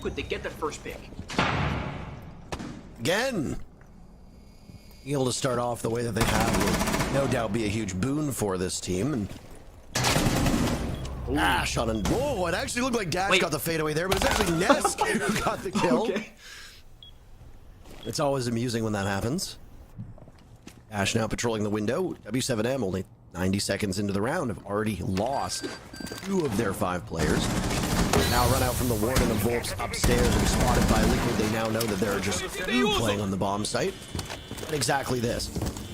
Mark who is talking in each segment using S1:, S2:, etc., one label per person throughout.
S1: Liquid, they get that first pick.
S2: Again, being able to start off the way that they have will no doubt be a huge boon for this team. And Dash on an... Whoa, it actually looked like Dash got the fadeaway there, but it's actually Nesk who got the kill.
S1: Okay.
S2: It's always amusing when that happens. Dash now patrolling the window. W7M only 90 seconds into the round have already lost 2 of their 5 players. Now run out from the Warden of Volps upstairs and spotted by Liquid. They now know that there are just 2 playing on the bomb site. And exactly this.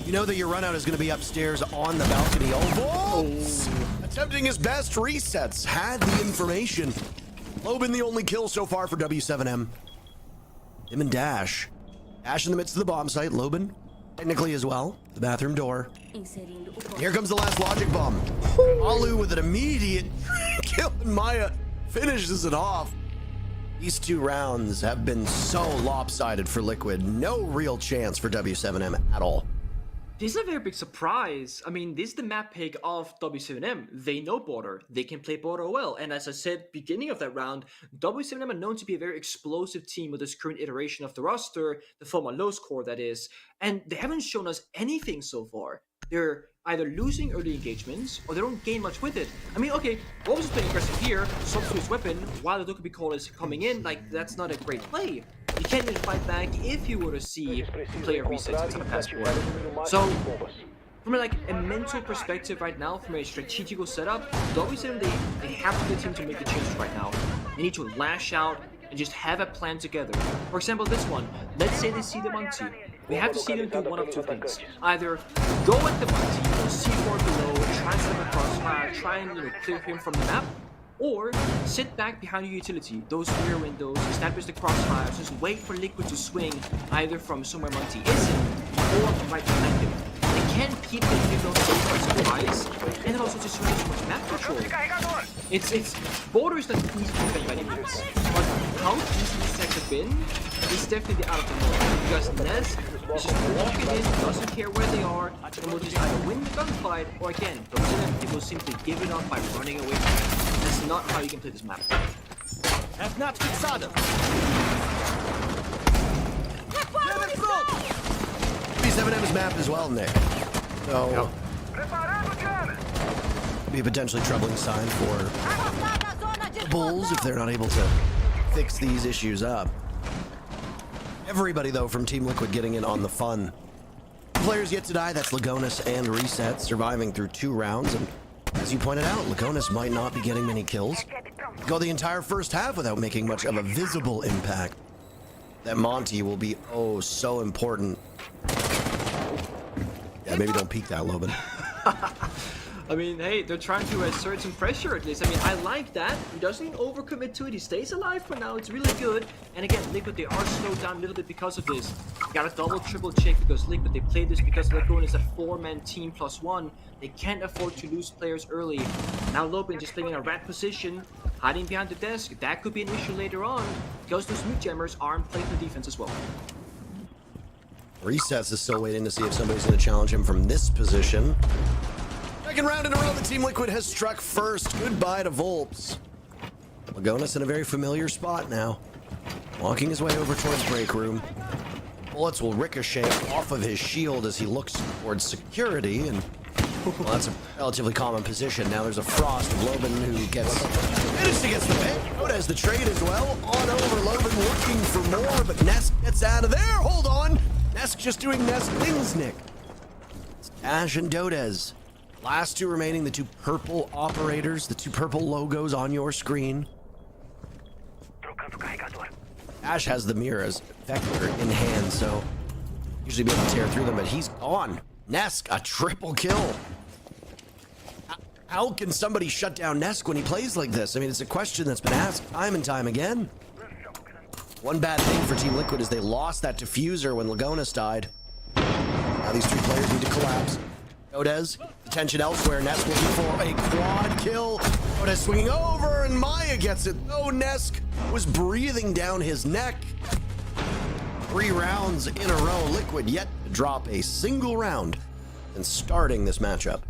S2: You know that your run out is going to be upstairs on the balcony. Oh, Volps! Attempting his best, resets. Had the information. Loban the only kill so far for W7M. Him and Dash. Dash in the midst of the bomb site. Loban technically as well. The bathroom door. Here comes the last logic bomb. Alu with an immediate kill, and Maya finishes it off. These 2 rounds have been so lopsided for Liquid. No real chance for W7M at all.
S1: This is a very big surprise. I mean, this is the map pick of W7M. They know border. They can play border well. And as I said, beginning of that round, W7M are known to be a very explosive team with this current iteration of the roster, the former Lowe's core that is. And they haven't shown us anything so far. They're either losing early engagements or they don't gain much with it. I mean, okay, Wolves is playing aggressive here, swaps to his weapon while the Dokubi call is coming in. Like, that's not a great play. You can't even fight back if you were to see player resets in the passport. So, from a mental perspective right now, from a strategical setup, W7, they have to be the team to make the changes right now. They need to lash out and just have a plan together. For example, this one, let's say they see the Monty. We have to see them do one of 2 things. Either go at the Monty, C4 below, try and set him a crossfire, try and clear him from the map, or sit back behind your utility, those rear windows, establish the crossfires, just wait for Liquid to swing either from somewhere Monty isn't, or right behind him. They can't keep the people so by surprise, and it also just creates so much map control. It's border is not easy to defend by any means, but how easy this have been is definitely out of the norm, because Nesk is just walking in, doesn't care where they are, and will just either win the gunfight, or again, they will simply give it up by running away from it. That's not how you can play this map.
S2: B7M's map as well, Nick. So, be a potentially troubling sign for the Bulls if they're not able to fix these issues up. Everybody, though, from Team Liquid getting in on the fun. Players yet to die, that's Lagonis and Reset, surviving through 2 rounds. And as you pointed out, Lagonis might not be getting many kills. Go the entire first half without making much of a visible impact. That Monty will be, oh, so important. Yeah, maybe don't peek that, Loban.
S1: I mean, hey, they're trying to assert some pressure at least. I mean, I like that. He doesn't overcommit to it. He stays alive for now. It's really good. And again, Liquid, they are slowed down a little bit because of this. You gotta double, triple check because Liquid, they played this because Lagoon is a 4-man team +1. They can't afford to lose players early. Now Loban just playing in a rat position, hiding behind the desk. That could be an issue later on because those mid jammers aren't playing the defense as well.
S2: Resets is still waiting to see if somebody's going to challenge him from this position. Second round in a row, the Team Liquid has struck first. Goodbye to Volps. Lagonis in a very familiar spot now. Walking his way over towards break room. Bullets will ricochet off of his shield as he looks towards security, and well, that's a relatively common position. Now there's a Frost of Loban who finished against the pick. Note the trade as well. On over, Loban looking for more, but Nesk gets out of there. Hold on. Nesk just doing Nesk things, Nick. It's Dash and Dodez. Last 2 remaining, the 2 purple operators, the 2 purple logos on your screen. Dash has the mirrors vector in hand, so usually be able to tear through them, but he's gone. Nesk, a triple kill. How can somebody shut down Nesk when he plays like this? I mean, it's a question that's been asked time and time again. One bad thing for Team Liquid is they lost that diffuser when Lagonis died. Now these 3 players need to collapse. Dodez, attention elsewhere. Nesk looking for a quad kill. Dodez swinging over, and Maya gets it. Oh, Nesk was breathing down his neck. 3 rounds in a row. Liquid yet to drop a single round in starting this matchup.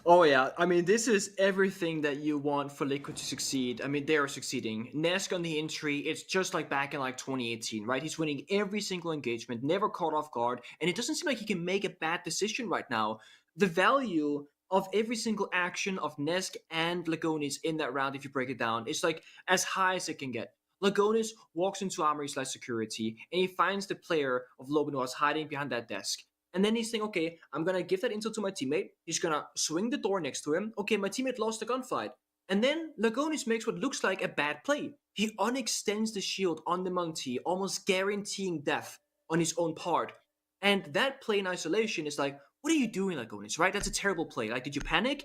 S1: Oh yeah, I mean this is everything that you want for Liquid to succeed. I mean they are succeeding. Nesk on the entry, it's just like back in like 2018, right? He's winning every single engagement, never caught off guard, and it doesn't seem like he can make a bad decision right now. The value of every single action of Nesk and Lagonis in that round, if you break it down, is like as high as it can get. Lagonis walks into Armory/security and he finds the player of Lobanos hiding behind that desk. And then he's thinking, okay, I'm gonna give that intel to my teammate. He's gonna swing the door next to him. Okay, my teammate lost the gunfight. And then Lagonis makes what looks like a bad play. He unextends the shield on the Monty, almost guaranteeing death on his own part. And that play in isolation is like, what are you doing, Lagonis, right? That's a terrible play. Like, did you panic?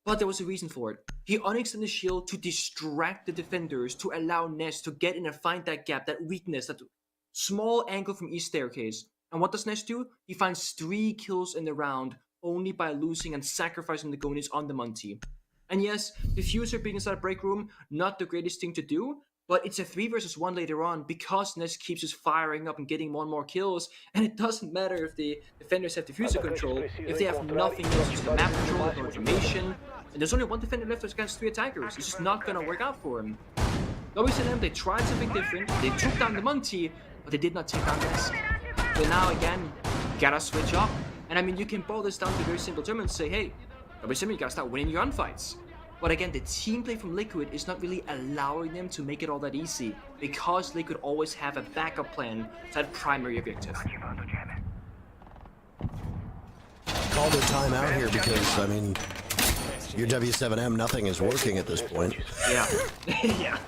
S1: But there was a reason for it. He unextended the shield to distract the defenders, to allow Ness to get in and find that gap, that weakness, that small angle from east staircase. And what does Nesk do? He finds 3 kills in the round only by losing and sacrificing the Gonis on the Monty. And yes, Diffuser being inside a break room, not the greatest thing to do, but it's a 3 versus 1 later on because Nesk keeps just firing up and getting more and more kills. And it doesn't matter if the defenders have Diffuser control, if they have nothing else, just the map control or information. And there's only 1 defender left against 3 attackers. It's just not gonna work out for him. WCNM, they tried something different. They took down the Monty, but they did not take down Nesk. So now again, gotta switch up. And I mean, you can boil this down to very simple terms and say, hey, WCM, you gotta start winning your gunfights. But again, the team play from Liquid is not really allowing them to make it all that easy because Liquid always have a backup plan to that primary objective.
S2: Call their timeout here because, I mean, your W7M, nothing is working at this point.
S1: Yeah. Yeah.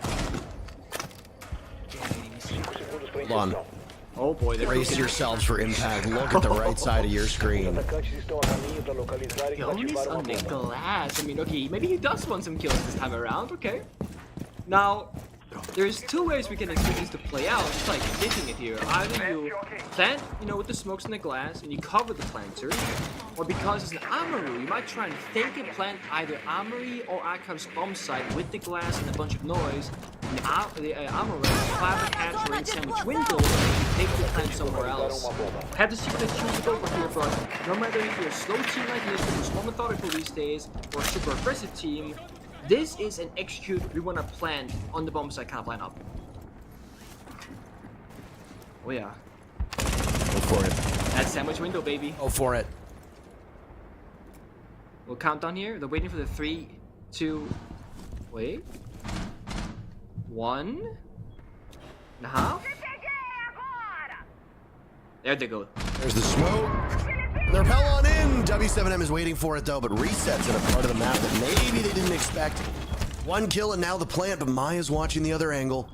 S2: Hold on.
S1: Oh boy,
S2: Brace yourselves for impact. Look at the right side of your screen.
S1: Gonis on the glass. I mean, okay, maybe he does want some kills this time around, okay. Now, there's 2 ways we can expect this to play out. It's like predicting it here. Either you plant, with the smokes in the glass and you cover the planter, or because it's an armory, you might try and fake it, plant either armory or archives bomb site with the glass and a bunch of noise. And the armory climb a hatch or in sandwich window and take the plant somewhere else. Have to see what they choose to go for here, but no matter if you're a slow team like this, who's more methodical these days, or a super aggressive team, this is an execute we want to plant on the bomb site kind of lineup. Oh yeah.
S2: Go for it.
S1: That's sandwich window, baby.
S2: Go for it.
S1: We'll count down here. They're waiting for the 3, 2, wait. 1.5. There they go.
S2: There's the smoke. They're repel on in. W7M is waiting for it though, but resets in a part of the map that maybe they didn't expect. 1 kill and now the plant, but Maya's watching the other angle.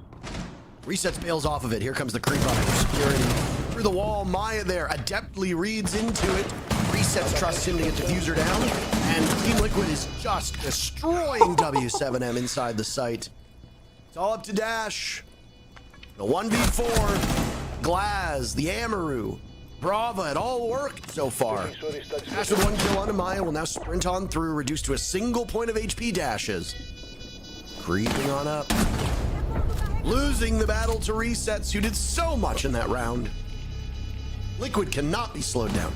S2: Resets bails off of it. Here comes the creep up security. Through the wall, Maya there adeptly reads into it. Resets trusts him to get Diffuser down. And Team Liquid is just destroying W7M inside the site. It's all up to Dash. The 1v4. Glaz, the Amaru. Brava, it all worked so far. Dash with 1 kill on Maya will now sprint on through, reduced to a single point of HP dashes. Creeping on up. Losing the battle to Resets, who did so much in that round. Liquid cannot be slowed down.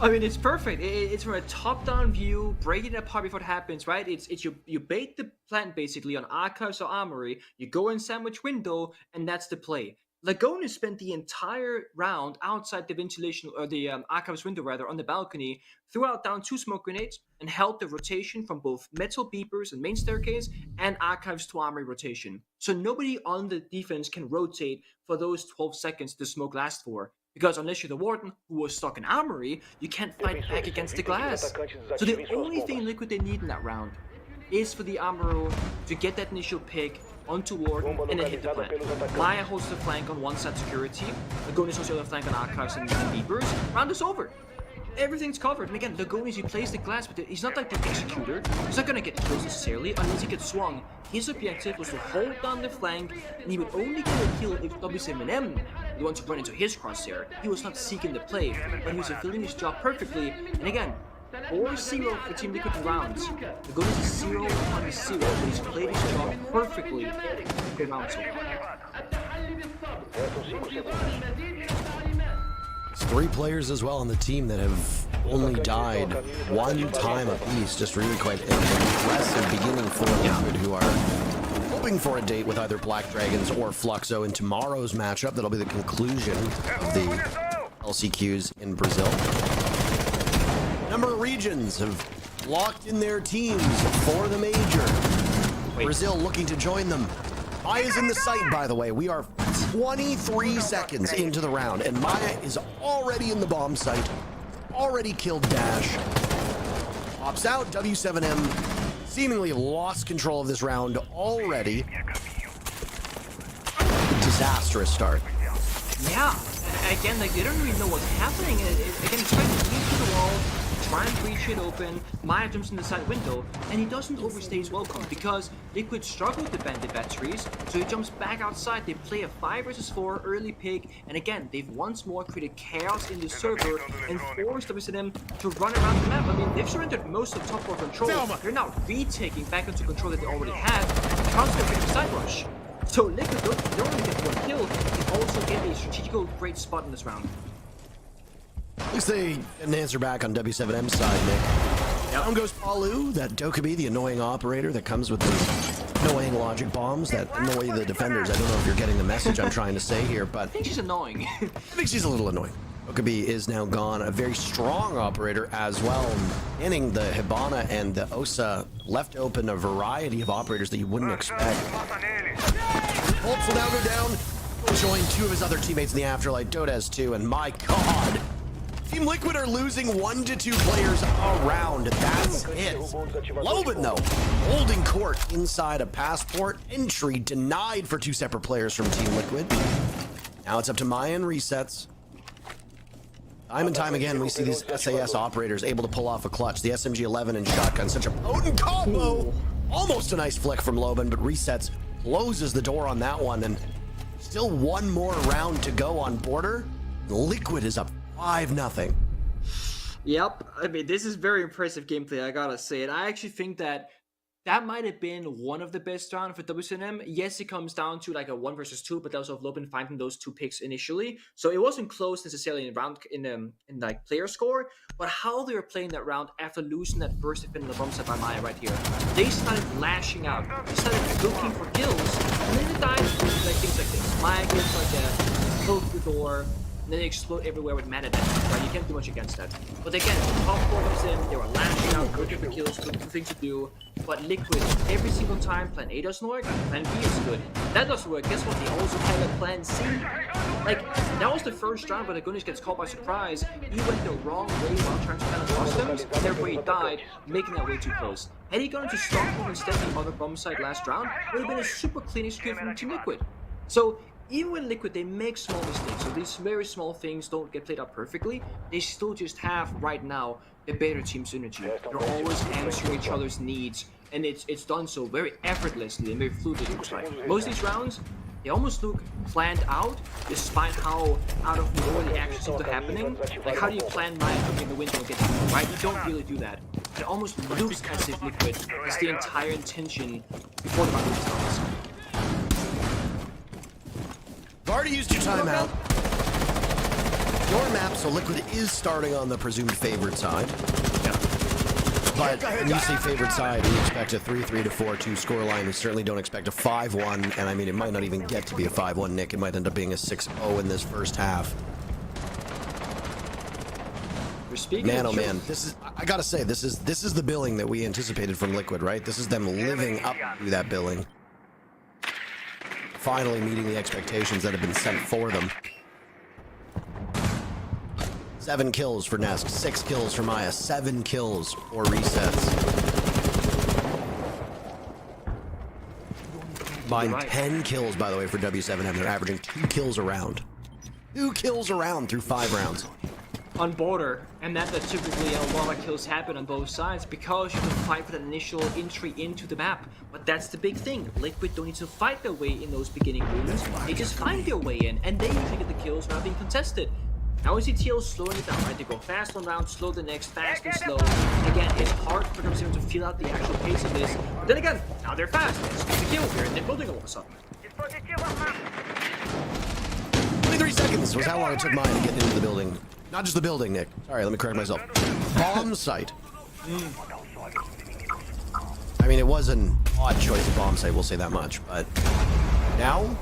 S1: I mean, it's perfect. It's from a top-down view, breaking it apart before it happens, right? It's you bait the plant basically on archives or armory, you go in sandwich window, and that's the play. Lagona spent the entire round outside the ventilation, or the archives window rather, on the balcony, threw out down 2 smoke grenades, and held the rotation from both metal beepers and main staircase and archives to armory rotation. So nobody on the defense can rotate for those 12 seconds the smoke lasts for. Because unless you're the warden who was stuck in armory, you can't fight back against the glass. So the only thing Liquid they need in that round is for the Amaru to get that initial pick onto warden and then hit the plant. Maya holds the flank on one side security, Lagonis holds the other flank on archives and beepers. Round is over. Everything's covered. And again, Lagonis, he plays the glass, but he's not like the executor. He's not gonna get kills necessarily unless he gets swung. His objective was to hold down the flank, and he would only get a kill if W7M, the one to run into his crosshair. He was not seeking the play, but he was fulfilling his job perfectly. And again, 4-0 for Team Liquid in rounds. Lagonis is 0-0, but he's played his job perfectly in the round so far.
S2: 3 players as well on the team that have only died 1 time apiece. Just really quite an impressive beginning for Liquid, who are hoping for a date with either Black Dragons or Fluxo in tomorrow's matchup. That'll be the conclusion of the LCQs in Brazil. A number of regions have locked in their teams for the major. Brazil looking to join them. Maya's in the site, by the way. We are 23 seconds into the round, and Maya is already in the bomb site. Already killed Dash. Pops out. W7M seemingly lost control of this round already. Disastrous start.
S1: Yeah, again, like, they don't really know what's happening. Again, it's trying to lead to the wall, try and breach it open. Maya jumps in the side window, and he doesn't overstay his welcome because Liquid struggle with the bandit batteries, so he jumps back outside. They play a 5 versus 4 early pick, and again, they've once more created chaos in the server and forced WSM to run around the map. I mean, they've surrendered most of top 4 control. They're now retaking back into control that they already had. Consulate with a side rush. So Liquid don't only get 1 kill, they also get a strategical great spot in this round.
S2: At least they get an answer back on W7M's side, Nick. Down goes Palu, that Dokkaebi, the annoying operator that comes with the annoying logic bombs that annoy the defenders. I don't know if you're getting the message I'm trying to say here, but
S1: I think she's annoying.
S2: I think she's a little annoying. Dokkaebi is now gone, a very strong operator as well, manning the Hibana and the Osa, left open a variety of operators that you wouldn't expect. Bolts will now go down, join 2 of his other teammates in the Afterlight, Dodez too, and my god, Team Liquid are losing 1 to 2 players a round. That's it. Loban, though, holding court inside a passport. Entry denied for 2 separate players from Team Liquid. Now it's up to Maya and resets. Time and time again, we see these SAS operators able to pull off a clutch. The SMG-11 and shotgun, such a potent combo. Almost a nice flick from Loban, but resets closes the door on that one. And still 1 more round to go on Border. Liquid is up 5-0.
S1: Yep, I mean, this is very impressive gameplay, I gotta say. And I actually think that might have been one of the best rounds for WCNM. Yes, it comes down to like a 1 versus 2, but that was of Loban finding those 2 picks initially. So it wasn't close necessarily in round in like player score, but how they were playing that round after losing that first defend on the bomb set by Maya right here. They started lashing out. They started looking for kills, and then they died with like things like this. Maya gets like a close the door. And then they explode everywhere with mana damage, right? You can't do much against that. But again, top 4 comes in, they were lashing out, looking for kills, looking for things to do. But Liquid, every single time plan A doesn't work, plan B is good. That doesn't work, guess what? They also have a plan C. Like, that was the first round where the Gunners gets caught by surprise. He went the wrong way while trying to plan customs, and therefore he died, making that way too close. Had he gone into Stockholm instead of the other bomb site last round, it would have been a super clean execute from Team Liquid. So, even when Liquid, they make small mistakes, so these very small things don't get played out perfectly, they still just have, right now, the better team synergy. They're always answering each other's needs, and it's done so very effortlessly and very fluidly, it looks like. Most of these rounds, they almost look planned out, despite how out of nowhere the actions seem to happening. Like, how do you plan Maya opening the window and get through, right? You don't really do that. It almost looks as if Liquid is the entire intention before the round starts.
S2: You've already used your timeout. Your map, so Liquid is starting on the presumed favored side.
S1: Yeah.
S2: But when you say favored side, we expect a 3-3 to 4-2 scoreline. We certainly don't expect a 5-1, and I mean, it might not even get to be a 5-1, Nick. It might end up being a 6-0 in this first half. Man, oh man, this is, I gotta say, this is the billing that we anticipated from Liquid, right? This is them living up to that billing. Finally meeting the expectations that have been set for them. 7 kills for Nesk, 6 kills for Maya, 7 kills for resets. Combined 10 kills, by the way, for W7M. They're averaging 2 kills a round. 2 kills a round through 5 rounds.
S1: On Border, and that typically a lot of kills happen on both sides because you can fight for that initial entry into the map. But that's the big thing. Liquid don't need to fight their way in those beginning rooms. They just find their way in, and they usually get the kills without being contested. Now we see TL slowing it down, right? They go fast one round, slow the next, fast and slow. Again, it's hard for them to feel out the actual pace of this. But then again, now they're fast. It's the kill here, and they're building all of a sudden.
S2: 23 30 seconds was how long it took mine to get into the building. Not just the building, Nick. Sorry, let me correct myself. Bomb site. I mean, it was an odd choice of bomb site, we'll say that much. But now,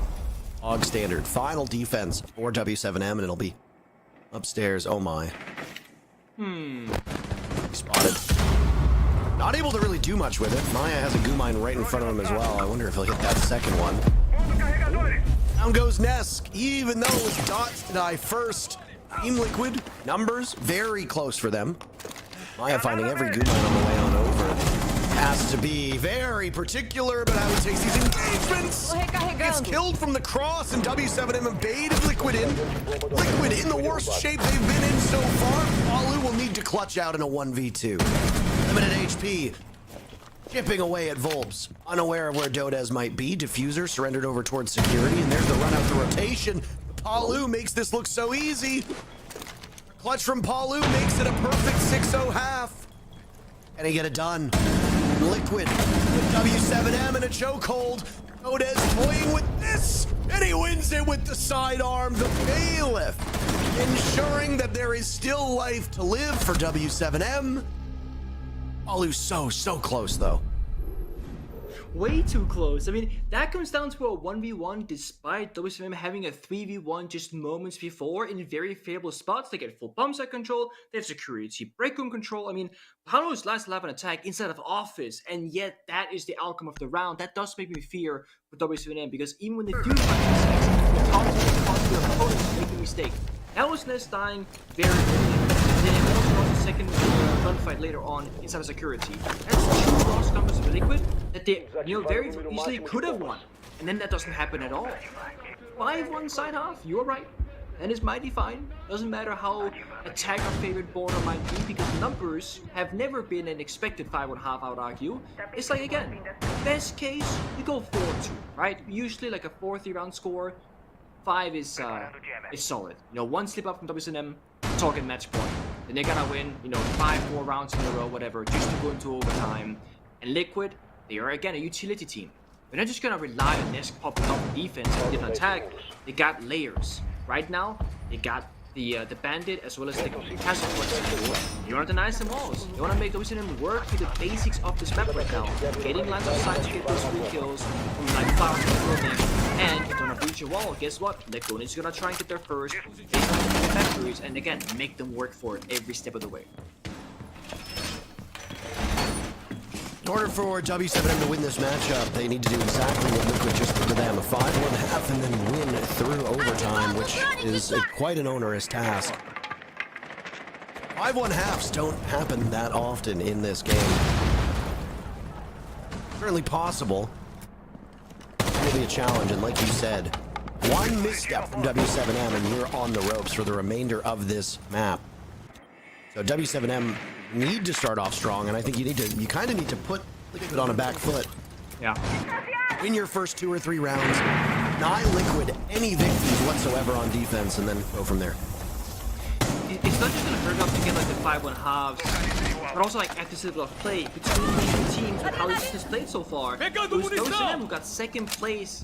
S2: Og standard. Final defense for W7M, and it'll be upstairs. Oh my. Spotted. Not able to really do much with it. Maya has a goo mine right in front of him as well. I wonder if he'll hit that second one. Down goes Nesk, even though it was Dots to die first. Team Liquid, numbers, very close for them. Maya finding every goo mine on the way on over. Has to be very particular about how he takes these engagements. Gets killed from the cross, and W7M evaded Liquid in. Liquid in the worst shape they've been in so far. Palu will need to clutch out in a 1v2. Limited HP. Chipping away at Volps. Unaware of where Dodez might be. Diffuser surrendered over towards security, and there's the run out the rotation. Palu makes this look so easy. Clutch from Palu makes it a perfect 6-0 half. Can he get it done? Liquid with W7M in a chokehold. Dodez toying with this, and he wins it with the sidearm, the bailiff, ensuring that there is still life to live for W7M. Palu's so close, though.
S1: Way too close. I mean, that comes down to a 1v1 despite W7M having a 3v1 just moments before in very favorable spots. They get full bomb site control, they have security break room control. I mean, Paolo's last lap on attack inside of office, and yet that is the outcome of the round. That does make me fear for W7M, because even when they do find mistakes, they're constantly causing their opponents to make a mistake. That was Nesk dying very early. Then it also lost a second gunfight later on inside of security. That's two lost numbers for Liquid that they very easily could have won. And then that doesn't happen at all. 5-1 side half, you're right. That is mighty fine. Doesn't matter how attacker favorite border might be, because numbers have never been an expected 5-1 half, I would argue. It's like, again, best case, you go 4-2, right? Usually like a 4-3 round score. 5 is solid. One slip up from WSNM, talking match point. Then they're gonna win, 5-4 rounds in a row, whatever, just to go into overtime. And Liquid, they are again a utility team. They're not just gonna rely on Nesk popping up the defense and different attack. They got layers. Right now, they got the Bandit as well as the Castle Flex. You wanna deny some walls. You wanna make WSNM work with the basics of this map right now. Getting lines of sight to get those free kills from like flowers and building. And if you wanna breach a wall, guess what? Liquid is gonna try and get there first, based on the factories, and again, make them work for it every step of the way.
S2: In order for W7M to win this matchup, they need to do exactly what Liquid just did to them. A 5-1 half and then win through overtime, which is quite an onerous task. 5-1 halves don't happen that often in this game. Certainly possible. Really a challenge, and like you said, one misstep from W7M and you're on the ropes for the remainder of this map. So W7M need to start off strong, and I think you kind of need to put Liquid on a back foot.
S1: Yeah.
S2: Win your first 2 or 3 rounds, deny Liquid any victories whatsoever on defense, and then go from there.
S1: It's not just gonna hurt enough to get like the 5-1 halves, but also like at this level of play between these two teams with how this has played so far. It was WSNM who got second place,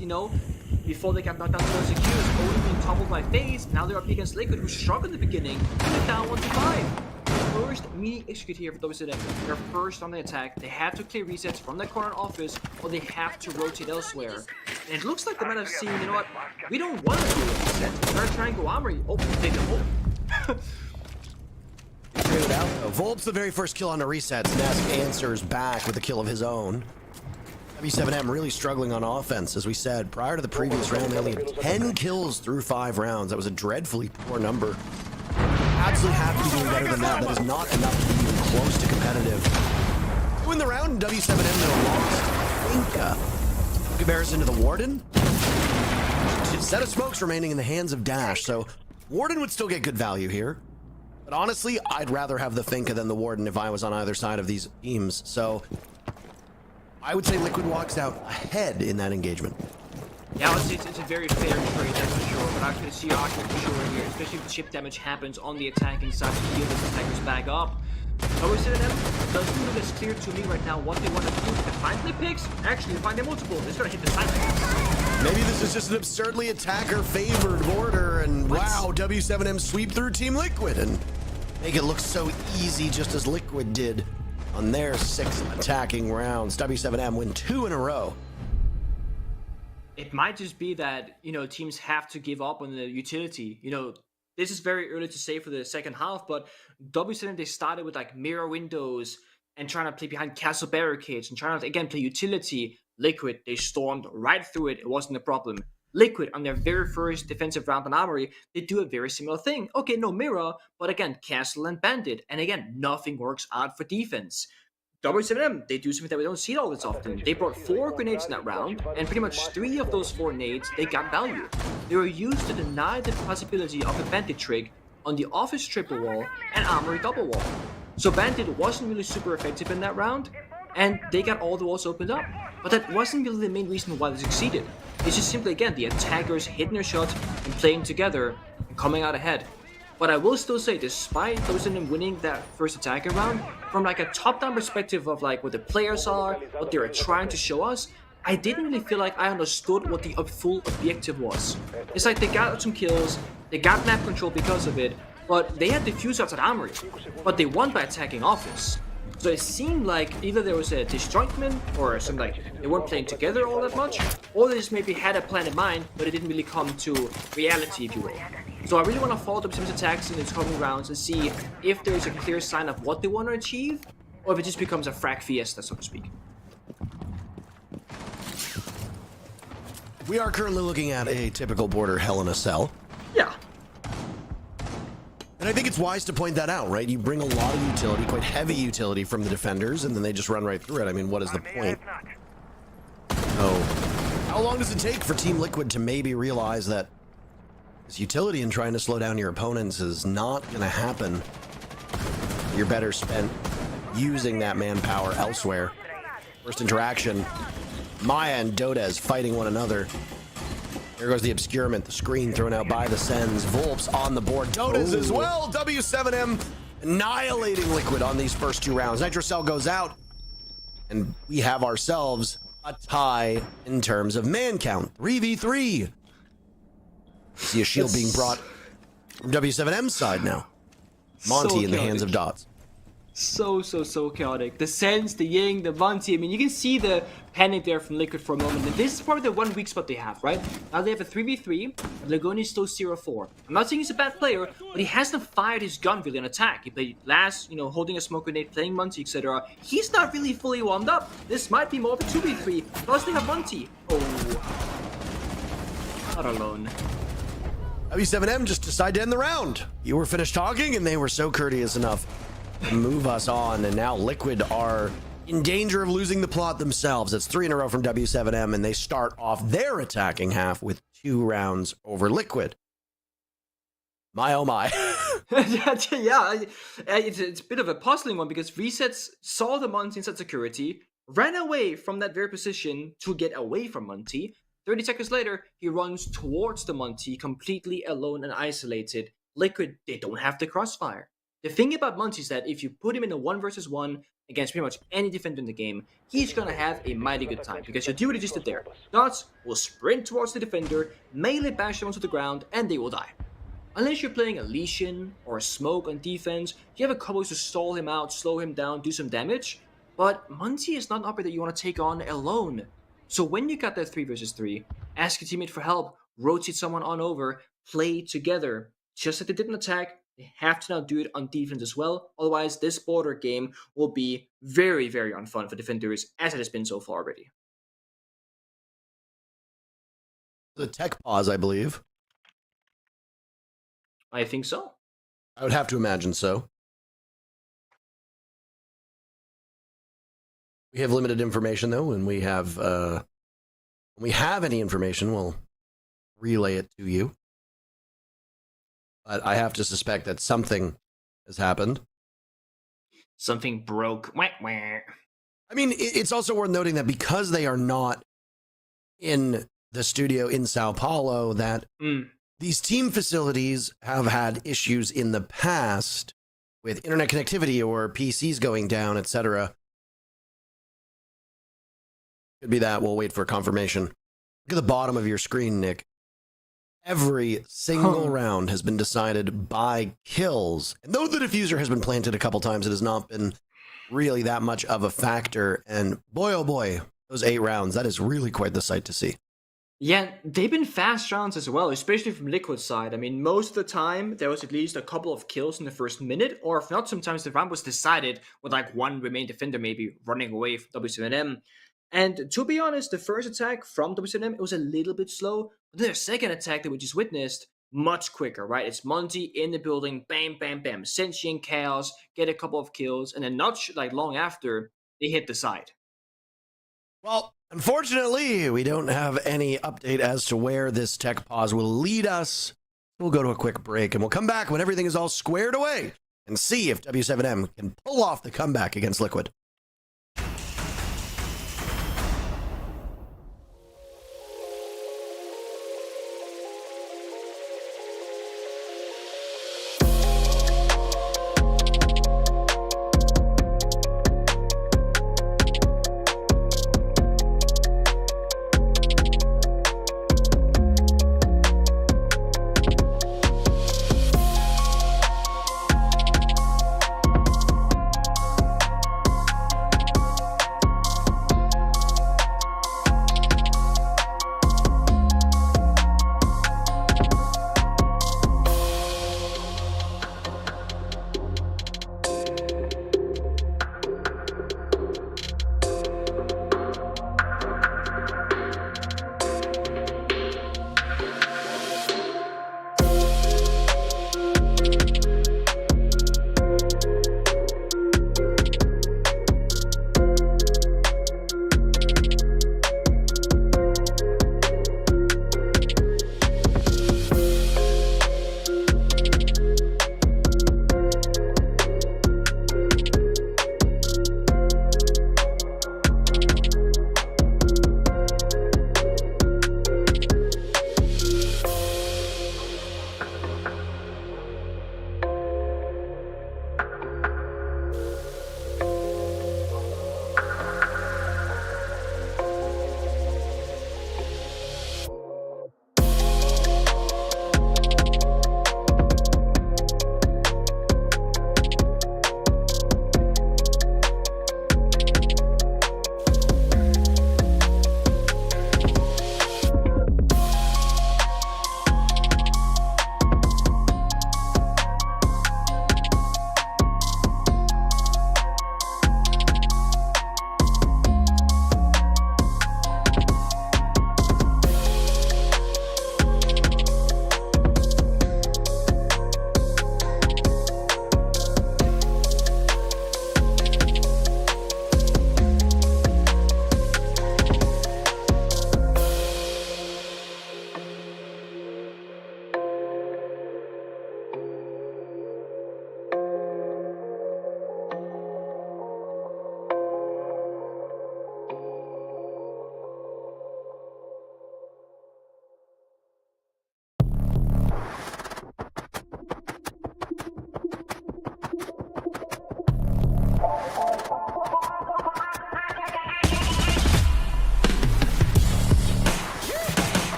S1: before they got knocked down to LCQ, only being toppled by FaZe. Now they're up against Liquid, who struggled in the beginning, and they're down 1-5. First meaning execute here for WSNM. They're first on the attack. They have to clear resets from their corner office, or they have to rotate elsewhere. And it looks like they might have seen, you know what? We don't want to do a reset. We're gonna try and go armory. Oh, they can hold.
S2: Cleared out though. Volp's the very first kill on the resets. Nesk answers back with a kill of his own. W7M really struggling on offense, as we said. Prior to the previous round, they only had 10 kills through 5 rounds. That was a dreadfully poor number. Absolutely have to be doing better than that. That is not enough to be even close to competitive. To win the round, and W7M though lost Finka. In comparison to the Warden, set of smokes remaining in the hands of Dash, so Warden would still get good value here. But honestly, I'd rather have the Finka than the Warden if I was on either side of these teams. So I would say Liquid walks out ahead in that engagement.
S1: Yeah, I would say it's a very fair trade, that's for sure. But actually, see argument for sure here, especially if the chip damage happens on the attacking side to heal the attackers back up. WSNM doesn't look as clear to me right now what they want to do. If they finally picks, actually, if find them multiple, they're just gonna hit the side.
S2: Maybe this is just an absurdly attacker-favored border, and wow, W7M sweep through Team Liquid and make it look so easy, just as Liquid did on their 6 attacking rounds. W7M win 2 in a row.
S1: It might just be that, teams have to give up on the utility. This is very early to say for the second half, but W7, they started with like mirror windows and trying to play behind castle barricades and trying to, again, play utility. Liquid, they stormed right through it. It wasn't a problem. Liquid, on their very first defensive round on Armory, they do a very similar thing. Okay, no mirror, but again, castle and bandit. And again, nothing works out for defense. W7M, they do something that we don't see all this often. They brought 4 grenades in that round, and pretty much 3 of those 4 nades, they got value. They were used to deny the possibility of a bandit trig on the office triple wall and armory double wall. So bandit wasn't really super effective in that round, and they got all the walls opened up. But that wasn't really the main reason why they succeeded. It's just simply, again, the attackers hitting their shots and playing together and coming out ahead. But I will still say, despite W7M winning that first attacking round, from like a top-down perspective of like what the players are, what they were trying to show us, I didn't really feel like I understood what the full objective was. It's like they got some kills, they got map control because of it, but they had defuse outside Armory, but they won by attacking Office. So it seemed like either there was a disjointment or something, like they weren't playing together all that much, or they just maybe had a plan in mind, but it didn't really come to reality, if you will. So I really want to follow W7's attacks in these coming rounds and see if there's a clear sign of what they want to achieve, or if it just becomes a frag fiesta, so to speak.
S2: We are currently looking at a typical border Hell in a Cell.
S1: Yeah.
S2: And I think it's wise to point that out, right? You bring a lot of utility, quite heavy utility from the defenders, and then they just run right through it. I mean, what is the point? Oh. How long does it take for Team Liquid to maybe realize that this utility in trying to slow down your opponents is not going to happen? You're better spent using that manpower elsewhere. First interaction, Maya and Dodez fighting one another. There goes the obscurement, the screen thrown out by the Sens. Volps on the board. Dodez as well. W7M annihilating Liquid on these first 2 rounds. Nitrocell goes out, and we have ourselves a tie in terms of man count. 3v3. See a shield being brought from W7M's side now. Monty in the hands of Dots.
S1: So chaotic. The Sens, the Ying, the Monty. I mean, you can see the panic there from Liquid for a moment. And this is probably the one weak spot they have, right? Now they have a 3v3, and Lagoni is still 0-4. I'm not saying he's a bad player, but he hasn't fired his gun really in attack. He played last, holding a smoke grenade, playing Monty, etc. He's not really fully warmed up. This might be more of a 2v3. Plus they have Monty. Oh. Not alone.
S2: W7M just decided to end the round. You were finished talking, and they were so courteous enough to move us on, and now Liquid are in danger of losing the plot themselves. It's 3 in a row from W7M, and they start off their attacking half with 2 rounds over Liquid. My oh my.
S1: Yeah, it's a bit of a puzzling one because Resets saw the Monty inside security, ran away from that very position to get away from Monty. 30 seconds later, he runs towards the Monty, completely alone and isolated. Liquid, they don't have the crossfire. The thing about Monty is that if you put him in a 1v1 against pretty much any defender in the game, he's gonna have a mighty good time because you'll do what he just did there. Dots will sprint towards the defender, melee bash them onto the ground, and they will die. Unless you're playing a Lesion or a Smoke on defense, you have a couple to stall him out, slow him down, do some damage. But Monty is not an operator that you want to take on alone. So when you got that 3v3, ask your teammate for help, rotate someone on over, play together. Just like they did in attack, they have to now do it on defense as well. Otherwise, this border game will be very, very unfun for defenders, as it has been so far already.
S2: The tech pause, I believe.
S1: I think so.
S2: I would have to imagine so. We have limited information, though, and when we have any information, we'll relay it to you. But I have to suspect that something has happened.
S1: Something broke. Wah, wah.
S2: I mean, it's also worth noting that because they are not in the studio in Sao Paulo, that these team facilities have had issues in the past with internet connectivity or PCs going down, etc. Could be that. We'll wait for confirmation. Look at the bottom of your screen, Nick. Every single round has been decided by kills. And though the diffuser has been planted a couple times, it has not been really that much of a factor. And boy, oh boy, those 8 rounds, that is really quite the sight to see.
S1: Yeah, they've been fast rounds as well, especially from Liquid's side. I mean, most of the time, there was at least a couple of kills in the first minute, or if not, sometimes the round was decided with like one remaining defender maybe running away from W7M. And to be honest, the first attack from W7M, it was a little bit slow, but then the second attack that we just witnessed, much quicker, right? It's Monty in the building, bam, bam, bam, sentient chaos, get a couple of kills, and then not like long after, they hit the side.
S2: Well, unfortunately, we don't have any update as to where this tech pause will lead us. We'll go to a quick break, and we'll come back when everything is all squared away and see if W7M can pull off the comeback against Liquid.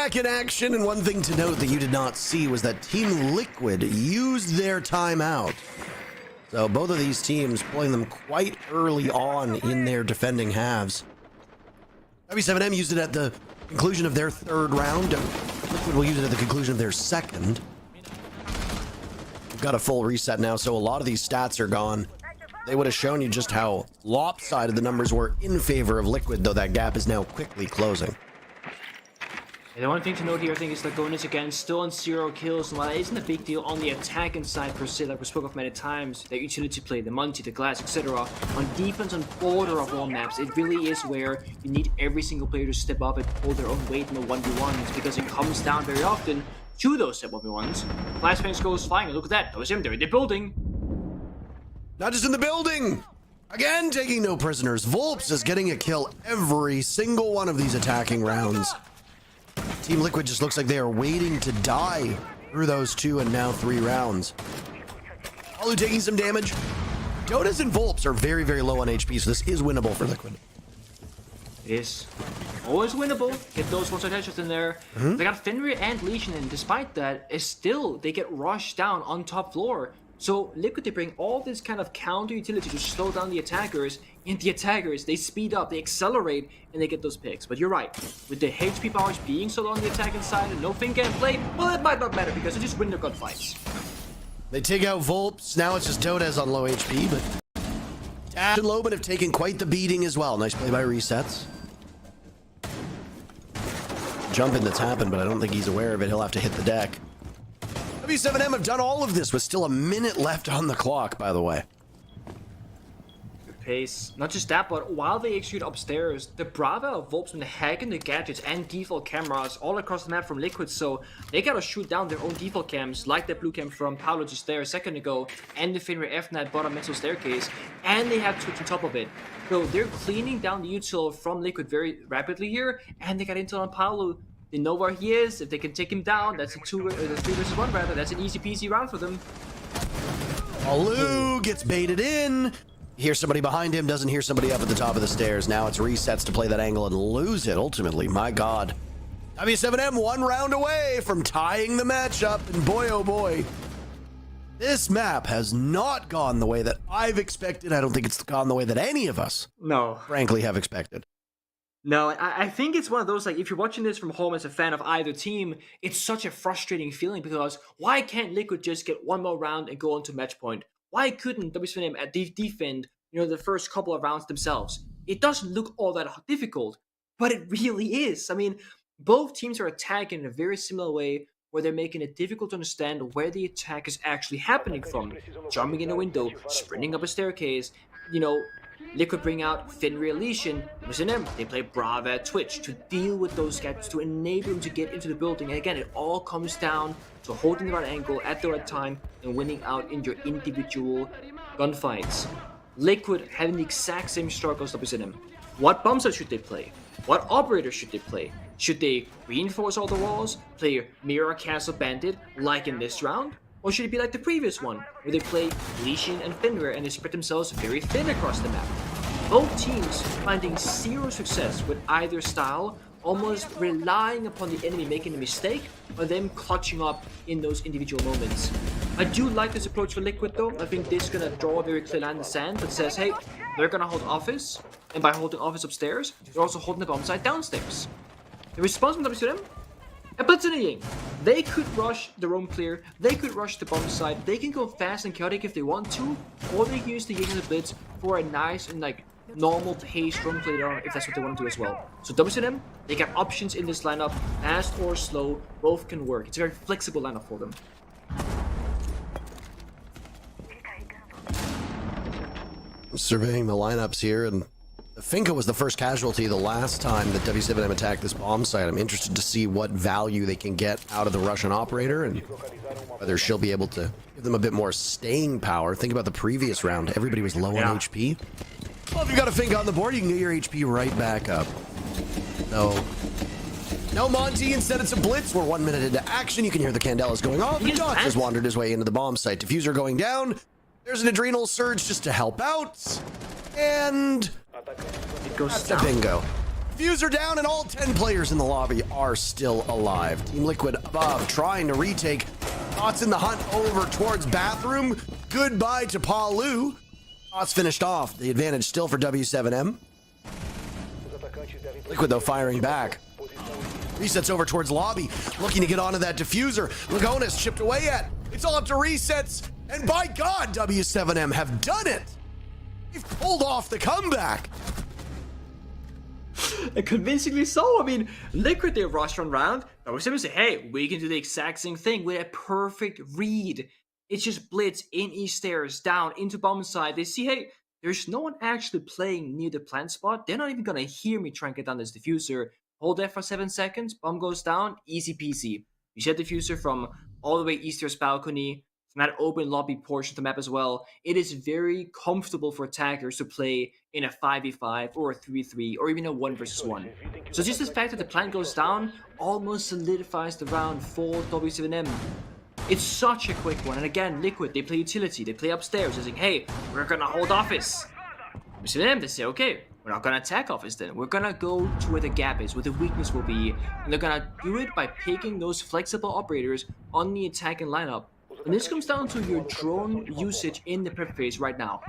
S2: back in action, and one thing to note that you did not see was that Team Liquid used their timeout. So both of these teams pulling them quite early on in their defending halves. W7M used it at the conclusion of their third round. Liquid will use it at the conclusion of their second. We've got a full reset now, so a lot of these stats are gone. They would have shown you just how lopsided the numbers were in favor of Liquid, though that gap is now quickly closing.
S1: And the one thing to note here, I think, is that going again still on 0 kills, and while it isn't a big deal on the attacking side per se, like we spoke of many times, the utility play, the multi, the glass, etc. On defense, on border of all maps, it really is where you need every single player to step up and pull their own weight in the 1v1s, because it comes down very often to those step 1v1s. Flashbangs goes flying, and look at that, that was him, they're in the building.
S2: Not just in the building! Again, taking no prisoners. Volps is getting a kill every single one of these attacking rounds. Team Liquid just looks like they are waiting to die through those 2 and now 3 rounds. Alu taking some damage. Dotas and Volps are very, very low on HP, so this is winnable for Liquid.
S1: It is always winnable. Get those one-shot headshots in there. They got Fenrir and Legion, and despite that, it's still, they get rushed down on top floor. So Liquid, they bring all this kind of counter utility to slow down the attackers, and the attackers, they speed up, they accelerate, and they get those picks. But you're right, with the HP powers being so low on the attacking side and no fin can play, well, it might not matter because they just win their gunfights.
S2: They take out Volps. Now it's just Dotas on low HP, but Dash and Loban have taken quite the beating as well. Nice play by Resets. Jumping that's happened, but I don't think he's aware of it. He'll have to hit the deck. W7M have done all of this with still a minute left on the clock, by the way.
S1: Good pace. Not just that, but while they execute upstairs, the Brava of Volps and the hacking the gadgets and default cameras all across the map from Liquid, so they gotta shoot down their own default cams, like that blue cam from Paolo just there a second ago, and the Fenrir FNAT bottom middle staircase, and they have Twitch on top of it. So they're cleaning down the util from Liquid very rapidly here, and they got intel on Paolo. They know where he is. If they can take him down, that's a 3 versus 1 rather. That's an easy peasy round for them.
S2: Alu gets baited in. Hears somebody behind him, doesn't hear somebody up at the top of the stairs. Now it's Resets to play that angle and lose it ultimately. My God. W7M 1 round away from tying the matchup, and boy oh boy, this map has not gone the way that I've expected. I don't think it's gone the way that any of us, frankly, have expected.
S1: No, I think it's one of those, like, if you're watching this from home as a fan of either team, it's such a frustrating feeling because why can't Liquid just get one more round and go on to match point? Why couldn't W7M defend, the first couple of rounds themselves? It doesn't look all that difficult, but it really is. I mean, both teams are attacking in a very similar way where they're making it difficult to understand where the attack is actually happening from. Jumping in a window, sprinting up a staircase, Liquid bring out Fenrir Legion, W7M, they play Brava at Twitch to deal with those gaps, to enable them to get into the building. And again, it all comes down to holding the right angle at the right time and winning out in your individual gunfights. Liquid having the exact same struggles as W7M. What bomb site should they play? What operator should they play? Should they reinforce all the walls, play Mirror Castle Bandit like in this round? Or should it be like the previous one, where they play Legion and Fenrir and they spread themselves very thin across the map? Both teams finding zero success with either style, almost relying upon the enemy making a mistake or them clutching up in those individual moments. I do like this approach for Liquid though. I think this is going to draw a very clear line in the sand that says, hey, they're going to hold office, and by holding office upstairs, they're also holding the bomb site downstairs. The response from WCM? A blitzing. They could rush the roam clear, they could rush the bomb site, they can go fast and chaotic if they want to, or they can use the Ying and the Blitz for a nice and normal paced roam clear if that's what they want to do as well. So WCM, they got options in this lineup, fast or slow, both can work. It's a very flexible lineup for them.
S2: Surveying the lineups here, and Finka was the first casualty the last time that W7M attacked this bomb site. I'm interested to see what value they can get out of the Russian operator and whether she'll be able to give them a bit more staying power. Think about the previous round. Everybody was low on HP. Well, if you've got a Finka on the board, you can get your HP right back up. No Monty, instead it's a blitz. We're 1 minute into action. You can hear the Candelas going off. And Dots has wandered his way into the bomb site. Diffuser going down. There's an adrenal surge just to help out. And
S1: it goes
S2: that's a bingo. Diffuser down, and all 10 players in the lobby are still alive. Team Liquid above, trying to retake. Thoughts in the hunt over towards bathroom. Goodbye to Palu. Thoughts finished off. The advantage still for W7M. Liquid, though, firing back. Resets over towards lobby, looking to get onto that diffuser. Lagonis chipped away at. It's all up to resets. And by God, W7M have done it. They've pulled off the comeback.
S1: And convincingly so. I mean, Liquid, they rushed on round. W7M say, hey, we can do the exact same thing with a perfect read. It's just blitz in East stairs, down into bomb side. They see, hey, there's no one actually playing near the plant spot. They're not even going to hear me try and get down this diffuser. Hold there for 7 seconds, bomb goes down, easy peasy. You set diffuser from all the way east stairs balcony, from that open lobby portion of the map as well. It is very comfortable for attackers to play in a 5v5 or a 3v3 or even a 1 versus 1. So just the fact that the plant goes down almost solidifies the round for W7M. It's such a quick one, and again, Liquid, they play utility, they play upstairs, they're saying, hey, we're gonna hold office. W7M, they say, okay, we're not gonna attack office then. We're gonna go to where the gap is, where the weakness will be, and they're gonna do it by picking those flexible operators on the attacking lineup. And this comes down to your drone usage in the prep phase right now.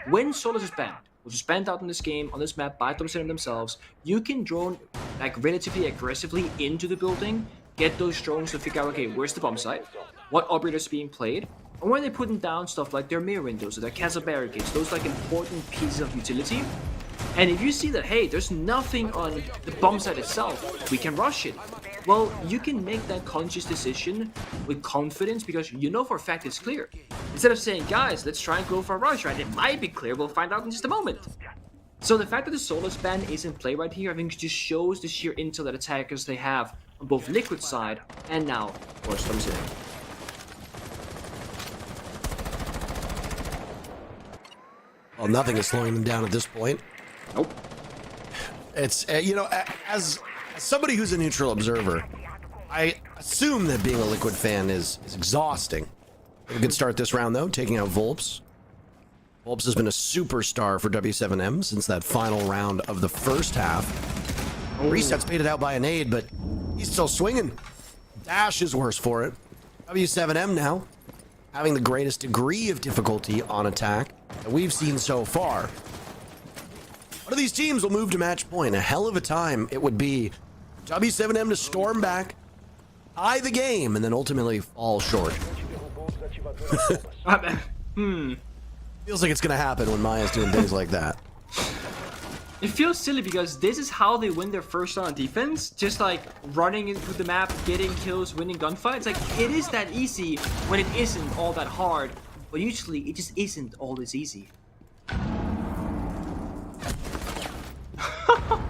S1: When Solus is banned, which is banned out in this game, on this map by W7M themselves, you can drone like relatively aggressively into the building, get those drones to figure out, okay, where's the bomb site? What operator is being played? And when they're putting down stuff like their mirror windows or their castle barricades, those like important pieces of utility. And if you see that, hey, there's nothing on the bomb site itself, we can rush it. Well, you can make that conscious decision with confidence because you know for a fact it's clear. Instead of saying, guys, let's try and go for a rush, right? It might be clear, we'll find out in just a moment. So the fact that the Solus ban is in play right here, I think just shows the sheer intel that attackers they have on both Liquid side and now, of course, WCM.
S2: Well, nothing is slowing them down at this point.
S1: Nope.
S2: It's, you know, as somebody who's a neutral observer, I assume that being a Liquid fan is exhausting. We could start this round, though, taking out Volps. Volps has been a superstar for W7M since that final round of the first half. Reset's baited out by a nade, but he's still swinging. Dash is worse for it. W7M now having the greatest degree of difficulty on attack that we've seen so far. One of these teams will move to match point. A hell of a time it would be W7M to storm back, tie the game, and then ultimately fall short. Feels like it's gonna happen when Maya's doing things like that.
S1: It feels silly because this is how they win their first round on defense. Just like running into the map, getting kills, winning gunfights. Like, it is that easy when it isn't all that hard. But usually, it just isn't always easy.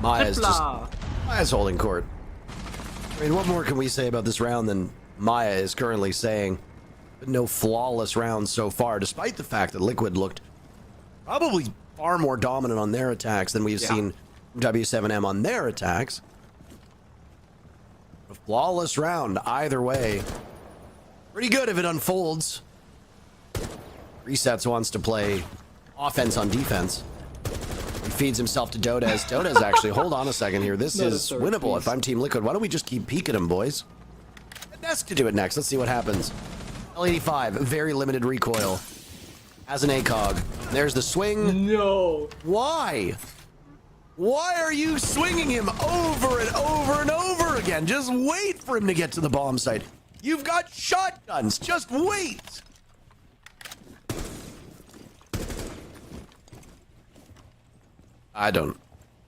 S2: Maya's holding court. I mean, what more can we say about this round than Maya is currently saying? But no flawless rounds so far, despite the fact that Liquid looked probably far more dominant on their attacks than we've seen from W7M on their attacks. A flawless round either way. Pretty good if it unfolds. Resets wants to play offense on defense. He feeds himself to Dodez. Dodez actually, hold on a second here. This is winnable if I'm Team Liquid. Why don't we just keep peeking him, boys? Nesk to do it next. Let's see what happens. L85, very limited recoil. As an ACOG. There's the swing.
S1: No.
S2: Why? Why are you swinging him over and over and over again? Just wait for him to get to the bomb site. You've got shotguns. Just wait. I don't.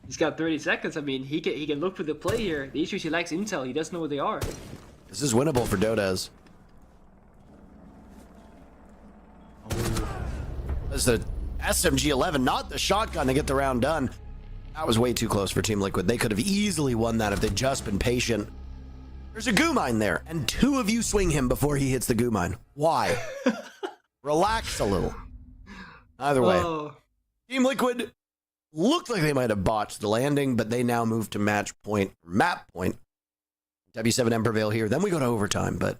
S1: He's got 30 seconds. I mean, he can look for the play here. The issue is he lacks intel. He doesn't know where they are.
S2: This is winnable for Dodez. That's the SMG-11, not the shotgun to get the round done. That was way too close for Team Liquid. They could have easily won that if they'd just been patient. There's a goo mine there, and two of you swing him before he hits the goo mine. Why? Relax a little. Either way, Team Liquid looked like they might have botched the landing, but they now move to match point, map point. W7M prevail here. Then we go to overtime, but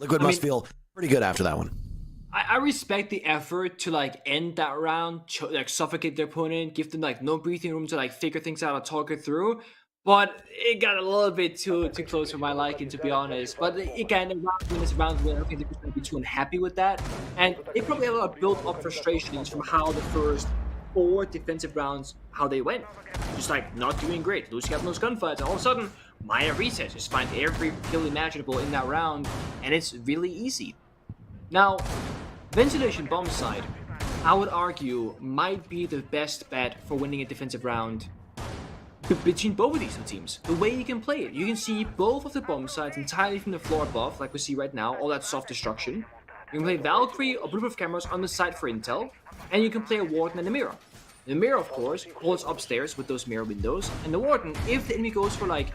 S2: Liquid must feel pretty good after that one.
S1: I respect the effort to like end that round, like suffocate their opponent, give them like no breathing room to like figure things out or talk it through. But it got a little bit too close for my liking, to be honest. But again, a round win is a round win. I don't think they're going to be too unhappy with that. And they probably have a lot of built-up frustrations from how the first 4 defensive rounds, how they went. Just like not doing great, losing out in those gunfights, and all of a sudden, minor resets. Just find every kill imaginable in that round, and it's really easy. Now, ventilation bomb side, I would argue, might be the best bet for winning a defensive round between both of these two teams. The way you can play it, you can see both of the bomb sides entirely from the floor above, like we see right now, all that soft destruction. You can play Valkyrie or Blueproof cameras on the side for intel, and you can play a Warden and a Mirror. The Mirror, of course, holds upstairs with those mirror windows, and the Warden, if the enemy goes for like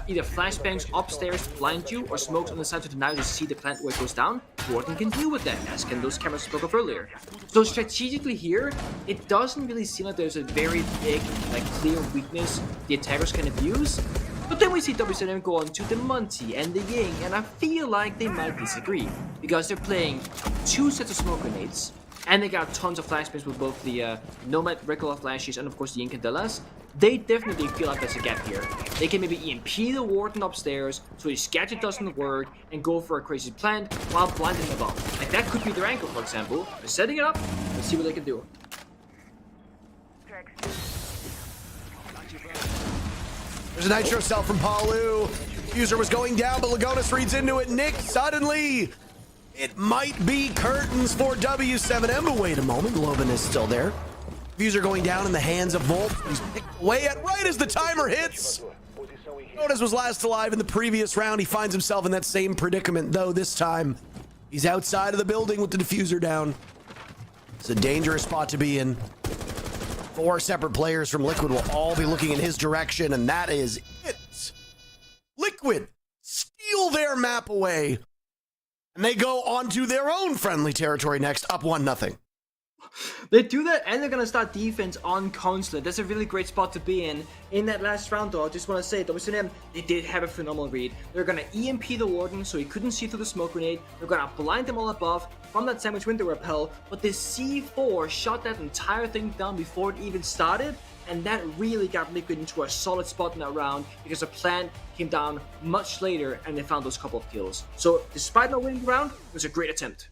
S1: either flashbangs upstairs to blind you or smokes on the side to deny you to see the plant where it goes down, Warden can deal with that, as can those cameras spoke of earlier. So strategically here, it doesn't really seem like there's a very big, like clear weakness the attackers can abuse. But then we see WCM go on to the Monty and the Ying, and I feel like they might disagree, because they're playing 2 sets of smoke grenades, and they got tons of flashbangs with both the Nomad regular flashes and of course the Incandelas. They definitely feel like there's a gap here. They can maybe EMP the Warden upstairs so his gadget doesn't work and go for a crazy plant while blinding them above. Like that could be their angle, for example. They're setting it up. Let's see what they can do.
S2: There's a Nitro cell from Palu. User was going down, but Lagonis reads into it. Nick, suddenly, it might be curtains for W7M, but wait a moment, Loban is still there. User going down in the hands of Volt. He's picked away at right as the timer hits. Notice was last alive in the previous round. He finds himself in that same predicament, though this time he's outside of the building with the diffuser down. It's a dangerous spot to be in. 4 separate players from Liquid will all be looking in his direction, and that is it. Liquid steal their map away, and they go onto their own friendly territory next, up 1-0.
S1: They do that, and they're gonna start defense on Consulate. That's a really great spot to be in. In that last round, though, I just want to say, WCM, they did have a phenomenal read. They're gonna EMP the Warden so he couldn't see through the smoke grenade. They're gonna blind them all above from that sandwich window repel, but the C4 shot that entire thing down before it even started, and that really got Liquid into a solid spot in that round because the plant came down much later and they found those couple of kills. So despite not winning the round, it was a great attempt.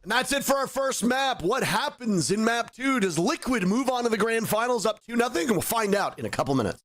S2: And that's it for our first map. What happens in map 2? Does Liquid move on to the grand finals up 2-0? And we'll find out in a couple minutes.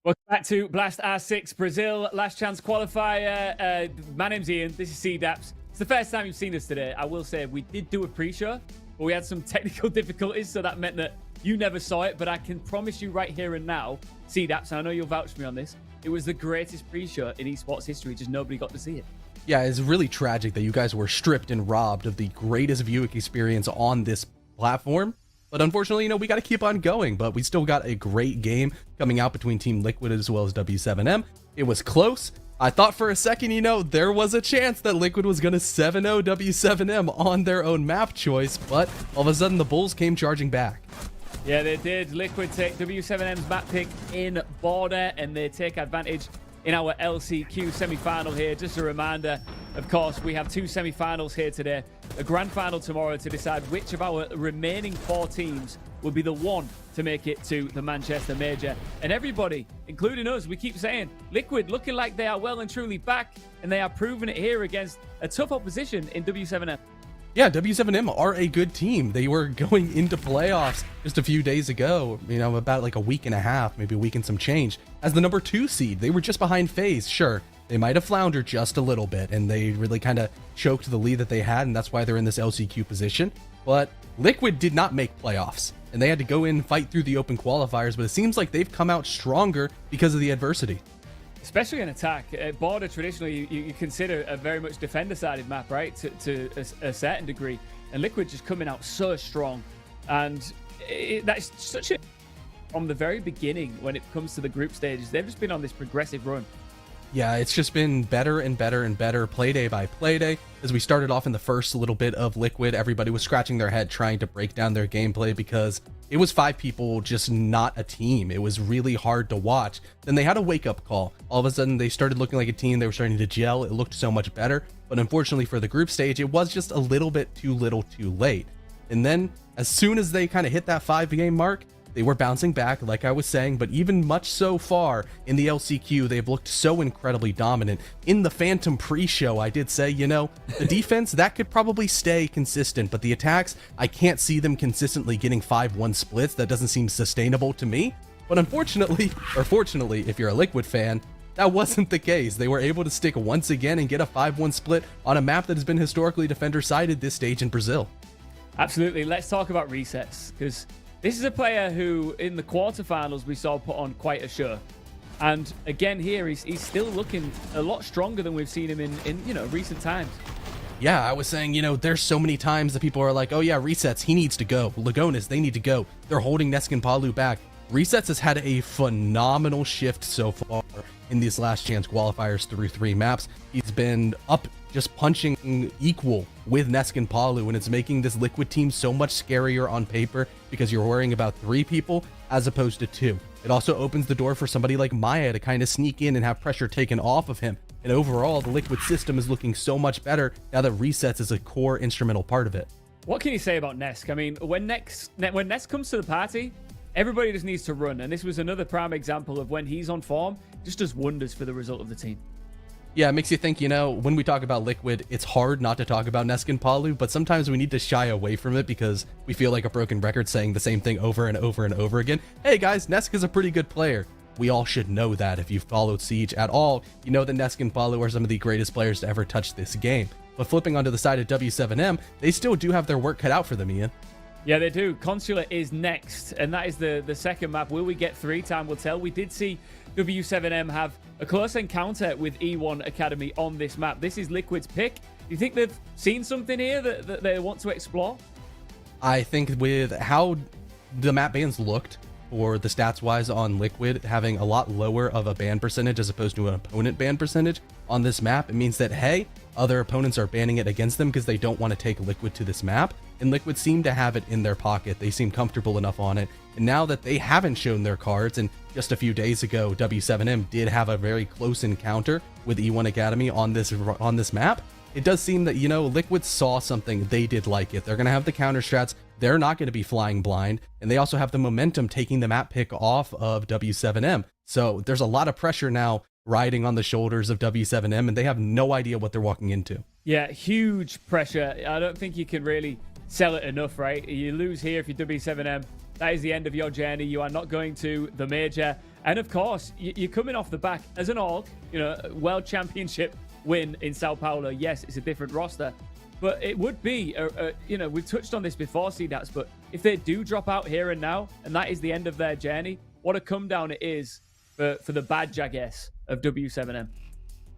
S3: Welcome back to Blast R6 Brazil Last Chance Qualifier. My name's Ian. This is CDAPS. It's the first time you've seen us today. I will say we did do a pre-show, but we had some technical difficulties, so that meant that you never saw it. But I can promise you right here and now, CDAPS, and I know you'll vouch for me on this, it was the greatest pre-show in esports history. Just nobody got to see it.
S4: Yeah, it's really tragic that you guys were stripped and robbed of the greatest viewing experience on this platform. But unfortunately, we got to keep on going. But we still got a great game coming out between Team Liquid as well as W7M. It was close. I thought for a second, there was a chance that Liquid was going to 7-0 W7M on their own map choice. But all of a sudden, the Bulls came charging back.
S3: Yeah, they did. Liquid take W7M's map pick in border, and they take advantage in our LCQ semi-final here. Just a reminder, of course, we have 2 semi-finals here today. A grand final tomorrow to decide which of our remaining 4 teams will be the one to make it to the Manchester Major. And everybody, including us, we keep saying, Liquid looking like they are well and truly back, and they are proving it here against a tough opposition in W7M.
S4: Yeah, W7M are a good team. They were going into playoffs just a few days ago, about like a week and a half, maybe a week and some change, as the number 2 seed. They were just behind FaZe. Sure, they might have floundered just a little bit, and they really kind of choked the lead that they had, and that's why they're in this LCQ position. But Liquid did not make playoffs, and they had to go in and fight through the open qualifiers, but it seems like they've come out stronger because of the adversity.
S3: Especially in attack. Border, traditionally, you consider a very much defender-sided map, right, to a certain degree. And Liquid just coming out so strong. And that's such a... From the very beginning, when it comes to the group stages, they've just been on this progressive run.
S4: Yeah, it's just been better and better and better play day by play day. As we started off in the first little bit of Liquid, everybody was scratching their head trying to break down their gameplay because it was 5 people, just not a team. It was really hard to watch. Then they had a wake-up call. All of a sudden, they started looking like a team. They were starting to gel. It looked so much better. But unfortunately for the group stage, it was just a little bit too little too late. And then as soon as they kind of hit that 5-game mark, they were bouncing back, like I was saying, but even much so far in the LCQ, they've looked so incredibly dominant. In the Phantom pre-show, I did say, the defense, that could probably stay consistent, but the attacks, I can't see them consistently getting 5-1 splits. That doesn't seem sustainable to me. But unfortunately, or fortunately, if you're a Liquid fan, that wasn't the case. They were able to stick once again and get a 5-1 split on a map that has been historically defender-sided this stage in Brazil.
S3: Absolutely. Let's talk about resets, because this is a player who, in the quarterfinals, we saw put on quite a show. And again here, he's still looking a lot stronger than we've seen him in recent times.
S4: Yeah, I was saying, there's so many times that people are like, oh yeah, Resets, he needs to go. Lagonis, they need to go. They're holding Nesk and Palu back. Resets has had a phenomenal shift so far in these last chance qualifiers through 3 maps. He's been up just punching equal with Nesk and Palu, and it's making this Liquid team so much scarier on paper because you're worrying about 3 people as opposed to 2. It also opens the door for somebody like Maya to kind of sneak in and have pressure taken off of him. And overall, the Liquid system is looking so much better now that Resets is a core instrumental part of it.
S3: What can you say about Nesk? I mean, when Nesk comes to the party, everybody just needs to run. And this was another prime example of when he's on form, just does wonders for the result of the team.
S4: Yeah, it makes you think, when we talk about Liquid, it's hard not to talk about Nesk and Palu, but sometimes we need to shy away from it because we feel like a broken record saying the same thing over and over and over again. Hey guys, Nesk is a pretty good player. We all should know that. If you've followed Siege at all, you know that Nesk and Palu are some of the greatest players to ever touch this game. But flipping onto the side of W7M, they still do have their work cut out for them, Ian.
S3: Yeah, they do. Consulate is next, and that is the second map. Will we get 3? Time will tell. We did see W7M have a close encounter with E1 Academy on this map. This is Liquid's pick. Do you think they've seen something here that they want to explore?
S4: I think with how the map bans looked for the stats-wise on Liquid, having a lot lower of a ban percentage as opposed to an opponent ban percentage on this map, it means that, hey, other opponents are banning it against them because they don't want to take Liquid to this map. And Liquid seem to have it in their pocket. They seem comfortable enough on it. And now that they haven't shown their cards, and just a few days ago, W7M did have a very close encounter with E1 Academy on this map, it does seem that, Liquid saw something. They did like it. They're going to have the counter strats. They're not going to be flying blind. And they also have the momentum taking the map pick off of W7M. So there's a lot of pressure now riding on the shoulders of W7M, and they have no idea what they're walking into.
S3: Yeah, huge pressure. I don't think you can really sell it enough, right? You lose here if you're W7M. that is the end of your journey. You are not going to the major. And of course, you're coming off the back as an org, World Championship win in Sao Paulo. Yes, it's a different roster, but it would be, we've touched on this before, CDATS, but if they do drop out here and now, and that is the end of their journey, what a come down it is for the badge, I guess, of W7M.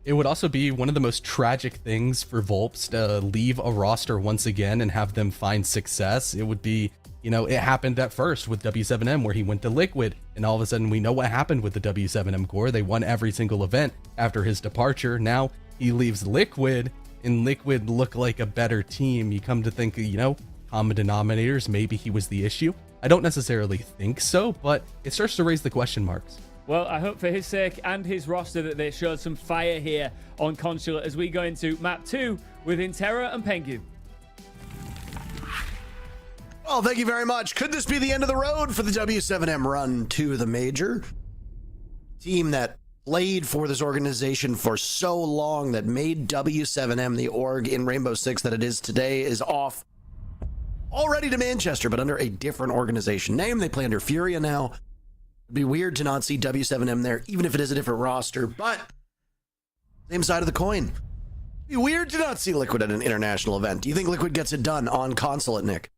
S4: It would also be one of the most tragic things for Volps to leave a roster once again and have them find success. It would be, it happened at first with W7M where he went to Liquid, and all of a sudden we know what happened with the W7M core. They won every single event after his departure. Now he leaves Liquid, and Liquid look like a better team. You come to think, common denominators, maybe he was the issue. I don't necessarily think so, but it starts to raise the question marks.
S3: Well, I hope for his sake and his roster that they showed some fire here on Consulate as we go into map 2 with Intera and Pengu.
S2: Well, thank you very much. Could this be the end of the road for the W7M run to the major? Team that played for this organization for so long, that made W7M the org in Rainbow Six that it is today, is off already to Manchester, but under a different organization name. They play under Furia now. It'd be weird to not see W7M there, even if it is a different roster, but same side of the coin. It'd be weird to not see Liquid at an international event. Do you think Liquid gets it done on Consulate, Nick?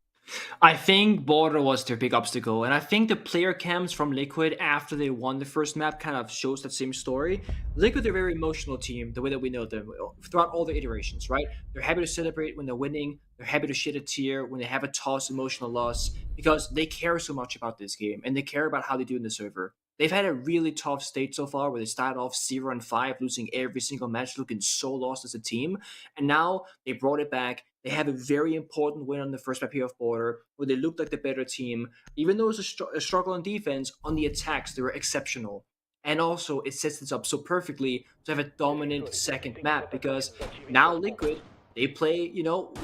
S1: I think border was their big obstacle, and I think the player cams from Liquid after they won the first map kind of shows that same story. Liquid are a very emotional team, the way that we know them throughout all the iterations, right? They're happy to celebrate when they're winning. They're happy to shed a tear when they have a toss emotional loss, because they care so much about this game and they care about how they do in the server. They've had a really tough state so far, where they started off 0-5, losing every single match, looking so lost as a team. And now they brought it back. They have a very important win on the first map here of Border, where they looked like the better team. Even though it was a struggle on defense, on the attacks, they were exceptional. And also, it sets this up so perfectly to have a dominant second map, because now Liquid, they play,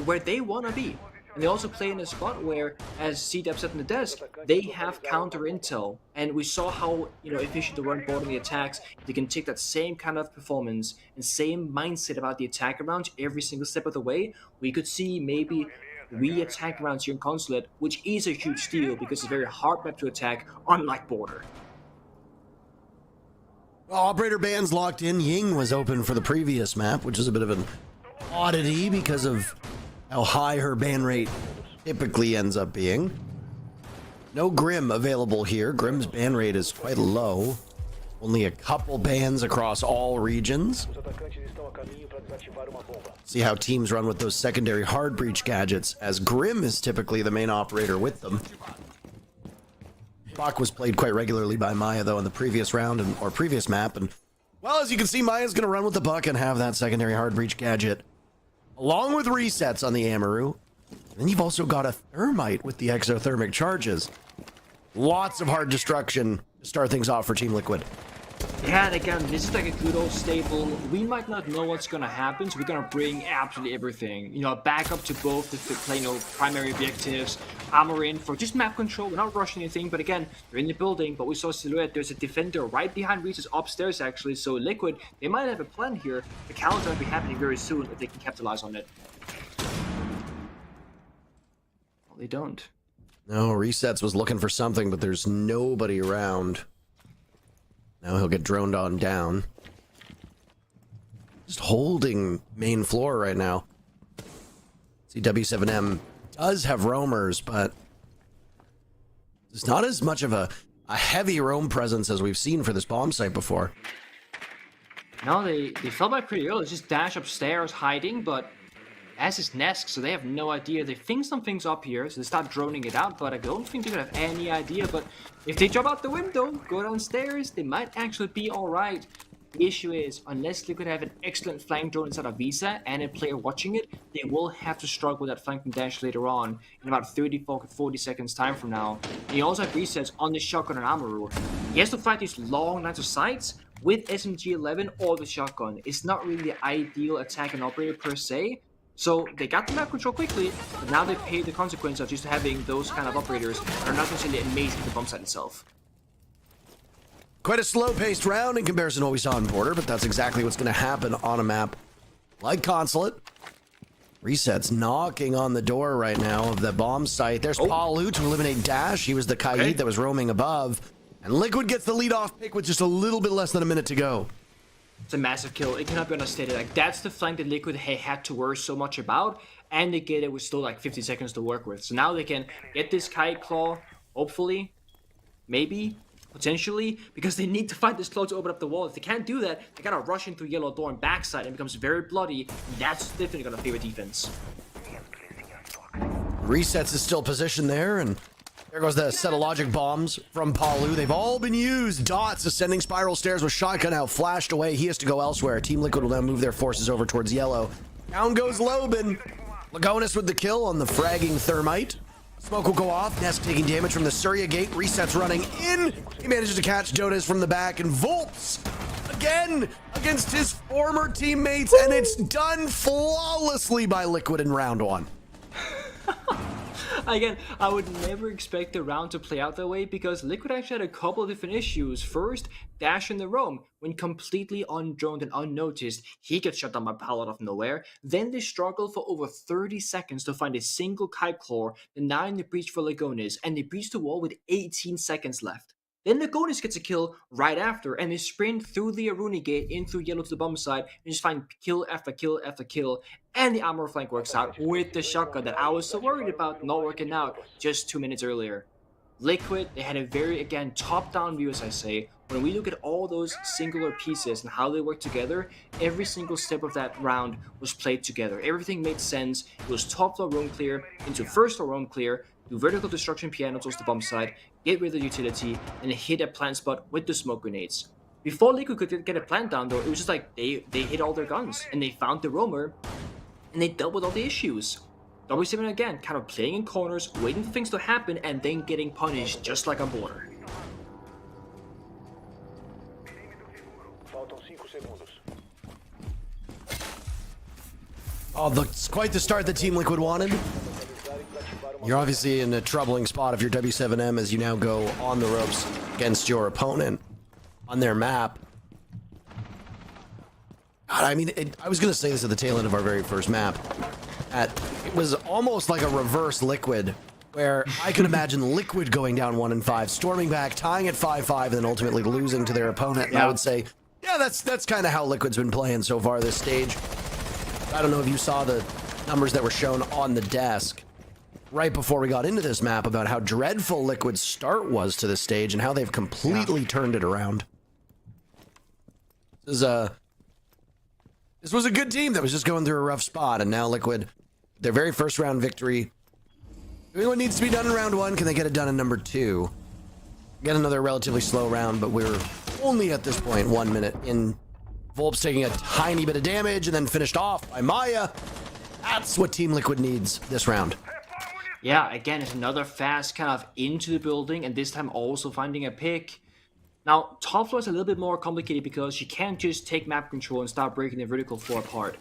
S1: where they want to be. And they also play in a spot where, as C-Dep said in the desk, they have counter intel. And we saw how efficient they were in boarding the attacks. They can take that same kind of performance and same mindset about the attack rounds every single step of the way. We could see maybe 3 attack rounds here in Consulate, which is a huge deal because it's a very hard map to attack, unlike Border.
S2: Well, operator bands locked in. Ying was open for the previous map, which is a bit of an oddity because of how high her ban rate typically ends up being. No Grim available here. Grim's ban rate is quite low. Only a couple bans across all regions. See how teams run with those secondary hard breach gadgets, as Grim is typically the main operator with them. Bach was played quite regularly by Maya, though, in the previous round or previous map. And, well, as you can see, Maya's going to run with the Buck and have that secondary hard breach gadget, along with resets on the Amaru. And then you've also got a Thermite with the exothermic charges. Lots of hard destruction to start things off for Team Liquid.
S1: Yeah, and again, this is like a good old staple. We might not know what's going to happen, so we're going to bring absolutely everything. A backup to both the primary objectives. Armor in for just map control. We're not rushing anything, but again, they're in the building. But we saw Silhouette. There's a defender right behind Reese's upstairs, actually. So Liquid, they might have a plan here. The counter will be happening very soon if they can capitalize on it. Well, they don't.
S2: No, Resets was looking for something, but there's nobody around. Now he'll get droned on down. Just holding main floor right now. See, W7M does have roamers, but it's not as much of a heavy roam presence as we've seen for this bomb site before.
S1: No, they fell back pretty early. Just dash upstairs hiding, but as is Nesk, so they have no idea. They think something's up here, so they start droning it out, but I don't think they're gonna have any idea. But if they jump out the window, go downstairs, they might actually be alright. The issue is, unless they could have an excellent flank drone inside of Visa and a player watching it, they will have to struggle with that flanking dash later on in about 40 seconds time from now. And he also have resets on the shotgun and Amaru. He has to fight these long lines of sights with SMG-11 or the shotgun. It's not really the ideal attack and operator per se. So they got the map control quickly, but now they pay the consequence of just having those kind of operators that are not necessarily amazing to the bomb site itself.
S2: Quite a slow-paced round in comparison to what we saw in Border, but that's exactly what's going to happen on a map like Consulate. Reset's knocking on the door right now of the bomb site. There's Palu to eliminate Dash. He was the Kaid that was roaming above. And Liquid gets the lead-off pick with just a little bit less than a minute to go.
S1: It's a massive kill. It cannot be understated. Like, that's the flank that Liquid had to worry so much about, and they get it with still like 50 seconds to work with. So now they can get this Kite Claw, hopefully, maybe, potentially, because they need to find this claw to open up the wall. If they can't do that, they gotta rush into yellow door and backside, and it becomes very bloody. That's definitely gonna favor defense.
S2: Resets is still positioned there, and there goes the set of logic bombs from Palu. They've all been used. Dots ascending spiral stairs with shotgun out, flashed away. He has to go elsewhere. Team Liquid will now move their forces over towards yellow. Down goes Loban. Lagonis with the kill on the fragging thermite. Smoke will go off. Nesk taking damage from the Surya gate. Resets running in. He manages to catch Dodes from the back, and Volps again against his former teammates, and it's done flawlessly by Liquid in round one.
S1: Again, I would never expect the round to play out that way because Liquid actually had a couple of different issues. First, Dash in the roam. When completely undroned and unnoticed, he gets shut down by Pal out of nowhere. Then they struggle for over 30 seconds to find a single Kite Claw, denying the breach for Lagonis, and they breach the wall with 18 seconds left. Then Lagonis gets a kill right after, and they sprint through the Aruni gate in through yellow to the bomb side and just find kill after kill after kill. And the armor flank works out with the shotgun that I was so worried about not working out just 2 minutes earlier. Liquid, they had a very, again, top-down view, as I say. When we look at all those singular pieces and how they work together, every single step of that round was played together. Everything made sense. It was top floor roam clear into first floor roam clear, do vertical destruction piano towards the bomb side, get rid of the utility, and hit a plant spot with the smoke grenades. Before Liquid could get a plant down though, it was just like they hit all their guns, and they found the roamer, and they dealt with all the issues. W7 again, kind of playing in corners, waiting for things to happen, and then getting punished just like on border.
S2: Oh, that's quite the start that Team Liquid wanted. You're obviously in a troubling spot if you're W7M as you now go on the ropes against your opponent on their map. God, I mean, I was going to say this at the tail end of our very first map. It was almost like a reverse Liquid, where I could imagine Liquid going down 1-5, storming back, tying at 5-5, and then ultimately losing to their opponent. And I would say, yeah, that's kind of how Liquid's been playing so far this stage. I don't know if you saw the numbers that were shown on the desk right before we got into this map about how dreadful Liquid's start was to this stage and how they've completely turned it around. This was a good team that was just going through a rough spot, and now Liquid, their very first round victory, doing what needs to be done in round one. Can they get it done in number two? Get another relatively slow round, but we're only at this point 1 minute in. Volps taking a tiny bit of damage and then finished off by Maya. That's what Team Liquid needs this round.
S1: Yeah, again, it's another fast kind of into the building, and this time also finding a pick. Now, top floor is a little bit more complicated because you can't just take map control and start breaking the vertical floor apart.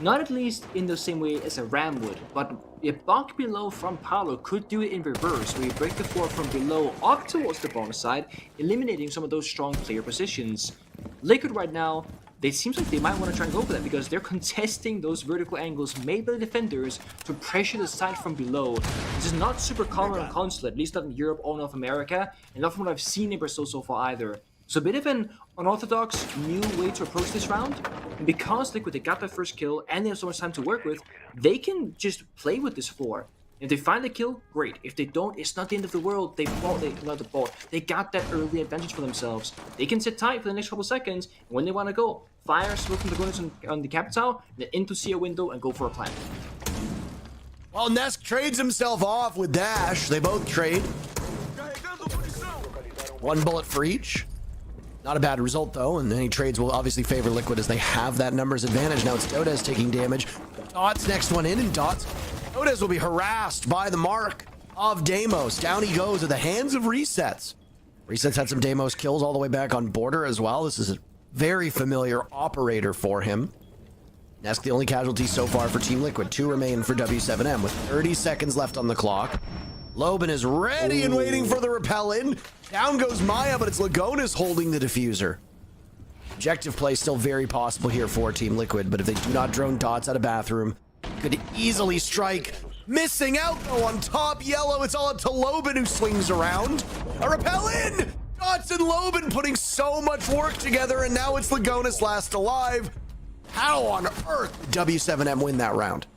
S1: Not at least in the same way as a ram would, but a bunk below from Paolo could do it in reverse, where you break the floor from below up towards the bomb side, eliminating some of those strong player positions. Liquid right now, it seems like they might want to try and go for that because they're contesting those vertical angles made by the defenders to pressure the side from below. This is not super common on Consulate, at least not in Europe or North America, and not from what I've seen in Brazil so far either. So a bit of an unorthodox new way to approach this round, and because Liquid, they got that first kill and they have so much time to work with, they can just play with this floor. If they find the kill, great. If they don't, it's not the end of the world. They got that early advantage for themselves. They can sit tight for the next couple seconds, and when they want to go, fire smoke from the gunners on the capital, then into see a window and go for a plant.
S2: Well, Nesk trades himself off with Dash. They both trade. 1 bullet for each. Not a bad result, though, and any trades will obviously favor Liquid as they have that numbers advantage. Now it's Dodes taking damage. Dots next one in, and Dodes will be harassed by the mark of Deimos. Down he goes at the hands of Resets. Resets had some Deimos kills all the way back on border as well. This is a very familiar operator for him. Nesk, the only casualty so far for Team Liquid. 2 remain for W7M with 30 seconds left on the clock. Loban is ready and waiting for the repel in. Down goes Maya, but it's Lagonis holding the diffuser. Objective play still very possible here for Team Liquid, but if they do not drone Dots out of bathroom, could easily strike. Missing out though on top yellow. It's all up to Loban, who swings around. A repel in! Dots and Loban putting so much work together, and now it's Lagonis last alive. How on earth did W7M win that round?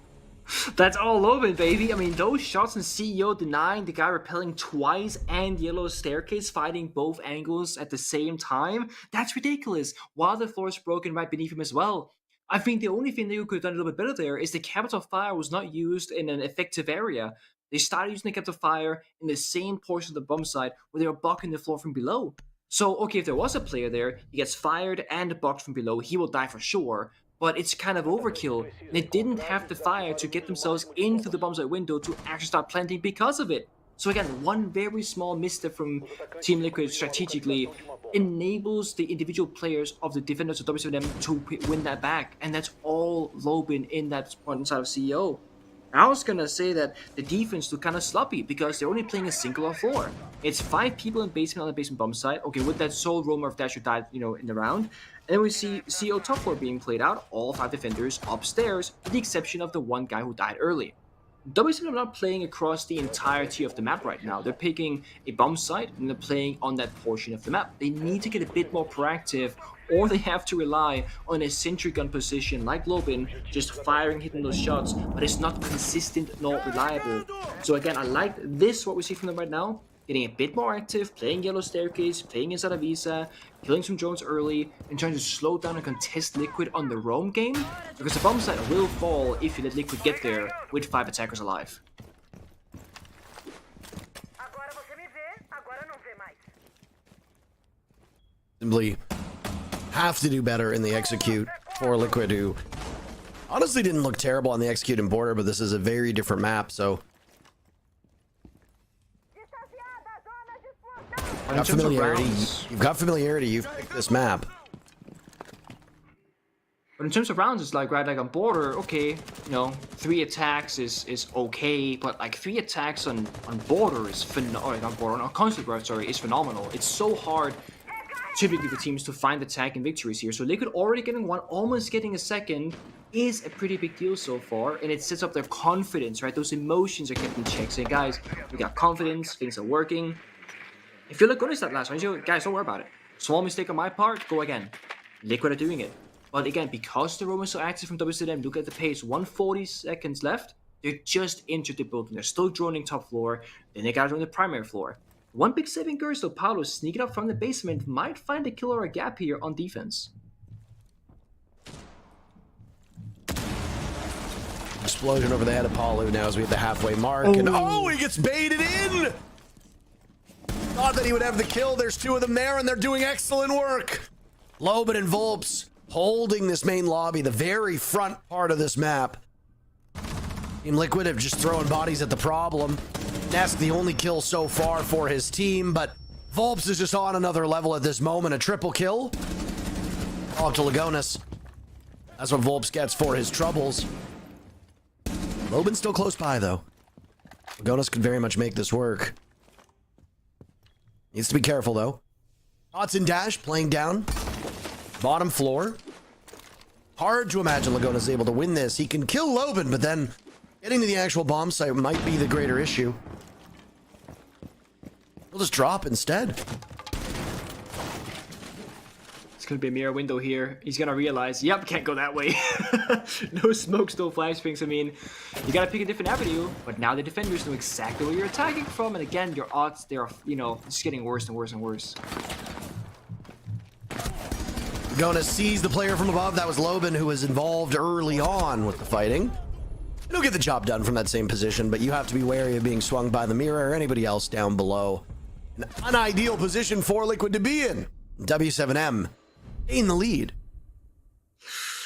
S1: That's all Loban, baby. I mean, those shots in CEO denying the guy repelling twice and yellow staircase fighting both angles at the same time, that's ridiculous. While the floor is broken right beneath him as well. I think the only thing that you could have done a little bit better there is the capital fire was not used in an effective area. They started using the capital fire in the same portion of the bomb site where they were blocking the floor from below. So, okay, if there was a player there, he gets fired and blocked from below, he will die for sure. But it's kind of overkill. They didn't have the fire to get themselves into the bomb site window to actually start planting because of it. So again, one very small misstep from Team Liquid strategically enables the individual players of the defenders of W7M to win that back. And that's all Loban in that point inside of CEO. I was going to say that the defense looked kind of sloppy because they're only playing a single floor. It's 5 people in basement on the basement bomb site. Okay, with that sole roamer of Dash who died, in the round. And then we see CEO top floor being played out, all 5 defenders upstairs, with the exception of the one guy who died early. W7 are not playing across the entirety of the map right now. They're picking a bomb site and they're playing on that portion of the map. They need to get a bit more proactive, or they have to rely on a sentry gun position like Loban, just firing, hitting those shots, but it's not consistent nor reliable. So again, I like this, what we see from them right now. Getting a bit more active, playing yellow staircase, playing inside of Visa, killing some drones early, and trying to slow down and contest Liquid on the roam game, because the bomb site will fall if you let Liquid get there with 5 attackers alive.
S2: Simply have to do better in the execute for Liquid, who honestly didn't look terrible on the execute and border, but this is a very different map, so got familiarity. You've got familiarity. You've picked this map.
S1: But in terms of rounds, it's like, right, like on border, okay, 3 attacks is okay, but like 3 attacks on border is on Consulate, sorry, is phenomenal. It's so hard typically for teams to find the tag and victories here. So Liquid already getting one, almost getting a second, is a pretty big deal so far, and it sets up their confidence, right? Those emotions are kept in check. Saying, guys, we got confidence, things are working. If you look good at that last one, guys, don't worry about it. Small mistake on my part, go again. Liquid are doing it. But again, because the roam is so active from WCM, look at the pace, 140 seconds left. They're just entered the building. They're still droning top floor. Then they got to drone the primary floor. One big saving curse, though, Paolo sneaking up from the basement might find a kill or a gap here on defense.
S2: Explosion over the head of Paolo now as we hit the halfway mark. And he gets baited in! Thought that he would have the kill. There's 2 of them there, and they're doing excellent work. Loban and Volps holding this main lobby, the very front part of this map. Team Liquid have just throwing bodies at the problem. Nesk the only kill so far for his team, but Volps is just on another level at this moment. A triple kill. Oh, to Lagonis. That's what Volps gets for his troubles. Loban's still close by, though. Lagonis could very much make this work. Needs to be careful, though. Dots and Dash playing down. Bottom floor. Hard to imagine Lagonis is able to win this. He can kill Loban, but then getting to the actual bomb site might be the greater issue. He'll just drop instead.
S1: It's going to be a mirror window here. He's going to realize, yep, can't go that way. No smokes, no flashbangs. I mean, you got to pick a different avenue, but now the defenders know exactly where you're attacking from. And again, your odds, they're, just getting worse and worse and worse.
S2: Gonna seize the player from above. That was Loban, who was involved early on with the fighting. He'll get the job done from that same position, but you have to be wary of being swung by the mirror or anybody else down below. An unideal position for Liquid to be in. W7M in the lead.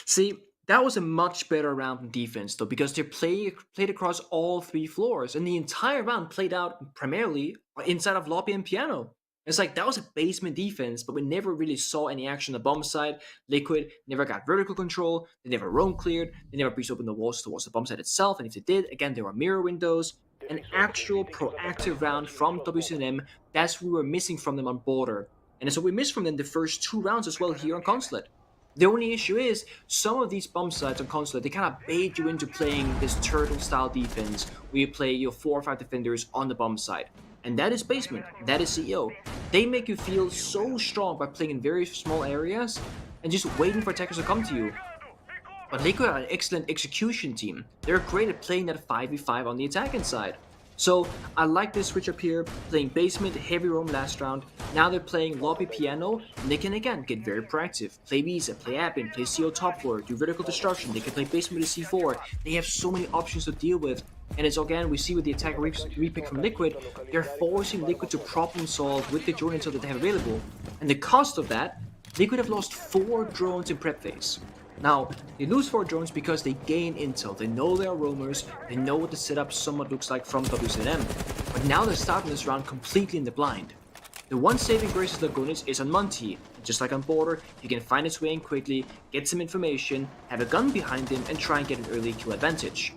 S1: See, that was a much better round in defense, though, because they played across all 3 floors, and the entire round played out primarily inside of lobby and piano. It's like, that was a basement defense, but we never really saw any action on the bomb side. Liquid never got vertical control, they never roam cleared, they never breached open the walls towards the bomb side itself, and if they did, again, there were mirror windows. An actual proactive round from WCM, that's what we were missing from them on border. And so we missed from them the first 2 rounds as well here on Consulate. The only issue is some of these bomb sites on Consulate, they kind of bait you into playing this turtle-style defense where you play your 4 or 5 defenders on the bomb site. And that is basement, that is CEO. They make you feel so strong by playing in very small areas and just waiting for attackers to come to you. But Liquid are an excellent execution team. They're great at playing that 5v5 on the attacking side. So I like this switch up here, playing basement, heavy roam last round. Now they're playing lobby piano, and they can again get very proactive. Play Visa, play admin, play CO top floor, do vertical destruction, they can play basement with a C4. They have so many options to deal with. And it's again, we see with the attack repick from Liquid, they're forcing Liquid to problem solve with the drone intel that they have available. And the cost of that, Liquid have lost 4 drones in prep phase. Now, they lose 4 drones because they gain intel. They know they are roamers, they know what the setup somewhat looks like from WCM. But now they're starting this round completely in the blind. The one saving grace of Lagunis is on Monty. Just like on Border, he can find his way in quickly, get some information, have a gun behind him, and try and get an early kill advantage.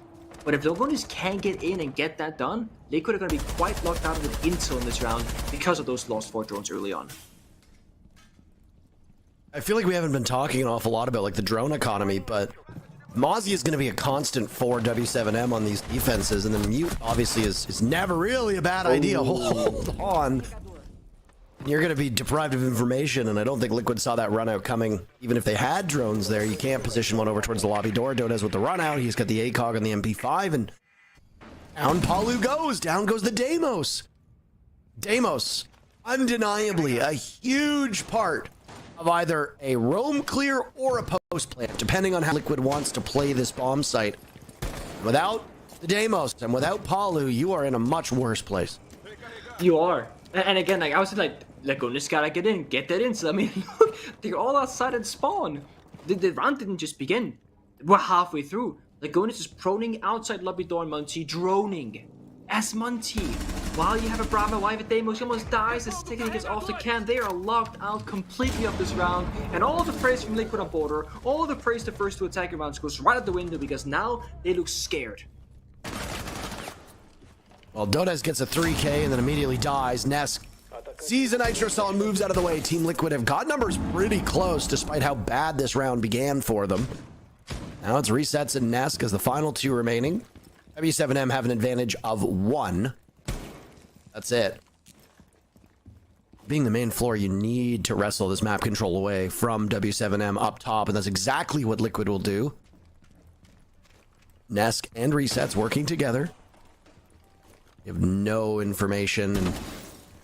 S1: But if Lagunis can get in and get that done, Liquid are going to be quite locked out with intel in this round because of those lost 4 drones early on.
S2: I feel like we haven't been talking an awful lot about like the drone economy, but Mozzie is going to be a constant for W7M on these defenses, and the mute obviously is never really a bad idea. Hold on. You're going to be deprived of information, and I don't think Liquid saw that run out coming. Even if they had drones there, you can't position one over towards the lobby door. Dodo's with the run out. He's got the ACOG on the MP5, and down Palu goes. Down goes the Deimos. Deimos, undeniably a huge part of either a roam clear or a post plant, depending on how Liquid wants to play this bomb site. Without the Deimos and without Palu, you are in a much worse place.
S1: You are. And again, like I was like, Lagunis gotta get that in. So I mean, look, they're all outside and spawn. The round didn't just begin. We're halfway through. Lagunis is proning outside lobby door and Monty droning. As Monty, while you have a Brahma wife at Deimos, he almost dies the second he gets off the can. They are locked out completely of this round, and all the praise from Liquid on Border, all the praise the first 2 attacking rounds goes right out the window because now they look scared.
S2: Well, Dodes gets a 3K and then immediately dies. Nesk sees a Nitro Cell and moves out of the way. Team Liquid have got numbers pretty close despite how bad this round began for them. Now it's resets and Nesk as the final 2 remaining. W7M have an advantage of 1. That's it. Being the main floor, you need to wrestle this map control away from W7M up top, and that's exactly what Liquid will do. Nesk and resets working together. You have no information and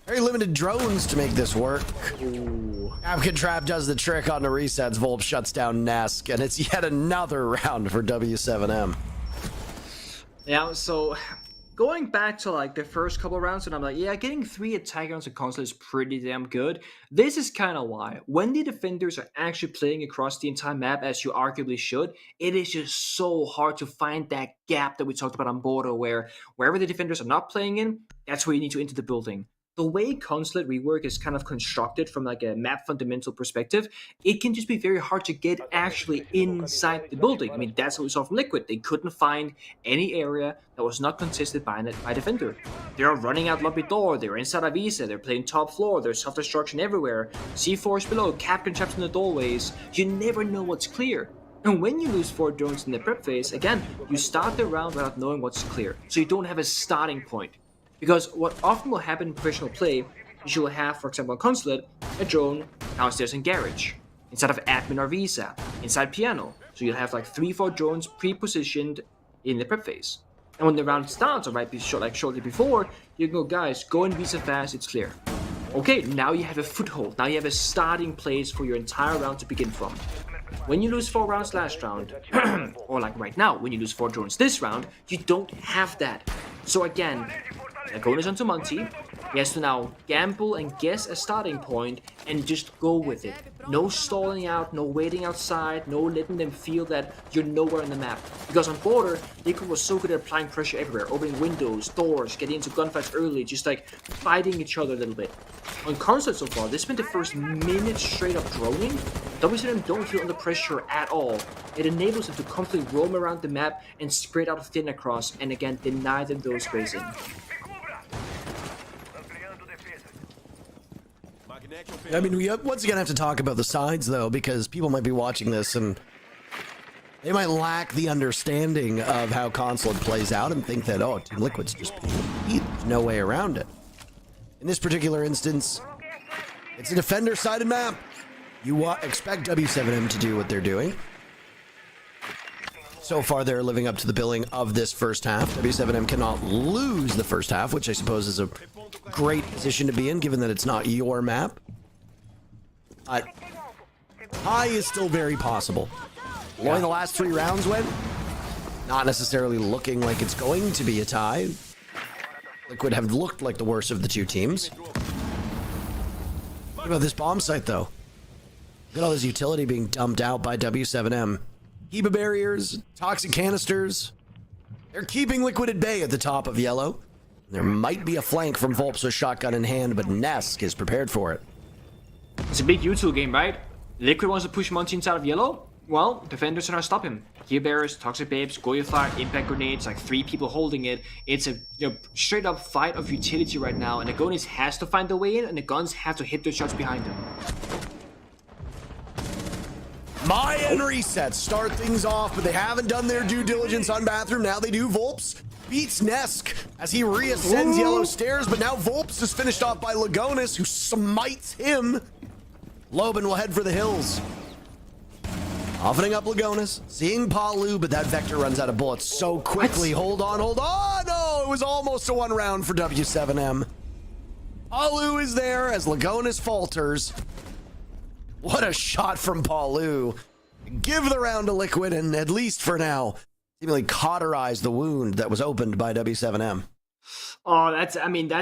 S2: very limited drones to make this work. Napkin Trap does the trick on the resets. Volp shuts down Nesk, and it's yet another round for W7M.
S1: Yeah, so going back to like the first couple of rounds, and I'm like, yeah, getting 3 attack rounds on Consulate is pretty damn good. This is kind of why. When the defenders are actually playing across the entire map, as you arguably should, it is just so hard to find that gap that we talked about on Border, where wherever the defenders are not playing in, that's where you need to enter the building. The way Consulate rework is kind of constructed from like a map fundamental perspective, it can just be very hard to get actually inside the building. I mean, that's what we saw from Liquid. They couldn't find any area that was not contested by a defender. They're running out lobby door, they're inside Avisa, they're playing top floor, there's self-destruction everywhere, C4s below, Captain traps in the doorways. You never know what's clear. And when you lose 4 drones in the prep phase, again, you start the round without knowing what's clear. So you don't have a starting point. Because what often will happen in professional play is you will have, for example, on Consulate, a drone downstairs in garage, inside of admin or Visa, inside piano. So you'll have like 3-4 drones pre-positioned in the prep phase. And when the round starts, or right shortly before, you can go, guys, go in Visa fast, it's clear. Okay, now you have a foothold. Now you have a starting place for your entire round to begin from. When you lose 4 rounds last round, or like right now, when you lose 4 drones this round, you don't have that. So again, Lagunis onto Monty. He has to now gamble and guess a starting point and just go with it. No stalling out, no waiting outside, no letting them feel that you're nowhere on the map. Because on Border, Liquid was so good at applying pressure everywhere, opening windows, doors, getting into gunfights early, just like fighting each other a little bit. On Consulate so far, they spent the first minute straight up droning. WCM don't feel under pressure at all. It enables them to comfortably roam around the map and spread out thin across, and again, deny them those spacing.
S2: I mean, we once again have to talk about the sides, though, because people might be watching this and they might lack the understanding of how Consulate plays out and think that, oh, Team Liquid's just beat. There's no way around it. In this particular instance, it's a defender-sided map. You expect W7M to do what they're doing. So far, they're living up to the billing of this first half. W7M cannot lose the first half, which I suppose is a great position to be in, given that it's not your map. Tie is still very possible. The way the last 3 rounds went, not necessarily looking like it's going to be a tie. Liquid have looked like the worst of the 2 teams. What about this bomb site, though? Look at all this utility being dumped out by W7M. Heba barriers, toxic canisters. They're keeping Liquid at bay at the top of yellow. There might be a flank from Volps with shotgun in hand, but Nesk is prepared for it.
S1: It's a big U2 game, right? Liquid wants to push Monty inside of yellow. Well, defenders are gonna stop him. Gear bearers, toxic babes, Goya fire, impact grenades, like 3 people holding it. It's a straight up fight of utility right now, and Agonis has to find the way in, and the guns have to hit their shots behind him.
S2: Maya and Reset start things off, but they haven't done their due diligence on Bathroom. Now they do. Volps beats Nesk as he reascends yellow stairs, but now Volps is finished off by Lagonis, who smites him. Loban will head for the hills. Opening up Lagonis, seeing Palu, but that Vector runs out of bullets so quickly. Hold on, hold on. No, it was almost a 1 round for W7M. Palu is there as Lagonis falters. What a shot from Palu. Give the round to Liquid and, at least for now, seemingly cauterize the wound that was opened by W7M.
S1: Oh, that's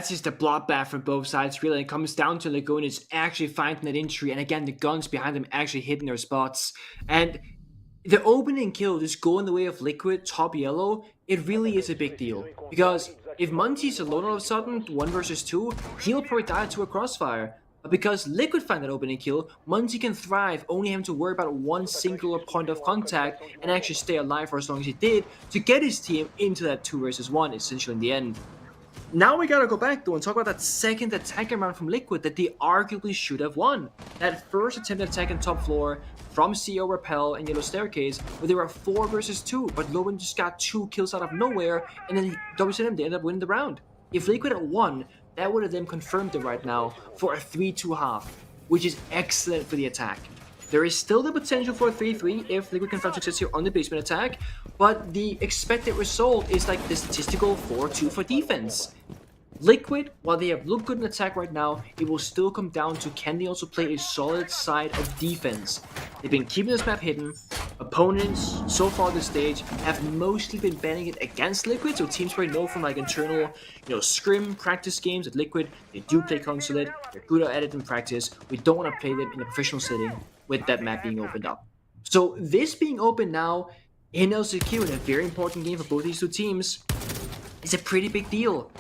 S1: just a bloodbath from both sides, really. It comes down to Lagonis actually finding that injury, and again, the guns behind them actually hitting their spots. And the opening kill, just going the way of Liquid, top yellow, it really is a big deal. Because if Monty's alone all of a sudden, 1 versus 2, he'll probably die to a crossfire. But because Liquid find that opening kill, Monty can thrive, only having to worry about 1 singular point of contact and actually stay alive for as long as he did to get his team into that 2 versus 1, essentially in the end. Now we gotta go back though and talk about that second attacking round from Liquid that they arguably should have won. That first attempt at attack on top floor from CO Repel and Yellow Staircase, where they were 4 versus 2, but Loban just got 2 kills out of nowhere, and then WCM, they ended up winning the round. If Liquid had won, that would have then confirmed them right now for a 3-2 half, which is excellent for the attack. There is still the potential for a 3-3 if Liquid can find success here on the basement attack, but the expected result is like the statistical 4-2 for defense. Liquid, while they have looked good in attack right now, it will still come down to can they also play a solid side of defense. They've been keeping this map hidden. Opponents so far this stage have mostly been banning it against Liquid, so teams probably know from like internal, scrim practice games that Liquid, they do play Consulate, they're good at it in practice. We don't want to play them in a professional setting with that map being opened up. So this being open now in LCQ in a very important game for both these 2 teams is a pretty big deal.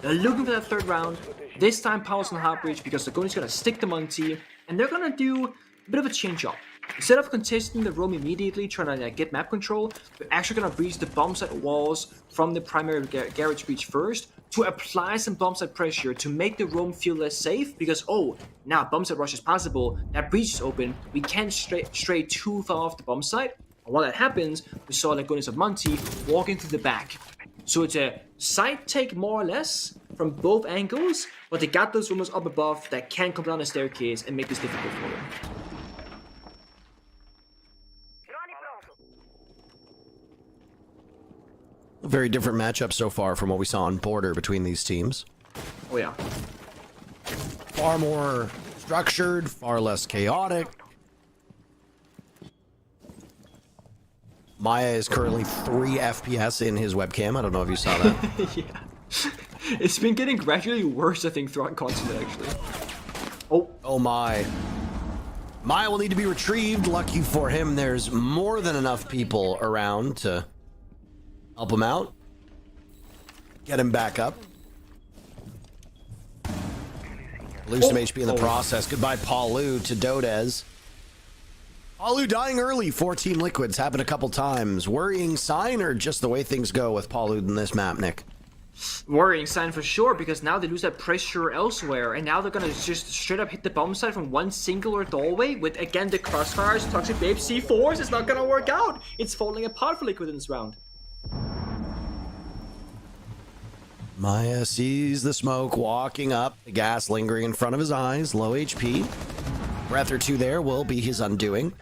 S1: They're looking for that 3rd round. This time Powell's on Heartbreach because the Gooni's gonna stick to Monty, and they're gonna do a bit of a change up. Instead of contesting the roam immediately, trying to get map control, they're actually gonna breach the bomb site walls from the primary garage breach first to apply some bomb site pressure to make the roam feel less safe because, oh, now bomb site rush is possible, that breach is open, we can't stray too far off the bomb site. And while that happens, we saw Lagonis of Monty walking through the back. So it's a side take more or less from both angles, but they got those rumors up above that can come down the staircase and make this difficult for them.
S2: A very different matchup so far from what we saw on Border between these teams.
S1: Oh yeah.
S2: Far more structured, far less chaotic. Maya is currently 3 FPS in his webcam. I don't know if you saw that.
S1: Yeah. It's been getting gradually worse, I think, throughout Consulate, actually. Oh
S2: my. Maya will need to be retrieved. Lucky for him, there's more than enough people around to help him out. Get him back up. Lose some HP in the process. Goodbye, Palu to Dodez. Palu dying early for Team Liquids. Happened a couple times. Worrying sign or just the way things go with Palu in this map, Nick?
S1: Worrying sign for sure, because now they lose that pressure elsewhere, and now they're gonna just straight up hit the bomb site from one singular doorway with, again, the crossfires, Toxic Babe, C4s. It's not gonna work out. It's falling apart for Liquid in this round.
S2: Maya sees the smoke walking up, the gas lingering in front of his eyes, low HP. Breath or two there will be his undoing.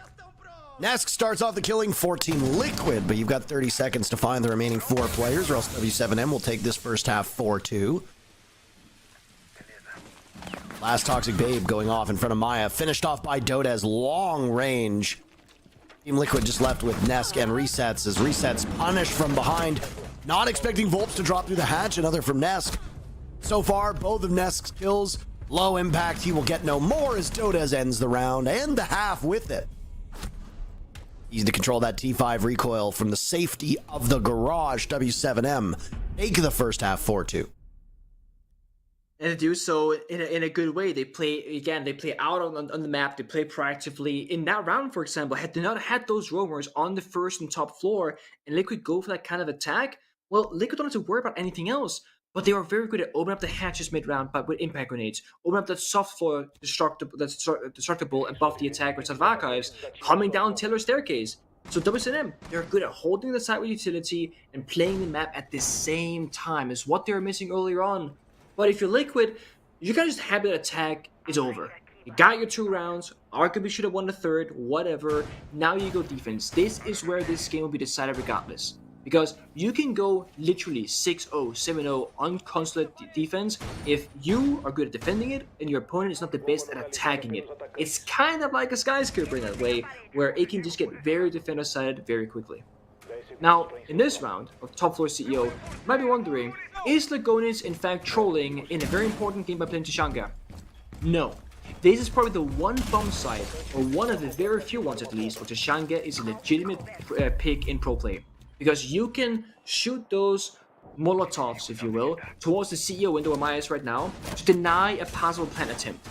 S2: Nesk starts off the killing 14 Liquid, but you've got 30 seconds to find the remaining 4 players, or else W7M will take this first half 4-2. Last Toxic Babe going off in front of Maya, finished off by Doda's long range. Team Liquid just left with Nesk and Resets, as Resets punished from behind. Not expecting Volps to drop through the hatch, another from Nesk. So far, both of Nesk's kills, low impact. He will get no more as Dodes ends the round and the half with it. Easy to control that T5 recoil from the safety of the garage. W7M take the first half 4-2.
S1: And to do so in a good way. They play out on the map, they play proactively. In that round, for example, had they not had those roamers on the first and top floor, and Liquid go for that kind of attack, well, Liquid don't have to worry about anything else. But they are very good at opening up the hatches mid-round with impact grenades, open up that soft floor destructible and buff the attack with Sort Archives, coming down Taylor Staircase. So WSNM, they're good at holding the site with utility and playing the map at the same time is what they were missing earlier on. But if you're Liquid, you can just have that attack, it's over. You got your 2 rounds, arguably should have won the third, whatever. Now you go defense. This is where this game will be decided regardless. Because you can go literally 6-0, 7-0 on Consulate defense if you are good at defending it and your opponent is not the best at attacking it. It's kind of like a skyscraper in that way, where it can just get very defender-sided very quickly. Now, in this round of Top Floor CEO, you might be wondering, is Lagonis in fact trolling in a very important game by playing Tshanga? No. This is probably the one bomb site, or one of the very few ones at least, where Tshanga is a legitimate pick in pro play. Because you can shoot those Molotovs, if you will, towards the CEO window where Maya is right now, to deny a possible plant attempt.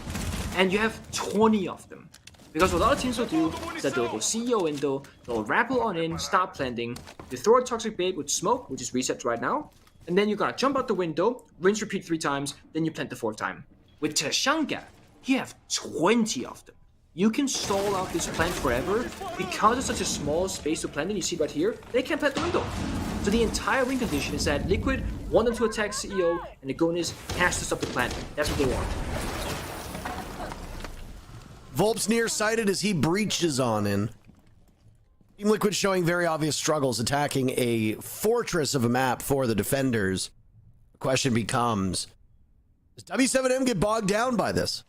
S1: And you have 20 of them. Because what other teams will do is that they'll go CEO window, they'll rappel on in, start planting, they throw a Toxic Babe with smoke, which is reset right now, and then you're gonna jump out the window, rinse repeat 3 times, then you plant the 4th time. With Tshanga, you have 20 of them. You can stall out this plant forever. Because it's such a small space to plant in, you see right here, they can't plant the window. So the entire win condition is that Liquid want them to attack CEO, and Lagonis has to stop the plant. That's what they want.
S2: Volps nearsighted as he breaches on in. Team Liquid showing very obvious struggles attacking a fortress of a map for the defenders. The question becomes, does W7M get bogged down by this?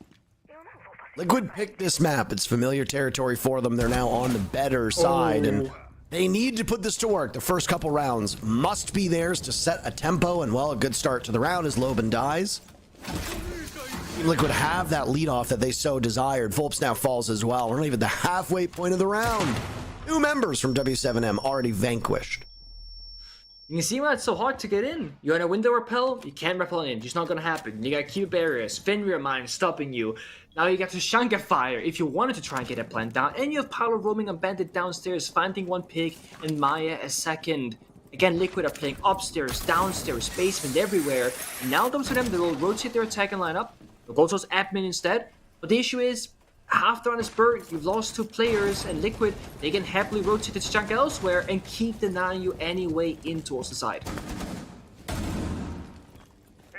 S2: Liquid picked this map. It's familiar territory for them. They're now on the better side, and they need to put this to work. The first couple rounds must be theirs to set a tempo, and, well, a good start to the round as Loban dies. Team Liquid have that leadoff that they so desired. Volps now falls as well. We're not even the halfway point of the round. 2 members from W7M already vanquished.
S1: You can see why it's so hard to get in. You're in a window repel, you can't repel in. It's just not gonna happen. You got keep barriers, Fenrir mine stopping you. Now you got Tshanga fire if you wanted to try and get a plant down. And you have Paolo roaming on Bandit downstairs, finding 1 pick, and Maya a second. Again, Liquid are playing upstairs, downstairs, basement, everywhere. And now those of them, they will rotate their attack and lineup. They'll go towards admin instead. But the issue is, half the round is burnt, you've lost 2 players, and Liquid, they can happily rotate the Tshanga elsewhere and keep denying you any way in towards the side.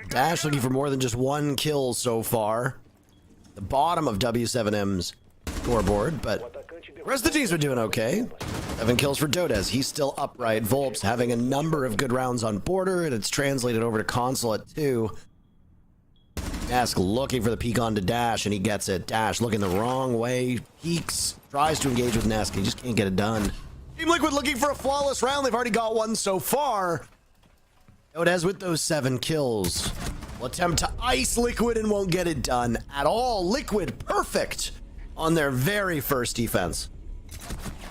S2: Dash looking for more than just 1 kill so far. The bottom of W7M's scoreboard, but the rest of the team's been doing okay. 7 kills for Dodes. He's still upright. Volps having a number of good rounds on border, and it's translated over to Consulate too. Nesk looking for the peek onto Dash, and he gets it. Dash looking the wrong way. Peeks, tries to engage with Nesk. He just can't get it done. Team Liquid looking for a flawless round. They've already got 1 so far. Dodes with those 7 kills. Will attempt to ice Liquid and won't get it done at all. Liquid perfect on their very first defense.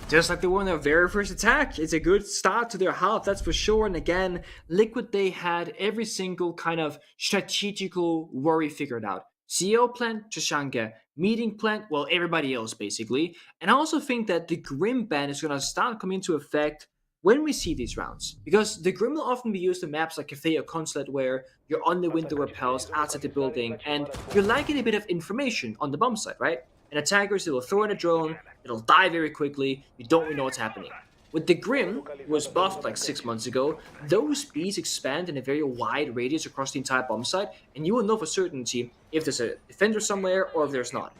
S1: Just like they were in their very first attack. It's a good start to their half, that's for sure. And again, Liquid, they had every single kind of strategical worry figured out. CEO plant, Tshanga. Meeting plant, well, everybody else basically. And I also think that the Grim ban is going to start coming into effect when we see these rounds, because the Grim will often be used in maps like Cafe or Consulate where you're on the window repels outside the building and you're lacking a bit of information on the bomb site, right? And attackers, they will throw in a drone, it'll die very quickly, you don't really know what's happening. With the Grim, who was buffed like 6 months ago, those bees expand in a very wide radius across the entire bomb site, and you will know for certainty if there's a defender somewhere or if there's not.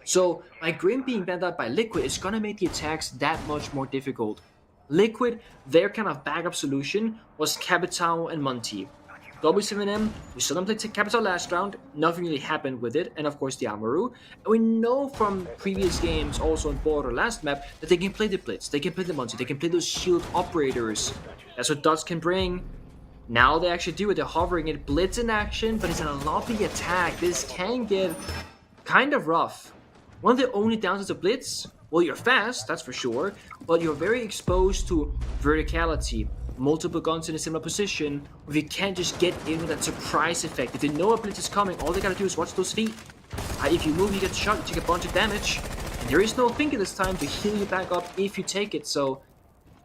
S1: So, by Grim being banned out by Liquid, it's gonna make the attacks that much more difficult. Liquid, their kind of backup solution was Capital and Monty. W7M, we saw them play Capital last round, nothing really happened with it, and of course the Amaru. And we know from previous games, also in Border last map, that they can play the Blitz, they can play the Monty, they can play those shield operators. That's what Dots can bring. Now they actually do it, they're hovering it, Blitz in action, but it's a lobby attack. This can get kind of rough. One of the only downsides of Blitz, well, you're fast, that's for sure, but you're very exposed to verticality, multiple guns in a similar position, where you can't just get in with that surprise effect. If they know a Blitz is coming, all they gotta do is watch those feet. If you move, you get shot, you take a bunch of damage, and there is no thinker this time to heal you back up if you take it, so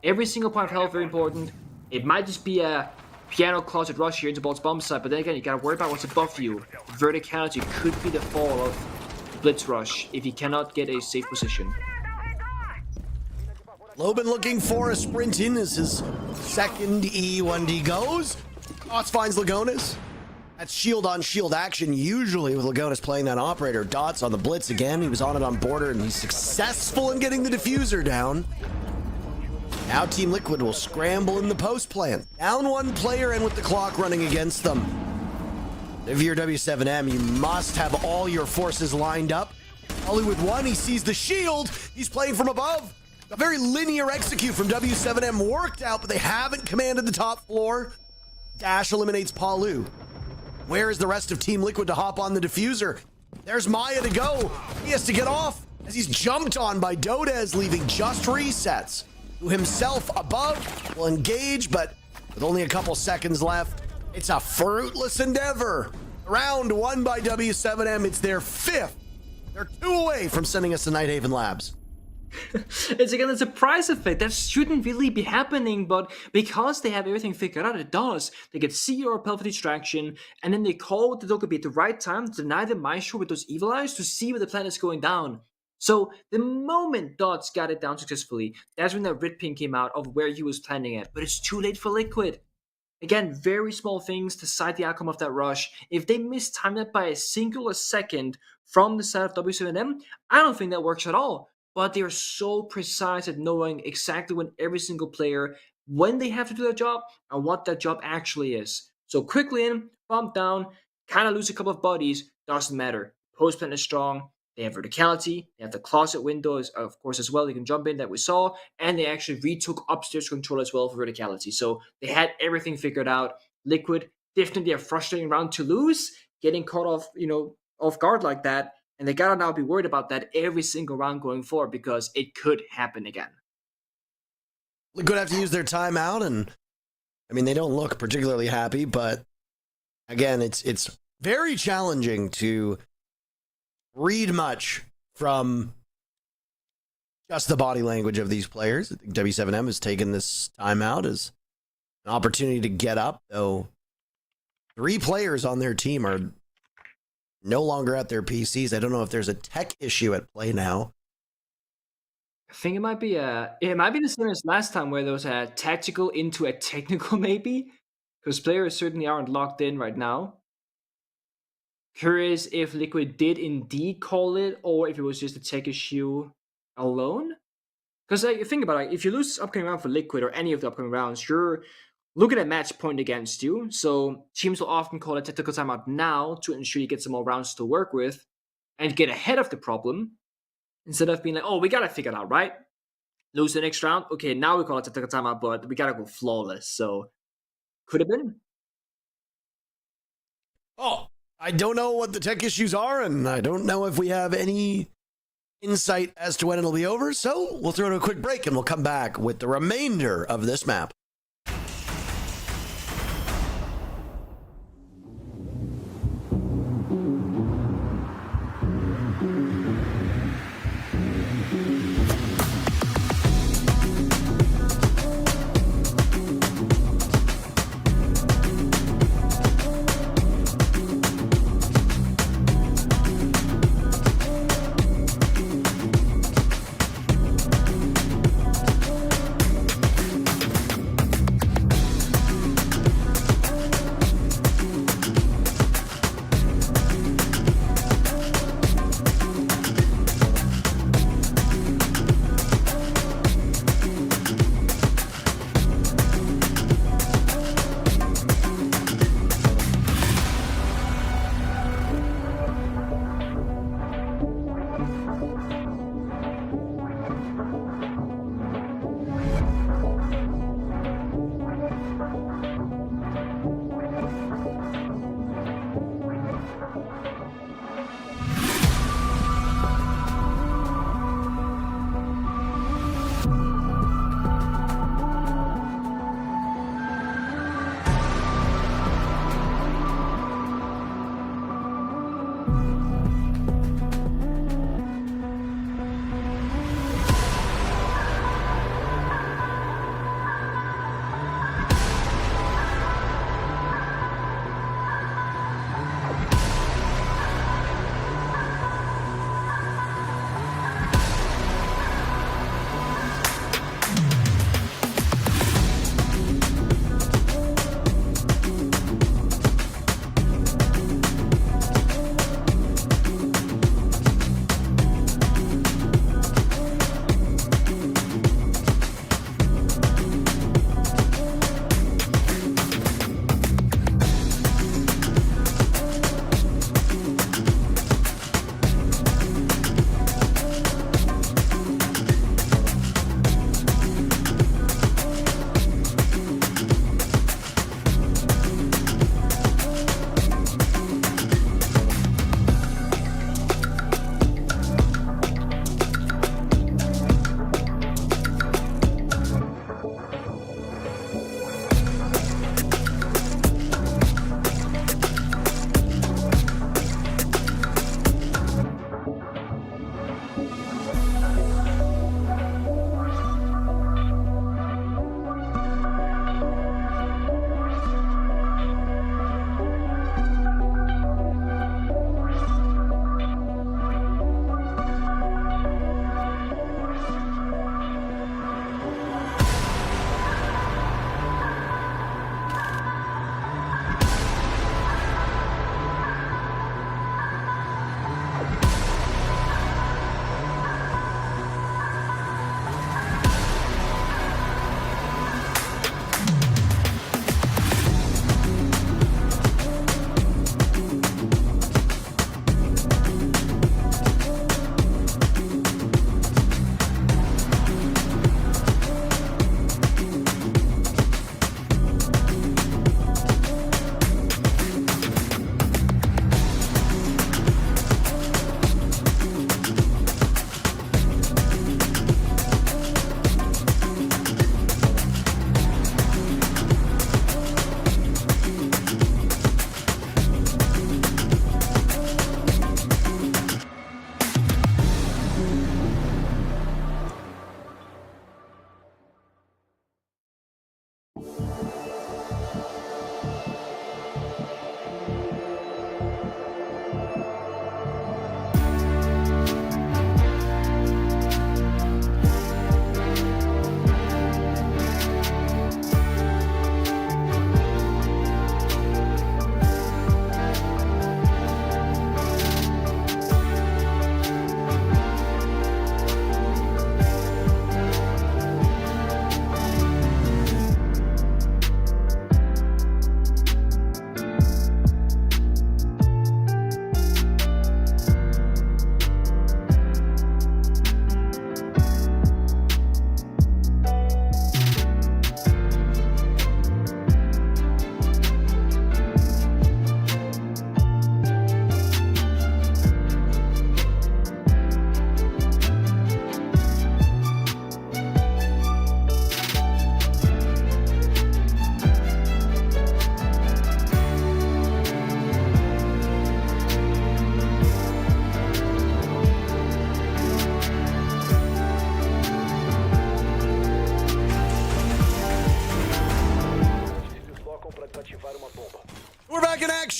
S1: every single point of health very important. It might just be a piano closet rush here into Bolt's bomb site, but then again, you gotta worry about what's above you. Verticality could be the fall of Blitz rush if you cannot get a safe position.
S2: Loban looking for a sprint in as his second E1D goes. Dots finds Lagonis. That's shield on shield action, usually with Lagonis playing that operator. Dots on the Blitz again. He was on it on border and he's successful in getting the diffuser down. Now Team Liquid will scramble in the post plant. Down one player and with the clock running against them. If you're W7M, you must have all your forces lined up. Only with one, he sees the shield. He's playing from above. A very linear execute from W7M worked out, but they haven't commanded the top floor. Dash eliminates Palu. Where is the rest of Team Liquid to hop on the diffuser? There's Maya to go. He has to get off as he's jumped on by Dodez, leaving just resets. Who himself above will engage, but with only a couple seconds left, it's a fruitless endeavor. Round one by W7M. It's their fifth. They're 2 away from sending us to Nightheaven Labs.
S1: It's again a surprise effect that shouldn't really be happening, but because they have everything figured out, it does. They get see or repel for distraction, and then they call the Dokkaebi at the right time to deny the Maestro with those evil eyes to see where the plan is going down. So the moment Dots got it down successfully, that's when that red ping came out of where he was planning it, but it's too late for Liquid. Again, very small things to decide the outcome of that rush. If they mistime that by a single second from the side of W7M, I don't think that works at all. But they are so precise at knowing exactly when every single player, when they have to do their job, and what that job actually is. So quickly in, bump down, kind of lose a couple of bodies, doesn't matter. Post plant is strong, they have verticality, they have the closet windows, of course, as well, they can jump in that we saw, and they actually retook upstairs control as well for verticality. So they had everything figured out. Liquid, definitely a frustrating round to lose, getting caught off, off guard like that. And they gotta now be worried about that every single round going forward because it could happen again.
S2: Liquid have to use their timeout, and I mean, they don't look particularly happy, but again, it's very challenging to read much from just the body language of these players. I think W7M has taken this timeout as an opportunity to get up, though 3 players on their team are no longer at their PCs. I don't know if there's a tech issue at play now.
S1: I think it might be the same as last time where there was a tactical into a technical maybe, because players certainly aren't locked in right now. Curious if Liquid did indeed call it or if it was just a tech issue alone. Because think about it, if you lose this upcoming round for Liquid or any of the upcoming rounds, you're looking at match point against you, so teams will often call a tactical timeout now to ensure you get some more rounds to work with and get ahead of the problem instead of being like, oh, we gotta figure it out, right? Lose the next round, okay, now we call it a tactical timeout, but we gotta go flawless, so could have been.
S2: Oh, I don't know what the tech issues are, and I don't know if we have any insight as to when it'll be over, so we'll throw it a quick break and we'll come back with the remainder of this map.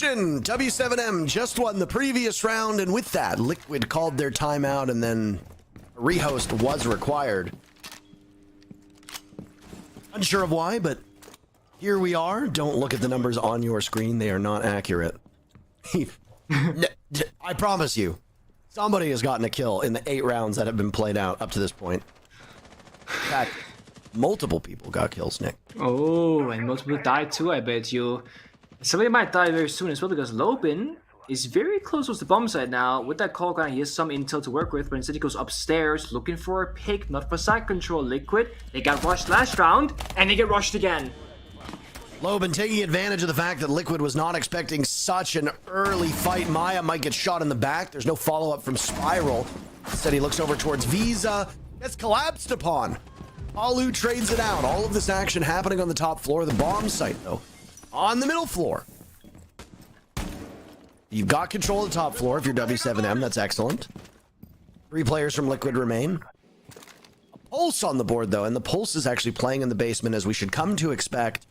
S2: action! W7M just won the previous round, and with that, Liquid called their timeout, and then a rehost was required. Unsure of why, but here we are. Don't look at the numbers on your screen. They are not accurate. I promise you, somebody has gotten a kill in the 8 rounds that have been played out up to this point. In fact, multiple people got kills, Nick.
S1: Oh, and multiple died too, I bet you. Somebody might die very soon as well, because Lobin is very close to the bomb site now. With that call gun, he has some intel to work with, but instead he goes upstairs looking for a pick, not for side control. Liquid, they got rushed last round, and they get rushed again.
S2: Lobin taking advantage of the fact that Liquid was not expecting such an early fight. Maya might get shot in the back. There's no follow-up from Spiral. Instead, he looks over towards Visa. Gets collapsed upon. Alu trades it out. All of this action happening on the top floor of the bomb site, though. On the middle floor. You've got control of the top floor if you're W7M. That's excellent. 3 players from Liquid remain. A Pulse on the board, though, and the Pulse is actually playing in the basement, as we should come to expect.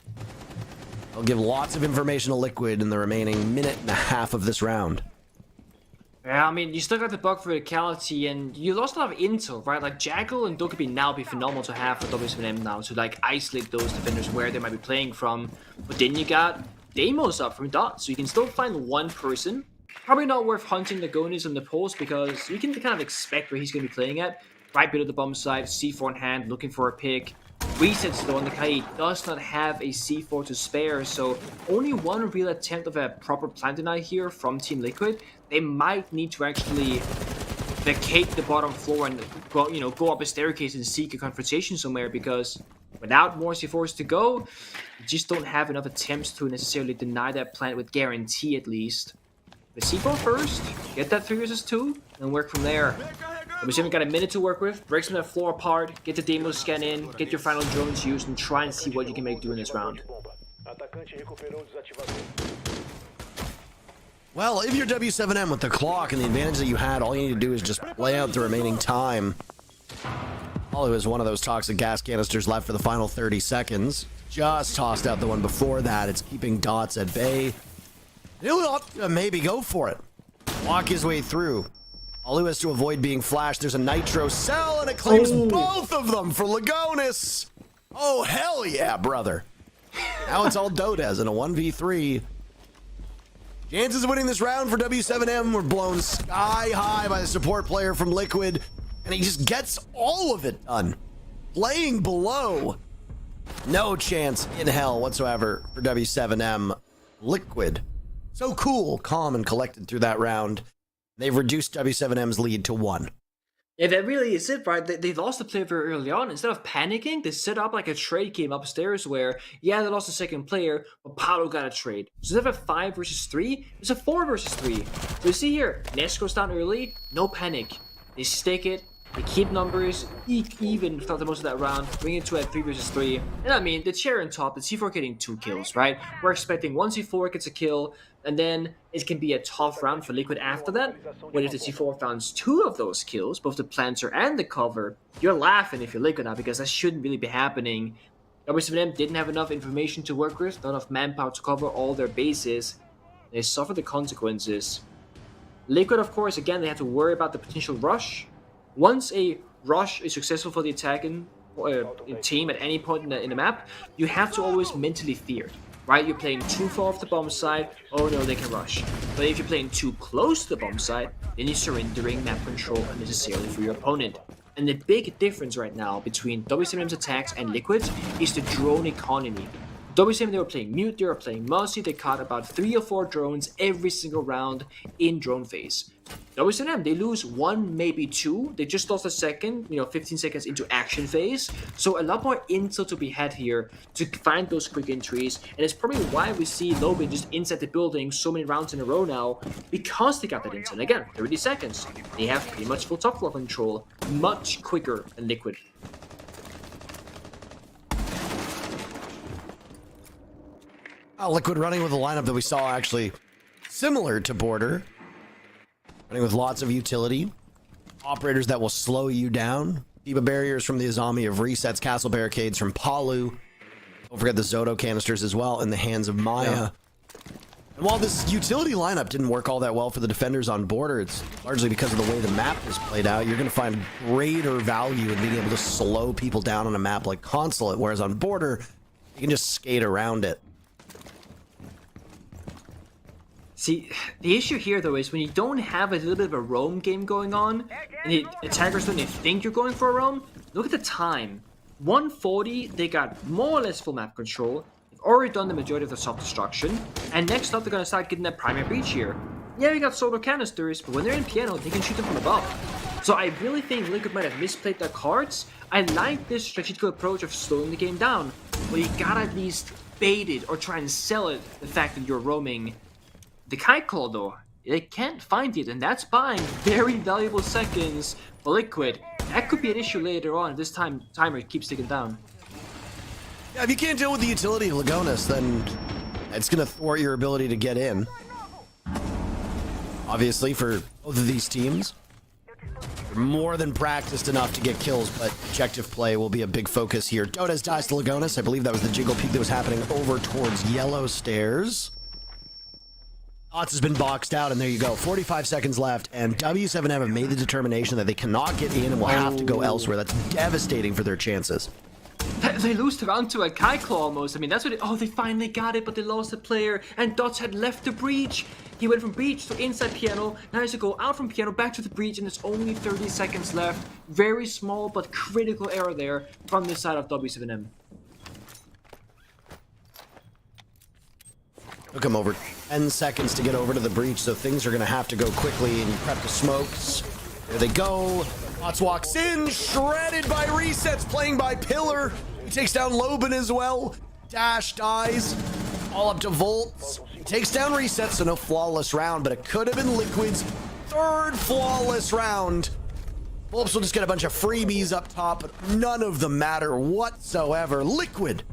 S2: They'll give lots of information to Liquid in the remaining minute and a half of this round.
S1: Yeah, I mean, you still got the bug verticality, and you lost a lot of intel, right? Like, Jackal and Dokkaebi now be phenomenal to have for W7M now, to, like, isolate those defenders where they might be playing from. But then you got Deimos up from Dot, so you can still find one person. Probably not worth hunting the Gonis on the post, because you can kind of expect where he's going to be playing at. Right below the bomb side, C4 in hand, looking for a pick. Resets though on the Kai does not have a C4 to spare, so only one real attempt of a proper plant deny here from Team Liquid. They might need to actually vacate the bottom floor and go up a staircase and seek a confrontation somewhere, because without more C4s to go, you just don't have enough attempts to necessarily deny that plant with guarantee at least. The C4 first, get that 3 versus 2, and work from there. W7 got a minute to work with, break some of that floor apart, get the demo scan in, get your final drones used, and try and see what you can make do in this round.
S2: Well, if you're W7M with the clock and the advantage that you had, all you need to do is just play out the remaining time. All it was one of those toxic gas canisters left for the final 30 seconds. Just tossed out the one before that. It's keeping Dots at bay. He'll maybe go for it. Walk his way through. Alu has to avoid being flashed. There's a Nitro cell, and it claims both of them for Lagonis. Oh, hell yeah, brother. Now it's all Dodez in a 1v3. Chances of winning this round for W7M were blown sky high by the support player from Liquid, and he just gets all of it done. Playing below. No chance in hell whatsoever for W7M. Liquid. So cool, calm, and collected through that round. They've reduced W7M's lead to 1.
S1: Yeah, that really is it, right? They lost the play very early on. Instead of panicking, they set up like a trade game upstairs where, yeah, they lost the second player, but Paolo got a trade. So instead of a 5 versus 3, it's a 4 versus 3. So you see here, Nesk goes down early, no panic. They stick it, they keep numbers, even throughout the most of that round, bring it to a 3 versus 3. And I mean, the chair on top, the C4 getting 2 kills, right? We're expecting one C4 gets a kill, and then it can be a tough round for Liquid after that. When if the C4 finds 2 of those kills, both the planter and the cover, you're laughing if you're Liquid now, because that shouldn't really be happening. W7M didn't have enough information to work with, not enough manpower to cover all their bases. They suffered the consequences. Liquid, of course, again, they have to worry about the potential rush. Once a rush is successful for the attacking team at any point in the map, you have to always mentally fear it. Right, you're playing too far off the bomb site, oh no, they can rush. But if you're playing too close to the bomb site, then you're surrendering map control unnecessarily for your opponent. And the big difference right now between W7M's attacks and Liquid's is the drone economy. W7M, they were playing Mute, they were playing Mercy, they caught about 3 or 4 drones every single round in drone phase. W7M, they lose 1, maybe 2. They just lost a second, 15 seconds into action phase. So a lot more intel to be had here to find those quick entries. And it's probably why we see Lobin just inside the building so many rounds in a row now, because they got that intel. And again, 30 seconds. They have pretty much full top floor control, much quicker than Liquid.
S2: Liquid running with a lineup that we saw actually similar to Border. Running with lots of utility. Operators that will slow you down. D.Va barriers from the Azami of resets. Castle barricades from Palu. Don't forget the Zoto canisters as well in the hands of Maya. And while this utility lineup didn't work all that well for the defenders on border, it's largely because of the way the map is played out. You're going to find greater value in being able to slow people down on a map like Consulate, whereas on border, you can just skate around it.
S1: See, the issue here, though, is when you don't have a little bit of a roam game going on, and the attackers don't think you're going for a roam, look at the time. 140, they got more or less full map control. Already done the majority of the self-destruction, and next up they're gonna start getting that primary breach here. Yeah, we got solar canisters, but when they're in piano, they can shoot them from above. So I really think Liquid might have misplayed their cards. I like this strategical approach of slowing the game down, but you gotta at least bait it or try and sell it, the fact that you're roaming. The kite call though, they can't find it, and that's buying very valuable seconds for Liquid. That could be an issue later on if this timer keeps ticking down.
S2: Yeah, if you can't deal with the utility of Lagonis, then it's going to thwart your ability to get in. Obviously, for both of these teams, they're more than practiced enough to get kills, but objective play will be a big focus here. Dodes dies to Lagonis. I believe that was the jiggle peek that was happening over towards yellow stairs. Ots has been boxed out, and there you go. 45 seconds left, and W7M have made the determination that they cannot get in and will have to go elsewhere. That's devastating for their chances.
S1: They lose the round to a Kai Claw almost. I mean, that's what they finally got it, but they lost the player, and Dots had left the breach. He went from breach to inside piano. Now he has to go out from piano back to the breach, and there's only 30 seconds left. Very small but critical error there from the side of W7M.
S2: Took him over 10 seconds to get over to the breach, so things are going to have to go quickly and prep the smokes. There they go. Dots walks in, shredded by resets, playing by Pillar. He takes down Loban as well. Dash dies. All up to Volts. He takes down resets, so no flawless round, but it could have been Liquid's third flawless round. Volts will just get a bunch of freebies up top, but none of them matter whatsoever. Liquid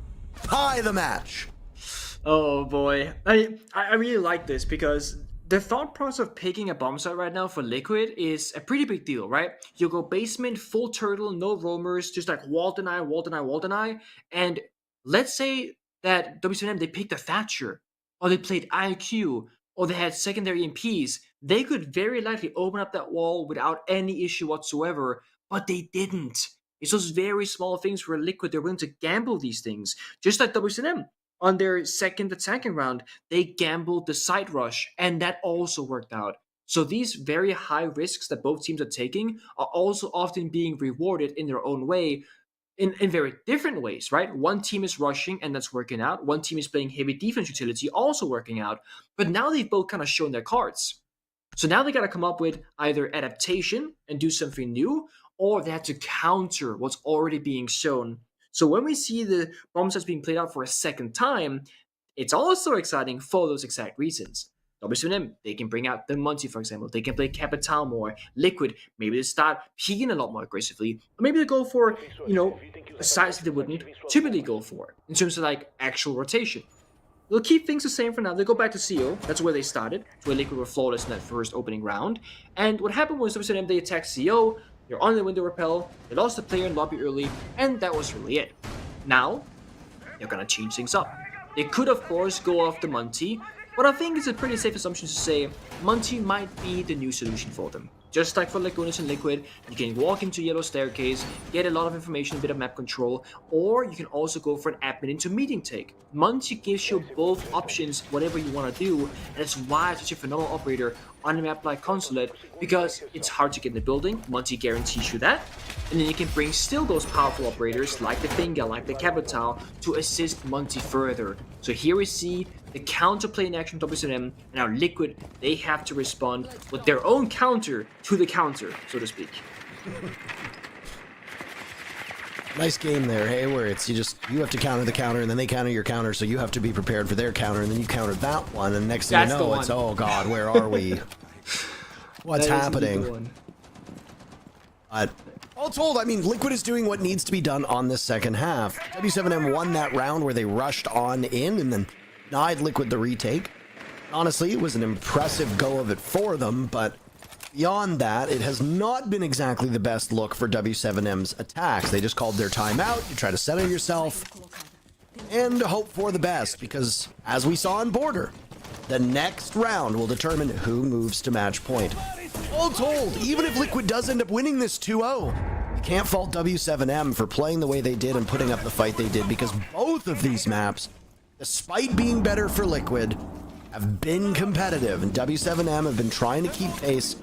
S2: tie the match.
S1: Oh boy. I really like this because the thought process of picking a bomb site right now for Liquid is a pretty big deal, right? You go basement, full turtle, no roamers, just like wall deny, wall deny, wall deny. And let's say that W7M, they picked a Thatcher, or they played IQ, or they had secondary MPs. They could very likely open up that wall without any issue whatsoever, but they didn't. It's those very small things where Liquid, they're willing to gamble these things. Just like W7M. On their second attacking round, they gambled the side rush, and that also worked out. So these very high risks that both teams are taking are also often being rewarded in their own way, in very different ways, right? One team is rushing, and that's working out. One team is playing heavy defense utility, also working out. But now they've both kind of shown their cards. So now they got to come up with either adaptation and do something new, or they have to counter what's already being shown. So when we see the bomb sets being played out for a second time, it's also exciting for those exact reasons. W7M, they can bring out the Monty, for example. They can play Capital more. Liquid, maybe they start peeking a lot more aggressively. Or maybe they go for, a size that they wouldn't typically go for in terms of like actual rotation. They'll keep things the same for now. They go back to CO. That's where they started. Where Liquid were flawless in that first opening round. And what happened was W7M, they attacked CO. They're on the window repel, they lost the player in lobby early, and that was really it. Now, they're gonna change things up. They could, of course, go off the Monty, but I think it's a pretty safe assumption to say Monty might be the new solution for them. Just like for Lagonis and Liquid, you can walk into Yellow Staircase, get a lot of information, a bit of map control, or you can also go for an admin into meeting take. Monty gives you both options, whatever you want to do, and that's why it's such a phenomenal operator on a map like Consulate, because it's hard to get in the building, Monty guarantees you that, and then you can bring still those powerful operators like the Finger, like the Capital, to assist Monty further. So here we see the counterplay in action W7M, and now Liquid, they have to respond with their own counter to the counter, so to speak.
S2: Nice game there, hey, where it's you have to counter the counter, and then they counter your counter, so you have to be prepared for their counter, and then you counter that one, and next thing you know, it's, oh god, where are we? What's happening? But all told, I mean, Liquid is doing what needs to be done on this second half. W7M won that round where they rushed on in and then denied Liquid the retake. Honestly, it was an impressive go of it for them, but beyond that, it has not been exactly the best look for W7M's attacks. They just called their timeout. You try to center yourself and hope for the best, because as we saw on Border, The next round will determine who moves to match point. All told, even if Liquid does end up winning this 2-0, you can't fault W7M for playing the way they did and putting up the fight they did, because both of these maps, despite being better for Liquid, have been competitive, and W7M have been trying to keep pace.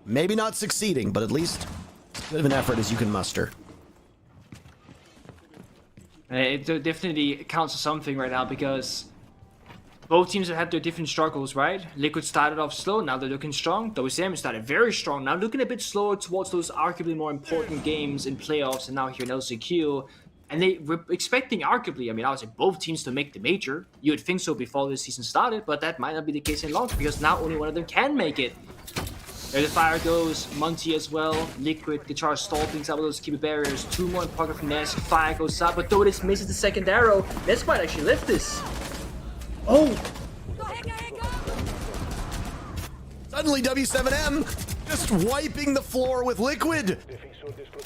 S2: Maybe not succeeding, but at least as good of an effort as you can muster.
S1: It definitely counts for something right now, because both teams have had their different struggles, right? Liquid started off slow, now they're looking strong. WCM started very strong, now looking a bit slower towards those arguably more important games in playoffs, and now here in LCQ. And they were expecting, arguably, I mean, I would say both teams to make the major. You would think so before the season started, but that might not be the case any longer, because now only one of them can make it. There the fire goes, Monty as well, Liquid, Guitar stall things out with those keeper barriers, 2 more in pocket from Nesk, fire goes up, but though this misses the second arrow, Nesk might actually lift this. Oh!
S2: Suddenly W7M just wiping the floor with Liquid.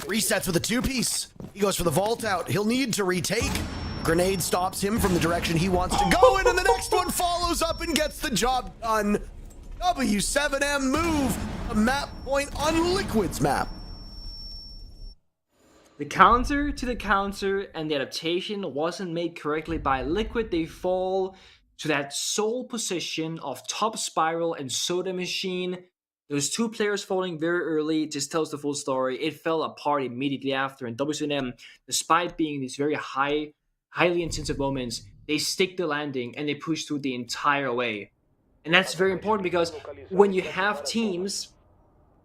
S2: Resets with a 2-piece. He goes for the vault out. He'll need to retake. Grenade stops him from the direction he wants to go in, and the next one follows up and gets the job done. W7M move a map point on Liquid's map.
S1: The counter to the counter, and the adaptation wasn't made correctly by Liquid. They fall to that sole position of top spiral and soda machine. Those 2 players falling very early just tells the full story. It fell apart immediately after, and W7M, despite being in these very highly intensive moments, they stick the landing and they push through the entire way. And that's very important, because when you have teams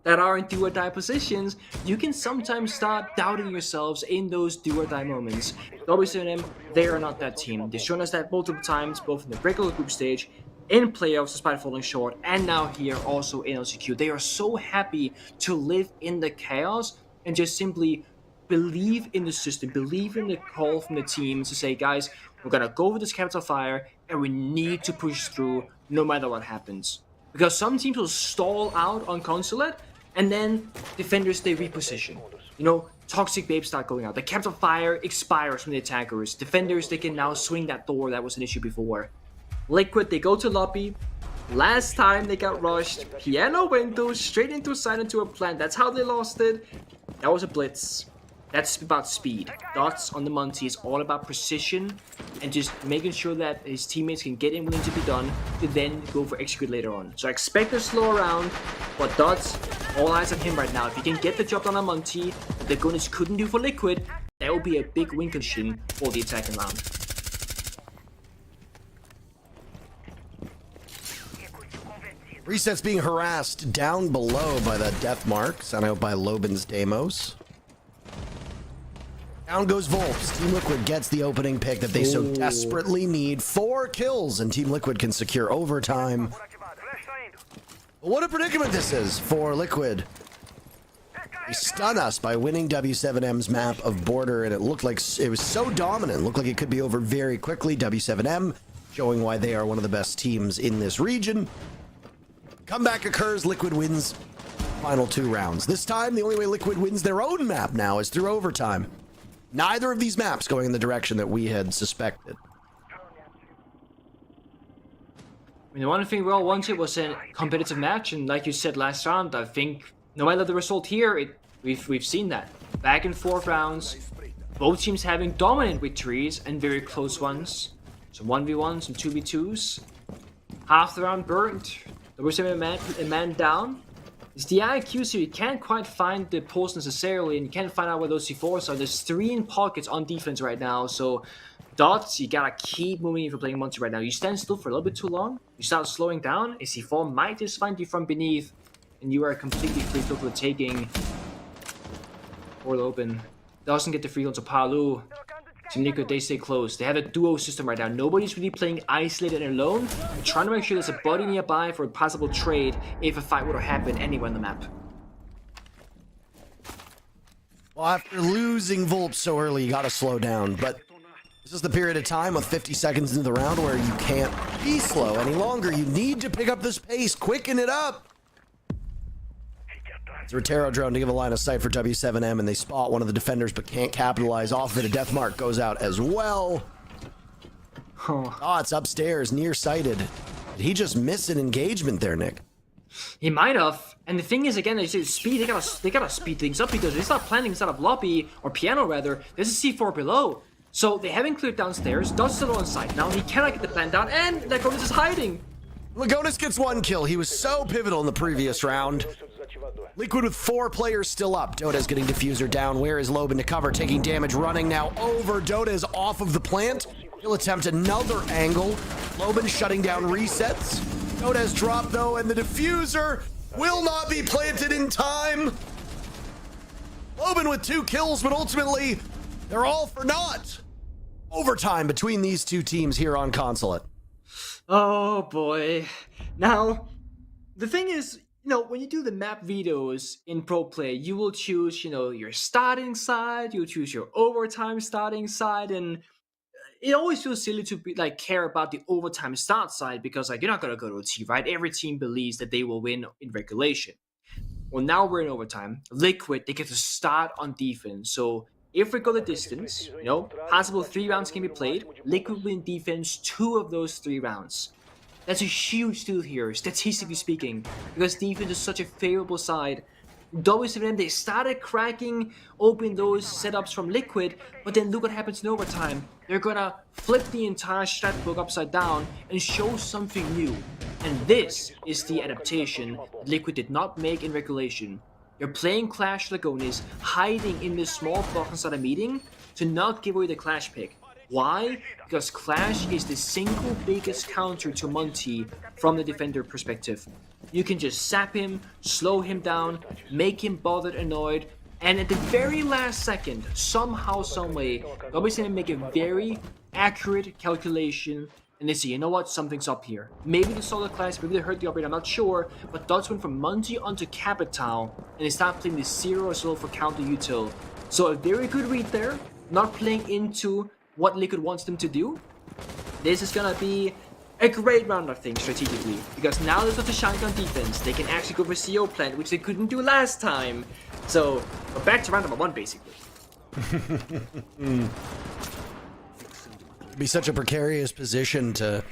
S1: that are in do-or-die positions, you can sometimes start doubting yourselves in those do-or-die moments. W7M, they are not that team. They've shown us that multiple times, both in the regular group stage, in playoffs despite falling short, and now here also in LCQ. They are so happy to live in the chaos and just simply believe in the system, believe in the call from the team to say, guys, we're gonna go over this capital fire and we need to push through no matter what happens. Because some teams will stall out on Consulate, and then defenders, they reposition. You know, toxic babes start going out. The capital fire expires from the attackers. Defenders, they can now swing that door that was an issue before. Liquid, they go to lobby. Last time they got rushed, piano window, straight into a side, into a plant. That's how they lost it. That was a blitz. That's about speed. Dots on the Monty is all about precision and just making sure that his teammates can get in when it needs to be done to then go for execute later on. So I expect a slow round, but Dots, all eyes on him right now. If he can get the job done on Monty, that the Gunners couldn't do for Liquid, that will be a big win condition for the attacking round.
S2: Reset's being harassed down below by that death mark, sent out by Loben's Demos. Down goes Volps. Team Liquid gets the opening pick that they so desperately need. 4 kills, and Team Liquid can secure overtime. But what a predicament this is for Liquid. They stun us by winning W7M's map of Border, and it looked like it was so dominant. It looked like it could be over very quickly. W7M showing why they are one of the best teams in this region. Comeback occurs. Liquid wins final 2 rounds. This time, the only way Liquid wins their own map now is through overtime. Neither of these maps going in the direction that we had suspected.
S1: I mean, the one thing we all wanted was a competitive match, and like you said last round, I think no matter the result here, we've seen that. Back and forth rounds, both teams having dominant victories and very close ones. Some 1v1s, some 2v2s. Half the round burnt. There was a man down. It's the IQ, so you can't quite find the pulse necessarily, and you can't find out where those C4s are. There's 3 in pockets on defense right now, so Dots, you gotta keep moving if you're playing Monty right now. You stand still for a little bit too long, you start slowing down, a C4 might just find you from beneath, and you are completely free for the taking. Or open. Doesn't get the free to Palu. Team Liquid, they stay close. They have a duo system right now. Nobody's really playing isolated and alone. They're trying to make sure there's a buddy nearby for a possible trade if a fight would have happened anywhere on the map.
S2: Well, after losing Volp so early, you gotta slow down. But this is the period of time with 50 seconds into the round where you can't be slow any longer. You need to pick up this pace, quicken it up. It's a Rotero drone to give a line of sight for W7M, and they spot one of the defenders but can't capitalize off of it. A death mark goes out as well. Oh, it's upstairs, nearsighted. Did he just miss an engagement there, Nick?
S1: He might have. And the thing is, again, they speed. They gotta speed things up because it's not planning inside of lobby or piano rather. There's a C4 below, so they haven't cleared downstairs. Dodge still on site now. He cannot get the plan down, and Lagonis is hiding.
S2: Lagonis gets 1 kill. He was so pivotal in the previous round. Liquid with 4 players still up. Dota's getting diffuser down. Where is Loban to cover? Taking damage, running now over. Dota is off of the plant. He'll attempt another angle. Loban shutting down resets. Dota's dropped though, and the diffuser will not be planted in time. Loban with 2 kills, but ultimately, they're all for naught. Overtime between these two teams here on Consulate.
S1: Oh boy. Now, the thing is, when you do the map videos in pro play, you will choose, your starting side, you'll choose your overtime starting side, and it always feels silly to be care about the overtime start side because you're not gonna go to a T, right? Every team believes that they will win in regulation. Well, now we're in overtime. Liquid, they get to start on defense. So if we go the distance, possible 3 rounds can be played. Liquid win defense 2 of those 3 rounds. That's a huge deal here, statistically speaking, because defense is such a favorable side. W7M, they started cracking open those setups from Liquid, but then look what happens in overtime. They're gonna flip the entire stat book upside down and show something new. And this is the adaptation that Liquid did not make in regulation. You're playing Clash Lagonis, hiding in this small box inside a meeting to not give away the Clash pick. Why? Because Clash is the single biggest counter to Monty from the defender perspective. You can just zap him, slow him down, make him bothered, annoyed, and at the very last second, somehow, someway, WCM make a very accurate calculation and they say, you know what, something's up here. Maybe they saw the Clash, maybe they heard the operator, I'm not sure, but Dots went from Monty onto Capital and they start playing the 0 as well for counter util. So a very good read there, not playing into what Liquid wants them to do. This is gonna be a great round, I think, strategically, because now there's not a shotgun defense. They can actually go for CO plant, which they couldn't do last time. So we're back to round number 1, basically.
S2: It'd be such a precarious position to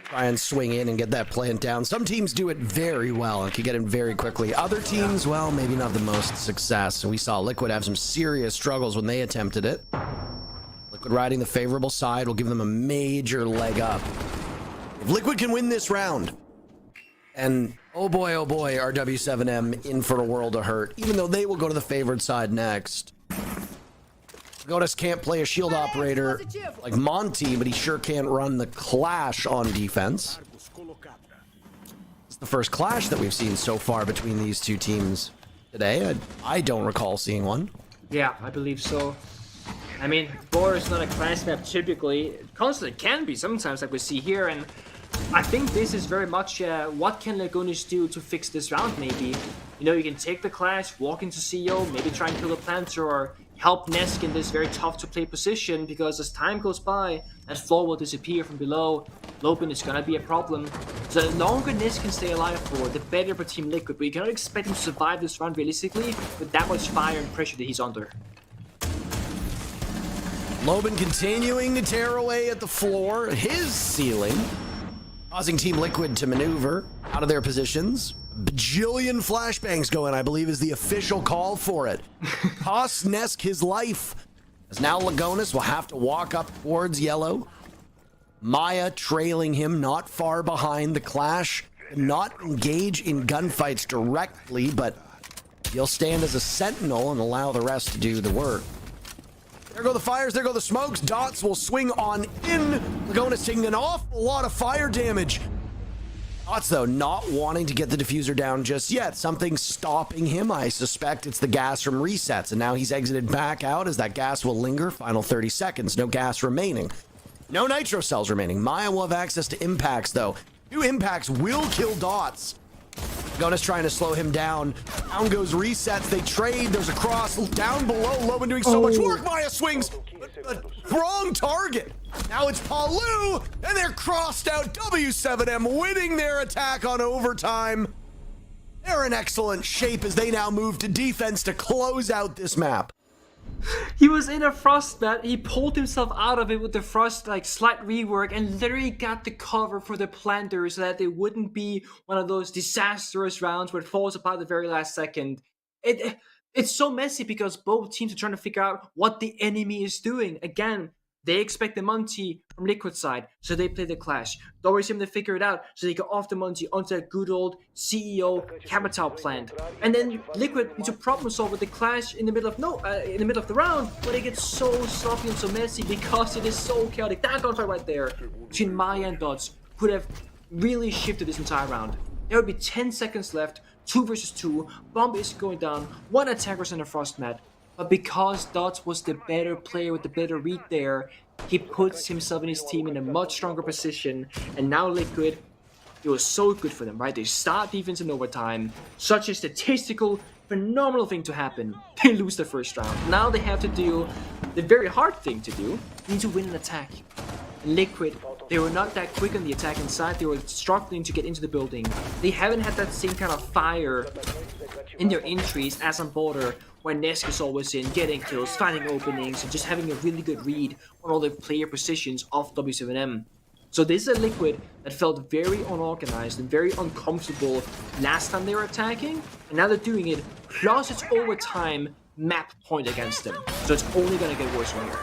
S2: try and swing in and get that plant down. Some teams do it very well and can get in very quickly. Other teams, well, maybe not the most success. And we saw Liquid have some serious struggles when they attempted it. Liquid riding the favorable side will give them a major leg up. If Liquid can win this round, and oh boy, are W7M in for a world of hurt, even though they will go to the favored side next. Goddess can't play a shield operator like Monty, but he sure can't run the Clash on defense. It's the first Clash that we've seen so far between these two teams today. I don't recall seeing one.
S1: Yeah, I believe so. I mean, Boar is not a Clash map typically. Consulate can be sometimes, like we see here, and I think this is very much what can Lagonis do to fix this round, maybe. You can take the Clash, walk into CO, maybe try and kill the Planter, or help Nesk in this very tough-to-play position, because as time goes by, that floor will disappear from below. Loban is gonna be a problem. So the longer Nesk can stay alive for, the better for Team Liquid, but you cannot expect him to survive this round realistically with that much fire and pressure that he's under.
S2: Loban continuing to tear away at the floor, his ceiling, causing Team Liquid to maneuver out of their positions. Bajillion flashbangs going, I believe, is the official call for it. Costs Nesk his life, as now Lagonis will have to walk up towards yellow. Maya trailing him not far behind the Clash, not engage in gunfights directly, but he'll stand as a sentinel and allow the rest to do the work. There go the fires, there go the smokes. Dots will swing on in. Lagonis taking an awful lot of fire damage. Dots, though, not wanting to get the diffuser down just yet. Something's stopping him. I suspect it's the gas from resets, and now he's exited back out as that gas will linger. Final 30 seconds, no gas remaining. No nitro cells remaining. Maya will have access to impacts, though. 2 impacts will kill Dots. Lagonis trying to slow him down. Down goes resets. They trade. There's a cross down below. Loban doing so much work. Maya swings. But wrong target. Now it's Palu, and they're crossed out. W7M winning their attack on overtime. They're in excellent shape as they now move to defense to close out this map.
S1: He was in a frost mat. He pulled himself out of it with the frost like slight rework and literally got the cover for the planters so that it wouldn't be one of those disastrous rounds where it falls apart at the very last second. It's so messy because both teams are trying to figure out what the enemy is doing. Again, they expect the Monty from Liquid side, so they play the Clash. WCM, they figure it out, so they go off the Monty onto that good old CEO Capital plant. And then Liquid needs to problem solve with the Clash in the middle of the round, but it gets so sloppy and so messy because it is so chaotic. That gunfight right there between Maya and Dots could have really shifted this entire round. There would be 10 seconds left, 2 versus 2, Bomb is going down, 1 attacker's in the frost mat. But because Dots was the better player with the better read there, he puts himself and his team in a much stronger position. And now Liquid, it was so good for them, right? They start defense in overtime. Such a statistical, phenomenal thing to happen. They lose the first round. Now they have to do the very hard thing to do. They need to win an attack. Liquid, they were not that quick on the attacking side. They were struggling to get into the building. They haven't had that same kind of fire in their entries as on Border, where Nesk is always in, getting kills, finding openings, and just having a really good read on all the player positions of W7M. So this is a Liquid that felt very unorganized and very uncomfortable last time they were attacking, and now they're doing it, plus it's overtime map point against them. So it's only gonna get worse from here.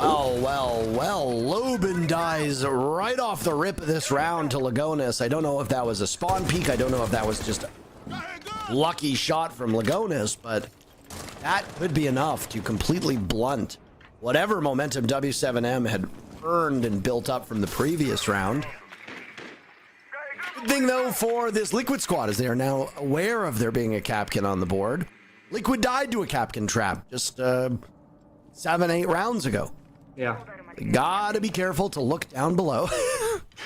S2: Oh, well, Lobin dies right off the rip of this round to Lagonis. I don't know if that was a spawn peek. I don't know if that was just a lucky shot from Lagonis, but that could be enough to completely blunt whatever momentum W7M had earned and built up from the previous round. Good thing, though, for this Liquid squad is they are now aware of there being a Capkin on the board. Liquid died to a Capkin trap just 7-8 rounds ago.
S1: Yeah.
S2: Gotta be careful to look down below.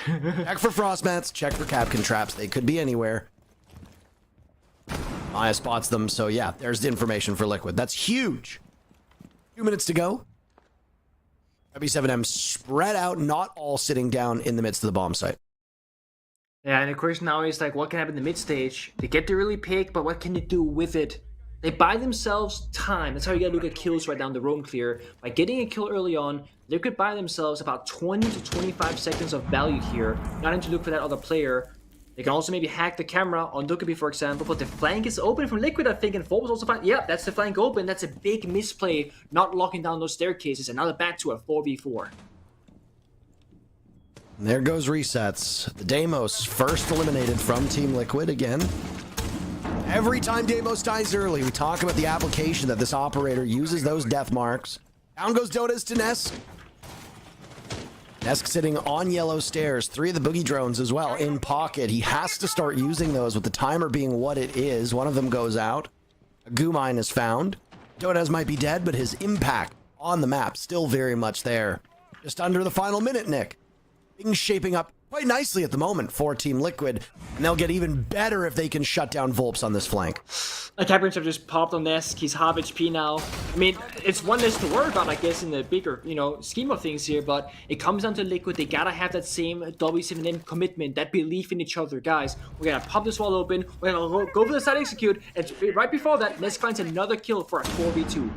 S2: Check for frost mats, check for Capkin traps. They could be anywhere. Maya spots them, so yeah, there's the information for Liquid. That's huge. 2 minutes to go. W7M spread out, not all sitting down in the midst of the bomb site.
S1: Yeah, and of course now is like, what can happen in the mid stage? They get the early pick, but what can they do with it? They buy themselves time. That's how you gotta look at kills right down the roam clear. By getting a kill early on, they could buy themselves about 20 to 25 seconds of value here. Not having to look for that other player. They can also maybe hack the camera on Dukaby, for example, but the flank is open from Liquid, I think, and Fob is also fine. Yeah, that's the flank open. That's a big misplay, not locking down those staircases, and now they're back to a 4v4.
S2: And there goes resets. The Deimos first eliminated from Team Liquid again. Every time Deimos dies early, we talk about the application that this operator uses those death marks. Down goes Dotas to Nesk. Nesk sitting on yellow stairs. 3 of the boogie drones as well in pocket. He has to start using those with the timer being what it is. One of them goes out. A goo mine is found. Dotas might be dead, but his impact on the map still very much there. Just under the final minute, Nick. Things shaping up quite nicely at the moment for Team Liquid, and they'll get even better if they can shut down Volps on this flank.
S1: A Captain have just popped on Nesk. He's half HP now. I mean, it's one less to worry about, I guess, in the bigger, scheme of things here, but it comes down to Liquid. They gotta have that same W7M commitment, that belief in each other. Guys, we're gonna pop this wall open, we're gonna go for the side execute, and right before that, Nesk finds another kill for a 4v2.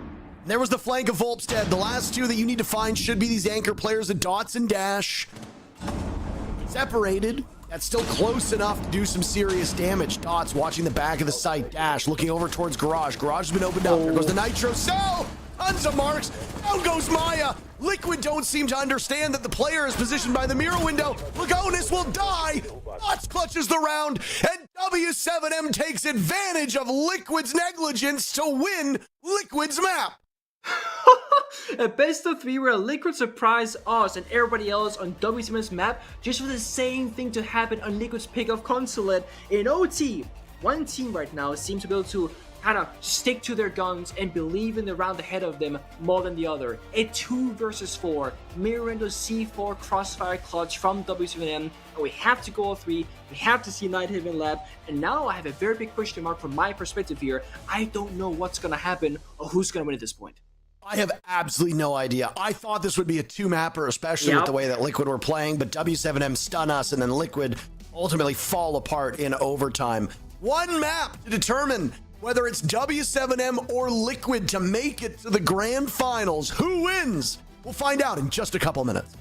S2: There was the flank of Volpstead. The last 2 that you need to find should be these anchor players of Dots and Dash. Separated. That's still close enough to do some serious damage. Dots watching the back of the site. Dash looking over towards Garage. Garage has been opened up. There goes the Nitro Cell. Tons of marks. Down goes Maya. Liquid don't seem to understand that the player is positioned by the mirror window. Lagonis will die. Dots clutches the round. And W7M takes advantage of Liquid's negligence to win Liquid's map.
S1: A best of 3 where Liquid surprised us and everybody else on W7M's map just for the same thing to happen on Liquid's pick of Consulate in OT. One team right now seems to be able to kind of stick to their guns and believe in the round ahead of them more than the other. A 2 versus 4 mirroring the C4 crossfire clutch from W7M, and we have to go all 3. We have to see Nightheaven Lab, and now I have a very big question mark from my perspective here. I don't know what's gonna happen or who's gonna win at this point.
S2: I have absolutely no idea. I thought this would be a 2-mapper, especially with the way that Liquid were playing, but W7M stun us, and then Liquid ultimately fall apart in overtime. One map to determine whether it's W7M or Liquid to make it to the grand finals. Who wins? We'll find out in just a couple minutes.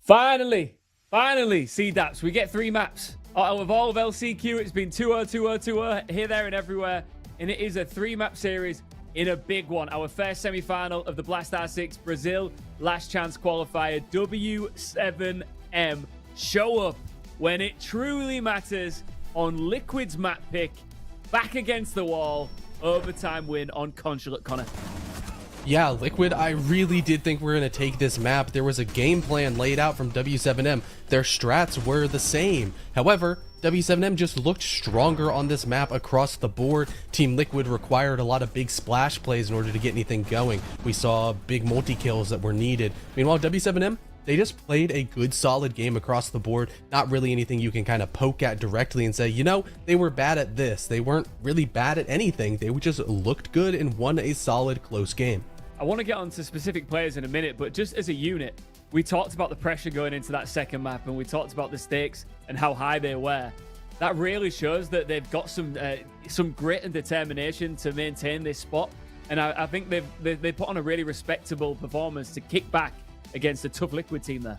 S3: Finally, CDAPS, we get 3 maps. Out of all of LCQ, it's been 2-0, 2-0, 2-0, here, there, and everywhere. And it is a 3-map series in a big one. Our first semi-final of the Blast R6 Brazil Last Chance Qualifier. W7M show up when it truly matters on Liquid's map pick. Back against the wall. Overtime win on Consulate, Connor.
S4: Yeah, Liquid, I really did think we were going to take this map. There was a game plan laid out from W7M. Their strats were the same. However, W7M just looked stronger on this map across the board. Team Liquid required a lot of big splash plays in order to get anything going. We saw big multi-kills that were needed. Meanwhile, W7M, they just played a good, solid game across the board. Not really anything you can kind of poke at directly and say, you know, they were bad at this. They weren't really bad at anything. They just looked good and won a solid, close game.
S3: I want to get on to specific players in a minute, but just as a unit, we talked about the pressure going into that second map, and we talked about the stakes and how high they were. That really shows that they've got some grit and determination to maintain this spot, and I think they put on a really respectable performance to kick back against a tough Liquid team there.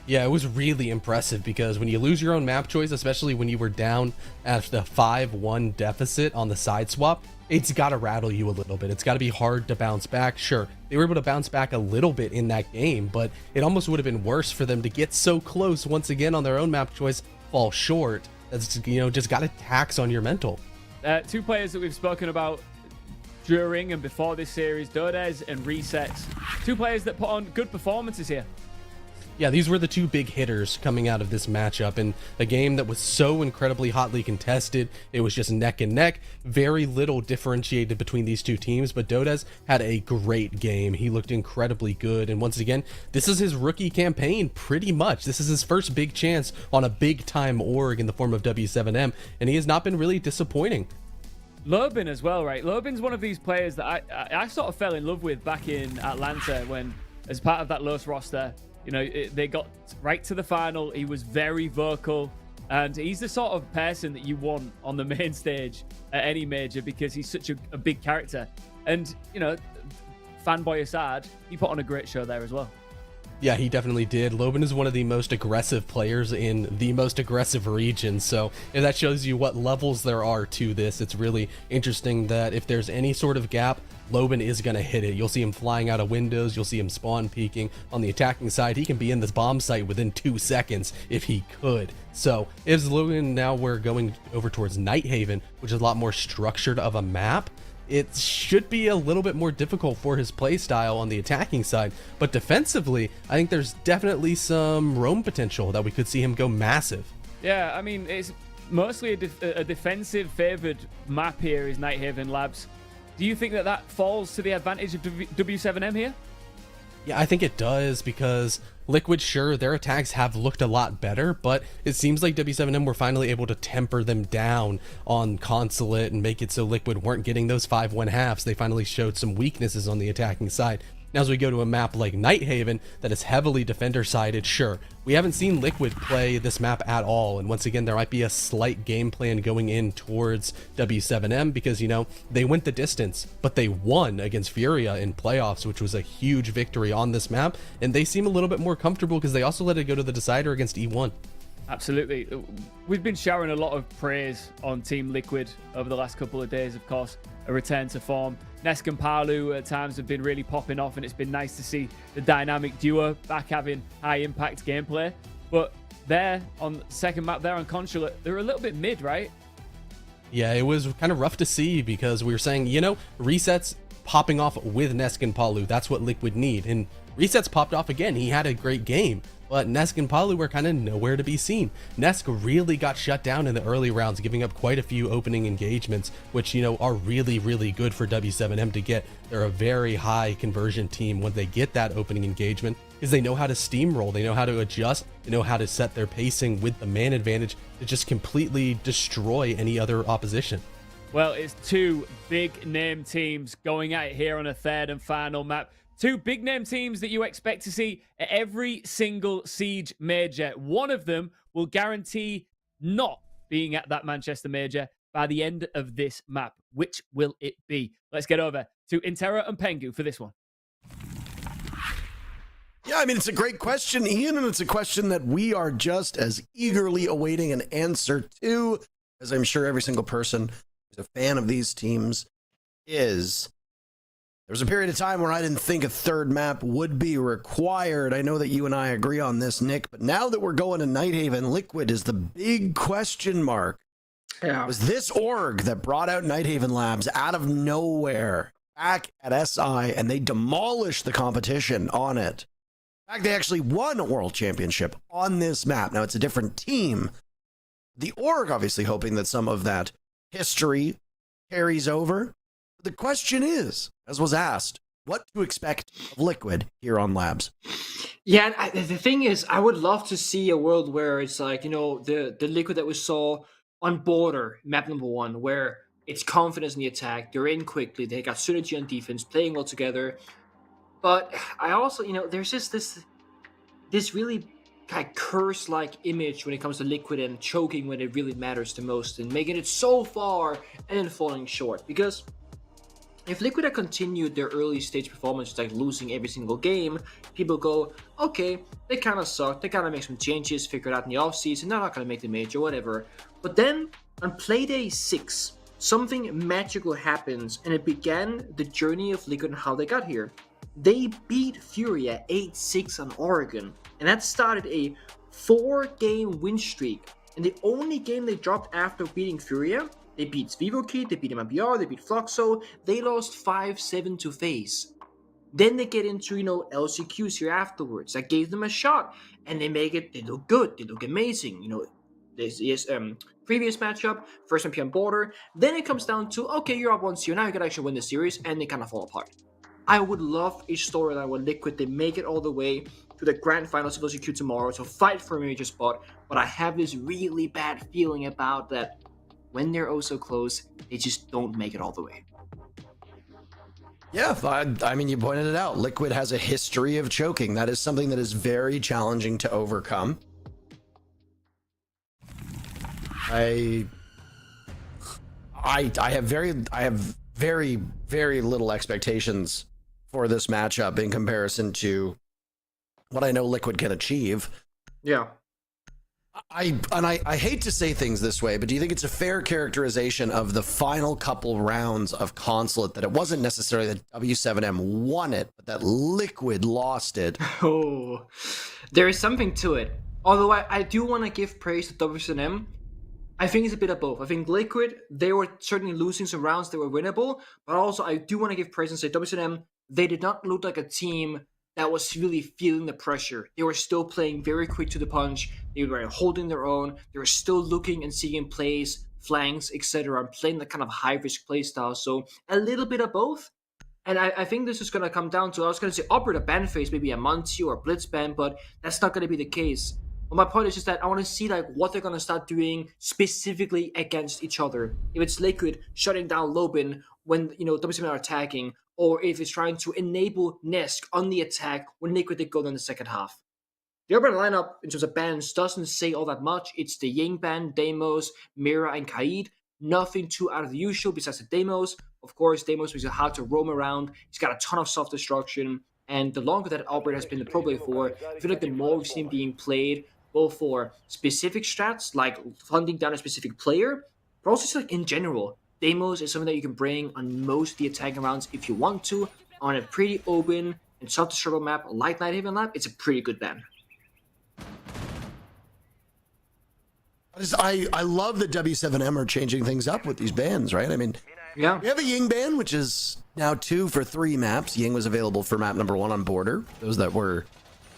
S4: Yeah, it was really impressive because when you lose your own map choice, especially when you were down at the 5-1 deficit on the side swap, it's got to rattle you a little bit. It's got to be hard to bounce back. Sure, they were able to bounce back a little bit in that game, but it almost would have been worse for them to get so close once again on their own map choice, fall short. That's, you know, just got a tax on your mental.
S3: 2 players that we've spoken about during and before this series, Dodez and Resets. 2 players that put on good performances here.
S4: Yeah, these were the 2 big hitters coming out of this matchup in a game that was so incredibly hotly contested. It was just neck and neck, very little differentiated between these 2 teams, but Dodez had a great game. He looked incredibly good, and once again, this is his rookie campaign pretty much. This is his first big chance on a big-time org in the form of W7M, and he has not been really disappointing.
S3: Lobin as well, right? Lobin's one of these players that I sort of fell in love with back in Atlanta when, as part of that Los roster, you know, they got right to the final. He was very vocal, and he's the sort of person that you want on the main stage at any major because he's such a big character. And, you know, fanboy aside, he put on a great show there as well.
S4: Yeah, he definitely did. Lobin is one of the most aggressive players in the most aggressive region, so if that shows you what levels there are to this. It's really interesting that if there's any sort of gap, Lobin is going to hit it. You'll see him flying out of windows. You'll see him spawn peeking. On the attacking side, he can be in this bomb site within 2 seconds if he could. So, is Lobin now we're going over towards Nightheaven, which is a lot more structured of a map. It should be a little bit more difficult for his playstyle on the attacking side, but defensively, I think there's definitely some roam potential that we could see him go massive.
S3: Yeah, I mean, it's mostly a defensive favored map here is Nightheaven Labs. Do you think that falls to the advantage of W7M here?
S4: Yeah, I think it does because Liquid, sure, their attacks have looked a lot better, but it seems like W7M were finally able to temper them down on Consulate and make it so Liquid weren't getting those 5-1 halves. They finally showed some weaknesses on the attacking side. Now, as we go to a map like Nightheaven that is heavily defender-sided, sure, we haven't seen Liquid play this map at all, and once again, there might be a slight game plan going in towards W7M because, you know, they went the distance, but they won against Furia in playoffs, which was a huge victory on this map, and they seem a little bit more comfortable because they also let it go to the decider against E1.
S3: Absolutely. We've been showering a lot of praise on Team Liquid over the last couple of days, of course, a return to form. Nesk and Palu at times have been really popping off, and it's been nice to see the dynamic duo back having high impact gameplay. But there on the second map there on Consulate, they're a little bit mid, right?
S4: Yeah, it was kind of rough to see because we were saying, you know, resets popping off with Nesk and Palu, that's what Liquid need. And resets popped off again. He had a great game, but Nesk and Palu were kind of nowhere to be seen. Nesk really got shut down in the early rounds, giving up quite a few opening engagements, which, you know, are really, really good for W7M to get. They're a very high conversion team when they get that opening engagement, because they know how to steamroll, they know how to adjust, they know how to set their pacing with the man advantage to just completely destroy any other opposition.
S3: Well, it's 2 big name teams going at it here on a third and final map. 2 big name teams that you expect to see at every single Siege major. One of them will guarantee not being at that Manchester major by the end of this map. Which will it be? Let's get over to Intera and Pengu for this one.
S2: Yeah, I mean, it's a great question, Ian, and it's a question that we are just as eagerly awaiting an answer to, as I'm sure every single person who's a fan of these teams is. There was a period of time where I didn't think a third map would be required. I know that you and I agree on this, Nick, but now that we're going to Nightheaven, Liquid is the big question mark.
S1: Yeah.
S2: Was this org that brought out Nightheaven Labs out of nowhere back at SI, and they demolished the competition on it? In fact, they actually won a world championship on this map. Now, it's a different team. The org obviously hoping that some of that history carries over. The question is, as was asked, what to expect of Liquid here on Labs?
S1: Yeah, and the thing is, I would love to see a world where it's like, the Liquid that we saw on Border, map number 1, where it's confidence in the attack, they're in quickly, they got synergy on defense, playing well together. But I also, there's just this really kind of curse-like image when it comes to Liquid and choking when it really matters the most and making it so far and then falling short. Because if Liquid had continued their early stage performance, like losing every single game, people go, okay, they kind of suck, they kind of make some changes, figure it out in the offseason, they're not going to make the major, whatever. But then, on Playday 6, something magical happens, and it began the journey of Liquid and how they got here. They beat Furia 8-6 on Oregon, and that started a 4-game win streak. And the only game they dropped after beating Furia, they beat VivoKid, they beat MMBR, they beat Fluxo, they lost 5-7 to FaZe. Then they get into, LCQs here afterwards. That gave them a shot, and they look good, they look amazing. This is previous matchup, first MP on Border. Then it comes down to, okay, you're up 1-0, now you can actually win the series, and they kind of fall apart. I would love a storyline where Liquid, they make it all the way to the grand finals of LCQ tomorrow to fight for a major spot, but I have this really bad feeling about that. When they're oh so close, they just don't make it all the way.
S2: Yeah, I mean, you pointed it out. Liquid has a history of choking. That is something that is very challenging to overcome. I have very, very little expectations for this matchup in comparison to what I know Liquid can achieve.
S1: Yeah.
S2: I hate to say things this way, but do you think it's a fair characterization of the final couple rounds of Consulate that it wasn't necessarily that W7M won it, but that Liquid lost it?
S1: Oh, there is something to it. Although I do want to give praise to W7M. I think it's a bit of both. I think Liquid, they were certainly losing some rounds that were winnable, but also I do want to give praise and say W7M, they did not look like a team that was really feeling the pressure. They were still playing very quick to the punch. They were holding their own. They were still looking and seeing plays, flanks, etc., and playing the kind of high-risk play style. So a little bit of both. And I think this is going to come down to, I was going to say upward a ban phase, maybe a Monty or a Blitz ban, but that's not going to be the case. But my point is just that I want to see what they're going to start doing specifically against each other. If it's Liquid shutting down Lobin when W7M are attacking, or if it's trying to enable Nesk on the attack when Liquid they go in the second half. The urban lineup in terms of bans doesn't say all that much. It's the Ying ban, Deimos, Mira, and Kaid. Nothing too out of the usual besides the Deimos. Of course, Deimos is hard to roam around. He's got a ton of self-destruction. And the longer that Albert has been the pro player for, I feel like the more we've seen him being played, both for specific strats, like hunting down a specific player, but also just in general. Deimos is something that you can bring on most of the attacking rounds if you want to. On a pretty open and self-destructible map like Nightheaven Lab, it's a pretty good ban.
S2: I love that W7M are changing things up with these bans, right? I mean,
S1: yeah,
S2: we have a Ying ban, which is now 2 for 3 maps. Ying was available for map number 1 on Border. Those that were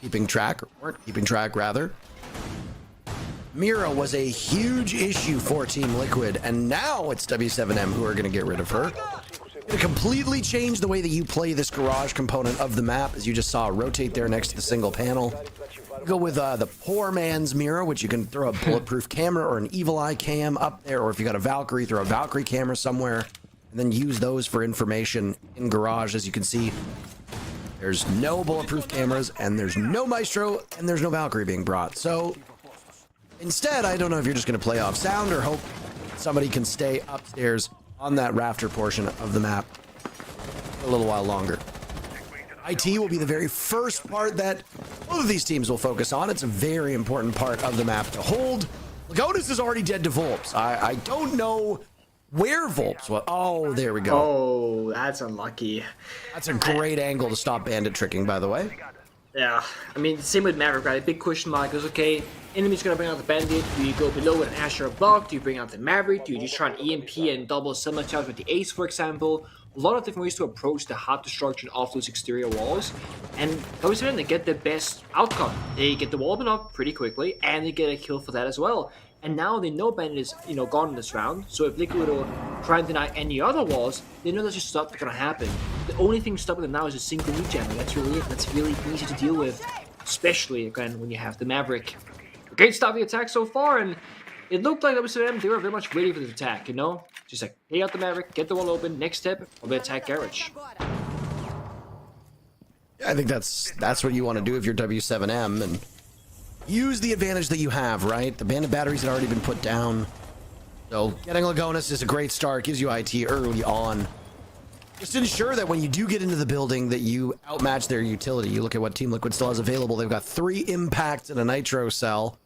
S2: keeping track, or weren't keeping track, rather. Mira was a huge issue for Team Liquid, and now it's W7M who are going to get rid of her. Going to completely change the way that you play this garage component of the map, as you just saw rotate there next to the single panel. Go with the poor man's Mira, which you can throw a bulletproof camera or an evil eye cam up there, or if you got a Valkyrie, throw a Valkyrie camera somewhere, and then use those for information in garage. As you can see, there's no bulletproof cameras, and there's no Maestro, and there's no Valkyrie being brought. So instead, I don't know if you're just going to play off sound or hope somebody can stay upstairs on that rafter portion of the map for a little while longer. IT will be the very first part that both of these teams will focus on. It's a very important part of the map to hold. Lagonis is already dead to Volps. I don't know where Volps was. Oh, there we go.
S1: Oh, that's unlucky.
S2: That's a great angle to stop bandit tricking, by the way.
S1: Yeah, I mean, same with Maverick, right? A big question mark is, okay, enemy's gonna bring out the bandit. Do you go below with an Asher block? Do you bring out the Maverick? Do you just try an EMP and double summer charge with the Ace, for example? A lot of different ways to approach the hard destruction of those exterior walls. And WCN, they get the best outcome. They get the wall open up pretty quickly, and they get a kill for that as well. And now they know bandit is, gone in this round. So if Liquid will try and deny any other walls, they know that's just not gonna happen. The only thing stopping them now is a single new jammer. That's really it. That's really easy to deal with, especially again when you have the Maverick. Great start of the attack so far, and it looked like WCM, they were very much ready for this attack, Just like, take out the Maverick, get the wall open, next step, or they attack Garage.
S2: Yeah, I think that's what you want to do if you're W7M, and use the advantage that you have, right? The bandit batteries had already been put down. So getting Lagonis is a great start, gives you IT early on. Just ensure that when you do get into the building that you outmatch their utility. You look at what Team Liquid still has available. They've got 3 impacts and a nitro cell.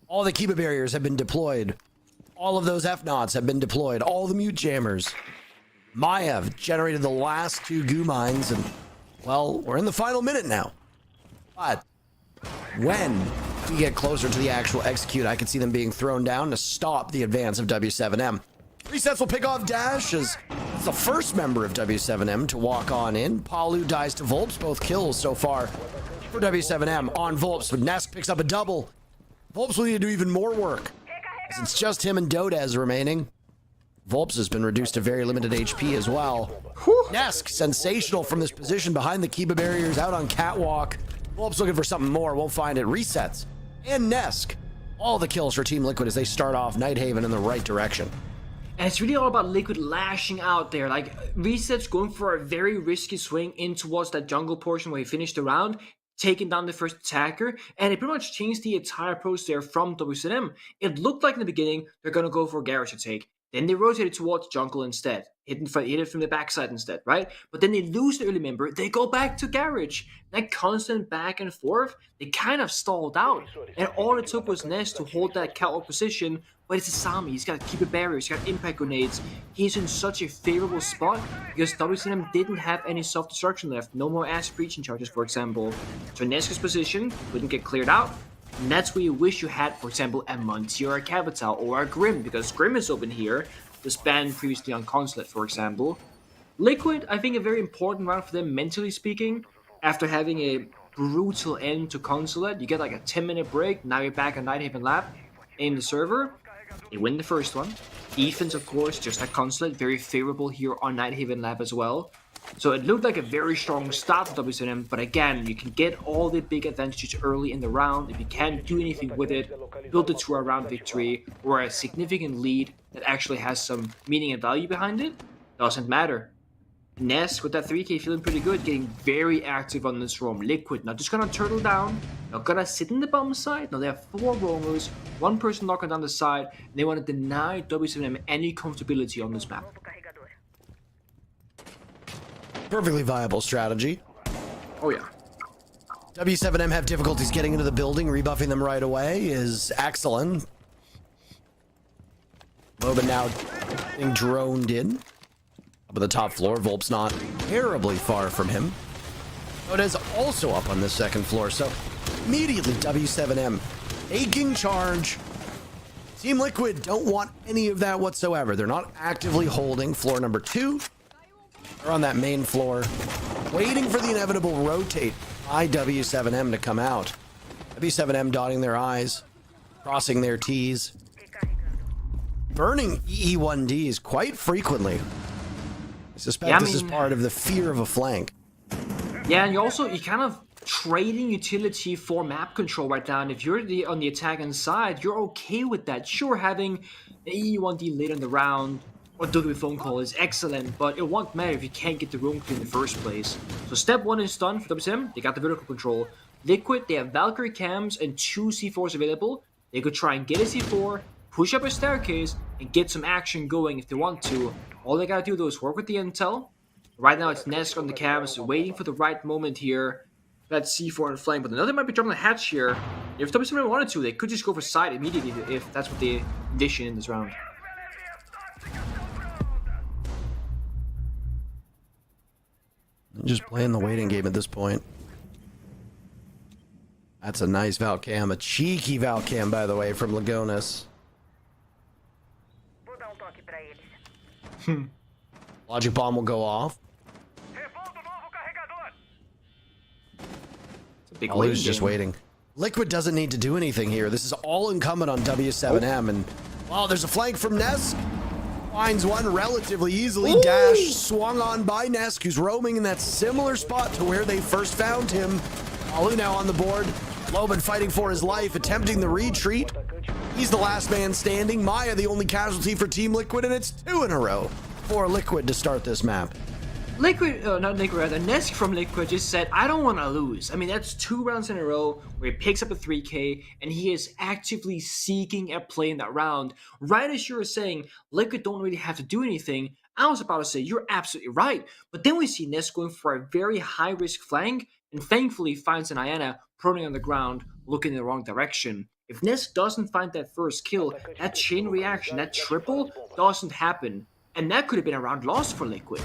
S2: All the Kiba barriers have been deployed. All of those F-Nots have been deployed. All the mute jammers. Maiev generated the last 2 goo mines, and, well, we're in the final minute now. But when we get closer to the actual execute, I can see them being thrown down to stop the advance of W7M. Resets will pick off Dash as it's the first member of W7M to walk on in. Palu dies to Volps, both kills so far for W7M on Volps, but Nesk picks up a double. Volps will need to do even more work, as it's just him and Dodez remaining. Volps has been reduced to very limited HP as well. Nesk, sensational from this position behind the Kiba barriers out on Catwalk. Volps looking for something more, won't find it. Resets. And Nesk. All the kills for Team Liquid as they start off Nightheaven in the right direction.
S1: And it's really all about Liquid lashing out there. Like, Resets going for a very risky swing in towards that jungle portion where he finished the round, taking down the first attacker, and it pretty much changed the entire approach there from WCM. It looked like in the beginning they're going to go for a Garage to take. Then they rotated towards jungle instead. Hit it from the backside instead, right? But then they lose the early member, they go back to Garage. That constant back and forth, they kind of stalled out. And all it took was Nesk to hold that catwalk position, but it's a Sami, he's got to keep it barriers, he's got impact grenades. He's in such a favorable spot because WCM didn't have any self-destruction left. No more acid breaching charges, for example. So Nesk's position couldn't get cleared out. And that's where you wish you had, for example, a Monty or a Capital or a Grim, because Grim is open here. Was banned previously on Consulate, for example. Liquid, I think a very important round for them, mentally speaking. After having a brutal end to Consulate, you get like a 10-minute break. Now you're back on Nightheaven Lab in the server. They win the first one. Defense, of course, just like Consulate, very favorable here on Nightheaven Lab as well. So it looked like a very strong start for WCM, but again, you can get all the big advantages early in the round. If you can't do anything with it, build it to a round victory or a significant lead that actually has some meaning and value behind it, doesn't matter. Nesk with that 3k feeling pretty good, getting very active on this roam. Liquid not just gonna turtle down, not gonna sit in the bomb side. No, they have 4 roamers, 1 person knocking down the side, and they want to deny WCM any comfortability on this map.
S2: Perfectly viable strategy.
S1: Oh yeah.
S2: W7M have difficulties getting into the building. Rebuffing them right away is excellent. Boba now being droned in. Up on the top floor, Volp's not terribly far from him. Boda's also up on the second floor, so immediately W7M taking charge. Team Liquid don't want any of that whatsoever. They're not actively holding floor number 2. They're on that main floor, waiting for the inevitable rotate by W7M to come out. W7M dotting their I's, crossing their T's, burning EE1Ds quite frequently. I suspect this is part of the fear of a flank.
S1: Yeah, and you kind of trading utility for map control right now. And if you're on the attacking side, you're okay with that. Sure, having an EE1D late in the round or doing a phone call is excellent, but it won't matter if you can't get the room clear in the first place. So step 1 is done for WCM. They got the vertical control. Liquid, they have Valkyrie cams and 2 C4s available. They could try and get a C4, push up a staircase, and get some action going if they want to. All they gotta do though is work with the intel, Right now, it's Nesk on the cams, waiting for the right moment here. That C4 on flank, but another might be dropping the hatch here. If W7M wanted to, they could just go for side immediately if that's what they envision in this round.
S2: Just playing the waiting game at this point. That's a nice Valcam, a cheeky Valcam, by the way, from Lagonis. Logic bomb will go off.
S1: Big
S2: Alu's just waiting. Liquid doesn't need to do anything here. This is all incumbent on W7M, and wow, there's a flank from Nesk. Finds one relatively easily. Ooh. Dash swung on by Nesk, who's roaming in that similar spot to where they first found him. Alu now on the board. Loban fighting for his life, attempting the retreat. He's the last man standing. Maya the only casualty for Team Liquid, and it's 2 in a row for Liquid to start this map.
S1: Liquid, not Liquid, rather, Nesk from Liquid just said, I don't want to lose. I mean, that's 2 rounds in a row where he picks up a 3K, and he is actively seeking a play in that round. Right as you were saying, Liquid don't really have to do anything. I was about to say, you're absolutely right. But then we see Nesk going for a very high-risk flank, and thankfully finds an Ayana proning on the ground, looking in the wrong direction. If Nesk doesn't find that first kill, that chain reaction, that triple, doesn't happen. And that could have been a round lost for Liquid.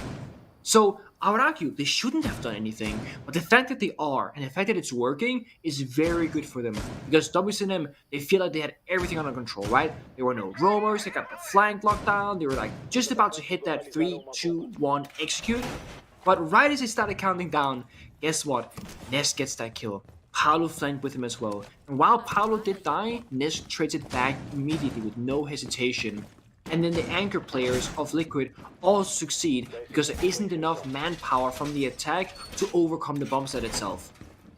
S1: So I would argue they shouldn't have done anything, but the fact that they are, and the fact that it's working, is very good for them. Because WCNM, they feel like they had everything under control, right? There were no roamers, they got the flank locked down, they were like just about to hit that 3, 2, 1 execute. But right as they started counting down, guess what? Nesk gets that kill. Paolo flanked with him as well. And while Paolo did die, Nesk trades it back immediately with no hesitation. And then the anchor players of Liquid also succeed because there isn't enough manpower from the attack to overcome the bomb set itself.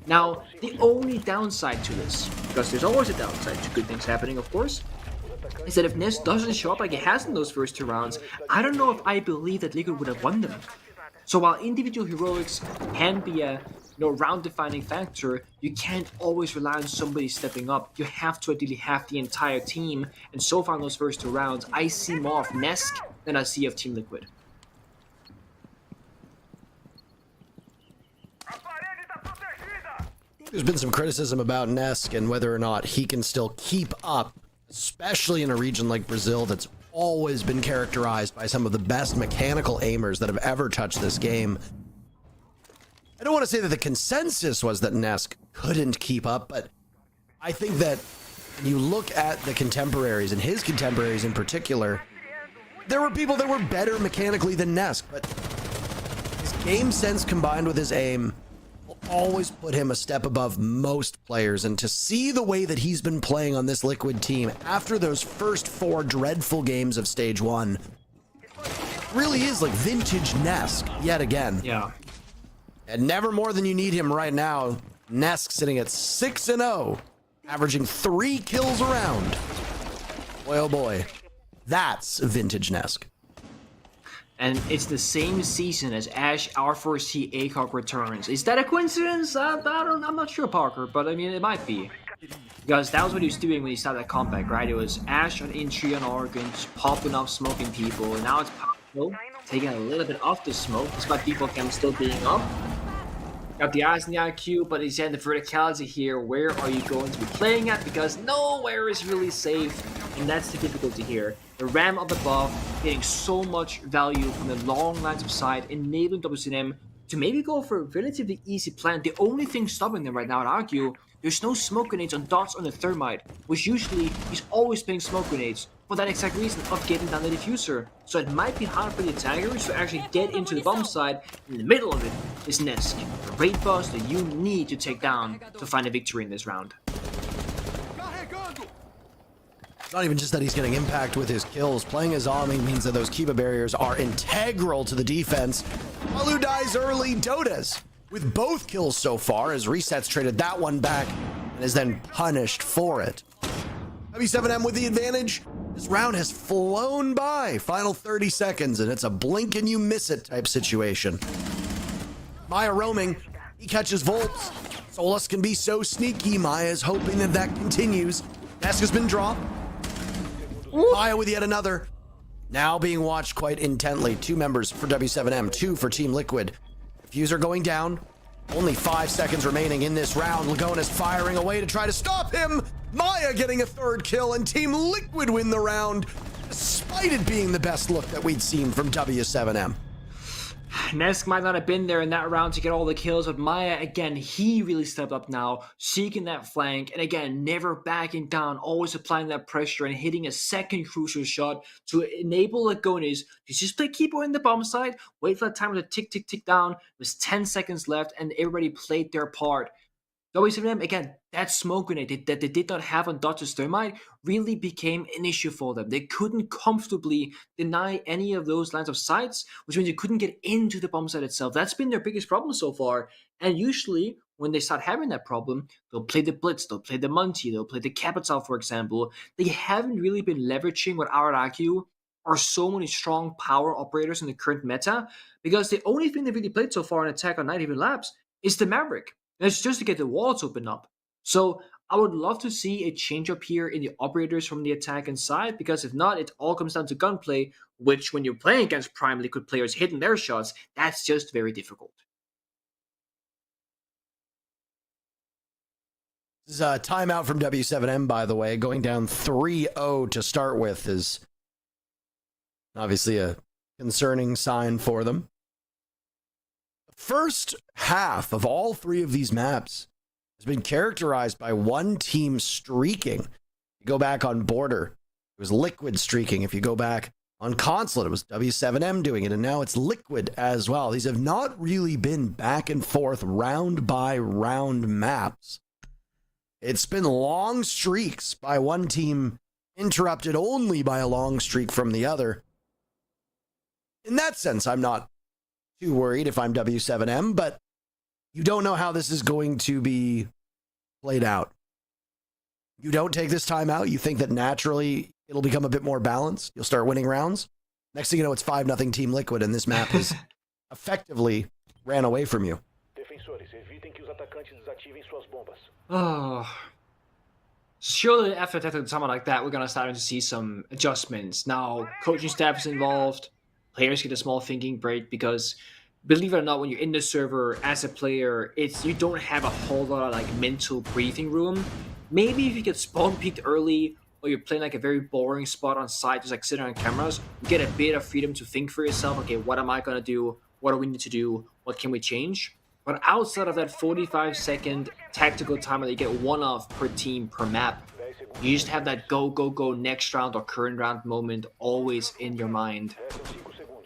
S1: Now, the only downside to this, because there's always a downside to good things happening, of course, is that if Nesk doesn't show up like it has in those first 2 rounds, I don't know if I believe that Liquid would have won them. So while individual heroics can be a round-defining factor, you can't always rely on somebody stepping up. You have to ideally have the entire team, and so far in those first 2 rounds, I see more of Nesk than I see of Team Liquid.
S2: There's been some criticism about Nesk and whether or not he can still keep up, especially in a region like Brazil that's always been characterized by some of the best mechanical aimers that have ever touched this game. I don't want to say that the consensus was that Nesk couldn't keep up, but I think that when you look at the contemporaries, and his contemporaries in particular, there were people that were better mechanically than Nesk, but his game sense combined with his aim will always put him a step above most players. And to see the way that he's been playing on this Liquid team after those first 4 dreadful games of Stage 1 really is like vintage Nesk yet again.
S1: Yeah.
S2: And never more than you need him right now. Nesk sitting at 6-0, averaging 3 kills a round. Boy, oh boy, that's vintage Nesk.
S1: And it's the same season as Ash R4C ACOG returns. Is that a coincidence? I'm not sure, Parker, but I mean, it might be. Because that was what he was doing when he started that comeback, right? It was Ash on Intri on Oregon, just popping off, smoking people, and now it's Pablo taking a little bit off the smoke, despite people can still being up. Got the eyes in the IQ, but he's in the verticality here. Where are you going to be playing at? Because nowhere is really safe, and that's the difficulty here. The ram up above, getting so much value from the long lines of sight, enabling WCNM to maybe go for a relatively easy plan. The only thing stopping them right now, I'd argue, there's no smoke grenades on dots on the thermite, which usually he's always playing smoke grenades for that exact reason of getting down the diffuser. So it might be hard for the attackers to actually get into the bomb side. In the middle of it is Nesk, the raid boss that you need to take down to find a victory in this round.
S2: It's not even just that he's getting impact with his kills. Playing as Ami means that those Kiba barriers are integral to the defense. Alu dies early. Dotas with both kills so far, as Resets traded that one back and is then punished for it. W7M with the advantage. This round has flown by. Final 30 seconds, and it's a blink and you miss it type situation. Maya roaming. He catches Volts. Solus can be so sneaky. Maya is hoping that continues. Nesk has been dropped. Maya with yet another. Now being watched quite intently. 2 members for W7M, 2 for Team Liquid. Diffuser going down. Only 5 seconds remaining in this round. Lagona's firing away to try to stop him. Maya getting a 3rd kill, and Team Liquid win the round, despite it being the best look that we'd seen from W7M.
S1: Nesk might not have been there in that round to get all the kills, but Maya, again, he really stepped up now, seeking that flank, and again, never backing down, always applying that pressure and hitting a second crucial shot to enable Lagonis to just play keeper in the bomb side, wait for that timer to tick, tick, tick down. It was 10 seconds left, and everybody played their part. W7M, again, that smoke grenade that they did not have on Dodge's Thermite really became an issue for them. They couldn't comfortably deny any of those lines of sights, which means they couldn't get into the bomb site itself. That's been their biggest problem so far. And usually, when they start having that problem, they'll play the Blitz, they'll play the Monty, they'll play the Capital, for example. They haven't really been leveraging what our IQ are so many strong power operators in the current meta, because the only thing they've really played so far in attack on Nightheaven Labs is the Maverick. It's just to get the walls open up. So I would love to see a change up here in the operators from the attack and side, because if not, it all comes down to gunplay, which when you're playing against Prime Liquid players hitting their shots, that's just very difficult.
S2: This is a timeout from W7M, by the way. Going down 3-0 to start with is obviously a concerning sign for them. First half of all 3 of these maps has been characterized by one team streaking. You go back on Border, it was Liquid streaking. If you go back on Consulate, it was W7M doing it, and now it's Liquid as well. These have not really been back and forth round by round maps. It's been long streaks by one team, interrupted only by a long streak from the other. In that sense, I'm not too worried if I'm W7M, but you don't know how this is going to be played out. You don't take this time out. You think that naturally it'll become a bit more balanced. You'll start winning rounds. Next thing you know, it's 5-0 Team Liquid, and this map has effectively ran away from you.
S1: Oh. Surely after someone like that, we're going to start to see some adjustments. Now, coaching staff is involved. Players get a small thinking break, because believe it or not, when you're in the server as a player, you don't have a whole lot of like mental breathing room. Maybe if you get spawn peeked early, or you're playing like a very boring spot on site, just like sitting on cameras, you get a bit of freedom to think for yourself. Okay, what am I gonna do? What do we need to do? What can we change? But outside of that 45-second tactical timer that you get one of per team per map, you just have that go, go, go next round or current round moment always in your mind.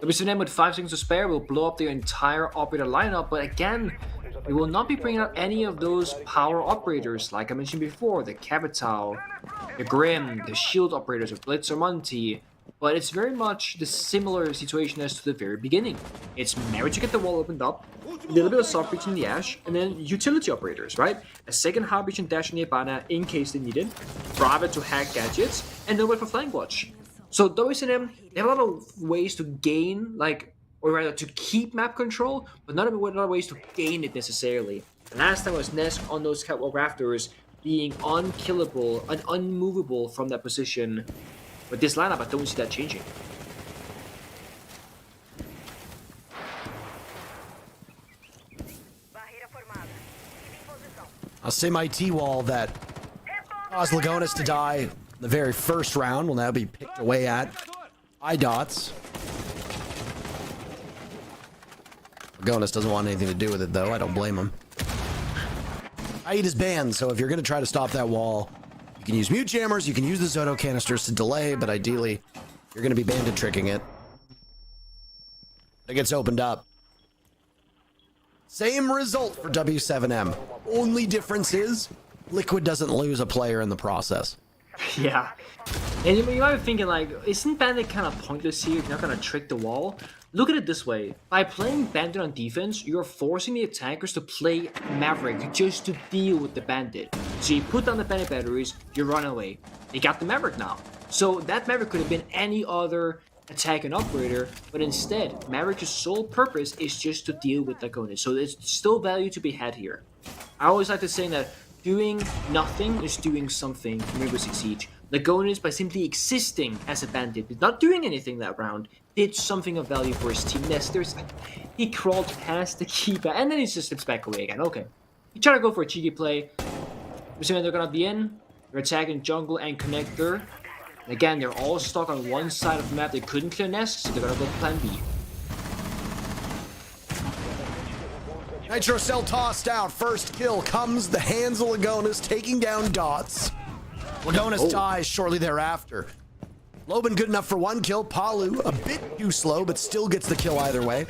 S1: W7M with 5 seconds to spare will blow up their entire operator lineup, but again, we will not be bringing out any of those power operators, like I mentioned before, the Capital, the Grim, the Shield operators, or Blitz or Monty, but it's very much the similar situation as to the very beginning. It's Mary to get the wall opened up, a little bit of soft breach in the Ash, and then utility operators, right? A second hard breach and dash in the Ibana in case they need it, Brava to hack gadgets, and then wait for flank watch. So W7M, they have a lot of ways to gain, or rather to keep map control, but not a lot of ways to gain it necessarily. The last time was Nesk on those catwalk rafters being unkillable and unmovable from that position. But this lineup, I don't see that changing.
S2: A semi-T wall that caused Lagonis to die the very first round will now be picked away at by Dots. Lagonis doesn't want anything to do with it, though. I don't blame him. Aid is banned, so if you're going to try to stop that wall, you can use mute jammers, you can use the Zoto canisters to delay, but ideally, you're going to be bandit tricking it. It gets opened up. Same result for W7M. Only difference is Liquid doesn't lose a player in the process.
S1: Yeah. And you might be thinking, isn't Bandit kind of pointless here? You're not going to trick the wall. Look at it this way. By playing Bandit on defense, you're forcing the attackers to play Maverick just to deal with the Bandit. So you put down the Bandit batteries, you run away. They got the Maverick now. So that Maverick could have been any other attack and operator, but instead, Maverick's sole purpose is just to deal with Lagonis. So there's still value to be had here. I always like to say that doing nothing is doing something in Rainbow Six Siege. Lagonis, by simply existing as a bandit, but not doing anything that round, did something of value for his team. Nesk, he crawled past the keeper, and then he just slips back away again. Okay. He tried to go for a cheeky play. Assuming they're gonna be in. They're attacking jungle and connector. And again, they're all stuck on one side of the map. They couldn't clear Nesk, so they're gonna go plan B.
S2: Nitro Cell tossed out. First kill comes the hands of Lagonis, taking down Dots. Lagonis dies shortly thereafter. Loban good enough for one kill. Palu a bit too slow, but still gets the kill either way.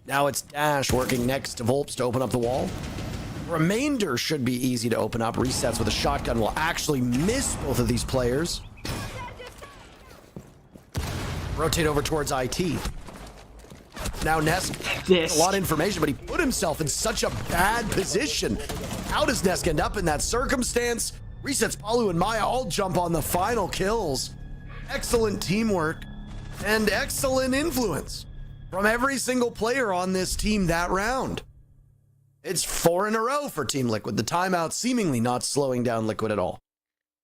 S2: Now it's Dash working next to Volps to open up the wall. Remainder should be easy to open up. Resets with a shotgun will actually miss both of these players. Rotate over towards IT. Now Nesk, a lot of information, but he put himself in such a bad position. How does Nesk end up in that circumstance? Resets, Palu, and Maya all jump on the final kills. Excellent teamwork and excellent influence from every single player on this team that round. It's 4 in a row for Team Liquid. The timeout seemingly not slowing down Liquid at all.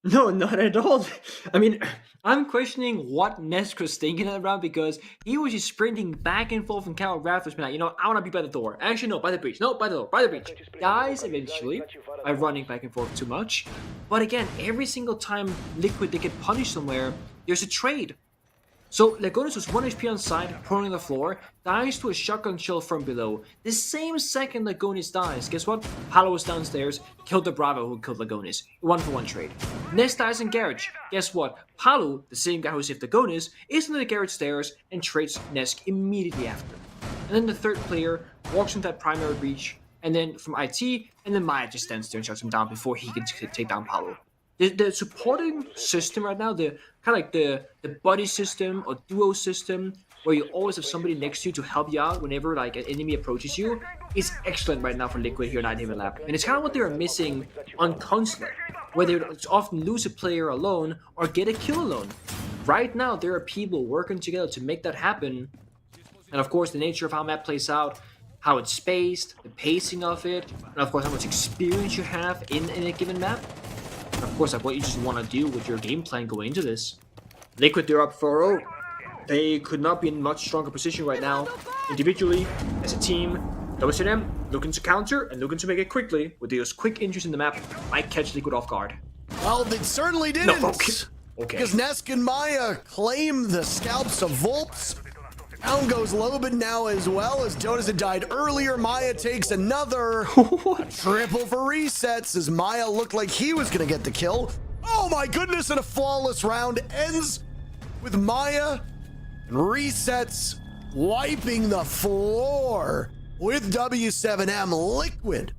S1: No, not at all. I mean, I'm questioning what Nesk was thinking that round because he was just sprinting back and forth and Cal Raptors being like, you know, I want to be by the door. Actually, no, by the breach. No, by the door. By the breach. Dies eventually by running back and forth too much. But again, every single time Liquid they get punished somewhere, there's a trade. So Lagonis was 1 HP on side, prone on the floor, dies to a shotgun shell from below. The same second Lagonis dies, guess what? Palu was downstairs, killed the Bravo who killed Lagonis. 1-for-1 trade. Nesk dies in garage. Guess what? Palu, the same guy who saved Lagonis, is in the garage stairs and trades Nesk immediately after. And then the third player walks into that primary breach, and then from IT, and then Maya just stands there and shuts him down before he can take down Palu. The supporting system right now, the kind of like the buddy system or duo system, where you always have somebody next to you to help you out whenever like an enemy approaches you, is excellent right now for Liquid here in Nightheaven Lab. And it's kind of what they were missing on Consulate, where they would often lose a player alone or get a kill alone. Right now, there are people working together to make that happen. And of course, the nature of how map plays out, how it's spaced, the pacing of it, and of course how much experience you have in a given map. And of course, like what you just want to do with your game plan going into this. Liquid, they're up 4-0. They could not be in much stronger position right now. Individually, as a team, WCM looking to counter and looking to make it quickly with those quick injuries in the map might catch Liquid off guard.
S2: Well, they certainly didn't.
S1: No, okay.
S2: Because Nesk and Maya claim the scalps of Volps. Down goes Loban now as well, as Donis had died earlier. Maya takes another triple for resets as Maya looked like he was going to get the kill. Oh my goodness, and a flawless round ends with Maya and resets wiping the floor with W7M. Liquid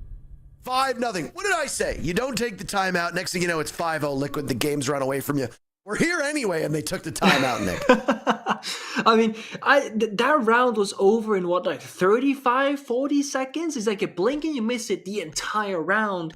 S2: 5-0. What did I say? You don't take the timeout. Next thing you know, it's 5-0 Liquid. The game's run away from you. We're here anyway, and they took the timeout, Nick.
S1: I mean, that round was over in what, like 35, 40 seconds? It's like a blink and you miss it the entire round.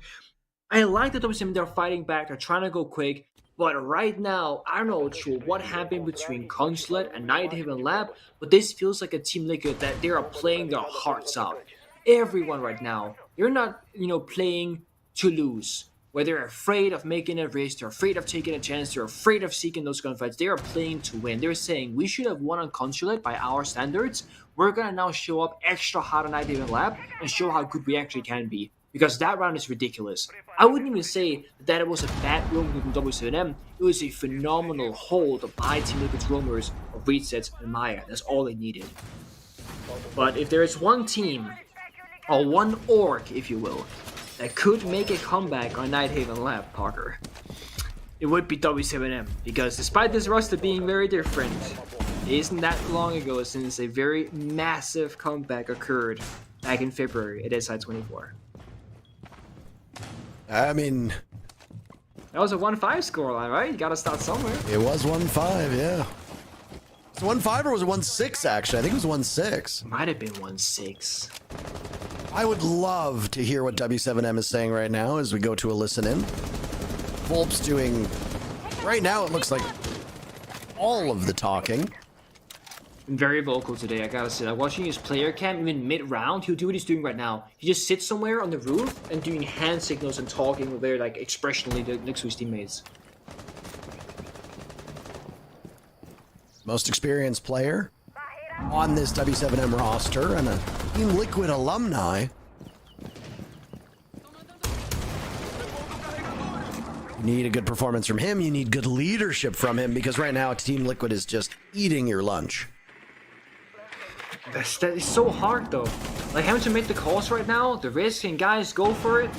S1: I like that WCM, they're fighting back, they're trying to go quick, but right now, I'm not sure what happened between Consulate and Nightheaven Lab, but this feels like a Team Liquid that they are playing their hearts out. Everyone right now, they're not, playing to lose. Where they're afraid of making a risk, they're afraid of taking a chance, they're afraid of seeking those gunfights. They are playing to win. They're saying, we should have won on Consulate by our standards. We're going to now show up extra hard on Nightheaven Lab and show how good we actually can be. Because that round is ridiculous. I wouldn't even say that it was a bad roam from W7M. It was a phenomenal hold by Team Liquid's roamers of resets and Maya. That's all they needed. But if there is one team, or one org, if you will, that could make a comeback on Nightheaven Lab, Parker, it would be W7M. Because despite this roster being very different, it isn't that long ago since a very massive comeback occurred back in February at SI24.
S2: I mean,
S1: that was a 1-5 scoreline, right? You gotta start somewhere.
S2: It was 1-5, yeah. Was it 1-5 or was it 1-6, actually? I think it was 1-6.
S1: Might have been 1-6.
S2: I would love to hear what W7M is saying right now as we go to a listen in. Volp's doing, right now it looks like all of the talking.
S1: Very vocal today, I gotta say. Like, watching his player cam even mid-round, he'll do what he's doing right now. He just sits somewhere on the roof and doing hand signals and talking very like expressionally next to his teammates.
S2: Most experienced player on this W7M roster and a Team Liquid alumni. You need a good performance from him. You need good leadership from him because right now Team Liquid is just eating your lunch.
S1: That is so hard though. Like having to make the calls right now, the risk, and guys, go for it.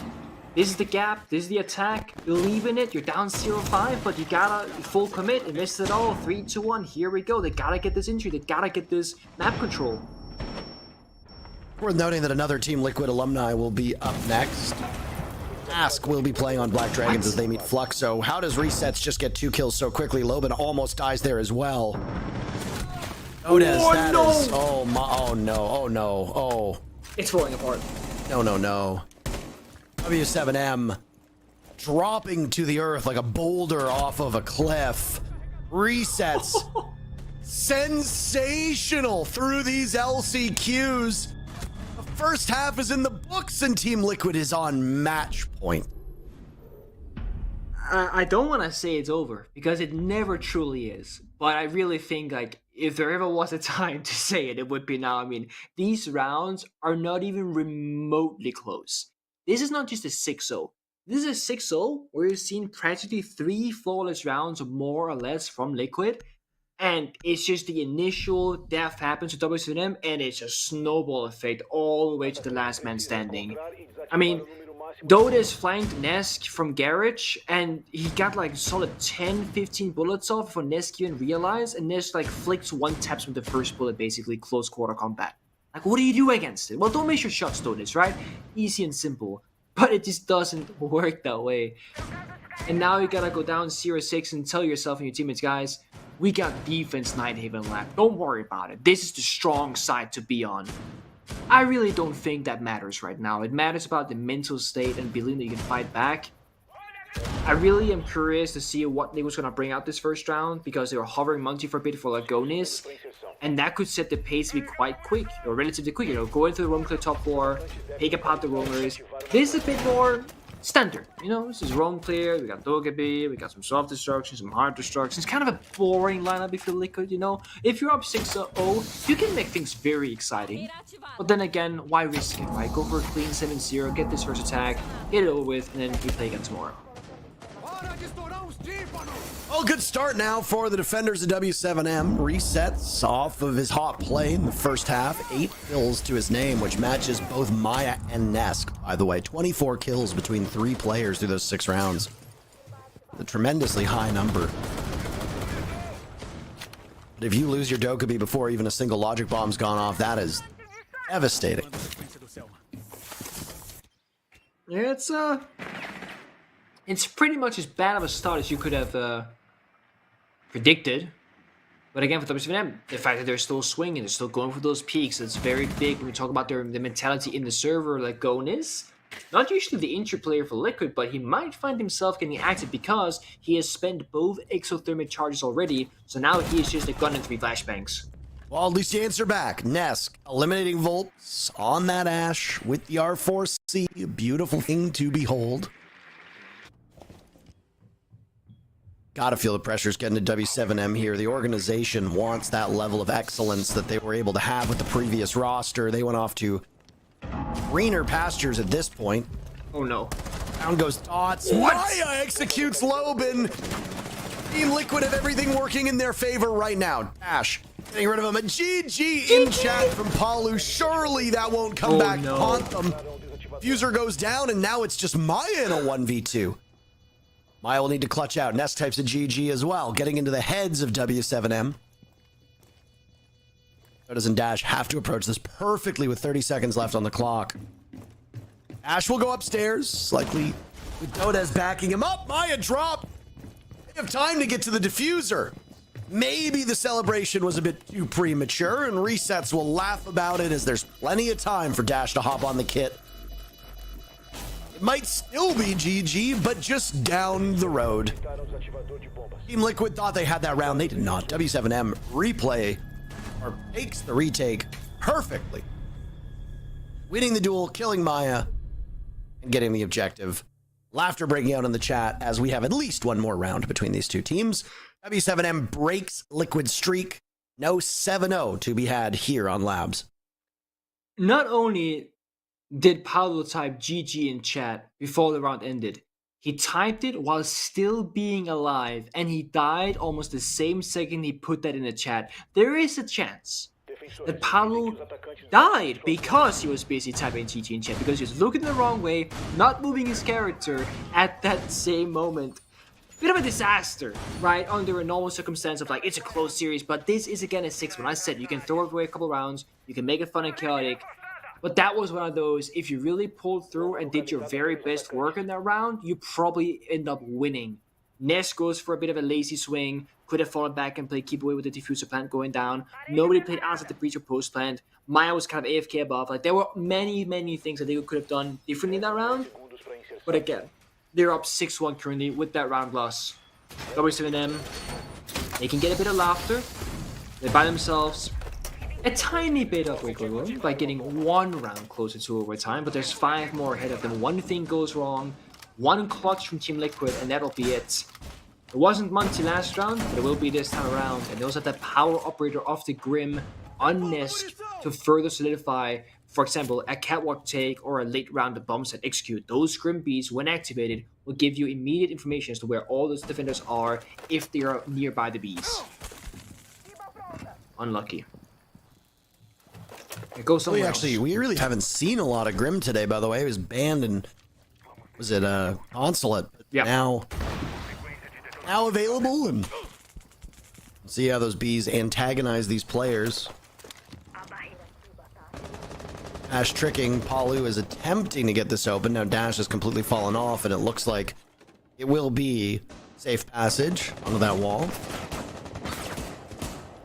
S1: This is the gap, this is the attack. Believe in it, you're down 0-5, but you gotta full commit, invest it all. 3, 2, 1, here we go. They gotta get this injury, they gotta get this map control.
S2: Worth noting that another Team Liquid alumni will be up next. Nesk will be playing on Black Dragons as they meet Fluxo. How does Resets just get 2 kills so quickly? Loban almost dies there as well. Odes, that
S1: no!
S2: is... Oh, my... Oh, no. Oh, no. Oh.
S1: It's falling apart.
S2: No, no, no. W7M dropping to the earth like a boulder off of a cliff. Resets. Sensational through these LCQs. The first half is in the books and Team Liquid is on match point.
S1: I don't want to say it's over because it never truly is. But I really think like if there ever was a time to say it, it would be now. I mean, these rounds are not even remotely close. This is not just a 6-0. This is a 6-0 where you've seen practically 3 flawless rounds more or less from Liquid. And it's just the initial death happens to W7M and it's a snowball effect all the way to the last man standing. I mean, Dodes flanked Nesk from Garage and he got like solid 10-15 bullets off before Nesk even realized, and Nesk like flicks 1 taps with the first bullet, basically close quarter combat. Like, what do you do against it? Well, don't miss your shots, Dodes, right? Easy and simple. But it just doesn't work that way. And now you gotta go down 0-6 and tell yourself and your teammates, guys, we got defense Nightheaven Labs. Don't worry about it. This is the strong side to be on. I really don't think that matters right now. It matters about the mental state and believing that you can fight back. I really am curious to see what Liquid's going to bring out this first round because they were hovering Monty for a bit for Lagonis. And that could set the pace to be quite quick, or relatively quick. You know, go into the room, clear top 4, take apart the roamers. This is a bit more standard. You know, this is roam clear. We got Dogaby, we got some soft destruction, some hard destruction. It's kind of a boring lineup if you're Liquid, you know. If you're up 6-0, you can make things very exciting. But then again, why risk it, right? Go for a clean 7-0, get this first attack, get it over with, and then we play again tomorrow.
S2: Well, good start now for the defenders of W7M. Resets off of his hot play in the first half. 8 kills to his name, which matches both Maya and Nesk, by the way. 24 kills between 3 players through those 6 rounds. A tremendously high number. But if you lose your Dokkaebi before even a single logic bomb's gone off, that is devastating.
S1: Yeah, it's pretty much as bad of a start as you could have predicted. But again, for W7M, the fact that they're still swinging, they're still going for those peaks, it's very big when we talk about the mentality in the server like Gon is. Not usually the injured player for Liquid, but he might find himself getting active because he has spent both exothermic charges already, so now he is just a gun and 3 flashbangs.
S2: Well, at least you answer back. Nesk eliminating Volts on that Ash with the R4C. A beautiful thing to behold. Gotta feel the pressure's getting to W7M here. The organization wants that level of excellence that they were able to have with the previous roster. They went off to greener pastures at this point.
S1: Oh no.
S2: Down goes Tots.
S1: What?
S2: Maya executes Loban. Team Liquid have everything working in their favor right now. Dash getting rid of him. A GG in chat from Palu. Surely that won't come back to haunt them. Fuser goes down and now it's just Maya in a 1v2. Maya will need to clutch out. Nesk types a GG as well, getting into the heads of W7M. Dodes and Dash have to approach this perfectly with 30 seconds left on the clock. Ash will go upstairs, likely with Dodes backing him up. Maya drop. They have time to get to the diffuser. Maybe the celebration was a bit too premature, and Resets will laugh about it as there's plenty of time for Dash to hop on the kit. It might still be GG, but just down the road. Team Liquid thought they had that round. They did not. W7M replay or takes the retake perfectly, winning the duel, killing Maya, and getting the objective. Laughter breaking out in the chat as we have at least one more round between these two teams. W7M breaks Liquid streak. No 7-0 to be had here on Labs.
S1: Not only did Paolo type GG in chat before the round ended, he typed it while still being alive, and he died almost the same second he put that in the chat. There is a chance that Paolo died because he was busy typing GG in chat, because he was looking the wrong way, not moving his character at that same moment. Bit of a disaster, right? Under a normal circumstance of like, it's a close series, but this is again a 6-1. I said you can throw away a couple rounds, you can make it fun and chaotic, but that was one of those, if you really pulled through and did your very best work in that round, you probably end up winning. Nesk goes for a bit of a lazy swing, could have fallen back and played keep away with the diffuser plant going down. Nobody played outside the breach or post plant. Maya was kind of AFK above. Like, there were many, many things that they could have done differently in that round. But again, they're up 6-1 currently with that round loss. W7M, they can get a bit of laughter. They buy themselves a tiny bit of wiggle room by getting one round closer to overtime, but there's 5 more ahead of them. One thing goes wrong, one clutch from Team Liquid, and that'll be it. It wasn't Monty last round, but it will be this time around, and they also have that power operator off the Grim on Nesk to further solidify, for example, a catwalk take or a late round of bomb set execute. Those Grim bees, when activated, will give you immediate information as to where all those defenders are if they are nearby the bees. Unlucky. It goes somewhere else.
S2: We really haven't seen a lot of Grim today, by the way. It was banned in, was it Consulate?
S1: Yeah.
S2: Now available, and see how those bees antagonize these players. Dash tricking. Palu is attempting to get this open. Now Dash has completely fallen off, and it looks like it will be safe passage onto that wall.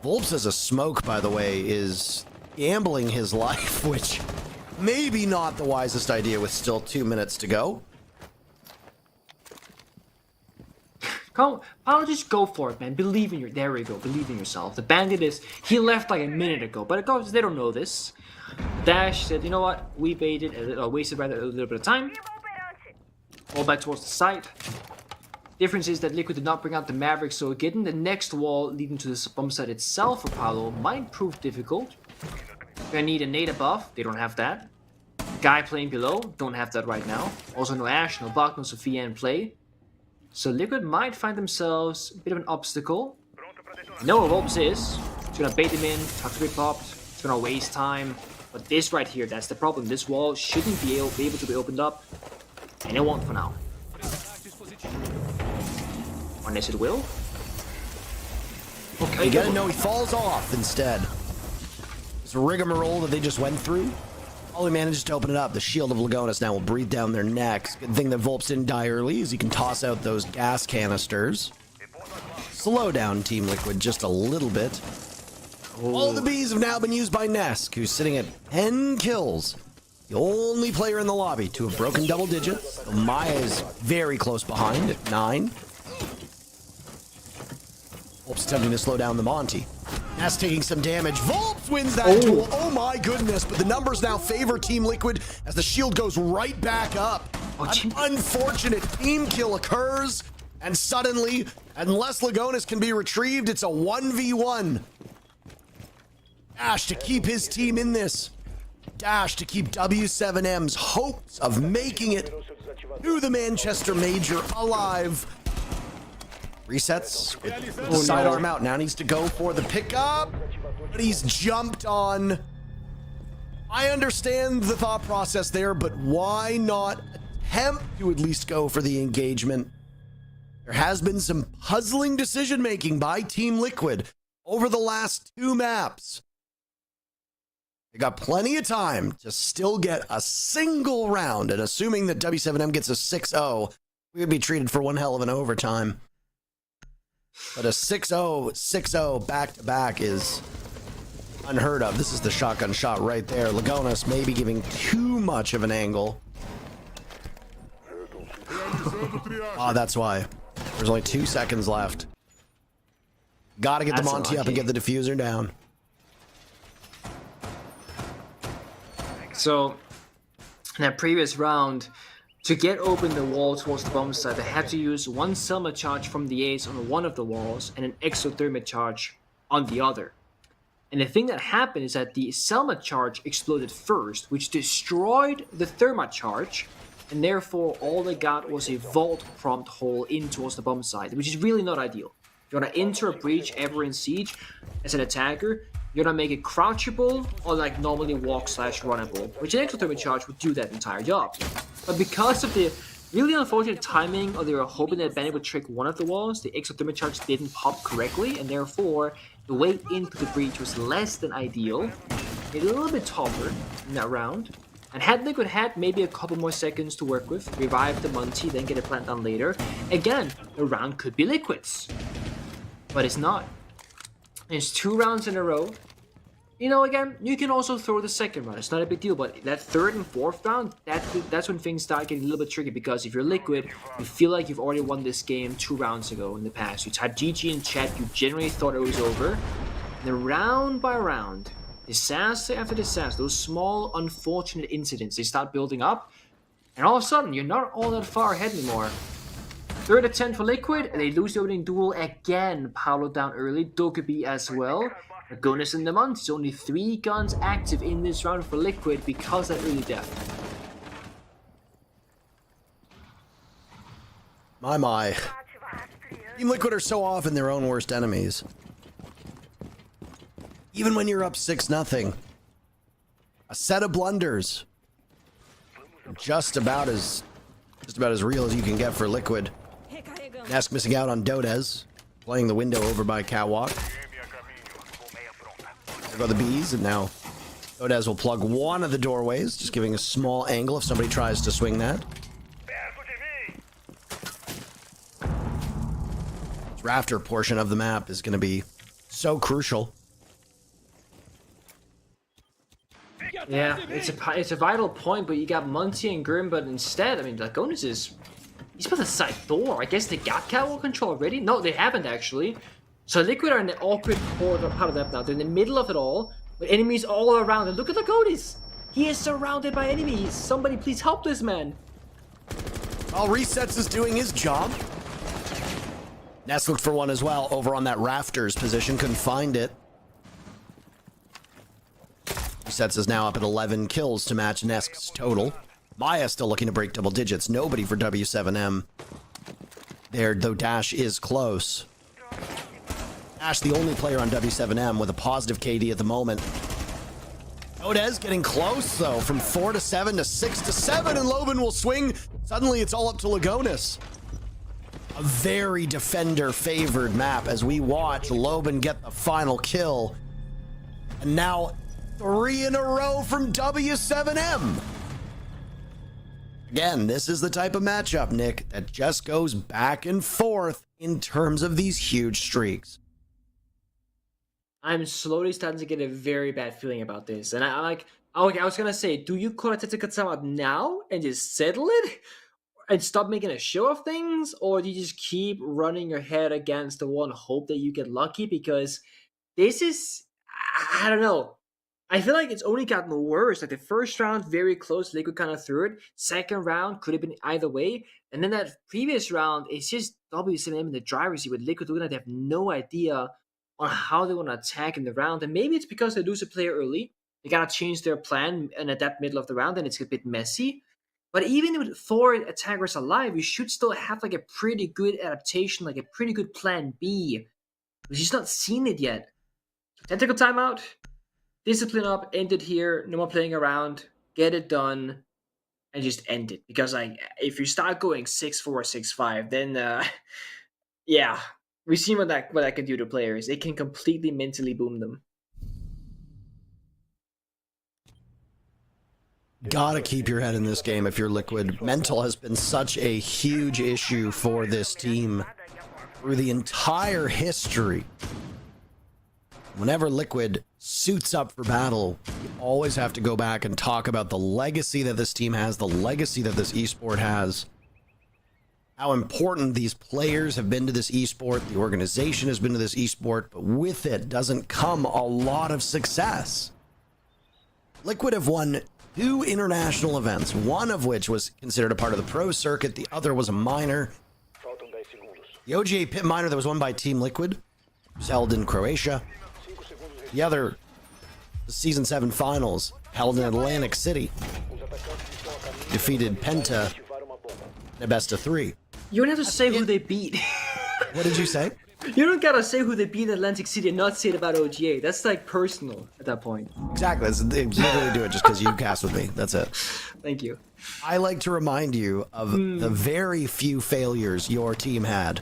S2: Volps as a smoke, by the way, is gambling his life, which maybe not the wisest idea with still 2 minutes to go.
S1: Paolo, just go for it, man. Believe in your. There we go. Believe in yourself. The bandit is. He left like a minute ago, but of course they don't know this. Dash said, you know what? We baited, wasted rather a little bit of time. All back towards the side. Difference is that Liquid did not bring out the Maverick, so getting the next wall leading to the bomb site itself for Paolo might prove difficult. Gonna need a nade above. They don't have that. Guy playing below. Don't have that right now. Also no Ash, no Buck, no Sophia in play. So Liquid might find themselves a bit of an obstacle. Know where Volps is. It's gonna bait him in, tuck to be popped. It's gonna waste time. But this right here, that's the problem. This wall shouldn't be able to be opened up. And it won't for now. Unless it will. Okay.
S2: You gotta know he falls off instead. It's a rigmarole that they just went through. All he manages to open it up. The shield of Lagonis now will breathe down their necks. Good thing that Volps didn't die early, as he can toss out those gas canisters. Slow down Team Liquid just a little bit. All the bees have now been used by Nesk, who's sitting at 10 kills. The only player in the lobby to have broken double digits. Maya is very close behind at 9. Volps attempting to slow down the Monty. Nesk taking some damage. Volps wins that duel. Oh my goodness, but the numbers now favor Team Liquid as the shield goes right back up. An unfortunate team kill occurs, and suddenly, unless Lagonis can be retrieved, it's a 1v1. Dash to keep his team in this. Dash to keep W7M's hopes of making it to the Manchester Major alive. Resets with the sidearm out. Now needs to go for the pickup, but he's jumped on. I understand the thought process there, but why not attempt to at least go for the engagement? There has been some puzzling decision making by Team Liquid over the last 2 maps. They got plenty of time to still get a single round, and assuming that W7M gets a 6-0, we would be treated for one hell of an overtime. But a 6-0 back-to-back is unheard of. This is the shotgun shot right there. Lagonis maybe giving too much of an angle. Oh, that's why. There's only 2 seconds left. Gotta get the Monty up and get the diffuser down.
S1: So in that previous round, to get open the wall towards the bomb site, they had to use one Selma charge from the ace on one of the walls and an exothermic charge on the other. And the thing that happened is that the Selma charge exploded first, which destroyed the Therma charge, and therefore all they got was a vault prompt hole in towards the bomb site, which is really not ideal. If you want to enter a breach ever in Siege as an attacker, you want to make it crouchable or like normally walk/runnable, which an exothermic charge would do that entire job. But because of the really unfortunate timing, or they were hoping that Bandit would trick one of the walls, the exothermic charge didn't pop correctly, and therefore the way into the breach was less than ideal, a little bit tougher in that round. And had Liquid had maybe a couple more seconds to work with, revive the Munty, then get a plant down later, again, the round could be Liquid's. But it's not. It's 2 rounds in a row. You know, again, you can also throw the second round. It's not a big deal, but that 3rd and 4th round, that's when things start getting a little bit tricky, because if you're Liquid, you feel like you've already won this game 2 rounds ago in the past. You typed GG in chat, you generally thought it was over. And then round by round, disaster after disaster, those small, unfortunate incidents, they start building up, and all of a sudden, you're not all that far ahead anymore. 3rd attempt for Liquid, and they lose the opening duel again. Paolo down early, Dokkaebi as well. Agonis in the month. It's only 3 guns active in this round for Liquid because of that early death.
S2: My. Team Liquid are so often their own worst enemies. Even when you're up 6-0. A set of blunders. Just about as real as you can get for Liquid. Nesk missing out on Dodez. Playing the window over by Catwalk. There go the bees, and now Dodez will plug one of the doorways, just giving a small angle if somebody tries to swing that. This rafter portion of the map is going to be so crucial.
S1: Yeah, it's a vital point, but you got Munty and Grim, but instead, I mean, Agonis he's by the side door. I guess they got Catwalk control already? No, they haven't actually. So Liquid are in the awkward part of that now. They're in the middle of it all, with enemies all around. And look at Agonis! He is surrounded by enemies. Somebody please help this man.
S2: Well, Resets is doing his job. Nest looked for one as well over on that rafters position. Couldn't find it. Resets is now up at 11 kills to match Nesk's total. Maya still looking to break double digits. Nobody for W7M. There, though Dash is close. Dash, the only player on W7M with a positive KD at the moment. Odez getting close, though, from 4 to 7 to 6 to 7, and Loban will swing. Suddenly, it's all up to Lagonis. A very defender-favored map as we watch Loban get the final kill. And now, 3 in a row from W7M. Again, this is the type of matchup, Nick, that just goes back and forth in terms of these huge streaks.
S1: I'm slowly starting to get a very bad feeling about this. And I was going to say, do you call Tetsuka out now and just settle it? And stop making a show of things? Or do you just keep running your head against the wall and hope that you get lucky? Because this is, I don't know. I feel like it's only gotten worse. Like the first round, very close. Liquid kind of threw it. Second round could have been either way. And then that previous round, it's just W7M in the driver's seat with Liquid looking like they have no idea on how they want to attack in the round. And maybe it's because they lose a player early. They got to change their plan and at that middle of the round, and it's a bit messy. But even with 4 attackers alive, you should still have like a pretty good adaptation, like a pretty good plan B. We've just not seen it yet. Tactical timeout. Discipline up, end it here, no more playing around, get it done, and just end it. Because like, if you start going 6-4, 6-5, then yeah, we've seen what that can do to players. It can completely mentally boom them.
S2: Gotta keep your head in this game if you're Liquid. Mental has been such a huge issue for this team through the entire history. Whenever Liquid suits up for battle, you always have to go back and talk about the legacy that this team has, the legacy that this esport has, how important these players have been to this esport, the organization has been to this esport, but with it doesn't come a lot of success. Liquid have won 2 international events, one of which was considered a part of the pro circuit, the other was a minor. The OGA Pit Minor that was won by Team Liquid was held in Croatia. The other, the Season 7 Finals, held in Atlantic City. Defeated Penta in a best of 3.
S1: You don't have to say who they beat.
S2: What did you say?
S1: You don't gotta say who they beat in Atlantic City and not say it about OGA. That's like personal at that point.
S2: Exactly. You literally do it just because you cast with me. That's it.
S1: Thank you.
S2: I like to remind you of the very few failures your team had.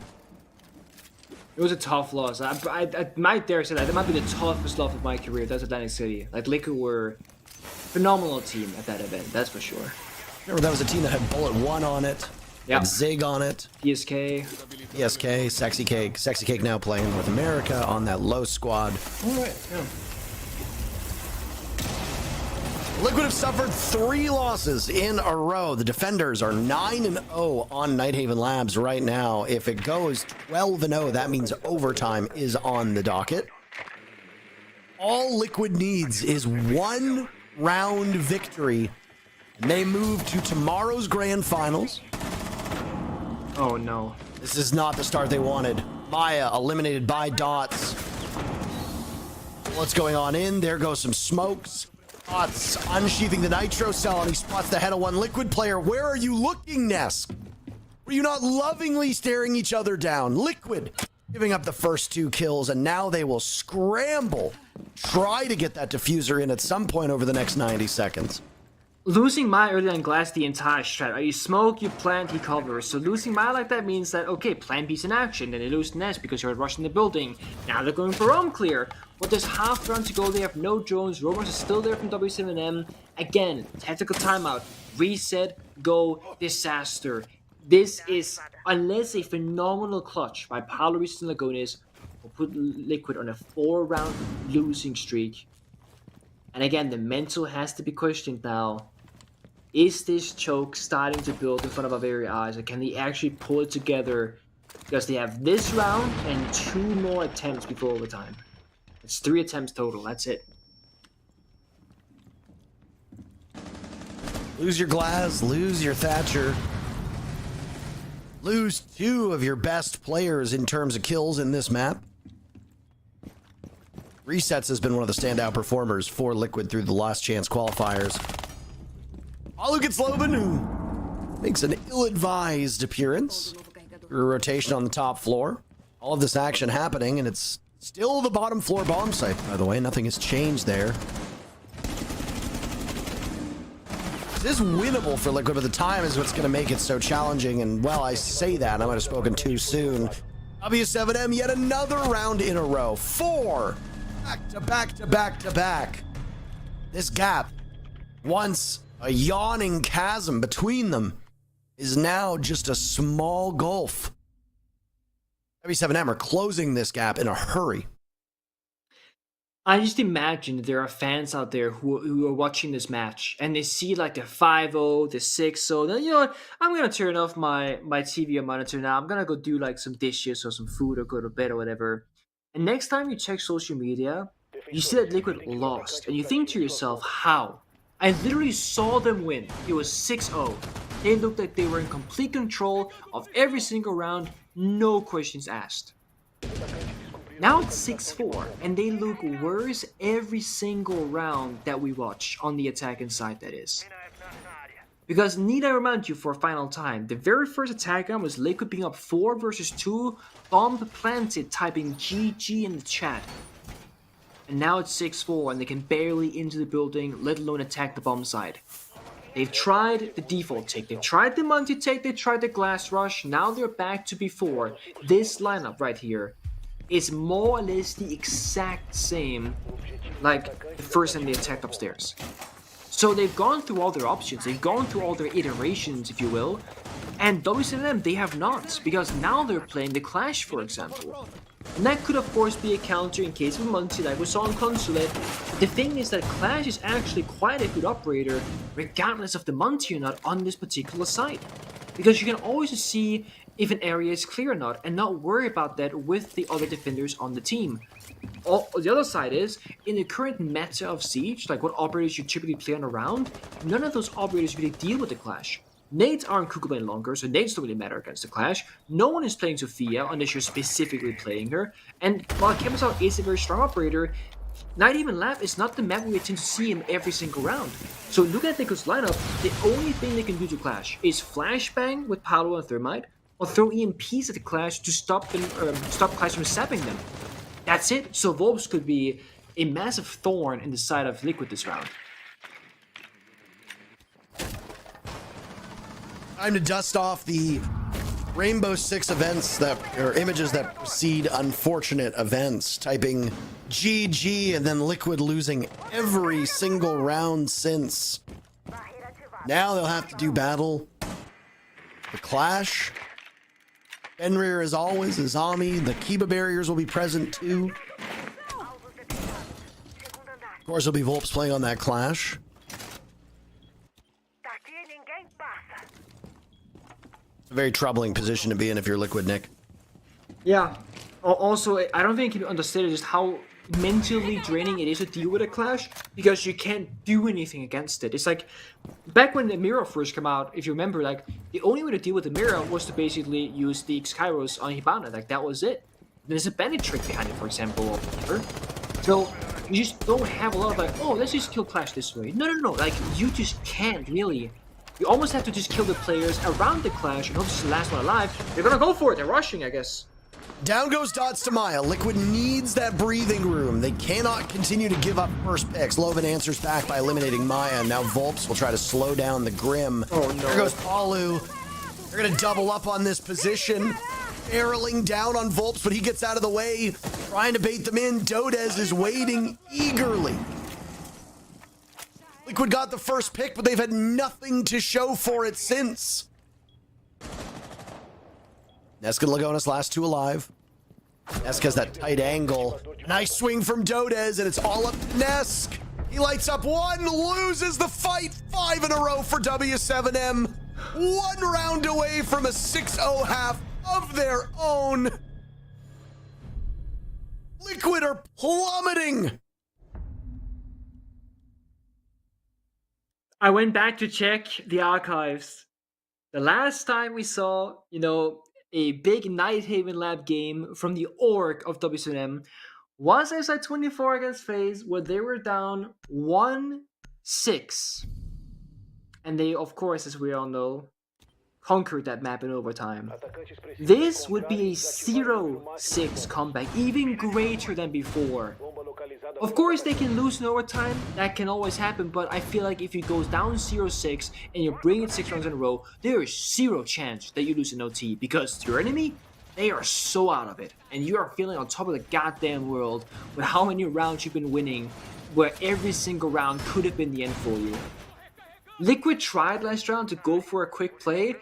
S1: It was a tough loss. I might dare say that might be the toughest loss of my career. That's Atlantic City. Like Liquid were a phenomenal team at that event. That's for sure.
S2: Remember, that was a team that had Bullet 1 on it.
S1: Yep.
S2: Had Zig on it.
S1: PSK.
S2: PSK, Sexy Cake. Sexy Cake now playing in North America on that low squad.
S1: All right. Yeah.
S2: Liquid have suffered 3 losses in a row. The defenders are 9-0 on Nightheaven Labs right now. If it goes 12-0, that means overtime is on the docket. All Liquid needs is 1 round victory, and they move to tomorrow's grand finals.
S1: Oh no.
S2: This is not the start they wanted. Maya eliminated by Dots. What's going on in? There goes some smokes. Dots unsheathing the nitro cell, and he spots the head of one Liquid player. Where are you looking, Nesk? Were you not lovingly staring each other down? Liquid giving up the first 2 kills, and now they will scramble, try to get that diffuser in at some point over the next 90 seconds.
S1: Losing Maya early on glass the entire strat. You smoke, you plant, he covers. So losing Maya like that means that, okay, plan B's in action. Then they lose Nesk because you're rushing the building. Now they're going for roam clear. But there's half round to go. They have no drones. Roamers is still there from W7M. Again, tactical timeout. Reset, go, disaster. This is, unless a phenomenal clutch by Paulo Reese and Lagones will put Liquid on a 4-round losing streak. And again, the mental has to be questioned now. Is this choke starting to build in front of our very eyes? Or can they actually pull it together? Because they have this round and 2 more attempts before overtime. It's 3 attempts total. That's it.
S2: Lose your Glass, lose your Thatcher. Lose 2 of your best players in terms of kills in this map. Resets has been one of the standout performers for Liquid through the last chance qualifiers. Alugitsloven, who makes an ill-advised appearance through a rotation on the top floor. All of this action happening, and it's still the bottom floor bomb site, by the way. Nothing has changed there. This is winnable for Liquid, but the time is what's going to make it so challenging. And, well, I say that, I might have spoken too soon. W7M, yet another round in a row. 4 back to back to back to back. This gap, once a yawning chasm between them, is now just a small gulf. W7M are closing this gap in a hurry.
S1: I just imagine that there are fans out there who are watching this match and they see like the 5-0, the 6-0. Then, you know what? I'm going to turn off my TV or monitor now. I'm going to go do like some dishes or some food or go to bed or whatever. And next time you check social media, you see that Liquid lost. And you think to yourself, how? I literally saw them win. It was 6-0. They looked like they were in complete control of every single round. No questions asked. Now it's 6-4, and they look worse every single round that we watch on the attacking side, that is. Because need I remind you for a final time, the very first attack round was Liquid being up 4 versus 2, bomb planted, typing GG in the chat. And now it's 6-4, and they can barely into the building, let alone attack the bomb side. They've tried the default take, they've tried the multi take, they tried the glass rush, now they're back to before. This lineup right here is more or less the exact same like the first time they attacked upstairs. So they've gone through all their options, they've gone through all their iterations, if you will, and W7M they have not, because now they're playing the Clash, for example. And that could of course be a counter in case of multi like we saw in Consulate. The thing is that Clash is actually quite a good operator regardless of the multi or not on this particular site. Because you can always see if an area is clear or not and not worry about that with the other defenders on the team. The other side is, in the current meta of Siege, like what operators you typically play on a round, none of those operators really deal with the Clash. Nades aren't Kukulkan any longer, so nades don't really matter against the Clash. No one is playing Sophia unless you're specifically playing her. And while Kemasal is a very strong operator, Nightheaven Lab is not the map where we tend to see him every single round. So look at Liquid's lineup, the only thing they can do to Clash is flashbang with Paolo and Thermite, or throw EMPs at the Clash to stop Clash from sapping them. That's it. So Volps could be a massive thorn in the side of Liquid this round.
S2: Time to dust off the Rainbow Six events or images that precede unfortunate events. Typing GG and then Liquid losing every single round since. Now they'll have to do battle. The Clash. Fenrir as always, Azami. The Kiba barriers will be present too. Of course, there'll be Volps playing on that Clash. A very troubling position to be in if you're Liquid, Nick.
S1: Yeah. Also, I don't think you can understand just how mentally draining it is to deal with a Clash, because you can't do anything against it. It's like, back when the Mirror first came out, if you remember, like, the only way to deal with the Mirror was to basically use the X-Kairos on Hibana. Like, that was it. There's a bandit trick behind it, for example, or whatever. So, you just don't have a lot of like, oh, let's just kill Clash this way. No. Like, you just can't really. You almost have to just kill the players around the Clash and hope it's the last one alive. They're gonna go for it. They're rushing, I guess.
S2: Down goes Dots to Maya. Liquid needs that breathing room. They cannot continue to give up first picks. Loven answers back by eliminating Maya, and now Volps will try to slow down the Grim.
S1: Oh, no.
S2: There goes Palu. They're going to double up on this position. Barreling down on Volps, but he gets out of the way, trying to bait them in. Dodez is waiting eagerly. Liquid got the first pick, but they've had nothing to show for it since. Nesk and Lagonas last two alive. Nesk has that tight angle. Nice swing from Dodez, and it's all up to Nesk. He lights up one, loses the fight. 5 in a row for W7M. 1 round away from a 6-0 half of their own. Liquid are plummeting.
S1: I went back to check the archives. The last time we saw, a big Nightheaven Lab game from the org of W7M was SI24 against FaZe, where they were down 1-6. And they, of course, as we all know, conquered that map in overtime. This would be a 0-6 comeback, even greater than before. Of course, they can lose in overtime, that can always happen, but I feel like if it goes down 0-6 and you bring it 6 rounds in a row, there is 0 chance that you lose in OT, because your enemy, they are so out of it, and you are feeling on top of the goddamn world with how many rounds you've been winning, where every single round could have been the end for you. Liquid tried last round to go for a quick play.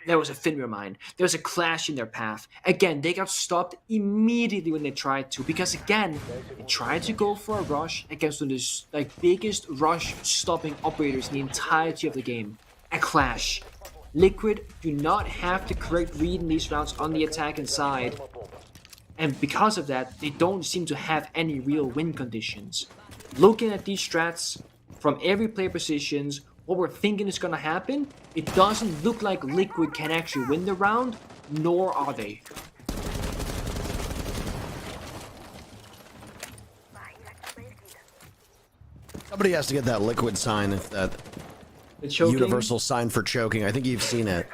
S1: There was a Fenrir mine. There was a Clash in their path. Again, they got stopped immediately when they tried to, because again, they tried to go for a rush against one of the biggest rush stopping operators in the entirety of the game. A Clash. Liquid do not have the correct read in these rounds on the attack inside, and because of that, they don't seem to have any real win conditions. Looking at these strats from every player positions, what we're thinking is going to happen, it doesn't look like Liquid can actually win the round, nor are they.
S2: Somebody has to get that Liquid sign, if that universal sign for choking. I think you've seen it.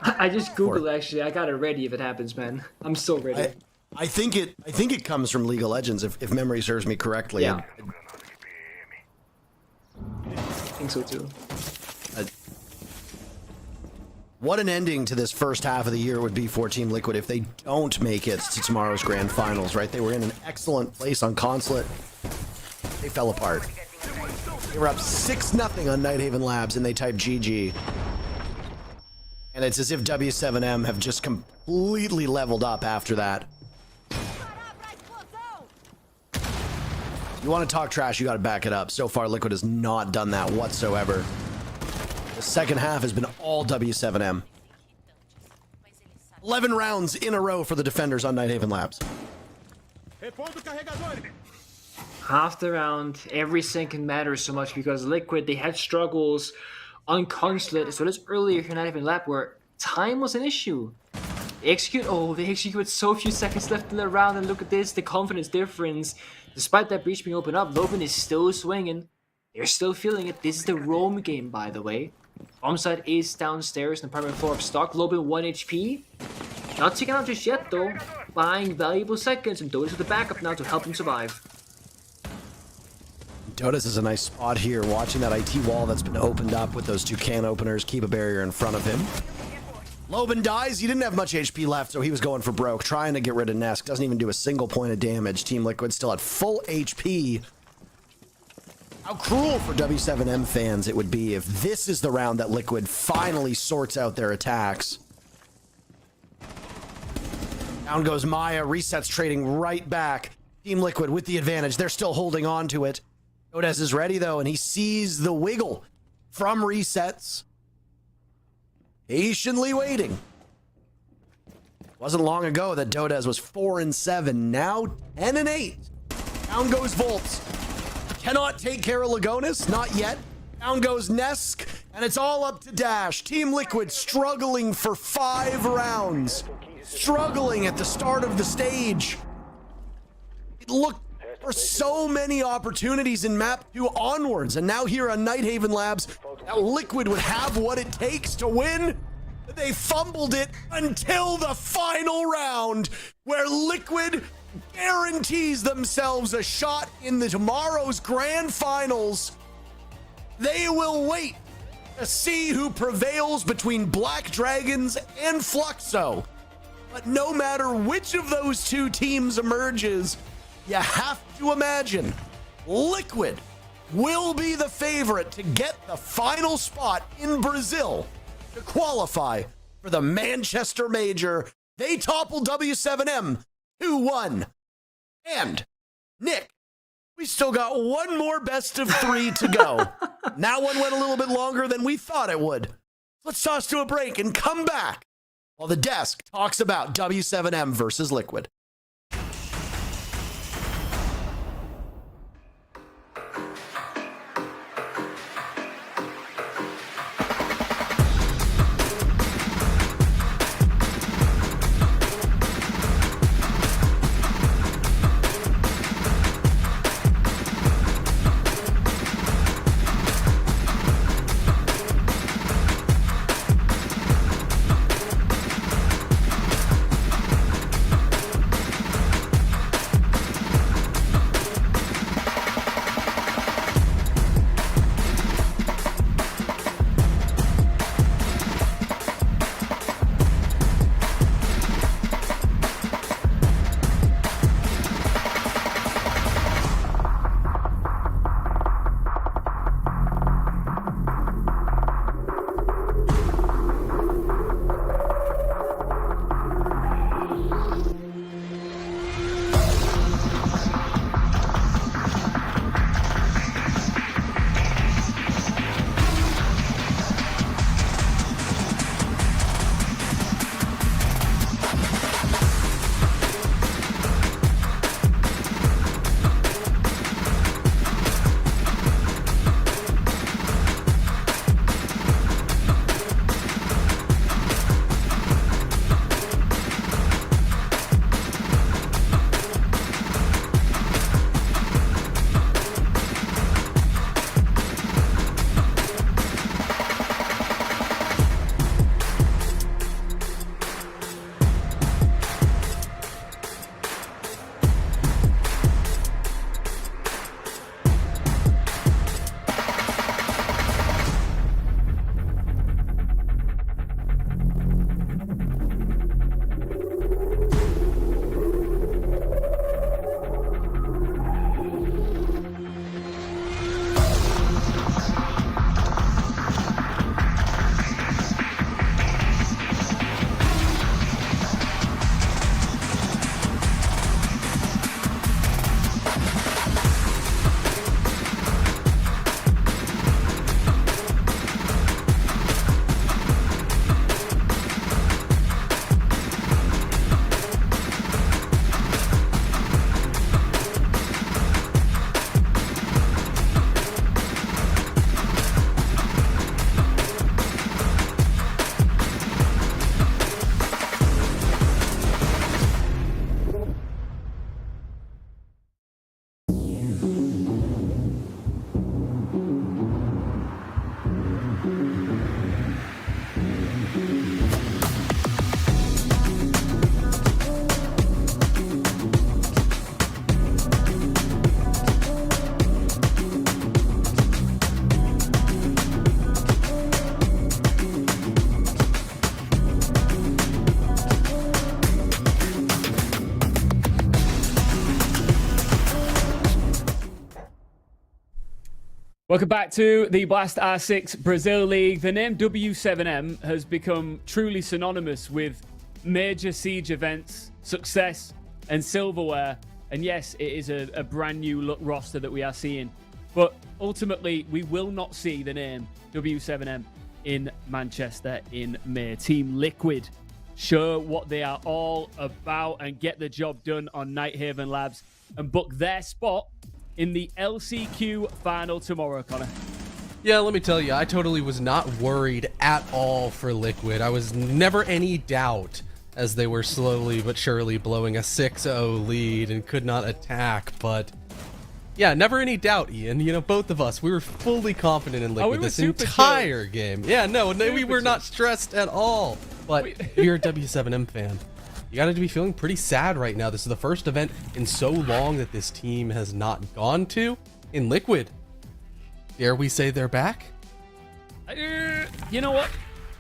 S1: I just Googled actually. I got it ready if it happens, man. I'm so ready.
S2: I think it comes from League of Legends, if memory serves me correctly.
S1: Yeah. I think so too.
S2: What an ending to this first half of the year would be for Team Liquid if they don't make it to tomorrow's grand finals, right? They were in an excellent place on Consulate. They fell apart. They were up 6-0 on Nightheaven Labs, and they typed GG. And it's as if W7M have just completely leveled up after that. You want to talk trash, you got to back it up. So far, Liquid has not done that whatsoever. The second half has been all W7M. 11 rounds in a row for the defenders on Nightheaven Labs.
S1: Half the round, every second matters so much because Liquid, they had struggles on Consulate as well as earlier here in Nightheaven Lab where time was an issue. They execute with so few seconds left in the round, and look at this, the confidence difference. Despite that breach being opened up, Lobin is still swinging. They're still feeling it. This is the roam game, by the way. Bombside is downstairs in the apartment floor of stock. Lobin 1 HP. Not taking out just yet though. Buying valuable seconds, and Dodas with the backup now to help him survive.
S2: Dodas is a nice spot here, watching that IT wall that's been opened up with those two can openers, keep a barrier in front of him. Lobin dies. He didn't have much HP left, so he was going for broke, trying to get rid of Nesk. Doesn't even do a single point of damage. Team Liquid still at full HP. How cruel for W7M fans it would be if this is the round that Liquid finally sorts out their attacks. Down goes Maya. Resets trading right back. Team Liquid with the advantage. They're still holding on to it. Dodas is ready, though, and he sees the wiggle from Resets. Patiently waiting. Wasn't long ago that Dodas was 4-7. Now 10-8. Down goes Volts. Cannot take care of Lagonis. Not yet. Down goes Nesk. And it's all up to Dash. Team Liquid struggling for 5 rounds. Struggling at the start of the stage. It looked for so many opportunities in map 2 onwards, and now here on Nightheaven Labs, that Liquid would have what it takes to win. They fumbled it until the final round, where Liquid guarantees themselves a shot in the tomorrow's grand finals. They will wait to see who prevails between Black Dragons and Fluxo. But no matter which of those two teams emerges, you have to imagine Liquid will be the favorite to get the final spot in Brazil to qualify for the Manchester Major. They topple W7M 2-1. And Nick, we still got one more best of 3 to go. That one went a little bit longer than we thought it would. Let's toss to a break and come back while the desk talks about W7M versus Liquid.
S3: Welcome back to the Blast R6 Brazil League. The name W7M has become truly synonymous with major Siege events, success, and silverware. And yes, it is a brand new look roster that we are seeing. But ultimately, we will not see the name W7M in Manchester in May. Team Liquid show what they are all about and get the job done on Nightheaven Labs and book their spot in the LCQ final tomorrow, Connor.
S4: Yeah, let me tell you, I totally was not worried at all for Liquid. I was never any doubt as they were slowly but surely blowing a 6-0 lead and could not attack, but yeah, never any doubt, Ian. You know, both of us, we were fully confident in Liquid this entire game. Yeah, no, we were not stressed at all. But if you're a W7M fan, you gotta be feeling pretty sad right now. This is the first event in so long that this team has not gone to in Liquid. Dare we say they're back?
S3: You know what?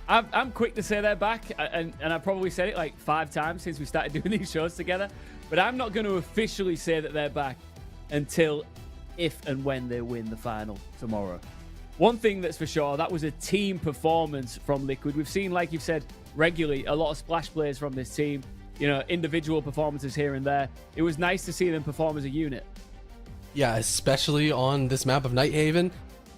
S3: I'm quick to say they're back, and I've probably said it like 5 times since we started doing these shows together, but I'm not going to officially say that they're back until if and when they win the final tomorrow. One thing that's for sure, that was a team performance from Liquid. We've seen, like you've said, regularly a lot of splash plays from this team, you know, individual performances here and there. It was nice to see them perform as a unit.
S4: Yeah, especially on this map of Nighthaven.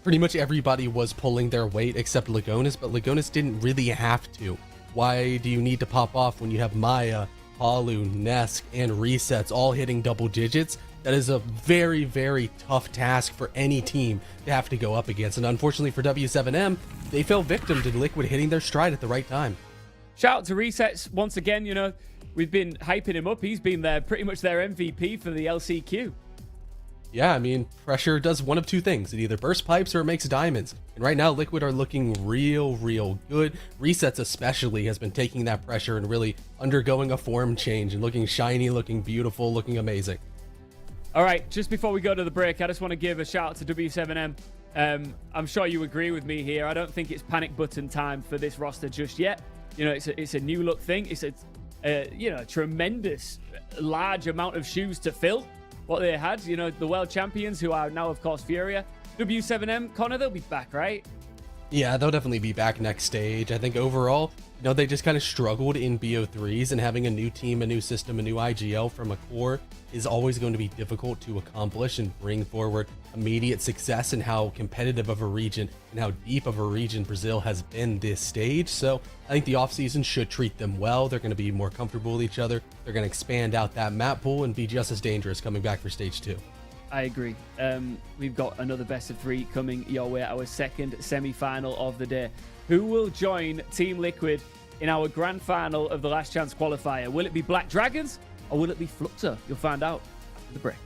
S4: Pretty much everybody was pulling their weight except Lagonis, but Lagonis didn't really have to. Why do you need to pop off when you have Maya, Palu, Nesk, and Resets all hitting double digits? That is a very, very tough task for any team to have to go up against. And unfortunately for W7M, they fell victim to Liquid hitting their stride at the right time.
S3: Shout out to Resets once again. You know, we've been hyping him up. He's been pretty much their MVP for the LCQ.
S4: Yeah, I mean, pressure does one of two things. It either bursts pipes or it makes diamonds. And right now, Liquid are looking real good. Resets especially has been taking that pressure and really undergoing a form change and looking shiny, looking beautiful, looking amazing.
S3: All right, just before we go to the break, I just want to give a shout out to W7M. I'm sure you agree with me here. I don't think it's panic button time for this roster just yet. You know, it's a new look thing. It's a tremendous, large amount of shoes to fill. What they had, you know, the world champions who are now, of course, Furia. W7M, Connor, they'll be back, right?
S4: Yeah, they'll definitely be back next stage. I think overall, you know, they just kind of struggled in BO3s, and having a new team, a new system, a new IGL from a core is always going to be difficult to accomplish and bring forward immediate success in how competitive of a region and how deep of a region Brazil has been this stage. So I think the offseason should treat them well. They're going to be more comfortable with each other. They're going to expand out that map pool and be just as dangerous coming back for stage 2.
S3: I agree. We've got another best of 3 coming your way, our second semi-final of the day. Who will join Team Liquid in our grand final of the Last Chance qualifier? Will it be Black Dragons or will it be Fluxo? You'll find out after the break.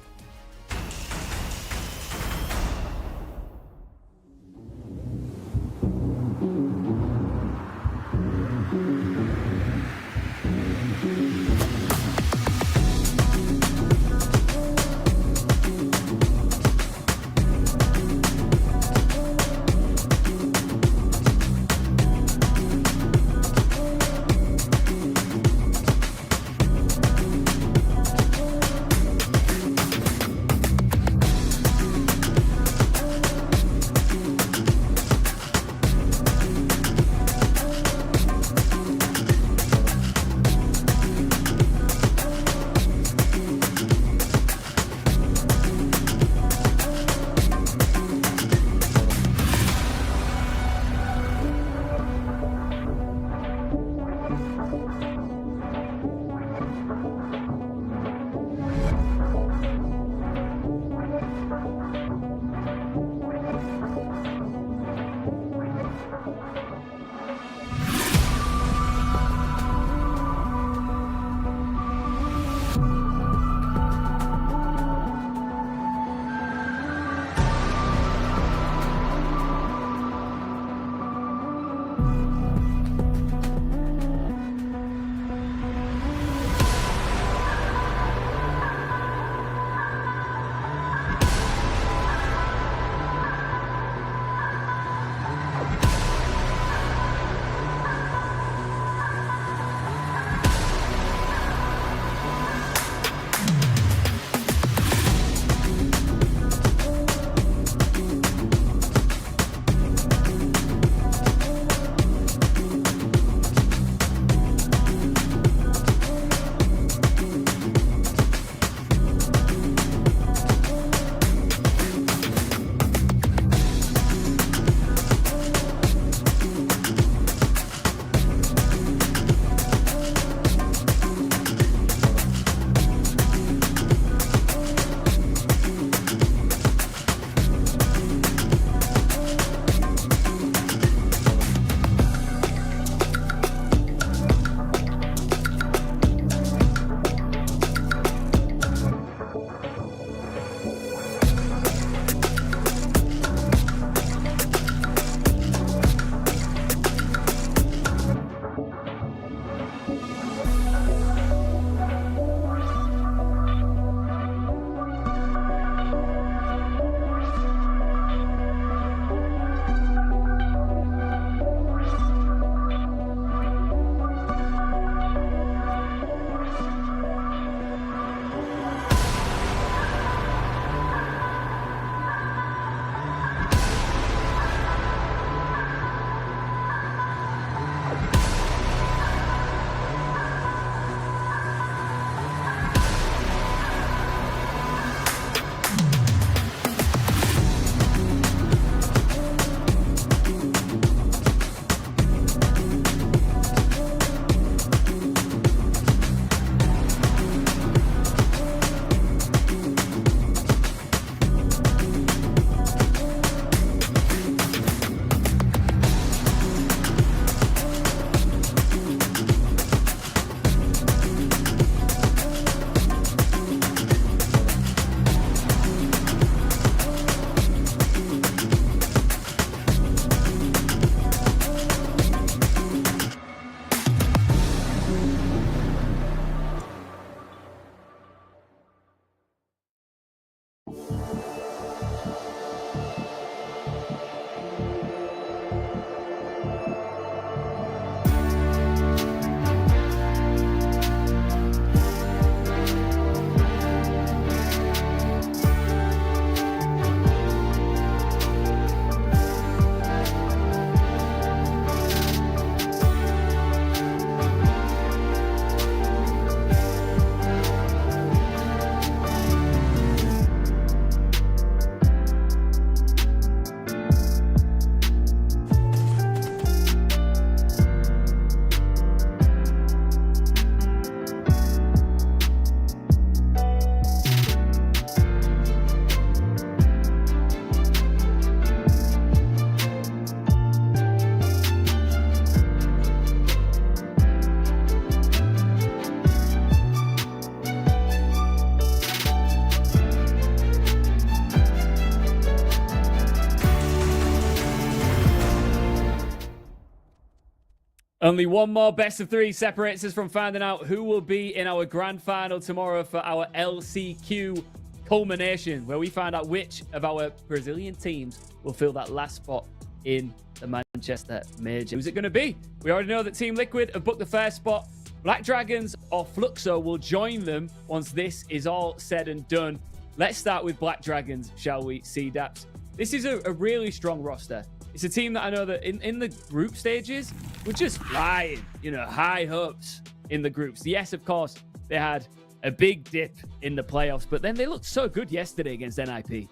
S3: Only one more best of 3 separates us from finding out who will be in our grand final tomorrow for our LCQ culmination, where we find out which of our Brazilian teams will fill that last spot in the Manchester Major. Who's it going to be? We already know that Team Liquid have booked the first spot. Black Dragons or Fluxo will join them once this is all said and done. Let's start with Black Dragons, shall we, C-Daps? This is a really strong roster. It's a team that I know that in the group stages, we're just flying, high hopes in the groups. Yes, of course, they had a big dip in the playoffs, but then they looked so good yesterday against NIP.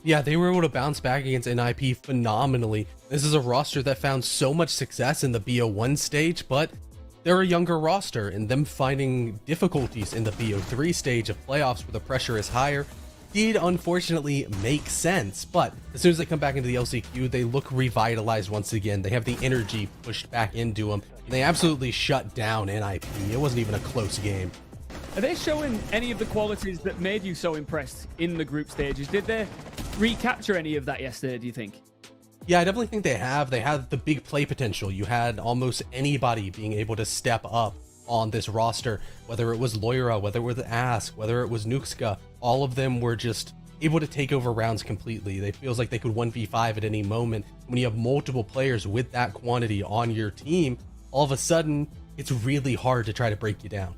S4: Yeah, they were able to bounce back against NIP phenomenally. This is a roster that found so much success in the BO1 stage, but they're a younger roster, and them finding difficulties in the BO3 stage of playoffs where the pressure is higher did unfortunately make sense. But as soon as they come back into the LCQ, they look revitalized once again. They have the energy pushed back into them, and they absolutely shut down NIP. It wasn't even a close game.
S3: Are they showing any of the qualities that made you so impressed in the group stages? Did they recapture any of that yesterday, do you think?
S4: Yeah, I definitely think they have. They had the big play potential. You had almost anybody being able to step up on this roster, whether it was Loira, whether it was Ask, whether it was Nuxka. All of them were just able to take over rounds completely. They feels like they could 1v5 at any moment. When you have multiple players with that quantity on your team, all of a sudden, it's really hard to try to break you down.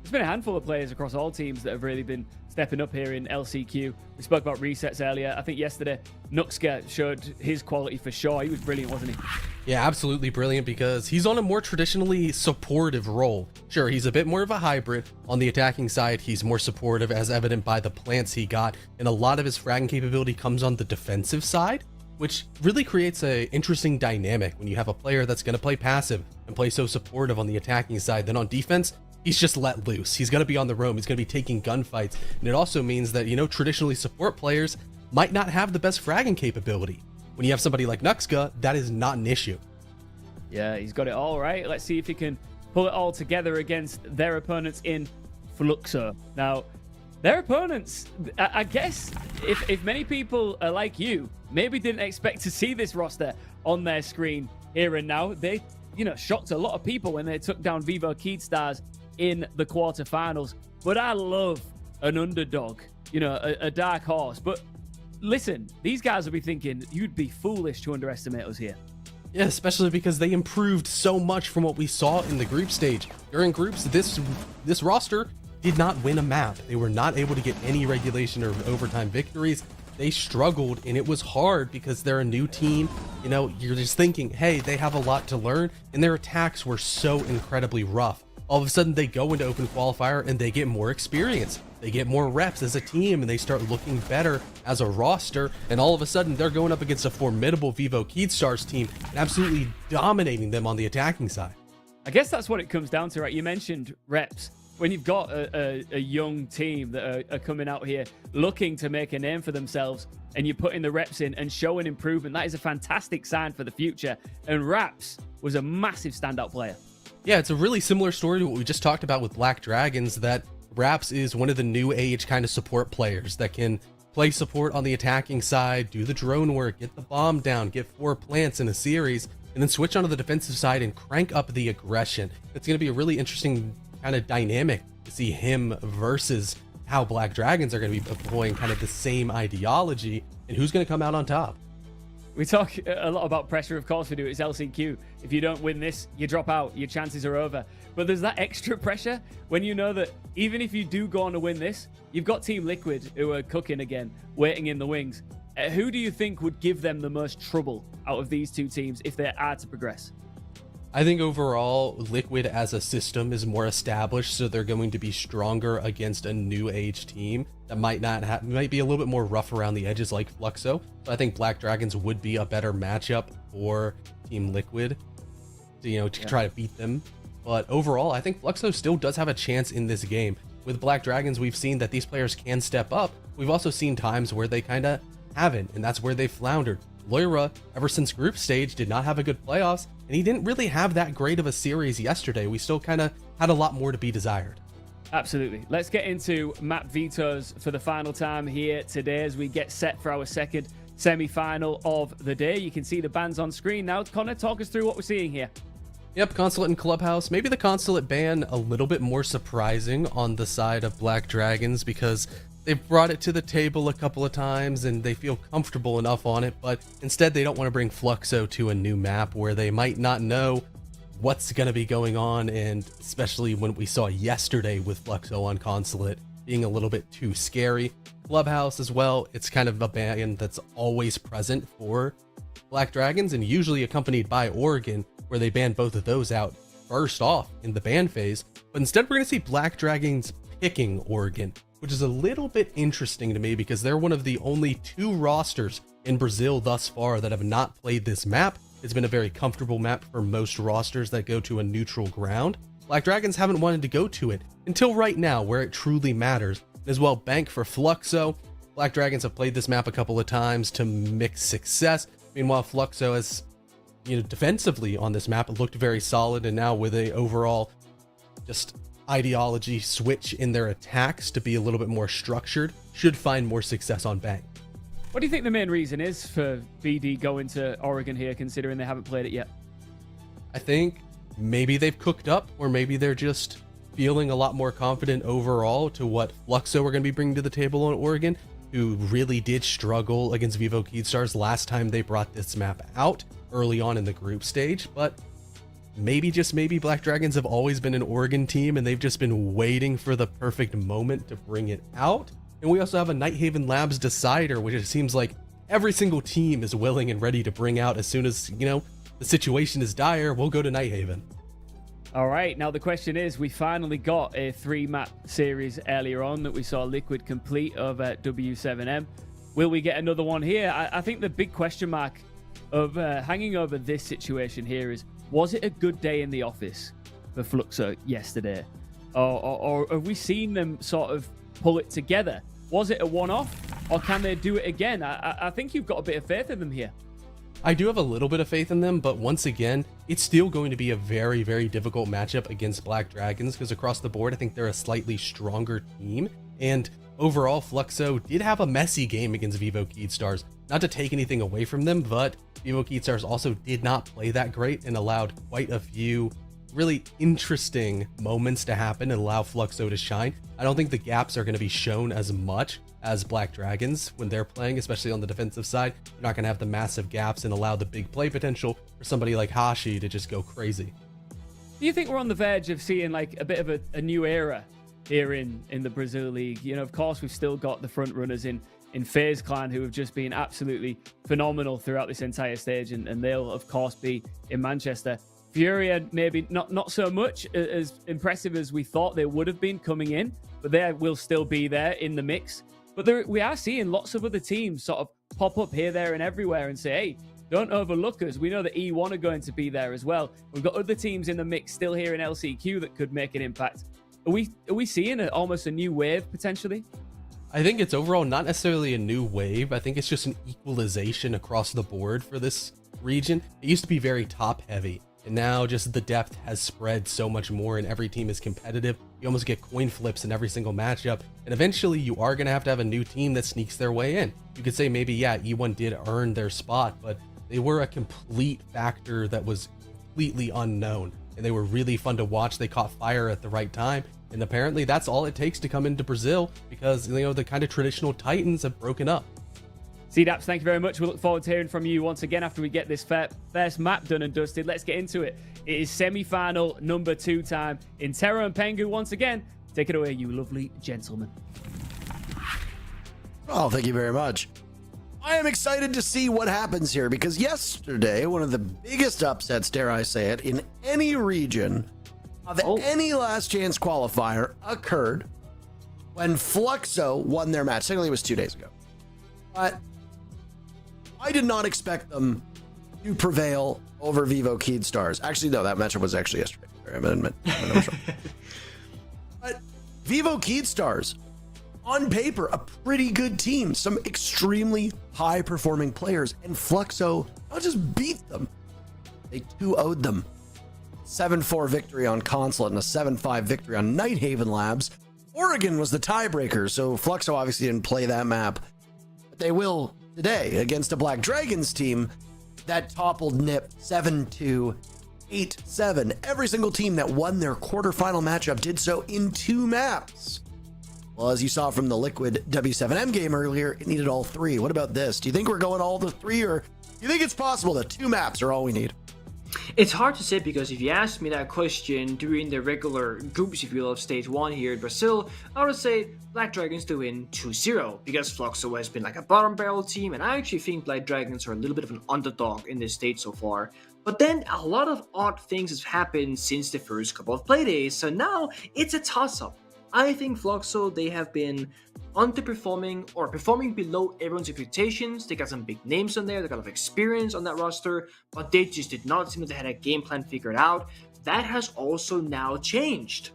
S3: There's been a handful of players across all teams that have really been stepping up here in LCQ. We spoke about resets earlier. I think yesterday, Nuxka showed his quality for sure. He was brilliant, wasn't he?
S4: Yeah, absolutely brilliant, because he's on a more traditionally supportive role. Sure, he's a bit more of a hybrid. On the attacking side, he's more supportive, as evident by the plants he got, and a lot of his fragging capability comes on the defensive side, which really creates an interesting dynamic when you have a player that's going to play passive and play so supportive on the attacking side. Then on defense, he's just let loose. He's going to be on the roam. He's going to be taking gunfights. And it also means that, traditionally support players might not have the best fragging capability. When you have somebody like Nuxka, that is not an issue.
S3: Yeah, he's got it all right. Let's see if he can pull it all together against their opponents in Fluxo. Now, their opponents, I guess, if many people are like you, maybe didn't expect to see this roster on their screen here and now. They, shocked a lot of people when they took down Vivo Keydstars in the quarterfinals. But I love an underdog, a dark horse. But listen, these guys will be thinking you'd be foolish to underestimate us here.
S4: Yeah, especially because they improved so much from what we saw in the group stage. During groups, this roster did not win a map. They were not able to get any regulation or overtime victories. They struggled, and it was hard because they're a new team. You're just thinking, hey, they have a lot to learn, and their attacks were so incredibly rough. All of a sudden, they go into open qualifier and they get more experience. They get more reps as a team, and they start looking better as a roster. And all of a sudden, they're going up against a formidable Vivo Keydstars team and absolutely dominating them on the attacking side.
S3: I guess that's what it comes down to, right? You mentioned reps. When you've got a young team that are coming out here looking to make a name for themselves, and you're putting the reps in and showing improvement, that is a fantastic sign for the future. And Raps was a massive standout player.
S4: Yeah, it's a really similar story to what we just talked about with Black Dragons, that Raps is one of the new age kind of support players that can play support on the attacking side, do the drone work, get the bomb down, get 4 plants in a series, and then switch onto the defensive side and crank up the aggression. It's going to be a really interesting kind of dynamic to see him versus how Black Dragons are going to be employing kind of the same ideology, and who's going to come out on top.
S3: We talk a lot about pressure, of course we do. It's LCQ. If you don't win this, you drop out. Your chances are over. But there's that extra pressure when you know that even if you do go on to win this, you've got Team Liquid who are cooking again, waiting in the wings. Who do you think would give them the most trouble out of these two teams if they are to progress?
S4: I think overall, Liquid as a system is more established, so they're going to be stronger against a new age team that might be a little bit more rough around the edges like Fluxo. So I think Black Dragons would be a better matchup for Team Liquid to, try to beat them. But overall, I think Fluxo still does have a chance in this game. With Black Dragons, we've seen that these players can step up. We've also seen times where they kind of haven't, and that's where they floundered. Loira, ever since group stage, did not have a good playoffs, and he didn't really have that great of a series yesterday. We still kind of had a lot more to be desired.
S3: Absolutely. Let's get into map vetoes for the final time here today as we get set for our second semi-final of the day. You can see the bans on screen now. Connor, talk us through what we're seeing here.
S4: Yep, Consulate and Clubhouse. Maybe the Consulate ban a little bit more surprising on the side of Black Dragons because they've brought it to the table a couple of times and they feel comfortable enough on it, but instead they don't want to bring Fluxo to a new map where they might not know what's going to be going on, and especially when we saw yesterday with Fluxo on Consulate being a little bit too scary. Clubhouse as well, it's kind of a ban that's always present for Black Dragons and usually accompanied by Oregon, where they ban both of those out first off in the ban phase, but instead we're going to see Black Dragons picking Oregon, which is a little bit interesting to me because they're one of the only 2 rosters in Brazil thus far that have not played this map. It's been a very comfortable map for most rosters that go to a neutral ground. Black Dragons haven't wanted to go to it until right now, where it truly matters. As well, bank for Fluxo. Black Dragons have played this map a couple of times to mixed success. Meanwhile, Fluxo has, defensively on this map looked very solid, and now with a overall just ideology switch in their attacks to be a little bit more structured, should find more success on bank.
S3: What do you think the main reason is for BD going to Oregon here, considering they haven't played it yet?
S4: I think maybe they've cooked up, or maybe they're just feeling a lot more confident overall to what Fluxo are going to be bringing to the table on Oregon, who really did struggle against Vivo Keystars last time they brought this map out early on in the group stage. But maybe, just maybe, Black Dragons have always been an Oregon team and they've just been waiting for the perfect moment to bring it out. And we also have a Nightheaven Labs decider, which it seems like every single team is willing and ready to bring out as soon as, the situation is dire. We'll go to Nightheaven.
S3: All right, now the question is, we finally got a 3-map series earlier on that we saw Liquid complete over W7M. Will we get another one here? I think the big question mark of hanging over this situation here is, was it a good day in the office for Fluxo yesterday? Or have we seen them sort of pull it together? Was it a one-off, or can they do it again? I think you've got a bit of faith in them here.
S4: I do have a little bit of faith in them, but once again, it's still going to be a very, very difficult matchup against Black Dragons because across the board, I think they're a slightly stronger team. And overall, Fluxo did have a messy game against Vivo Keystars. Not to take anything away from them, but Vivo Keystars also did not play that great and allowed quite a few really interesting moments to happen and allow Fluxo to shine. I don't think the gaps are going to be shown as much as Black Dragons when they're playing, especially on the defensive side. They're not going to have the massive gaps and allow the big play potential for somebody like Hashi to just go crazy.
S3: Do you think we're on the verge of seeing like a bit of a new era here in the Brazil League? Of course, we've still got the front runners in FaZe Clan who have just been absolutely phenomenal throughout this entire stage, and they'll of course be in Manchester. Furia maybe not so much as impressive as we thought they would have been coming in, but they will still be there in the mix. But we are seeing lots of other teams sort of pop up here, there, and everywhere and say, hey, don't overlook us. We know that E1 are going to be there as well. We've got other teams in the mix still here in LCQ that could make an impact. Are we seeing almost a new wave potentially?
S4: I think it's overall not necessarily a new wave. I think it's just an equalization across the board for this region. It used to be very top heavy, and now just the depth has spread so much more and every team is competitive. You almost get coin flips in every single matchup, and eventually you are going to have a new team that sneaks their way in. You could say maybe, yeah, E1 did earn their spot, but they were a complete factor that was completely unknown, and they were really fun to watch. They caught fire at the right time, and apparently that's all it takes to come into Brazil because, the kind of traditional Titans have broken up.
S3: CDAPS, thank you very much. We look forward to hearing from you once again after we get this first map done and dusted. Let's get into it. It is semi-final number 2 time in Terra and Pengu once again. Take it away, you lovely gentlemen.
S2: Oh, thank you very much. I am excited to see what happens here because yesterday, one of the biggest upsets, dare I say it, in any region of any last chance qualifier occurred when Fluxo won their match. Technically, it was 2 days ago. But I did not expect them to prevail over Vivo Keystars. Actually, no, that matchup was actually yesterday. I'm gonna admit. But Vivo Keystars, on paper, a pretty good team. Some extremely high-performing players. And Fluxo not just beat them, they 2-0'd them. 7-4 victory on Consulate and a 7-5 victory on Nightheaven Labs. Oregon was the tiebreaker, so Fluxo obviously didn't play that map. But they will today against a Black Dragons team that toppled NIP 7-2 8-7. Every single team that won their quarterfinal matchup did so in 2 maps. Well, as you saw from the Liquid W7M game earlier, it needed all 3. What about this? Do you think we're going all the 3, or do you think it's possible that 2 maps are all we need?
S1: It's hard to say, because if you asked me that question during the regular groups, if you will, of stage 1 here in Brazil, I would say Black Dragons to win 2-0, because Fluxo has been like a bottom barrel team, and I actually think Black Dragons are a little bit of an underdog in this stage so far. But then a lot of odd things have happened since the first couple of playdays, so now it's a toss-up. I think Fluxo, they have been underperforming or performing below everyone's expectations. They got some big names on there, they got a lot of experience on that roster, but they just did not seem that they had a game plan figured out. That has also now changed.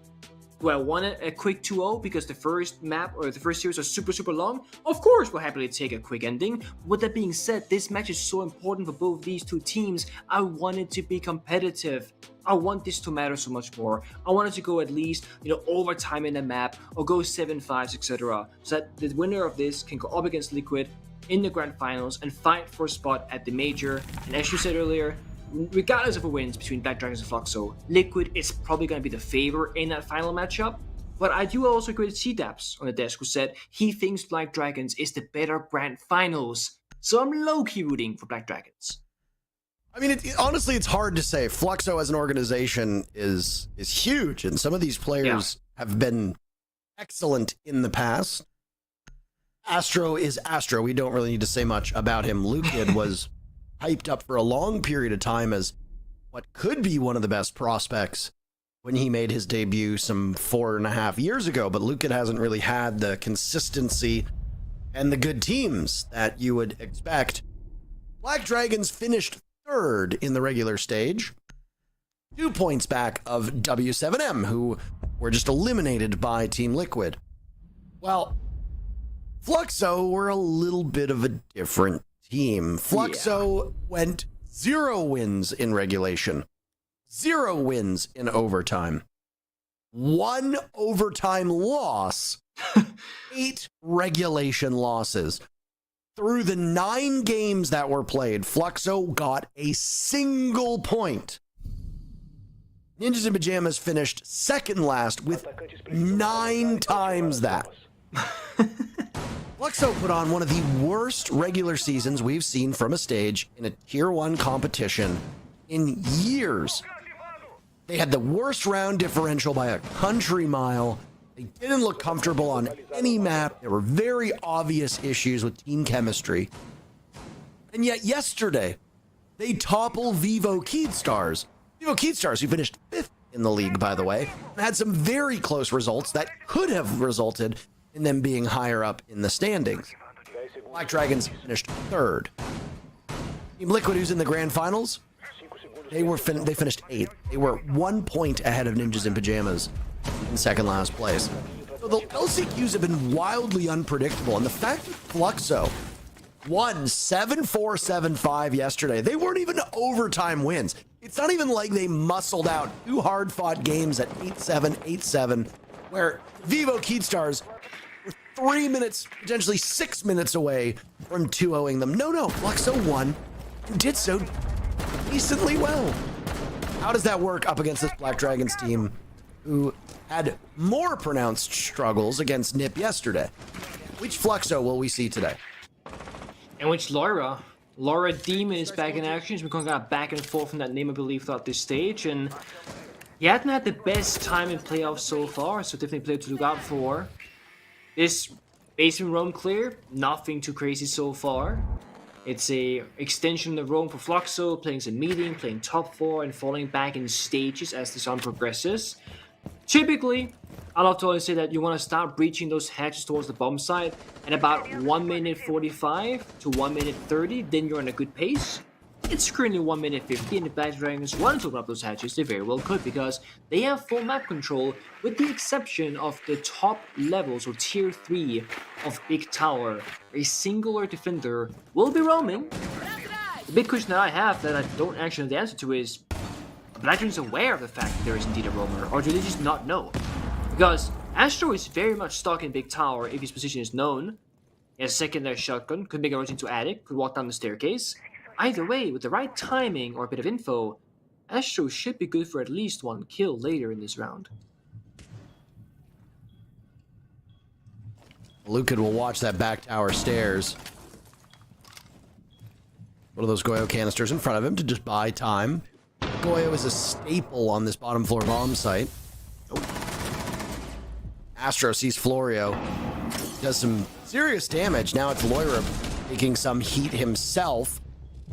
S1: Do I want a quick 2-0 because the first map or the first series was super long? Of course, we'll happily take a quick ending. With that being said, this match is so important for both these two teams. I want it to be competitive. I want this to matter so much more. I want it to go at least, overtime in the map, or go 7-5, etc. So that the winner of this can go up against Liquid in the grand finals and fight for a spot at the major. And as you said earlier, regardless of who wins between Black Dragons and Fluxo, Liquid is probably going to be the favor in that final matchup. But I do also agree with C-Daps on the desk, who said he thinks Black Dragons is the better grand finals. So I'm low-key rooting for Black Dragons.
S2: I mean, honestly, it's hard to say. Fluxo as an organization is huge, and some of these players have been excellent in the past. Astro is Astro. We don't really need to say much about him. Lucid was hyped up for a long period of time as what could be one of the best prospects when he made his debut some 4.5 years ago, but Lucid hasn't really had the consistency and the good teams that you would expect. Black Dragons finished 3rd in the regular stage, 2 points back of W7M, who were just eliminated by Team Liquid. Well, Fluxo were a little bit of a different team. Fluxo went 0 wins in regulation, 0 wins in overtime, 1 overtime loss, 8 regulation losses. Through the 9 games that were played, Fluxo got a single point. Ninjas in Pajamas finished 2nd last with 9 times that. Fluxo put on one of the worst regular seasons we've seen from a stage in a Tier 1 competition in years. They had the worst round differential by a country mile. They didn't look comfortable on any map. There were very obvious issues with team chemistry. And yet yesterday, they toppled Vivo Keedstars. Vivo Keedstars, who finished 5th in the league, by the way, and had some very close results that could have resulted in them being higher up in the standings. Black Dragons finished 3rd. Team Liquid, who's in the grand finals, they finished 8th. They were 1 point ahead of Ninjas in Pajamas in 2nd last place. So the LCQs have been wildly unpredictable, and the fact that Fluxo won 7-4, 7-5 yesterday, they weren't even overtime wins. It's not even like they muscled out 2 hard-fought games at 8-7, 8-7, where Vivo Keedstars were 3 minutes, potentially 6 minutes away from 2-0ing them. No, Fluxo won and did so decently well. How does that work up against this Black Dragons team, who had more pronounced struggles against NIP yesterday? Which Fluxo will we see today?
S1: And which Laura Demon is back in action. She's been going kind of back and forth from that name, I believe, throughout this stage. And he hadn't had the best time in playoffs so far, so definitely a player to look out for. This basement roam clear, nothing too crazy so far. It's a extension of the roam for Fluxo, playing some meeting, playing top 4, and falling back in stages as the sun progresses. Typically, I love to always say that you want to start breaching those hatches towards the bomb side at about 1 minute 45 to 1 minute 30, then you're on a good pace. It's currently 1 minute 50, and if Black Dragons want to open up those hatches, they very well could, because they have full map control, with the exception of the top levels, or tier 3 of Big Tower. A singular defender will be roaming. The big question that I have that I don't actually know the answer to is, are Black Dragons aware of the fact that there is indeed a roamer, or do they just not know? Because Astro is very much stuck in Big Tower if his position is known. He has a secondary shotgun, could make a rush into attic, could walk down the staircase. Either way, with the right timing or a bit of info, Astro should be good for at least 1 kill later in this round.
S2: Lucan will watch that back tower stairs. One of those Goyo canisters in front of him to just buy time. Goyo is a staple on this bottom floor bomb site. Astro sees Florio. Does some serious damage. Now it's Loira taking some heat himself.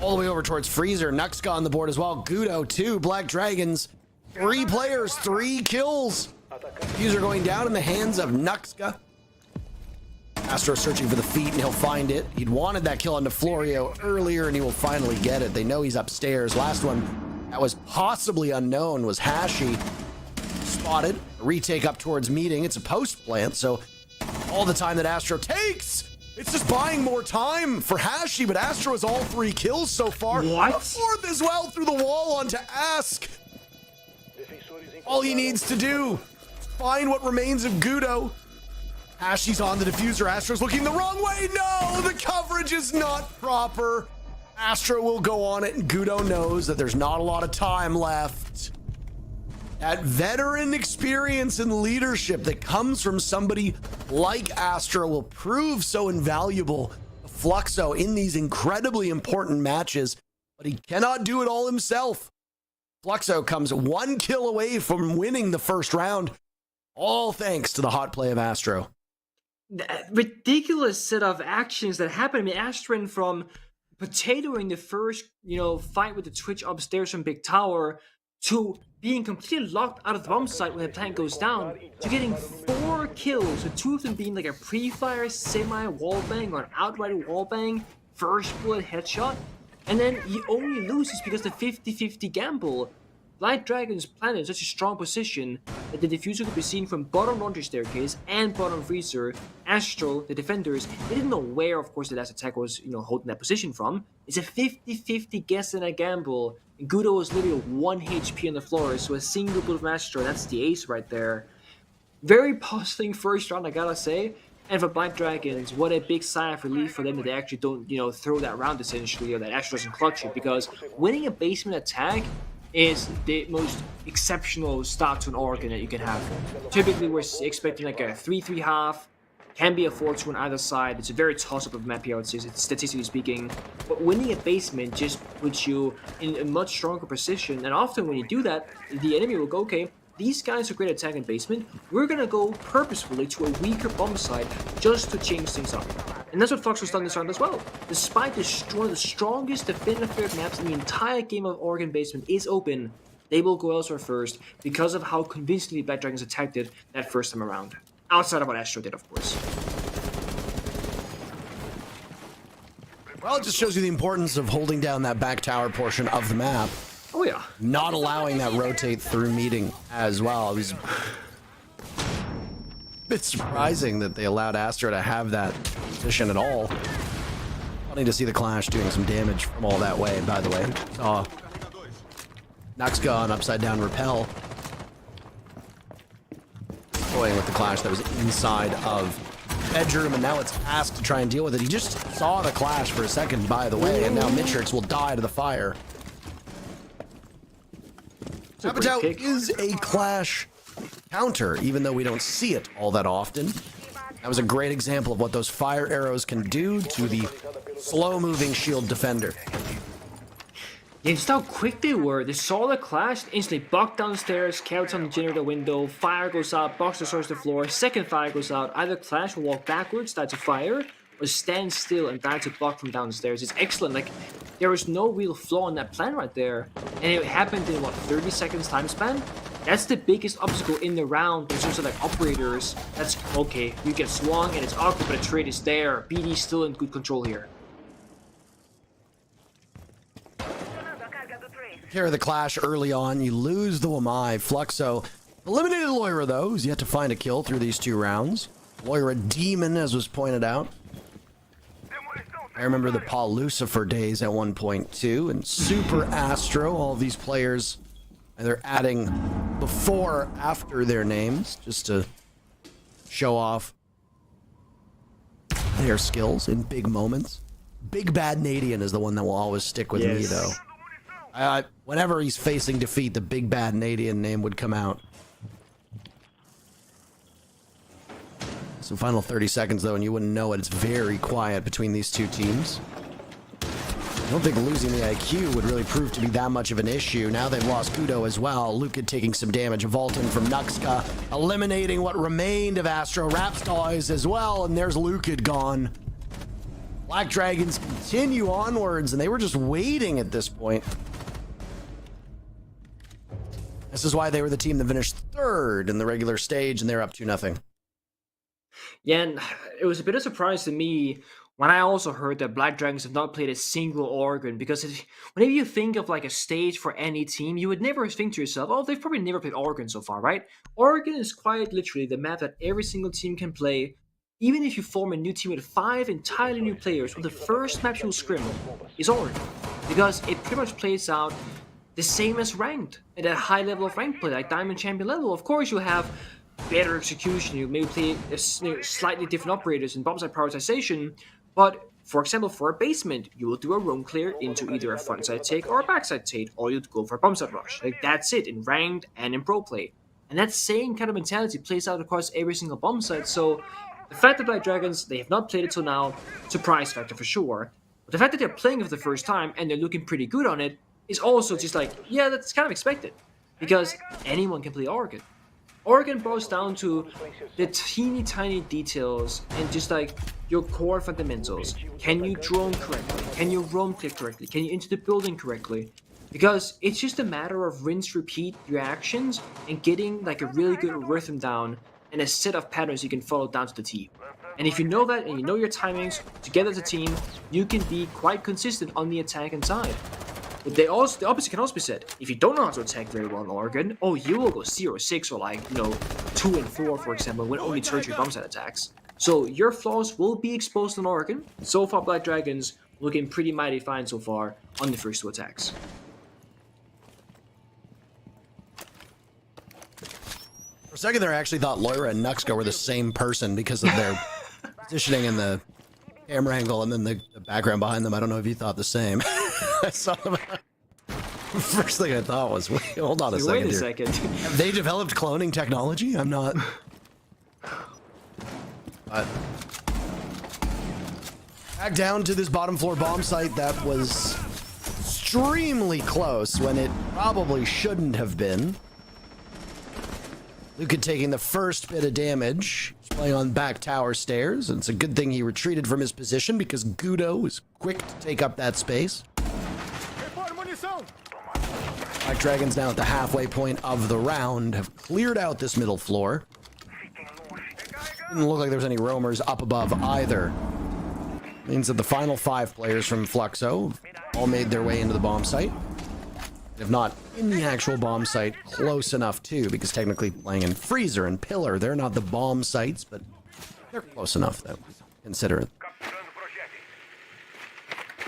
S2: All the way over towards Freezer. Nuxka on the board as well. Gudo, 2. Black Dragons. 3 players, 3 kills. Diffuser going down in the hands of Nuxka. Astro searching for the feet, and he'll find it. He'd wanted that kill onto Florio earlier, and he will finally get it. They know he's upstairs. Last one that was possibly unknown was Hashi. Spotted. A retake up towards meeting. It's a post plant, so all the time that Astro takes, it's just buying more time for Hashi, but Astro has all 3 kills so far.
S1: What?
S2: A 4th as well through the wall onto Ask. All he needs to do, find what remains of Gudo. Hashi's on the diffuser. Astro's looking the wrong way. No, the coverage is not proper. Astro will go on it, and Gudo knows that there's not a lot of time left. That veteran experience and leadership that comes from somebody like Astro will prove so invaluable to Fluxo in these incredibly important matches, but he cannot do it all himself. Fluxo comes 1 kill away from winning the first round, all thanks to the hot play of Astro.
S1: Ridiculous set of actions that happened. I mean, Astron from potatoing the first, fight with the Twitch upstairs from Big Tower to being completely locked out of the bomb site when the plant goes down to getting 4 kills, with 2 of them being like a pre-fire, semi-wallbang, or an outright wallbang, first bullet headshot, and then he only loses because the 50-50 gamble. Light Dragon's planted in such a strong position that the diffuser could be seen from bottom laundry staircase and bottom freezer. Astro, the defenders, they didn't know where, of course, the last attack was, holding that position from. It's a 50-50 guess and a gamble. And Gudo was literally 1 HP on the floor, so a single bullet from Astro, that's the ace right there. Very puzzling first round, I gotta say. And for Black Dragons, what a big sigh of relief for them that they actually don't, throw that round essentially, or that Astro doesn't clutch it, because winning a basement attack is the most exceptional start to an organ that you can have. Typically, we're expecting like a 3-3 half, can be a 4-2 on either side. It's a very toss-up of map here, I would say, statistically speaking. But winning a basement just puts you in a much stronger position, and often when you do that, the enemy will go, okay, these guys are great at attacking basement, we're gonna go purposefully to a weaker bomb site just to change things up. And that's what Fluxo's done this round as well. Despite one of the strongest definitive third maps in the entire game of Oregon Basement is open, they will go elsewhere first because of how convincingly Black Dragons attacked it that first time around. Outside of what Astro did, of course.
S2: Well, it just shows you the importance of holding down that back tower portion of the map.
S1: Oh yeah.
S2: Not allowing that rotate through meeting as well. It was a bit surprising that they allowed Astro to have that position at all. Funny to see the Clash doing some damage from all that way, by the way. Saw Nuxka on upside down repel. Toying with the Clash that was inside of bedroom, and now it's asked to try and deal with it. He just saw the Clash for a second, by the way, and now Mitrix will die to the fire. Apatow is a Clash counter, even though we don't see it all that often. That was a great example of what those fire arrows can do to the slow-moving shield defender.
S1: Yeah, just how quick they were. They saw the Clash, instantly bucked downstairs, carrots on the generator window, fire goes out, box destroys the floor, second fire goes out. Either Clash will walk backwards, die to fire, or stand still and die to block from downstairs. It's excellent. Like, there was no real flaw in that plan right there. And it happened in, 30 seconds time span? That's the biggest obstacle in the round in terms of, operators. That's, okay, you get swung and it's awkward, but the trade is there. BD's still in good control here.
S2: Care of the Clash early on, you lose the Wamai. Fluxo eliminated Loira, though, who's yet to find a kill through these 2 rounds. Loira demon, as was pointed out. I remember the Paul Lucifer days at 1.2 and Super Astro. All of these players, either adding before or after their names just to show off their skills in big moments. Big Bad Nadian is the one that will always stick with me, though. Whenever he's facing defeat, the big bad Nadian name would come out. So final 30 seconds, though, and you wouldn't know it. It's very quiet between these two teams. I don't think losing the IQ would really prove to be that much of an issue. Now they've lost Gudo as well. Luca taking some damage. A vault in from Nuxka, eliminating what remained of Astro Rapstoys as well. And there's Luca gone. Black Dragons continue onwards, and they were just waiting at this point. This is why they were the team that finished third in the regular stage, and they're up 2-0.
S1: Yeah, and it was a bit of a surprise to me when I also heard that Black Dragons have not played a single Oregon, because whenever you think of like a stage for any team, you would never think to yourself, oh, they've probably never played Oregon so far, right? Oregon is quite literally the map that every single team can play. Even if you form a new team with 5 entirely new players, the first map you'll scrim is Oregon, because it pretty much plays out the same as ranked, at a high level of ranked play, like Diamond Champion level. Of course, you have better execution, you maybe play slightly different operators and bomb site prioritization, but for example, for a basement, you will do a roam clear into either a frontside take or a backside take, or you'd go for a bomb site rush. Like, that's it in ranked and in pro play. And that same kind of mentality plays out across every single bomb site. So the fact that Black Dragons, they have not played it till now, surprise factor for sure. But the fact that they're playing it for the first time and they're looking pretty good on it is also just like, yeah, that's kind of expected. Because anyone can play Oregon. Oregon boils down to the teeny tiny details and just like your core fundamentals. Can you drone correctly? Can you roam click correctly? Can you enter the building correctly? Because it's just a matter of rinse, repeat your actions and getting like a really good rhythm down and a set of patterns you can follow down to the T. And if you know that and you know your timings together as a team, you can be quite consistent on the attacking side. But the opposite can also be said. If you don't know how to attack very well in Oregon, oh, you will go 0-6 or like, 2-4, for example, when only tertiary bomb site attacks. So your flaws will be exposed in Oregon. So far, Black Dragons looking pretty mighty fine so far on the first 2 attacks.
S2: For a second there, I actually thought Loira and Nuxka were the same person because of their positioning and the camera angle and then the background behind them. I don't know if you thought the same. I saw them. First thing I thought was, wait, hold on a second.
S1: Wait a
S2: here.
S1: second.
S2: Have they developed cloning technology? I'm not. Back down to this bottom floor bomb site that was extremely close when it probably shouldn't have been. Luca taking the first bit of damage. He's playing on back tower stairs, and it's a good thing he retreated from his position because Gudo was quick to take up that space. Black Dragons now at the halfway point of the round have cleared out this middle floor. Didn't look like there was any roamers up above either. Means that the final 5 players from Fluxo all made their way into the bomb site. If not in the actual bomb site, close enough too, because technically playing in Freezer and Pillar, they're not the bomb sites, but they're close enough though. Consider it.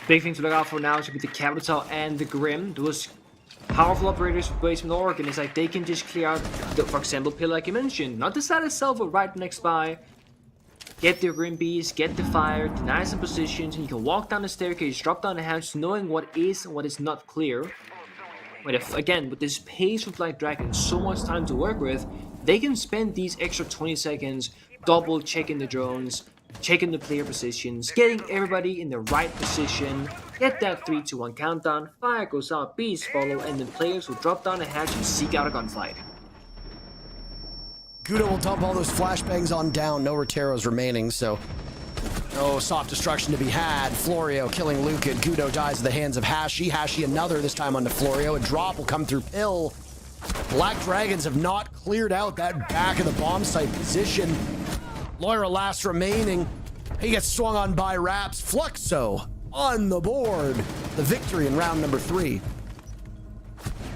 S1: Big thing to look out for now should be the Capital and the Grim. Those powerful operators for Basement Oregon is like they can just clear out, for example, Pillar like you mentioned. Not the side itself, but right next by. Get the Grim Bees, get the fire, deny some positions, and you can walk down the staircase, drop down the hatch, knowing what is and what is not clear. But if, again, with this pace with Black Dragon, so much time to work with, they can spend these extra 20 seconds double checking the drones, checking the player positions, getting everybody in the right position, get that 3-2-1 countdown, fire goes out, bees follow, and then players will drop down the hatch and seek out a gunfight.
S2: Gudo will dump all those flashbangs on down, no Roteros remaining, so no soft destruction to be had. Florio killing Luca. Gudo dies at the hands of Hashi. Hashi another, this time onto Florio. A drop will come through Pill. Black Dragons have not cleared out that back of the bomb site position. Loira last remaining. He gets swung on by Raps. Fluxo on the board. The victory in round number 3.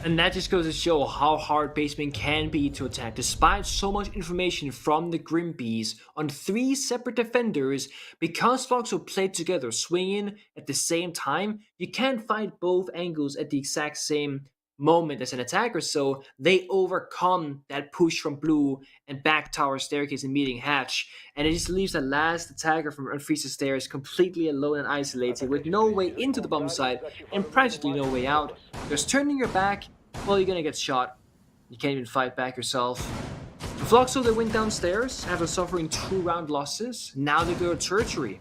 S1: And that just goes to show how hard Basement can be to attack. Despite so much information from the Grim Bees on 3 separate defenders, because Fluxo played together swinging at the same time, you can't fight both angles at the exact same moment as an attacker, so they overcome that push from blue and back tower staircase and meeting hatch, and it just leaves the last attacker from Unfreeze the Stairs completely alone and isolated with no way into the bomb site and practically no way out. Because turning your back, well, you're gonna get shot. You can't even fight back yourself. For Fluxo, they went downstairs after suffering 2 round losses. Now they go to tertiary.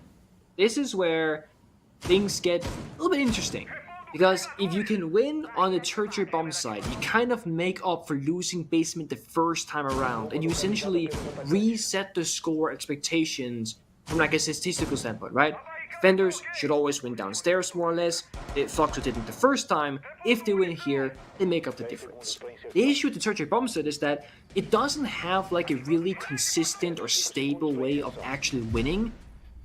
S1: This is where things get a little bit interesting. Because if you can win on the tertiary bomb side, you kind of make up for losing basement the first time around, and you essentially reset the score expectations from like a statistical standpoint, right? Defenders should always win downstairs, more or less. If Fluxo didn't the first time, if they win here, they make up the difference. The issue with the tertiary bomb set is that it doesn't have like a really consistent or stable way of actually winning,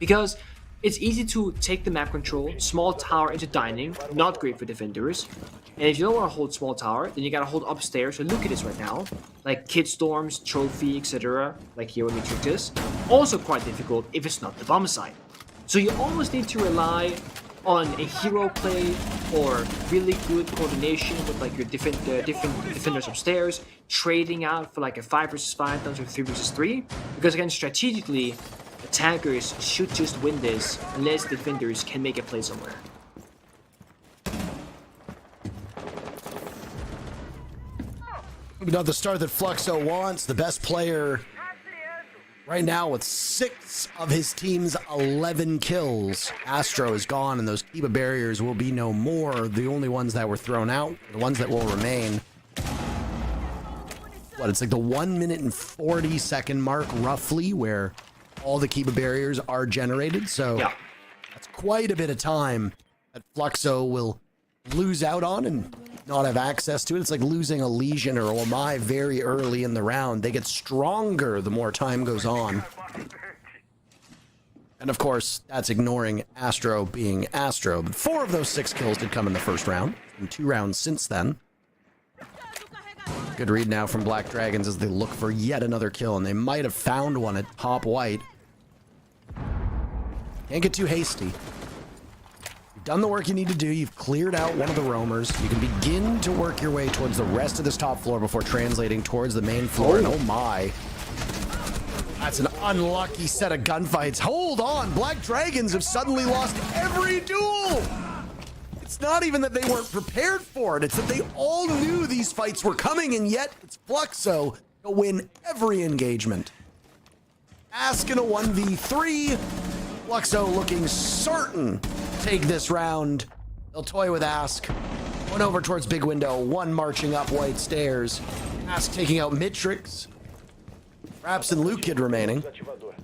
S1: because it's easy to take the map control, small tower into dining, not great for defenders. And if you don't want to hold small tower, then you gotta hold upstairs. So look at this right now, like kid storms, trophy, etc. Like here when we took this, also quite difficult if it's not the bomb side. So you almost need to rely on a hero play or really good coordination with like your different defenders upstairs, trading out for like a 5 versus 5 down to a 3 versus 3. Because again, strategically, attackers should just win this unless defenders can make a play somewhere.
S2: Not the start that Fluxo wants. The best player right now with 6 of his team's 11 kills. Astro is gone, and those Kiba barriers will be no more. The only ones that were thrown out, the ones that will remain. What, it's like the 1 minute and 40 second mark, roughly, where all the Kiba barriers are generated. So
S1: yeah,
S2: that's quite a bit of time that Fluxo will lose out on and not have access to it. It's like losing a Legion or Omai very early in the round. They get stronger the more time goes on. And of course, that's ignoring Astro being Astro. But 4 of those 6 kills did come in the first round, and 2 rounds since then. Good read now from Black Dragons as they look for yet another kill, and they might have found one at top white. Can't get too hasty. You've done the work you need to do. You've cleared out one of the roamers. You can begin to work your way towards the rest of this top floor before translating towards the main floor. And oh my. That's an unlucky set of gunfights. Hold on. Black Dragons have suddenly lost every duel. It's not even that they weren't prepared for it. It's that they all knew these fights were coming, and yet it's Fluxo to win every engagement. Ask in a 1v3. Fluxo looking certain to take this round. They'll toy with Ask. One over towards big window. One marching up white stairs. Ask taking out Mitrix. Raps and Luke Kid remaining.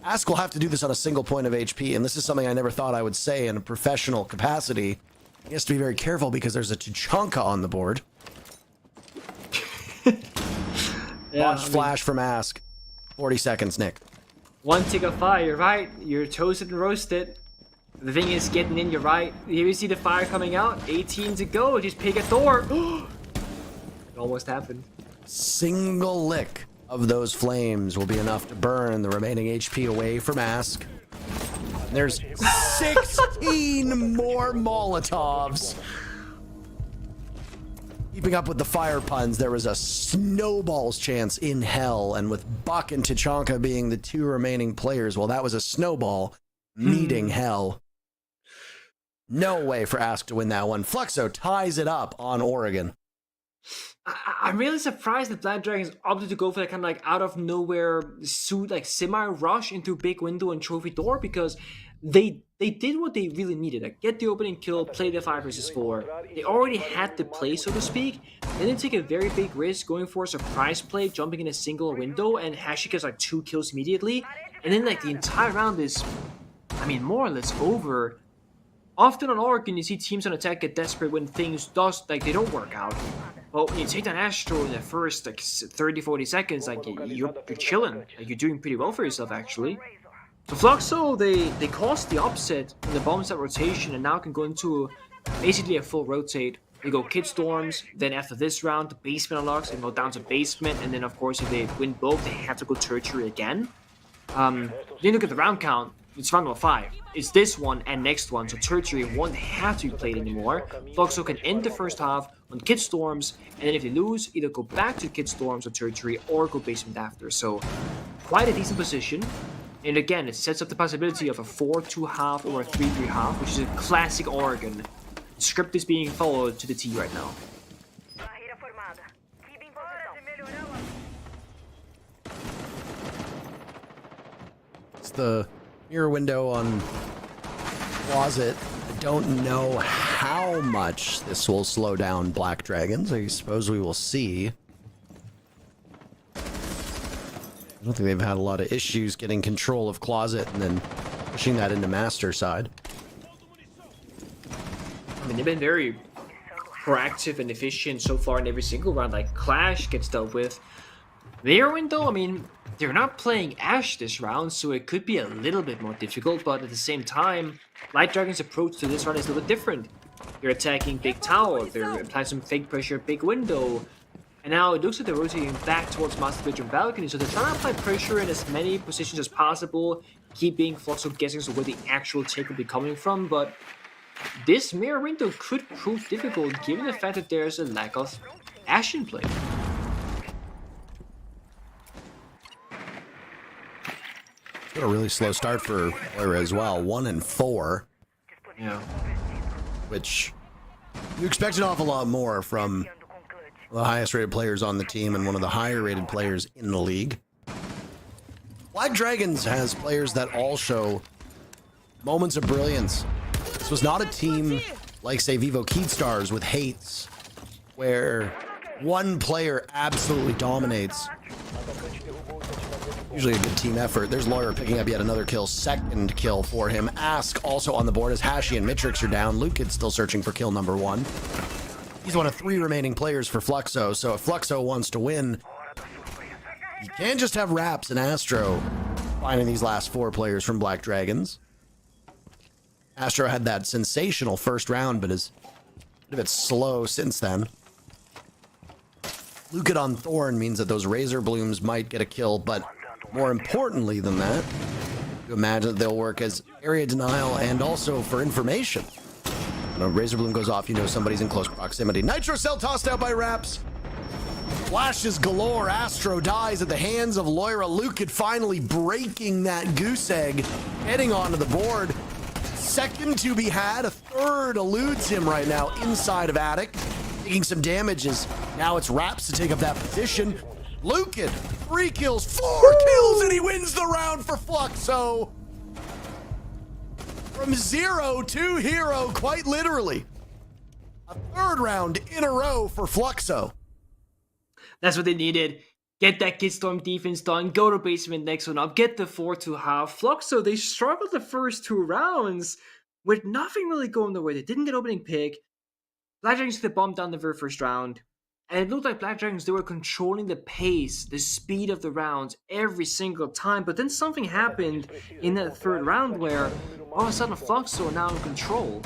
S2: Ask will have to do this on a single point of HP, and this is something I never thought I would say in a professional capacity. He has to be very careful because there's a Tuchanka on the board. Watch flash from Ask. 40 seconds, Nick.
S1: One tick of fire, right? You're toasted and roasted. The thing is getting in, you're right. Here you see the fire coming out. 18 to go. Just pick a door. It almost happened.
S2: Single lick of those flames will be enough to burn the remaining HP away from Ask. There's 16 more Molotovs. Keeping up with the fire puns, there was a snowball's chance in hell, and with Buck and Tuchanka being the 2 remaining players, well, that was a snowball meeting hell. No way for Ask to win that one. Fluxo ties it up on Oregon.
S1: I'm really surprised that Black Dragons opted to go for that kind of like out of nowhere suit, like semi rush into big window and trophy door, because they did what they really needed. Like get the opening kill, play the 5 versus 4. They already had the play, so to speak. Then they take a very big risk going for a surprise play, jumping in a single window, and Hashi gets like 2 kills immediately. And then like the entire round is, I mean, more or less over. Often on Oregon, you see teams on attack get desperate when things they don't work out. But when you take down Astro in the first like 30-40 seconds, like you're chilling. Like you're doing pretty well for yourself actually. For Fluxo, they caused the upset in the bomb set rotation and now can go into basically a full rotate. They go Kid Storms, then after this round, the basement unlocks and go down to basement, and then of course if they win both, they have to go tertiary again. Then you look at the round count. It's round number 5. It's this one and next one, so tertiary won't have to be played anymore. Fluxo can end the first half on Kid Storms, and then if they lose, either go back to Kid Storms or tertiary, or go basement after. So, quite a decent position. And again, it sets up the possibility of a 4-2 half or a 3-3 half, which is a classic Oregon. The script is being followed to the T right now.
S2: It's the mirror window on Closet. I don't know how much this will slow down Black Dragons. I suppose we will see. I don't think they've had a lot of issues getting control of Closet and then pushing that into Master side.
S1: I mean, they've been very proactive and efficient so far in every single round. Like Clash gets dealt with. Mirror window, I mean, they're not playing Ashe this round, so it could be a little bit more difficult, but at the same time, Light Dragon's approach to this round is a little bit different. They're attacking big tower, they're applying some fake pressure, big window, and now it looks like they're rotating back towards Master Bedroom Balcony, so they're trying to apply pressure in as many positions as possible, keeping Fluxo guessing as to where the actual take will be coming from, but this mirror window could prove difficult given the fact that there's a lack of Ashe in play.
S2: Got a really slow start for Moira as well. 1-4.
S1: Yeah.
S2: Which you expect an awful lot more from the highest rated players on the team and one of the higher rated players in the league. Black Dragons has players that all show moments of brilliance. This was not a team like, say, Vivo Keystars with hates, where one player absolutely dominates. Usually a good team effort. There's Lawyer picking up yet another kill. Second kill for him. Ask also on the board as Hashi and Mitrix are down. Lukid's still searching for kill number 1. He's one of 3 remaining players for Fluxo, so if Fluxo wants to win, you can't just have Raps and Astro finding these last 4 players from Black Dragons. Astro had that sensational first round, but is a bit slow since then. Lukid on Thorn means that those Razor Blooms might get a kill, but more importantly than that, you imagine that they'll work as area denial and also for information. When a Razor Bloom goes off, you know somebody's in close proximity. Nitro Cell tossed out by Raps. Flashes galore. Astro dies at the hands of Loira. Lukid finally breaking that goose egg, heading onto the board. Second to be had. A third eludes him right now inside of Attic, taking some damages. Now it's Raps to take up that position. Lukid, 3 kills, 4 kills, and he wins the round for Fluxo. From 0 to hero, quite literally. A 3rd round in a row for Fluxo.
S1: That's what they needed. Get that Kid Storm defense done, go to basement next one up, get the 4-2 half. Fluxo, they struggled the first 2 rounds with nothing really going their way. They didn't get opening pick. Black Dragons took the bomb down the very first round. And it looked like Black Dragons, they were controlling the pace, the speed of the rounds every single time. But then something happened in that 3rd round where all of a sudden Fluxo are now in control.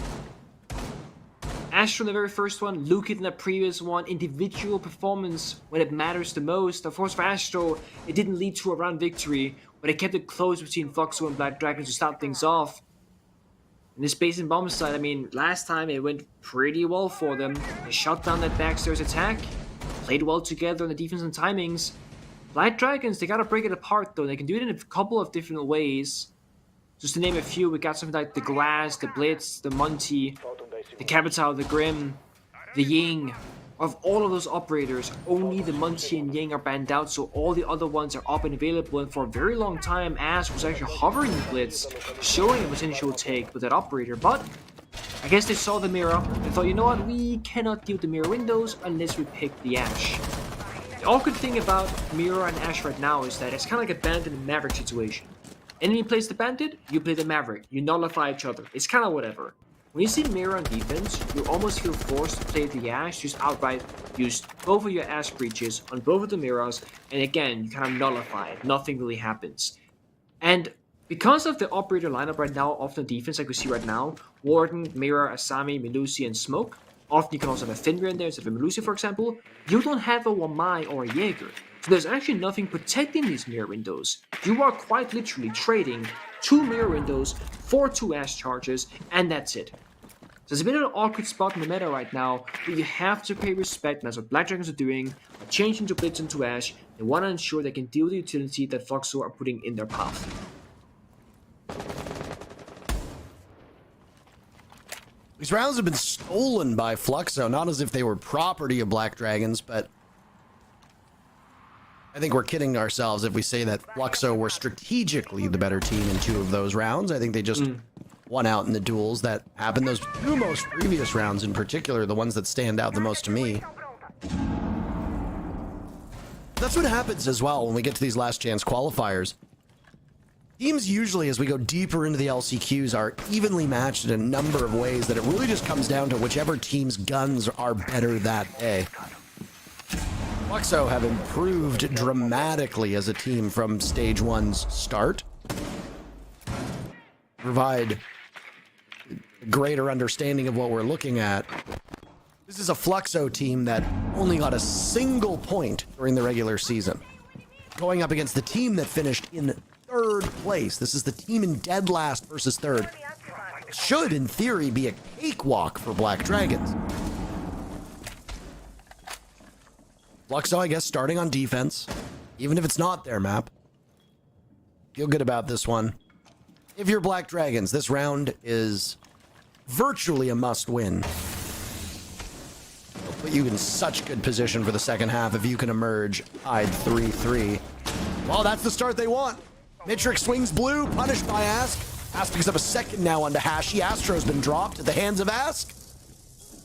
S1: Astro in the very first one, Lukid in the previous one, individual performance when it matters the most. Of course for Astro, it didn't lead to a round victory, but it kept it close between Fluxo and Black Dragons to start things off. In this base and bomb side, I mean, last time it went pretty well for them. They shut down that backstairs attack, played well together on the defense and timings. Black Dragons, they gotta break it apart though. They can do it in a couple of different ways. Just to name a few, we got something like the Glass, the Blitz, the Monty, the Capital, the Grim, the Ying. Of all of those operators, only the Munchie and Yang are banned out, so all the other ones are up and available, and for a very long time, Ash was actually hovering the Blitz, showing a potential take with that operator, but I guess they saw the mirror, and thought, you know what, we cannot deal with the mirror windows unless we pick the Ash. The awkward thing about Mirror and Ash right now is that it's kind of like a Bandit and Maverick situation. Enemy plays the Bandit, you play the Maverick, you nullify each other, it's kind of whatever. When you see Mirror on defense, you almost feel forced to play the Ashe, just outright use both of your Ashe breaches on both of the Mirrors, and again, you kind of nullify it. Nothing really happens. And because of the operator lineup right now of the defense, like we see right now, Warden, Mirror, Asami, Melusi, and Smoke, often you can also have a Fenrir in there instead of a Melusi, for example, you don't have a Wamai or a Jaeger. So there's actually nothing protecting these mirror windows. You are quite literally trading 2 mirror windows for 2 Ashe charges, and that's it. So it's a bit of an awkward spot in the meta right now, but you have to pay respect, and that's what Black Dragons are doing, are changing to Blitz into Ashe. They want to ensure they can deal with the utility that Fluxo are putting in their path.
S2: These rounds have been stolen by Fluxo, not as if they were property of Black Dragons, but I think we're kidding ourselves if we say that Fluxo were strategically the better team in 2 of those rounds. I think they just won out in the duels that happened. Those 2 most previous rounds in particular, the ones that stand out the most to me. That's what happens as well when we get to these last chance qualifiers. Teams usually, as we go deeper into the LCQs, are evenly matched in a number of ways that it really just comes down to whichever team's guns are better that day. Fluxo have improved dramatically as a team from Stage 1's start. Provide a greater understanding of what we're looking at. This is a Fluxo team that only got a single point during the regular season, going up against the team that finished in 3rd place. This is the team in dead last versus 3rd. Should, in theory, be a cakewalk for Black Dragons. Fluxo, I guess, starting on defense, even if it's not their map. Feel good about this one. If you're Black Dragons, this round is virtually a must-win. It'll put you in such good position for the second half if you can emerge tied 3-3. Well, that's the start they want. Mitric swings blue, punished by Ask. Ask picks up a second now onto Hashi. Astro's been dropped at the hands of Ask.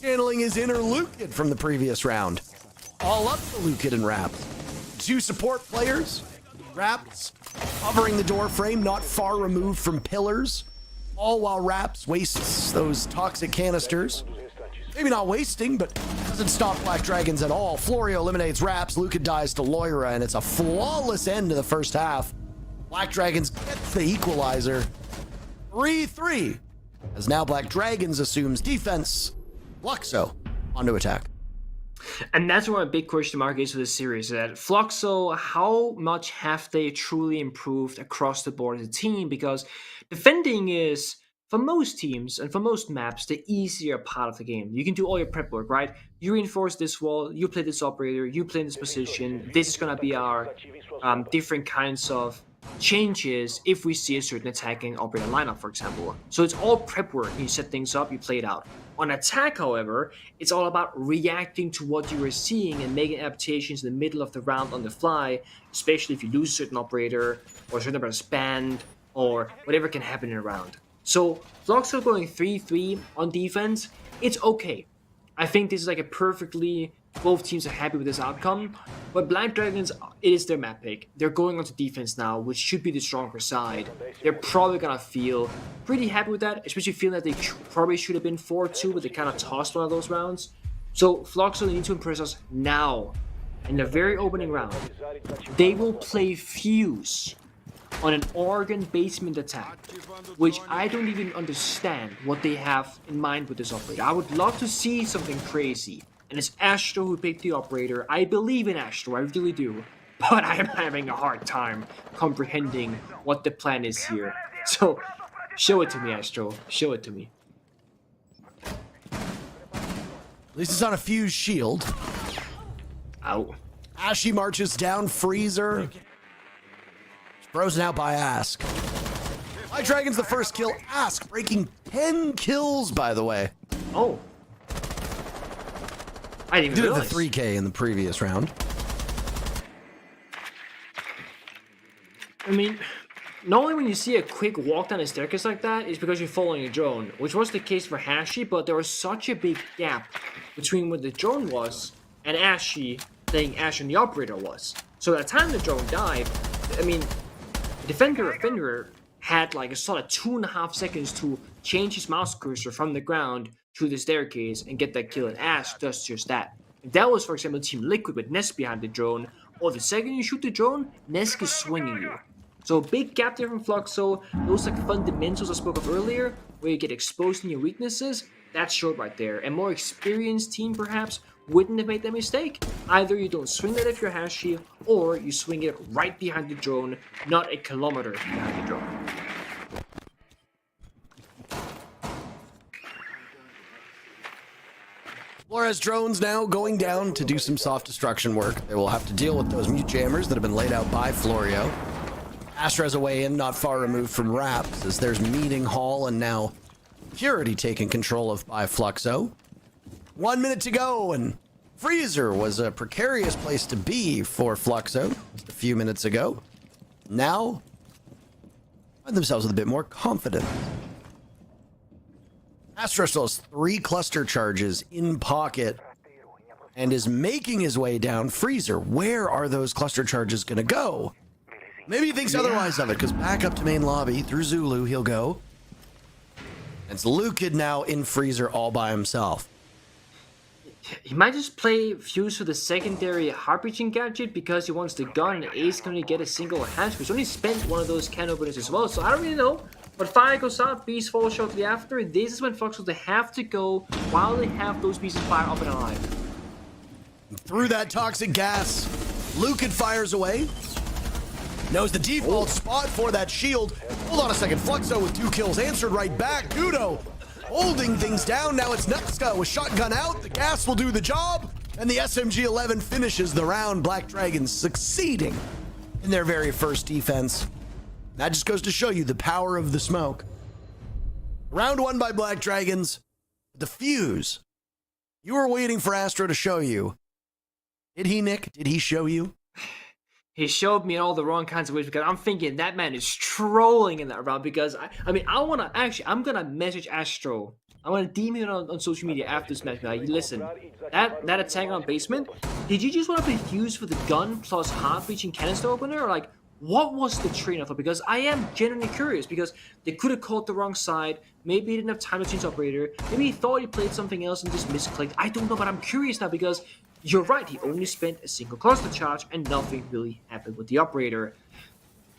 S2: Channeling his inner Lukid from the previous round. All up the Lukid and Raps. 2 support players. Raps covering the door frame, not far removed from pillars. All while Raps wastes those toxic canisters. Maybe not wasting, but doesn't stop Black Dragons at all. Florio eliminates Raps, Lukid dies to Loira, and it's a flawless end to the first half. Black Dragons gets the equalizer. 3-3. As now Black Dragons assumes defense. Fluxo onto attack.
S1: And that's where my big question mark is for this series, that Fluxo, how much have they truly improved across the board as a team? Because defending is, for most teams and for most maps, the easier part of the game. You can do all your prep work, right? You reinforce this wall, you play this operator, you play in this position. This is going to be our different kinds of changes if we see a certain attacking operator lineup, for example. So it's all prep work. You set things up, you play it out. On attack, however, it's all about reacting to what you are seeing and making adaptations in the middle of the round on the fly, especially if you lose a certain operator or a certain operator is banned or whatever can happen in a round. So Fluxo going 3-3 on defense, it's okay. I think this is like a perfectly, both teams are happy with this outcome. But Black Dragons, it is their map pick. They're going on to defense now, which should be the stronger side. They're probably going to feel pretty happy with that, especially feeling that they probably should have been 4-2, but they kind of tossed one of those rounds. So Fluxo, they need to impress us now. In the very opening round, they will play Fuse on an Oregon basement attack, which I don't even understand what they have in mind with this operator. I would love to see something crazy. And it's Astro who picked the operator. I believe in Astro, I really do. But I'm having a hard time comprehending what the plan is here. So, show it to me, Astro. Show it to me.
S2: At least it's on a Fuse shield.
S1: Ow.
S2: Ashy marches down Freezer. Frozen out by Ask. Black Dragon's the first kill. Ask breaking 10 kills, by the way.
S1: Oh. I didn't even
S2: Did
S1: realize.
S2: the 3K in the previous round.
S1: I mean, normally when you see a quick walk down a staircase like that, it's because you're following a drone, which was the case for Hashi, but there was such a big gap between what the drone was and Ashy playing Ash and the operator was. So at the time the drone died, I mean, the defender had like a solid 2.5 seconds to change his mouse cursor from the ground to the staircase and get that kill, and Ash does just that. If that was, for example, Team Liquid with Nesk behind the drone, or the second you shoot the drone, Nesk is swinging you. So big gap there from Fluxo. Those like fundamentals I spoke of earlier, where you get exposed in your weaknesses, that's short right there. A more experienced team perhaps wouldn't have made that mistake. Either you don't swing that if you're Hashi, or you swing it right behind the drone, not a kilometer behind the drone.
S2: Flores drones now going down to do some soft destruction work. They will have to deal with those mute jammers that have been laid out by Florio. Astra's away in, not far removed from Raps, as there's Meeting Hall and now Purity taken control of by Fluxo. 1 minute to go, and Freezer was a precarious place to be for Fluxo just a few minutes ago. Now, find themselves with a bit more confidence. Astro still has 3 cluster charges in pocket and is making his way down. Freezer, where are those cluster charges going to go? Maybe he thinks otherwise of it, because back up to main lobby through Zulu he'll go. It's Luke now in Freezer all by himself.
S1: He might just play Fuse for the secondary heart-breaching gadget because he wants the gun and Ace can only get a single hatch, but he's only spent one of those can openers as well, so I don't really know. But fire goes out, beast falls shortly after. This is when Fluxo they have to go while they have those beasts of fire up and alive.
S2: Through that toxic gas, Lucan fires away. Knows the default spot for that shield. Hold on a second, Fluxo with 2 kills answered right back. Gudo holding things down. Now it's Neska with shotgun out. The gas will do the job. And the SMG-11 finishes the round. Black Dragons succeeding in their very first defense. That just goes to show you the power of the smoke. Round 1 by Black Dragons. The fuse. You were waiting for Astro to show you. Did he, Nick? Did he show you?
S1: He showed me in all the wrong kinds of ways because I'm thinking that man is trolling in that round because I'm gonna message Astro. I'm gonna DM him on social media after this match. Like, listen, that attack on basement, did you just want to play Fuse for the gun plus heart-breaching canister opener? Or like, what was the train of thought? Because I am genuinely curious because they could have called the wrong side. Maybe he didn't have time to change operator. Maybe he thought he played something else and just misclicked. I don't know, but I'm curious now because you're right, he only spent a single cluster charge and nothing really happened with the operator.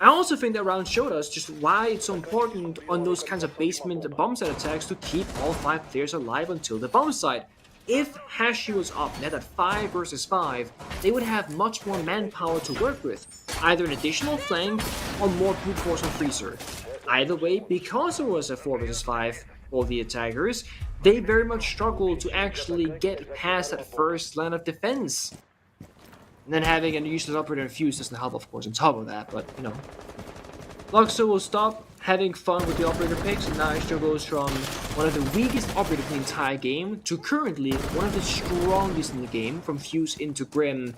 S1: I also think that round showed us just why it's so important on those kinds of basement bomb site attacks to keep all 5 players alive until the bomb site. If Hashi was up and had that 5 versus 5, they would have much more manpower to work with, either an additional flank or more brute force on Freezer. Either way, because it was a 4 versus 5 for the attackers, they very much struggled to actually get past that first line of defense. And then having a useless operator and Fuse doesn't help, of course, on top of that, but, you know. Fluxo will stop having fun with the operator picks, and now Astro goes from one of the weakest operators in the entire game to currently one of the strongest in the game, from Fuse into Grim.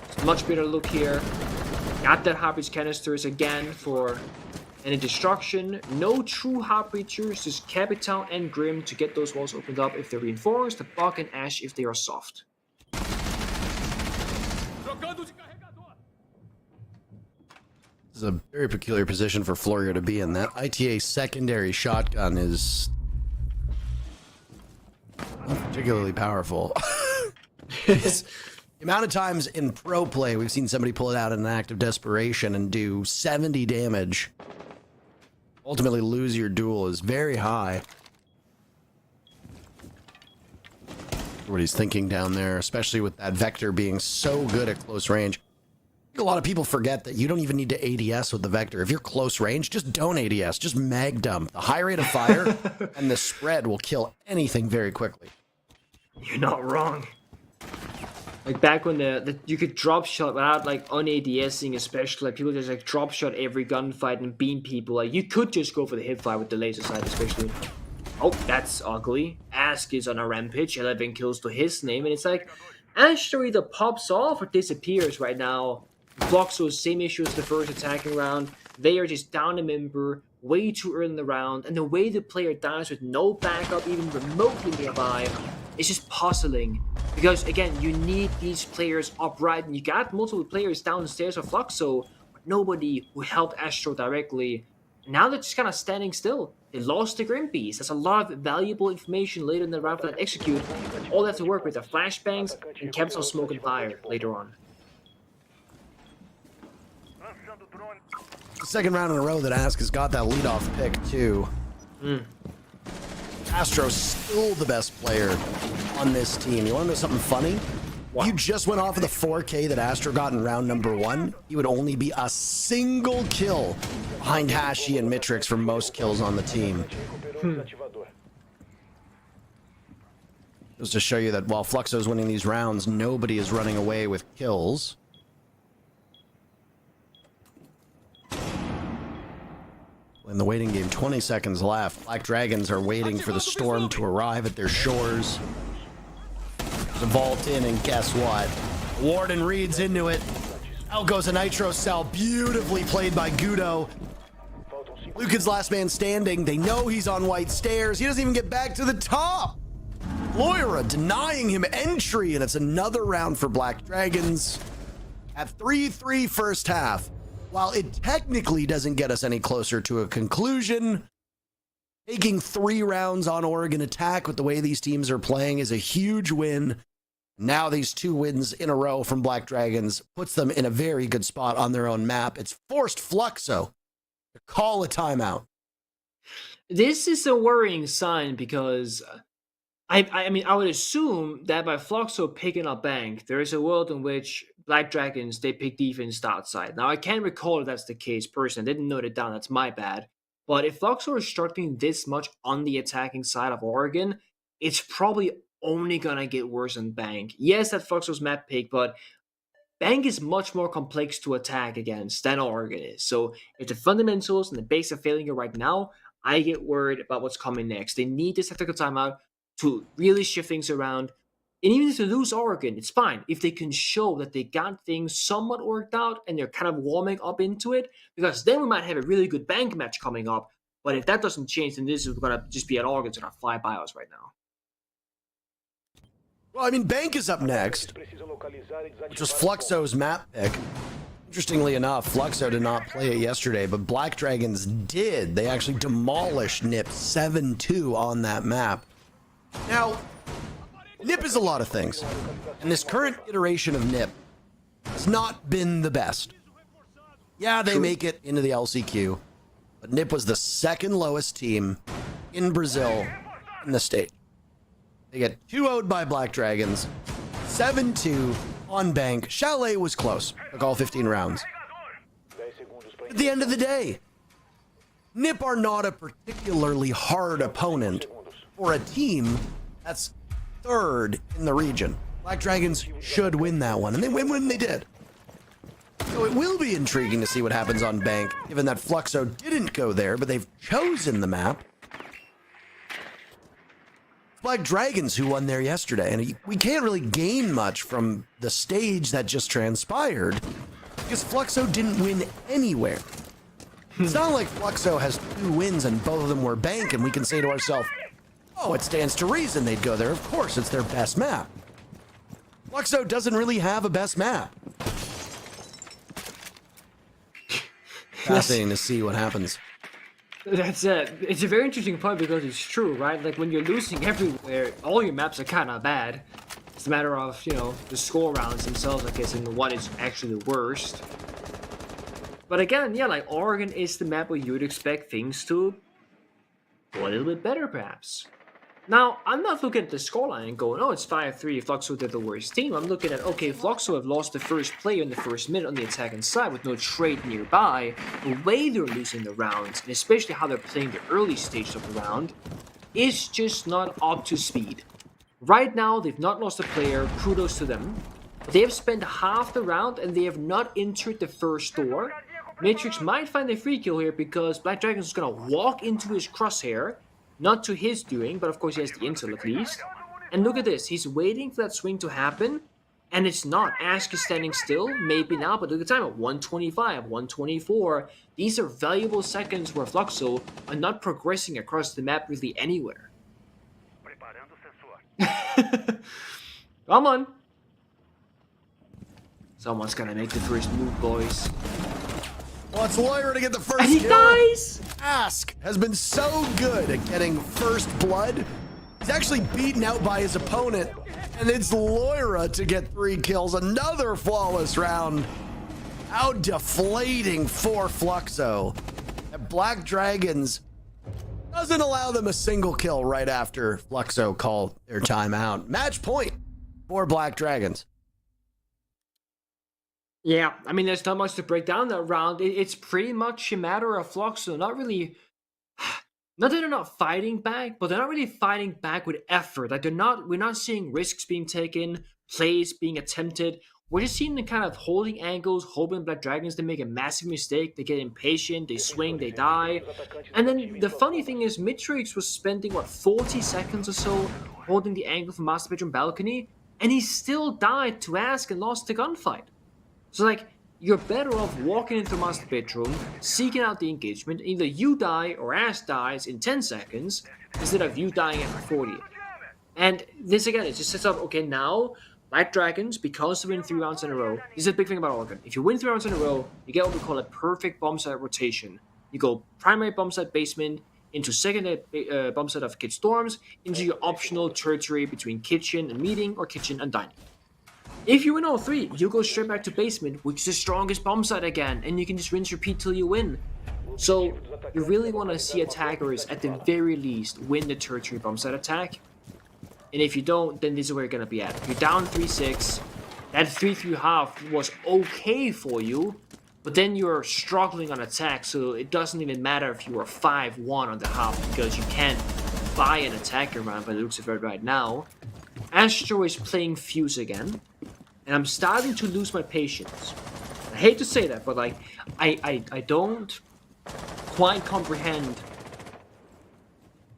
S1: It's a much better look here. Got that Heartbreach canisters again for any destruction. No true Heartbreachers, just Capital and Grim to get those walls opened up if they're reinforced, the Bug and Ash if they are soft.
S2: This is a very peculiar position for Florio to be in. That ITA secondary shotgun is not particularly powerful. The amount of times in pro play we've seen somebody pull it out in an act of desperation and do 70 damage, ultimately lose your duel, is very high. What he's thinking down there, especially with that Vector being so good at close range. A lot of people forget that you don't even need to ADS with the Vector. If you're close range, just don't ADS. Just mag dump. The high rate of fire and the spread will kill anything very quickly.
S1: You're not wrong. Like back when you could drop shot without like on ADSing, especially like people just like drop shot every gunfight and beam people. Like you could just go for the hip fire with the laser sight, especially. Oh, that's ugly. Ask is on a rampage, 11 kills to his name, and it's like Astro either pops off or disappears right now. Fluxo, same issue as the first attacking round. They are just down a member way too early in the round, and the way the player dies with no backup even remotely nearby is just puzzling. Because again, you need these players upright, and you got multiple players downstairs for Fluxo, but nobody who helped Astro directly. Now they're just kind of standing still. They lost the Grim Beast. That's a lot of valuable information later in the round for that execute. All they have to work with are flashbangs and caps on smoke and fire later on.
S2: Second round in a row that Ask has got that leadoff pick too. Astro's still the best player on this team. You want to know something funny? Wow. You just went off of the 4K that Astro got in round number 1. He would only be a single kill behind Hashi and Mitrix for most kills on the team. Just to show you that while Fluxo's winning these rounds, nobody is running away with kills. In the waiting game, 20 seconds left. Black Dragons are waiting for the storm to arrive at their shores. to vault in, and guess what? Warden reads into it. Out goes a Nitro cell, beautifully played by Gudo. Lucan's last man standing. They know he's on white stairs. He doesn't even get back to the top. Loira denying him entry, and it's another round for Black Dragons at 3-3 first half. While it technically doesn't get us any closer to a conclusion, taking 3 rounds on Oregon attack with the way these teams are playing is a huge win. Now these 2 wins in a row from Black Dragons puts them in a very good spot on their own map. It's forced Fluxo to call a timeout.
S1: This is a worrying sign because I mean, I would assume that by Fluxo picking up Bank, there is a world in which Black Dragons, they pick defense to outside. Now, I can't recall if that's the case personally. I didn't note it down. That's my bad. But if Fluxo is struggling this much on the attacking side of Oregon, it's probably only going to get worse than Bank. Yes, that Fluxo's map pick, but Bank is much more complex to attack against than Oregon is. So if the fundamentals and the base are failing you right now, I get worried about what's coming next. They need this tactical timeout to really shift things around. And even if they lose Oregon, it's fine. If they can show that they got things somewhat worked out and they're kind of warming up into it, because then we might have a really good Bank match coming up. But if that doesn't change, then this is going to just be an Oregon's going to fly by us right now.
S2: Well, I mean, Bank is up next, which was Fluxo's map pick. Interestingly enough, Fluxo did not play it yesterday, but Black Dragons did. They actually demolished NIP 7-2 on that map. Now, NIP is a lot of things, and this current iteration of NIP has not been the best. Yeah, they make it into the LCQ, but NIP was the second lowest team in Brazil in the state. They get 2-0'd by Black Dragons, 7-2 on Bank. Chalet was close, took all 15 rounds. At the end of the day, NIP are not a particularly hard opponent for a team that's third in the region. Black Dragons should win that one, and they win when they did. So it will be intriguing to see what happens on Bank, given that Fluxo didn't go there, but they've chosen the map. Black Dragons who won there yesterday, and we can't really gain much from the stage that just transpired, because Fluxo didn't win anywhere. It's not like Fluxo has 2 wins and both of them were Bank, and we can say to ourselves, oh, it stands to reason they'd go there. Of course, it's their best map. Fluxo doesn't really have a best map. Fascinating to see what happens.
S1: That's it. It's a very interesting point because it's true, right? Like when you're losing everywhere, all your maps are kind of bad. It's a matter of, the score rounds themselves, I guess, and one is actually the worst. But again, yeah, like Oregon is the map where you would expect things to go a little bit better, perhaps. Now, I'm not looking at the scoreline and going, oh, it's 5-3, Fluxo did the worst team. I'm looking at, okay, Fluxo have lost the first player in the first minute on the attacking side with no trade nearby. The way they're losing the rounds, and especially how they're playing the early stage of the round, is just not up to speed. Right now, they've not lost a player, kudos to them. They have spent half the round and they have not entered the first door. Matrix might find a free kill here because Black Dragon is going to walk into his crosshair. Not to his doing, but of course he has the intel at least. And look at this, he's waiting for that swing to happen, and it's not. Ask is standing still, maybe now, but look at the time at 125, 124. These are valuable seconds where Fluxo are not progressing across the map really anywhere. Come on. Someone's gonna make the first move, boys.
S2: Well, it's Loira to get the first
S1: And he
S2: kill.
S1: dies!
S2: Ask has been so good at getting first blood. He's actually beaten out by his opponent, and it's Loira to get 3 kills. Another flawless round. Out deflating for Fluxo. And Black Dragons doesn't allow them a single kill right after Fluxo called their timeout. Match point for Black Dragons.
S1: Yeah, I mean, there's not much to break down that round. It's pretty much a matter of Fluxo not really... Not that they're not fighting back, but they're not really fighting back with effort. Like, we're not seeing risks being taken, plays being attempted. We're just seeing them kind of holding angles, hoping Black Dragons to make a massive mistake. They get impatient, they swing, they die. And then the funny thing is, Mitrix was spending, 40 seconds or so holding the angle from Master Bedroom Balcony. and he still died to Ask and lost the gunfight. So like, you're better off walking into the master bedroom, seeking out the engagement. Either you die or Ask dies in 10 seconds instead of you dying after 40. And this again, it just sets up, okay, now Black Dragons, because they win 3 rounds in a row, this is a big thing about Oregon. If you win 3 rounds in a row, you get what we call a perfect bomb site rotation. You go primary bomb site basement, into secondary bomb site of Kid Storms, into your optional territory between kitchen and meeting or kitchen and dining. If you win all 3, you go straight back to basement, which is the strongest bomb site again, and you can just rinse repeat till you win. So you really want to see attackers at the very least win the territory bomb site attack. And if you don't, then this is where you're going to be at. You're down 3-6. That 3-3 half was okay for you, but then you're struggling on attack, so it doesn't even matter if you are 5-1 on the half, because you can't buy an attacker round by the looks of it right now. Astro is playing Fuse again, and I'm starting to lose my patience. I hate to say that, but like, I don't quite comprehend.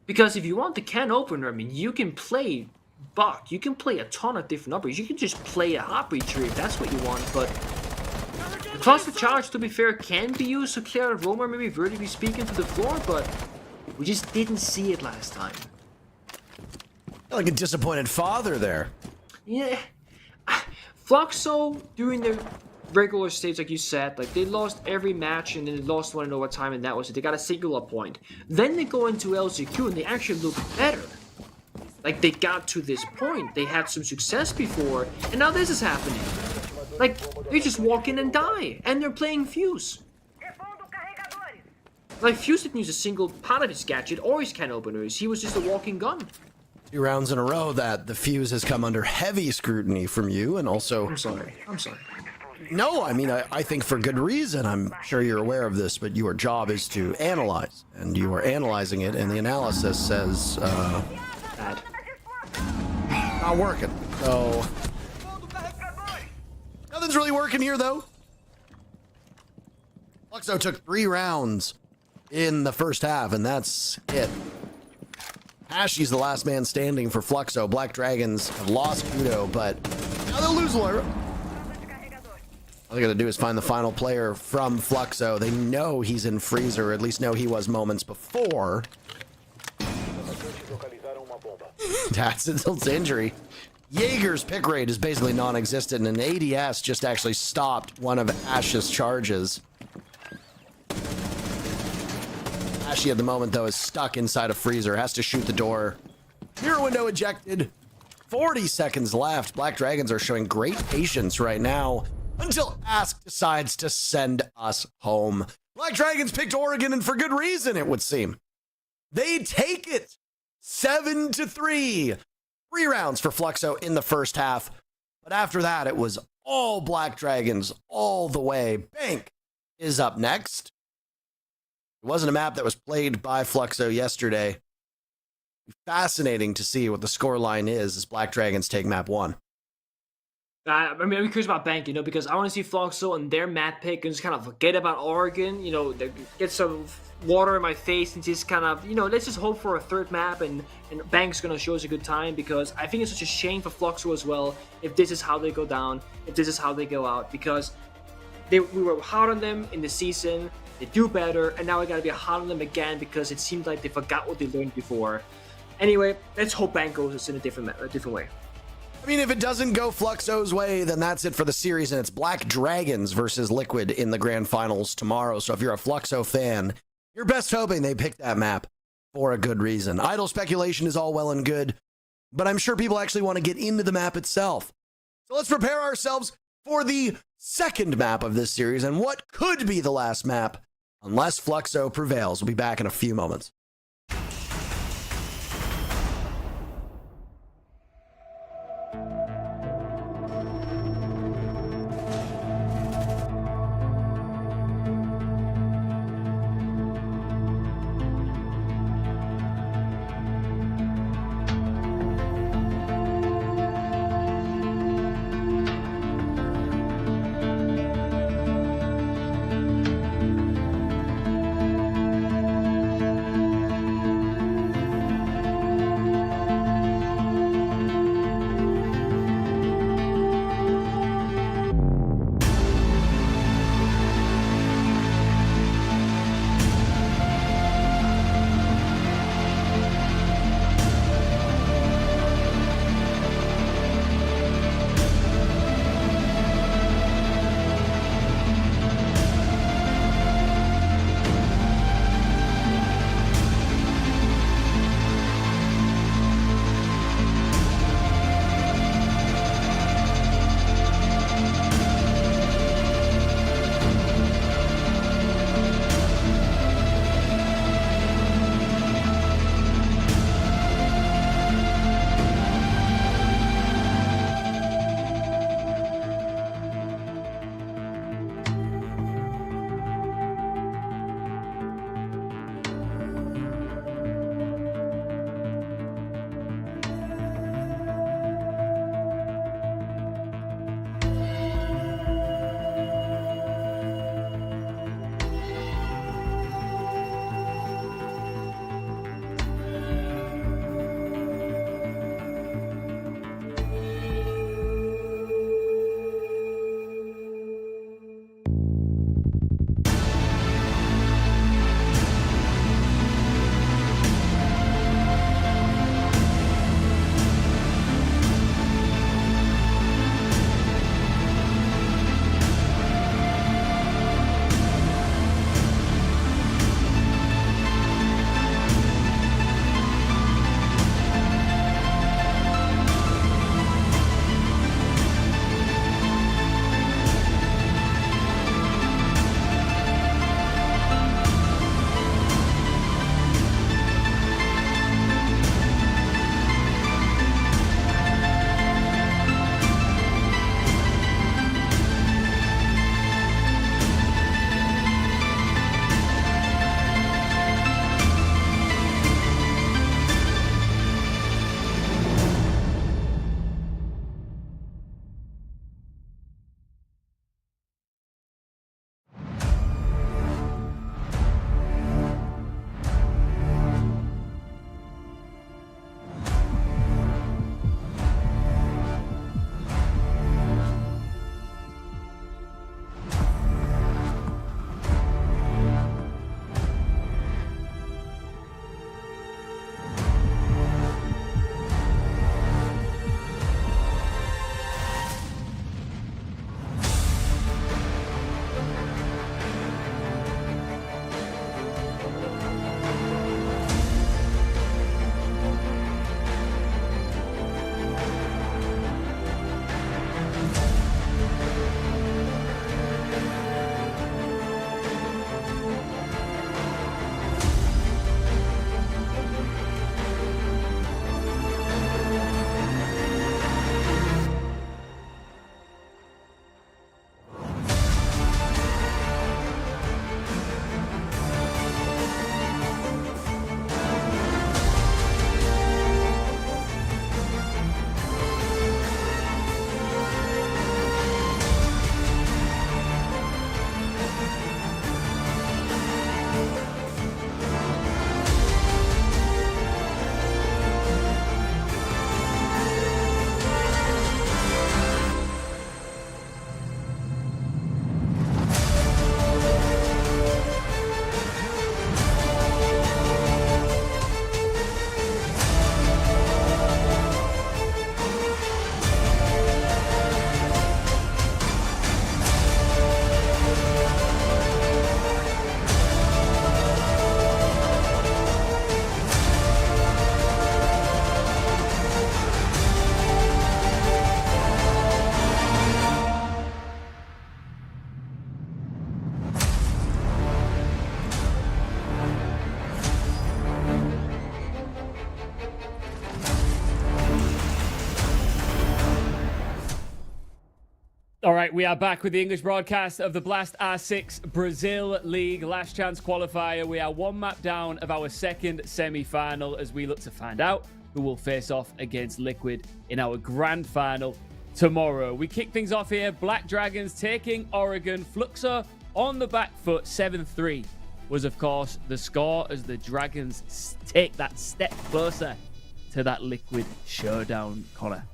S1: Because if you want the can opener, I mean, you can play Buck, you can play a ton of different operators, you can just play a Heartbeat Tree if that's what you want, but the cluster charge, to be fair, can be used to clear out Roamer, maybe vertically speaking, to the floor, but we just didn't see it last time.
S2: Like a disappointed father there.
S1: Yeah. Fluxo, during the regular stage, like you said, like they lost every match and then they lost one in overtime, and that was it. They got a singular point. Then they go into LCQ and they actually look better. Like they got to this point, they had some success before, and now this is happening. Like they just walk in and die, and they're playing Fuse. Like Fuse didn't use a single part of his gadget or his can openers. He was just a walking gun.
S2: 2 rounds in a row that the Fuse has come under heavy scrutiny from you, and also...
S1: I'm sorry.
S2: No, I mean, I think for good reason. I'm sure you're aware of this, but your job is to analyze, and you are analyzing it, and the analysis says,
S1: Bad.
S2: not working. So, nothing's really working here, though. Fluxo took 3 rounds in the first half, and that's it. Ashy's the last man standing for Fluxo. Black Dragons have lost Kudo, but now they'll lose Lyra. All they gotta do is find the final player from Fluxo. They know he's in Freezer, or at least know he was moments before. That's Tilt's injury. Jaeger's pick rate is basically non-existent, and ADS just actually stopped one of Ash's charges. Ashy at the moment, though, is stuck inside a Freezer, has to shoot the door. Mirror window ejected. 40 seconds left. Black Dragons are showing great patience right now until Ask decides to send us home. Black Dragons picked Oregon, and for good reason, it would seem. They take it 7-3. 3 rounds for Fluxo in the first half. But after that, it was all Black Dragons all the way. Bank is up next. It wasn't a map that was played by Fluxo yesterday. Fascinating to see what the scoreline is as Black Dragons take map 1.
S1: I mean, I'm curious about Bank, because I want to see Fluxo and their map pick and just kind of forget about Oregon, get some water in my face and just kind of, let's just hope for a third map and Bank's going to show us a good time, because I think it's such a shame for Fluxo as well if this is how they go down, if this is how they go out, because we were hard on them in the season, they do better, and now we got to be hard on them again because it seemed like they forgot what they learned before. Anyway, let's hope Bank goes in a different way.
S2: I mean, if it doesn't go Fluxo's way, then that's it for the series, and it's Black Dragons versus Liquid in the grand finals tomorrow. So if you're a Fluxo fan, you're best hoping they pick that map for a good reason. Idle speculation is all well and good, but I'm sure people actually want to get into the map itself. So let's prepare ourselves for the second map of this series, and what could be the last map, unless Fluxo prevails. We'll be back in a few moments.
S3: All right, we are back with the English broadcast of the Blast R6 Brazil League Last Chance Qualifier. We are one map down of our second semi-final as we look to find out who will face off against Liquid in our grand final tomorrow. We kick things off here. Black Dragons taking Oregon. Fluxo on the back foot. 7-3 was, of course, the score as the Dragons take that step closer to that Liquid showdown, Connor.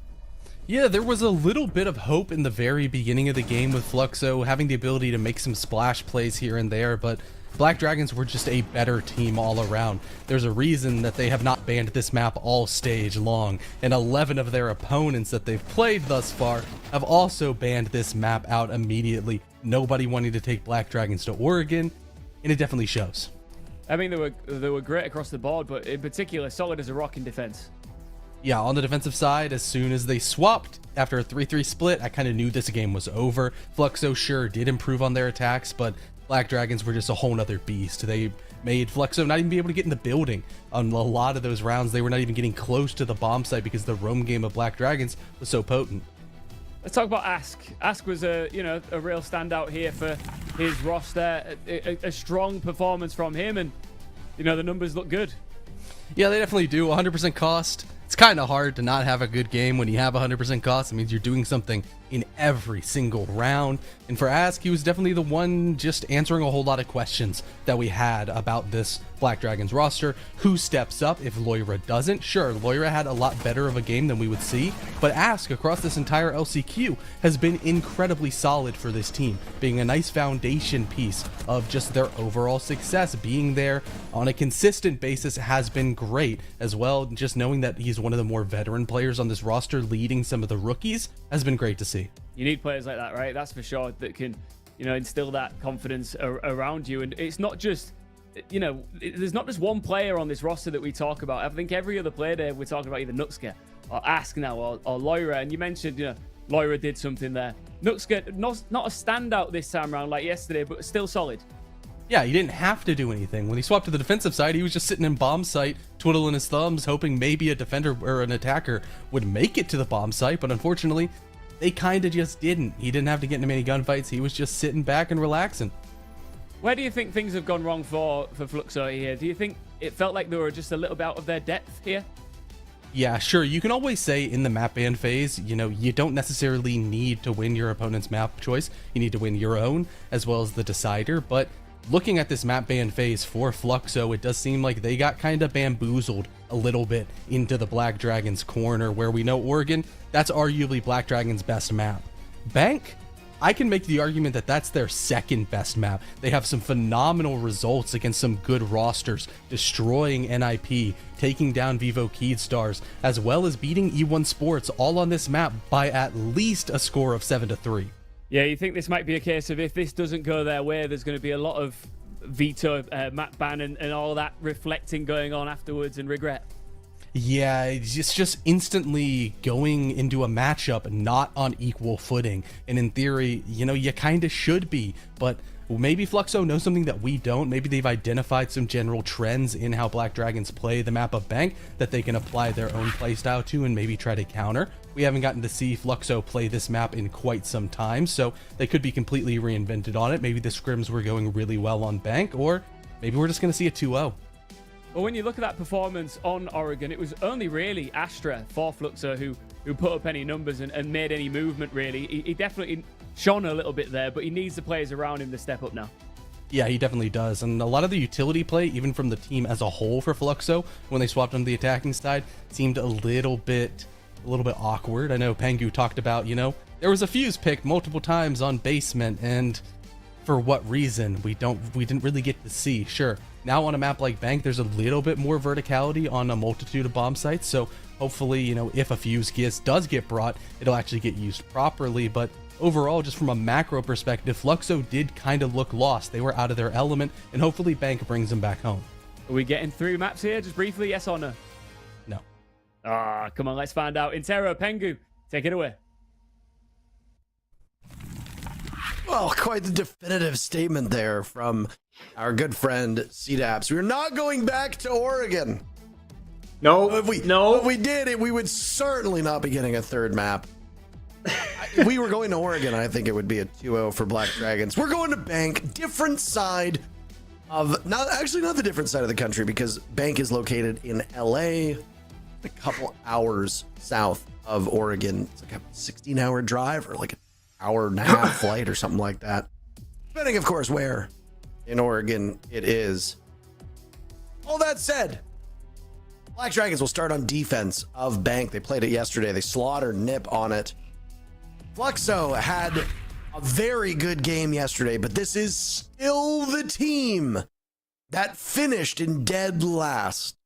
S4: Yeah, there was a little bit of hope in the very beginning of the game with Fluxo having the ability to make some splash plays here and there, but Black Dragons were just a better team all around. There's a reason that they have not banned this map all stage long, and 11 of their opponents that they've played thus far have also banned this map out immediately. Nobody wanting to take Black Dragons to Oregon, and it definitely shows.
S3: I mean, they were great across the board, but in particular, solid as a rock in defense.
S4: Yeah, on the defensive side, as soon as they swapped after a 3-3 split, I kind of knew this game was over. Fluxo sure did improve on their attacks, but Black Dragons were just a whole nother beast. They made Fluxo not even be able to get in the building on a lot of those rounds. They were not even getting close to the bomb site because the roam game of Black Dragons was so potent.
S3: Let's talk about Ask. Ask was a real standout here for his roster. A strong performance from him, and the numbers look good.
S4: Yeah, they definitely do. 100% cost. It's kind of hard to not have a good game when you have 100% cost. It means you're doing something in every single round. And for Ask, he was definitely the one just answering a whole lot of questions that we had about this Black Dragons roster. Who steps up if Loira doesn't? Sure, Loira had a lot better of a game than we would see, but Ask across this entire LCQ has been incredibly solid for this team, being a nice foundation piece of just their overall success. Being there on a consistent basis has been great as well. Just knowing that he's one of the more veteran players on this roster leading some of the rookies has been great to see.
S3: You need players like that, right? That's for sure, that can, instill that confidence around you. And it's not just, there's not just one player on this roster that we talk about. I think every other player there, we're talking about either Nutska or Ask now or Loira. And you mentioned, Loira did something there. Nutska, not a standout this time around like yesterday, but still solid.
S4: Yeah, he didn't have to do anything. When he swapped to the defensive side, he was just sitting in bomb site, twiddling his thumbs, hoping maybe a defender or an attacker would make it to the bomb site. But unfortunately, they kind of just didn't. He didn't have to get into many gunfights. He was just sitting back and relaxing.
S3: Where do you think things have gone wrong for Fluxo here? Do you think it felt like they were just a little bit out of their depth here?
S4: Yeah, sure. You can always say in the map ban phase, you don't necessarily need to win your opponent's map choice. You need to win your own as well as the decider. But looking at this map ban phase for Fluxo, it does seem like they got kind of bamboozled a little bit into the Black Dragons corner, where we know Oregon, that's arguably Black Dragons' best map. Bank, I can make the argument that that's their second best map. They have some phenomenal results against some good rosters, destroying NIP, taking down Vivo Keydstars, as well as beating E1 Sports all on this map by at least a score of 7-3.
S3: Yeah, you think this might be a case of if this doesn't go their way, there's going to be a lot of veto, map ban and all that reflecting going on afterwards and regret.
S4: Yeah, it's just instantly going into a matchup not on equal footing. And in theory, you kind of should be. But maybe Fluxo knows something that we don't. Maybe they've identified some general trends in how Black Dragons play the map of Bank that they can apply their own playstyle to and maybe try to counter. We haven't gotten to see Fluxo play this map in quite some time, so they could be completely reinvented on it. Maybe the scrims were going really well on Bank, or maybe we're just going to see a 2-0.
S3: Well, when you look at that performance on Oregon, it was only really Astra for Fluxo who put up any numbers and made any movement, really. He definitely shone a little bit there, but he needs the players around him to step up now.
S4: Yeah, he definitely does. And a lot of the utility play, even from the team as a whole for Fluxo, when they swapped on the attacking side, seemed a little bit awkward. I know Pengu talked about, there was a fuse picked multiple times on basement, and for what reason we didn't really get to see. Sure, now on a map like Bank, there's a little bit more verticality on a multitude of bomb sites, so hopefully, if a fuse does get brought, it'll actually get used properly. But overall, just from a macro perspective, Fluxo did kind of look lost. They were out of their element, and hopefully Bank brings them back home.
S3: Are we getting through maps here, just briefly, yes or no?
S4: No.
S3: Come on, let's find out. Intero, Pengu, take it away.
S2: Well, quite the definitive statement there from our good friend CDAPS. We're not going back to Oregon.
S1: No,
S2: If we did it, we would certainly not be getting a third map. If we were going to Oregon, I think it would be a 2-0 for Black Dragons. We're going to Bank, different side of, not the different side of the country, because Bank is located in LA, a couple hours south of Oregon. It's like a 16-hour drive or like an hour and a half flight or something like that. Depending, of course, where in Oregon it is. All that said, Black Dragons will start on defense of Bank. They played it yesterday. They slaughtered Nip on it. Fluxo had a very good game yesterday, but this is still the team that finished in dead last.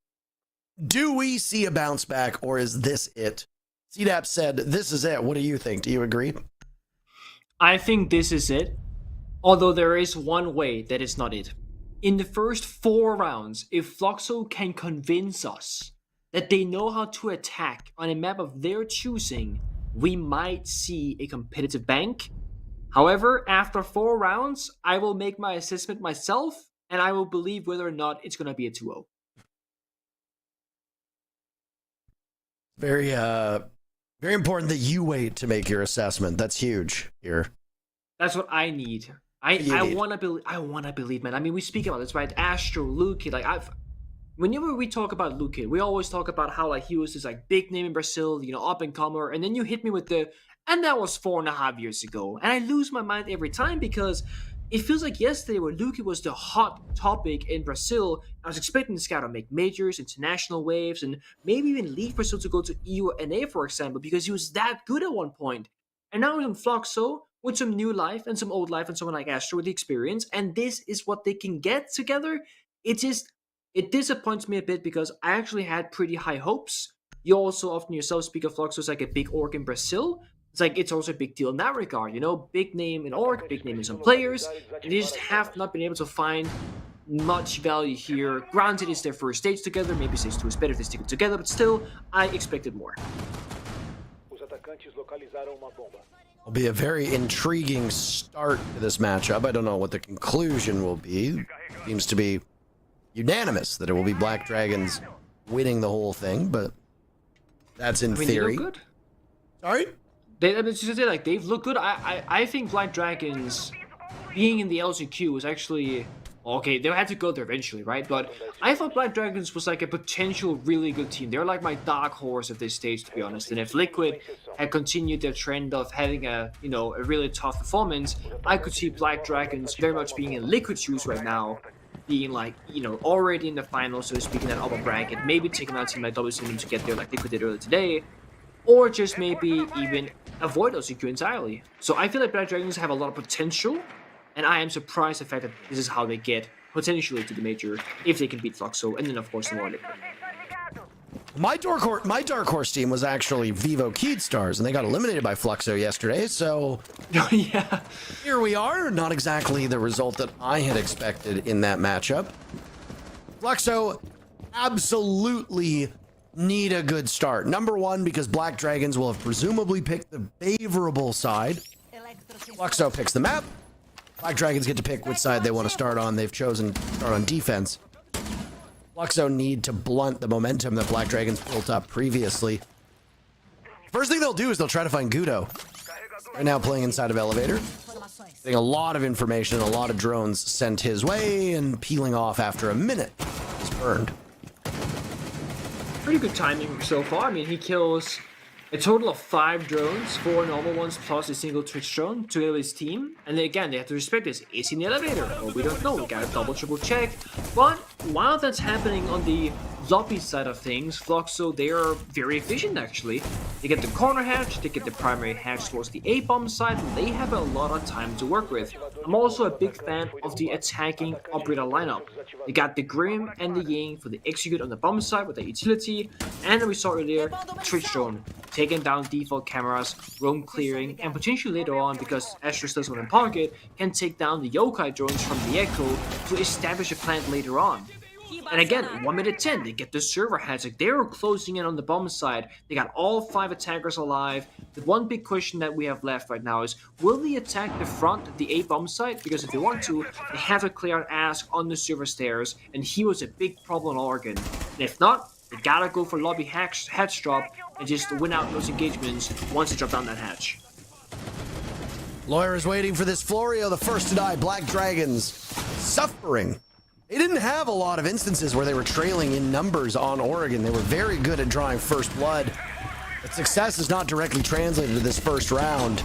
S2: Do we see a bounce back, or is this it? CDAP said, this is it. What do you think? Do you agree?
S1: I think this is it. Although there is one way that it's not it. In the first 4 rounds, if Fluxo can convince us that they know how to attack on a map of their choosing, we might see a competitive Bank. However, after 4 rounds, I will make my assessment myself, and I will believe whether or not it's going to be a 2-0.
S2: Very important that you wait to make your assessment. That's huge here.
S1: That's what I need. I want to believe, man. I mean, we speak about this, right? Astro, Luke, like whenever we talk about Luke, we always talk about how like he was this like big name in Brazil, you know, up and comer, and then you hit me with and that was 4.5 years ago, and I lose my mind every time because it feels like yesterday where Luke was the hot topic in Brazil. I was expecting this guy to make majors, international waves, and maybe even leave Brazil to go to EU or NA, for example, because he was that good at one point. And now he's on Fluxo with some new life and some old life and someone like Astro with the experience, and this is what they can get together. It disappoints me a bit because I actually had pretty high hopes. You also often yourself speak of Fluxo as like a big org in Brazil. It's like it's also a big deal in that regard, you know, big name in org, big name in some players, and they just have not been able to find much value here. Granted, it's their first stage together, maybe stage 2 is better if they stick it together, but still, I expected more.
S2: Will be a very intriguing start to this matchup. I don't know what the conclusion will be. Seems to be unanimous that it will be Black Dragons winning the whole thing, but that's in theory.
S1: They look good.
S2: Sorry?
S1: They've looked good. I think Black Dragons being in the LCQ was actually okay. They had to go there eventually, right? But I thought Black Dragons was like a potential really good team. They're like my dark horse at this stage, to be honest. And if Liquid had continued their trend of having a really tough performance, I could see Black Dragons very much being in Liquid shoes right now, being like already in the finals, so to speak, in that upper bracket. Maybe taking out a team like WCM to get there, like Liquid did earlier today. Or just maybe even avoid LCQ entirely. So I feel like Black Dragons have a lot of potential, and I am surprised the fact that this is how they get potentially to the major if they can beat Fluxo, and then of course the more Liquid.
S2: My dark horse team was actually Vivo Keydstars, and they got eliminated by Fluxo yesterday. So
S1: yeah,
S2: here we are. Not exactly the result that I had expected in that matchup. Fluxo absolutely need a good start. Number one, because Black Dragons will have presumably picked the favorable side. Fluxo picks the map. Black Dragons get to pick which side they want to start on. They've chosen to start on defense. Fluxo need to blunt the momentum that Black Dragons built up previously. First thing they'll do is they'll try to find Gudo. Right now playing inside of Elevator. Getting a lot of information, a lot of drones sent his way, and peeling off after a minute. He's burned.
S1: pretty good timing so far. I mean, he kills a total of 5 drones, 4 normal ones plus a single Twitch drone together with his team. And then again, they have to respect this. Is he in the elevator? Oh, we don't know. We gotta double, triple check. But while that's happening on the lobby side of things, Fluxo, they are very efficient actually. They get the corner hatch, they get the primary hatch towards the A-bomb side, and they have a lot of time to work with. I'm also a big fan of the attacking operator lineup. They got the Grim and the Ying for the execute on the bomb side with the utility, and then we saw earlier, Twitch drone, taking down default cameras, roam clearing, and potentially later on, because Astra still on in pocket, can take down the Yokai drones from the Echo to establish a plant later on. And again, 1 minute 10, they get the server hatch. Like, they're closing in on the bomb side. They got all 5 attackers alive. The one big question that we have left right now is, will they attack the front, the A bomb side? Because if they want to, they have to clear out Ask on the server stairs, and he was a big problem on Oregon. And if not, they gotta go for lobby hatch drop and just win out those engagements once they drop down that hatch.
S2: Lawyer's waiting for this Florio, the first to die. Black Dragons suffering. They didn't have a lot of instances where they were trailing in numbers on Oregon. They were very good at drawing first blood. But success is not directly translated to this first round.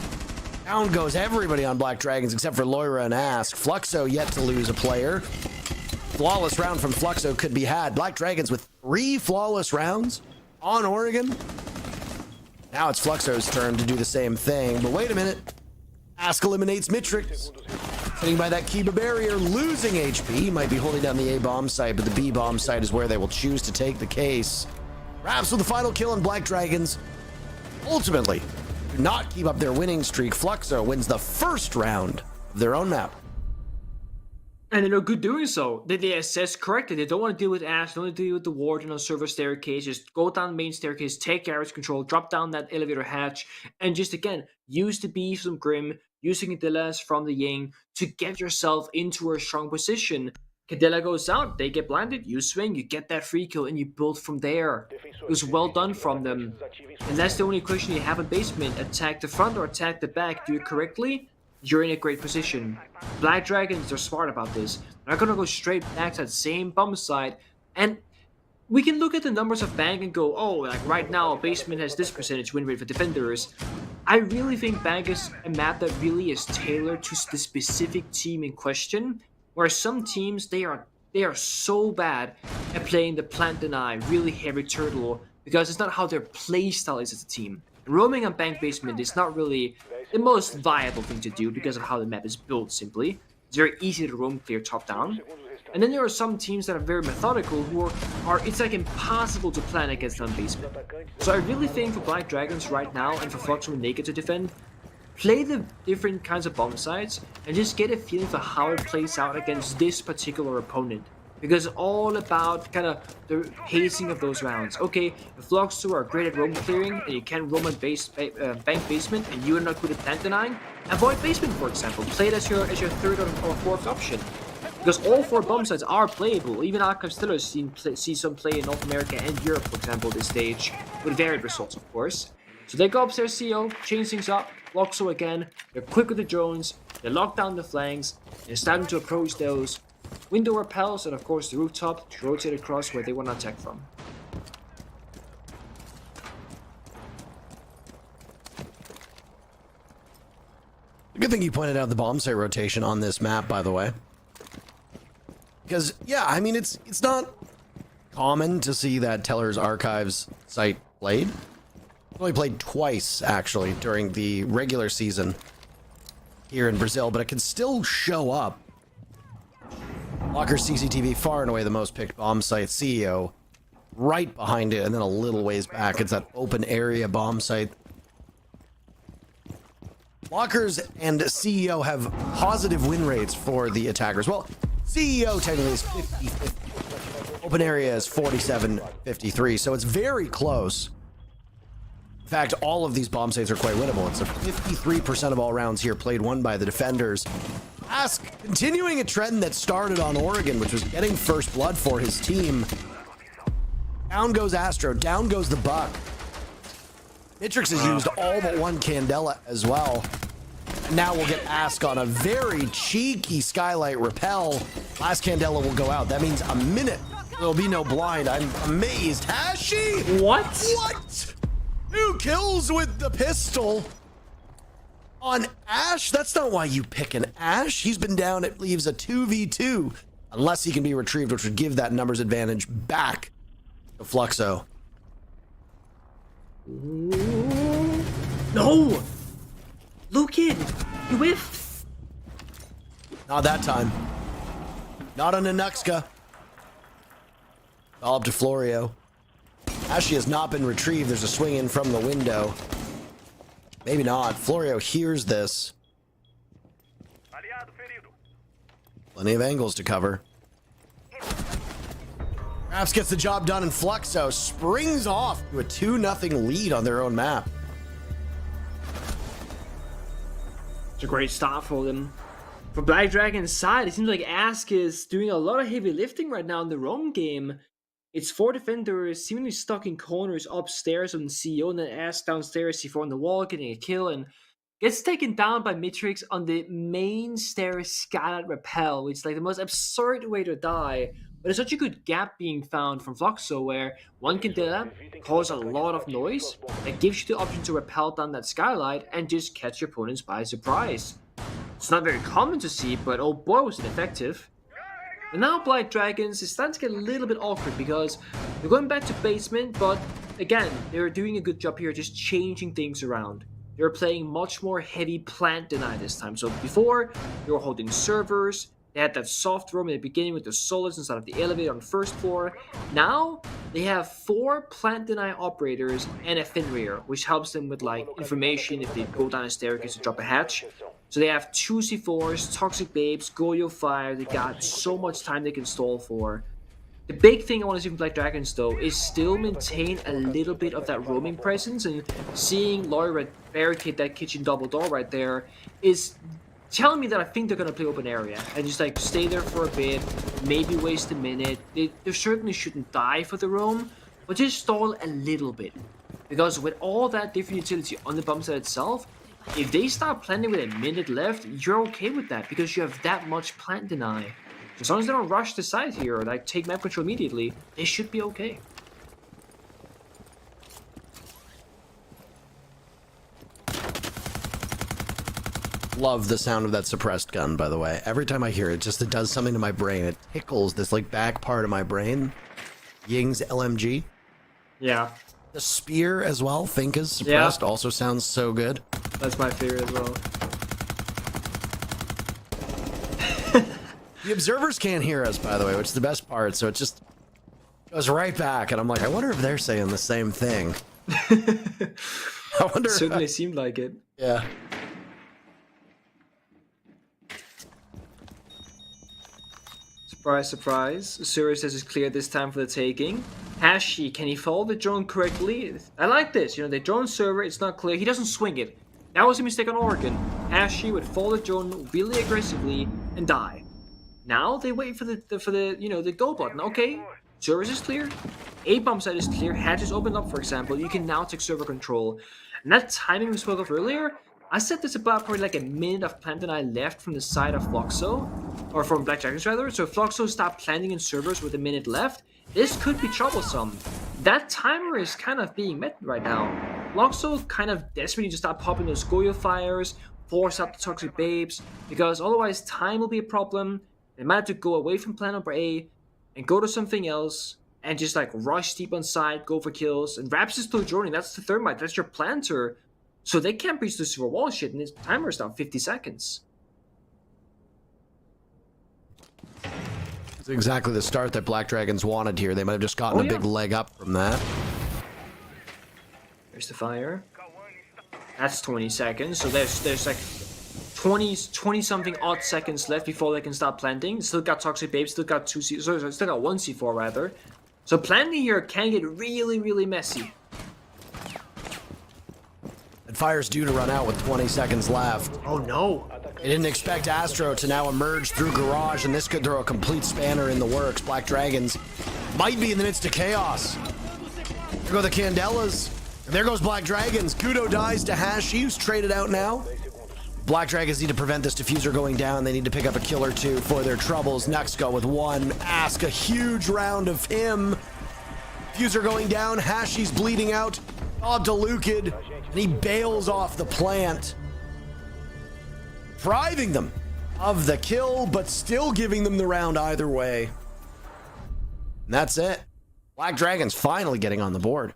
S2: Down goes everybody on Black Dragons except for Loira and Ask. Fluxo yet to lose a player. Flawless round from Fluxo could be had. Black Dragons with 3 flawless rounds on Oregon. Now it's Fluxo's turn to do the same thing. But wait a minute. Ask eliminates Mitrix. Sitting by that Kiba barrier, losing HP. He might be holding down the A bomb site, but the B bomb site is where they will choose to take the case. Raps with the final kill, and Black Dragons ultimately do not keep up their winning streak. Fluxo wins the first round of their own map.
S1: And they're good doing so. They assess correctly. They don't want to deal with Ash, don't want to deal with the Warden on server staircase. Just go down main staircase, take garage control, drop down that elevator hatch, and just again, use the B from Grim, using Cadilla's from the Ying to get yourself into a strong position. Cadilla goes out, they get blinded, you swing, you get that free kill, and you build from there. It was well done from them. And that's the only question you have in basement. Attack the front or attack the back. Do it correctly, you're in a great position. Black Dragons are smart about this. They're not going to go straight back to that same bomb site. And we can look at the numbers of Bank and go, oh, like right now, Basement has this percentage win rate for defenders. I really think Bank is a map that really is tailored to the specific team in question, where some teams, they are so bad at playing the plant deny, really heavy turtle, because it's not how their playstyle is as a team. Roaming on Bank Basement is not really the most viable thing to do because of how the map is built, simply. It's very easy to roam clear top down. And then there are some teams that are very methodical who are it's like impossible to plan against on Basement. So I really think for Black Dragons right now and for Fluxo and Naked to defend, play the different kinds of bomb sites and just get a feeling for how it plays out against this particular opponent. Because it's all about kind of the pacing of those rounds. Okay, if Fluxo are great at roam clearing and you can roam on Bank Basement and you are not good at plant denying, avoid Basement, for example. Play it as your third or fourth option. Because all 4 bomb sites are playable. Even Archive Still has see some play in North America and Europe, for example, this stage. With varied results, of course. So they go upstairs CO, change things up, Fluxo again. They're quick with the drones, they lock down the flanks, they're starting to approach those window repels, and of course the rooftop to rotate across where they want to attack from.
S2: Good thing you pointed out the bomb site rotation on this map, by the way. Because, yeah, I mean, it's not common to see that Teller's Archives site played. Only played twice, actually, during the regular season here in Brazil, but it can still show up. Locker CCTV, far and away the most picked bomb site. CEO right behind it, and then a little ways back. It's that open area bomb site. Lockers and CEO have positive win rates for the attackers. Well, CEO technically is 50-50. Open area is 47-53, so it's very close. In fact, all of these bomb sites are quite winnable. It's a 53% of all rounds here played won by the defenders. Ask, continuing a trend that started on Oregon, which was getting first blood for his team. Down goes Astro, down goes the Buck. Mitrix has used all but 1 Candela as well. And now we'll get Ask on a very cheeky Skylight Repel. Last Candela will go out. That means a minute. There'll be no blind. I'm amazed. Hashi?
S1: What?
S2: What? 2 kills with the pistol. On Ash? That's not why you pick an Ash. He's been down. It leaves a 2v2. Unless he can be retrieved, which would give that numbers advantage back to Fluxo.
S1: No! Lukin! You whiffed!
S2: Not that time. Not on Anuxka. All up to Florio. Ashy has not been retrieved. There's a swing in from the window. Maybe not. Florio hears this. Plenty of angles to cover. Raps gets the job done, and Fluxo springs off to a 2-0 lead on their own map.
S1: It's a great start for them. For Black Dragon's side, it seems like Ask is doing a lot of heavy lifting right now in the roam game. It's 4 defenders seemingly stuck in corners upstairs on the CEO, and then Ask downstairs, C4 on the wall, getting a kill, and gets taken down by Mitrix on the main stairs skylight rappel, which is like the most absurd way to die. But it's such a good gap being found from Fluxo where one can do that, cause a lot of noise, that gives you the option to rappel down that skylight and just catch your opponents by surprise. It's not very common to see, but oh boy was it effective. And now Black Dragons is starting to get a little bit awkward because they're going back to basement, but again, they're doing a good job here just changing things around. They're playing much more heavy plant deny this time. So before, they were holding servers, they had that soft room in the beginning with the solids inside of the elevator on the first floor. Now, they have 4 plant deny operators and a Fenrir, which helps them with like information if they go down a staircase to drop a hatch. So they have 2 C4s, Toxic Babes, Goyo Fire. They got so much time they can stall for. The big thing I want to see from Black Dragons, though, is still maintain a little bit of that roaming presence, and seeing Laura barricade that kitchen double door right there is telling me that I think they're going to play open area and just like stay there for a bit, maybe waste a minute. They certainly shouldn't die for the roam, but just stall a little bit. Because with all that different utility on the bomb site itself, if they start planting with a minute left, you're okay with that because you have that much plant deny. As long as they don't rush the side here or like take map control immediately, they should be okay.
S2: Love the sound of that suppressed gun, by the way. Every time I hear it, it does something to my brain. It tickles this like back part of my brain. Ying's LMG.
S1: Yeah.
S2: The spear as well, Finka's suppressed, also sounds so good.
S1: That's my favorite as well.
S2: The observers can't hear us, by the way, which is the best part, so it just goes right back, and I'm like, I wonder if they're saying the same thing. I wonder.
S1: Certainly seemed like it.
S2: Yeah.
S1: Surprise, surprise. Sirius says it's clear this time for the taking. Hashi, can he follow the drone correctly? I like this. You know, the drone server, it's not clear. He doesn't swing it. That was a mistake on Oregon. Hashi would follow the drone really aggressively and die. Now they wait for the go button. Okay, service is clear. A bomb site is clear. Hatch is opened up, for example. You can now take server control. And that timing we spoke of earlier, I said there's about probably like a minute of plant deny left from the side of Fluxo, or from Black Dragons rather. So if Fluxo stopped planting in servers with a minute left, this could be troublesome. That timer is kind of being met right now. Fluxo kind of desperately just start popping those Goyo fires, force out the Toxic Babes, because otherwise time will be a problem. They might have to go away from plan number A and go to something else and just like rush deep on side, go for kills. And Raps is still joining. That's the thermite. That's your planter. So they can't breach the super wall shit, and his timer is down 50 seconds.
S2: It's exactly the start that Black Dragons wanted here. They might have just gotten a big leg up from that.
S1: There's the fire. That's 20 seconds. So there's like 20 something odd seconds left before they can start planting. Still got Toxic Babes, still got still got 1 C4 rather. So planting here can get really, really messy.
S2: And fire's due to run out with 20 seconds left.
S1: Oh no.
S2: They didn't expect Astro to now emerge through garage, and this could throw a complete spanner in the works. Black Dragons might be in the midst of chaos. There go the Candelas. And there goes Black Dragons. Kudo dies to Hashi, who's traded out now. Black Dragons need to prevent this diffuser going down. They need to pick up a kill or two for their troubles. Next go with 1. Ask a huge round of him. Diffuser going down. Hashi's bleeding out. Delukid. And he bails off the plant. Depriving them of the kill, but still giving them the round either way. And that's it. Black Dragons finally getting on the board.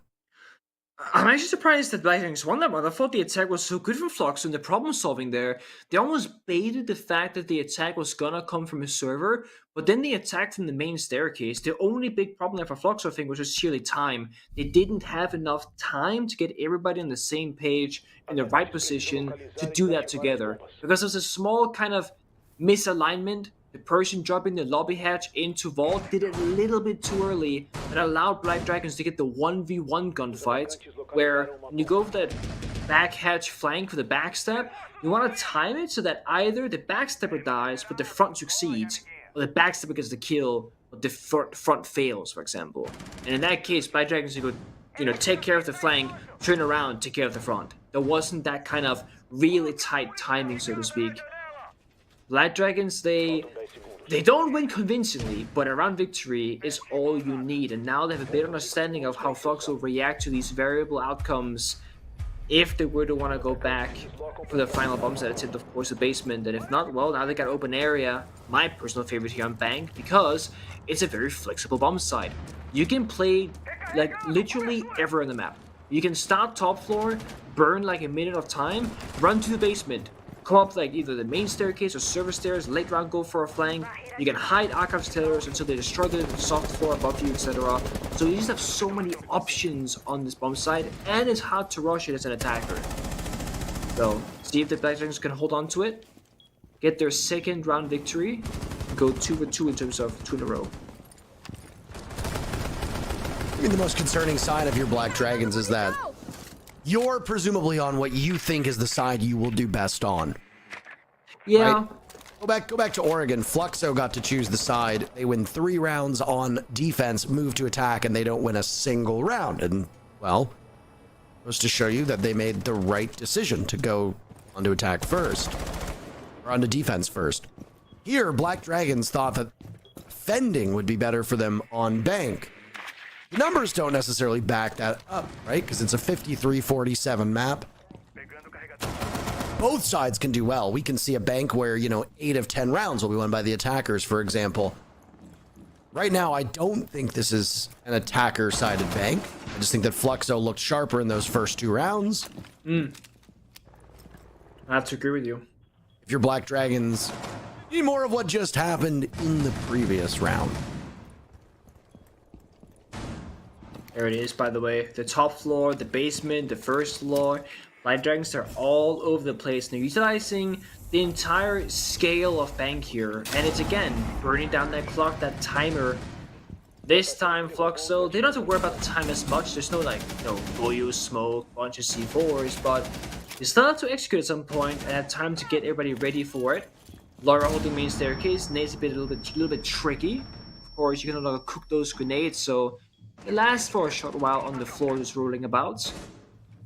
S1: I'm actually surprised that Black Dragons won that one. I thought the attack was so good from Fluxo and the problem solving there. They almost baited the fact that the attack was gonna come from a server, but then they attacked from the main staircase. The only big problem there for Fluxo, I think, was just sheerly time. They didn't have enough time to get everybody on the same page in the right position to do that together. Because there's a small kind of misalignment. The person dropping the lobby hatch into vault did it a little bit too early and allowed Black Dragons to get the 1v1 gunfight, where when you go for that back hatch flank for the backstab, you want to time it so that either the backstabber dies but the front succeeds, or the backstabber gets the kill but the front fails, for example. And in that case, Black Dragons could, take care of the flank, turn around, take care of the front. There wasn't that kind of really tight timing, so to speak. Black Dragons, they don't win convincingly, but a round victory is all you need. And now they have a better understanding of how Fluxo will react to these variable outcomes if they were to want to go back for the final bomb set. It's hit, of course, the basement. And if not, well, now they got open area. My personal favorite here on Bank, because it's a very flexible bomb site. You can play like literally everywhere on the map. You can start top floor, burn like a minute of time, run to the basement, come up like either the main staircase or server stairs, late round go for a flank. You can hide archives tailors until they destroy the soft floor above you, etc. So you just have so many options on this bomb site, and it's hard to rush it as an attacker. So see if the Black Dragons can hold on to it, get their second round victory, go 2-2 in terms of 2 in a row.
S2: I mean, the most concerning side of your Black Dragons is that you're presumably on what you think is the side you will do best on.
S1: Yeah.
S2: Right? Go back to Oregon. Fluxo got to choose the side. They win 3 rounds on defense, move to attack, and they don't win a single round. And, well, goes to show you that they made the right decision to go onto attack first, or onto defense first. Here, Black Dragons thought that defending would be better for them on Bank. The numbers don't necessarily back that up, right? Because it's a 53-47 map. Both sides can do well. We can see a Bank where, 8 of 10 rounds will be won by the attackers, for example. Right now, I don't think this is an attacker-sided Bank. I just think that Fluxo looked sharper in those first 2 rounds.
S1: I have to agree with you.
S2: If you're Black Dragons, need more of what just happened in the previous round.
S1: There it is, by the way. The top floor, the basement, the first floor. Black Dragons are all over the place. They're utilizing the entire scale of Bank here. And it's, again, burning down that clock, that timer. This time, Fluxo, they don't have to worry about the time as much. There's no, Goyo, smoke, bunch of C4s. But they still have to execute at some point and have time to get everybody ready for it. Laura holding main staircase. Nate's a little bit tricky. Of course, you can no longer cook those grenades, so it lasts for a short while on the floor, just rolling about.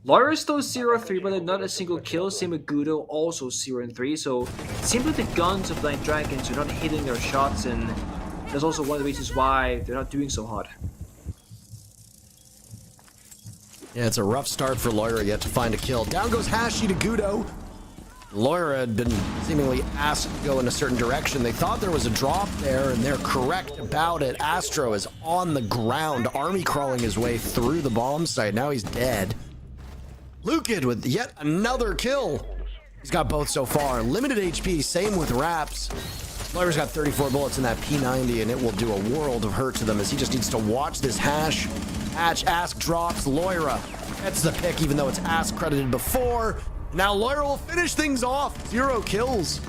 S1: Laura's still 0-3, but not a single kill. Same with Gudo, also 0-3. So simply the guns of Black Dragons are not hitting their shots, and that's also one of the reasons why they're not doing so hot.
S2: Yeah, it's a rough start for Loira yet to find a kill. Down goes Hashi to Gudo. Loira had been seemingly asked to go in a certain direction. They thought there was a drop there, and they're correct about it. Astro is on the ground, army crawling his way through the bomb site. Now he's dead. Lukid with yet another kill. He's got both so far. Limited HP, same with Raps. Loira's got 34 bullets in that P90, and it will do a world of hurt to them as he just needs to watch this Hatch. Ask drops. Loira gets the pick, even though it's Ask credited before. Now Loira will finish things off. 0 kills.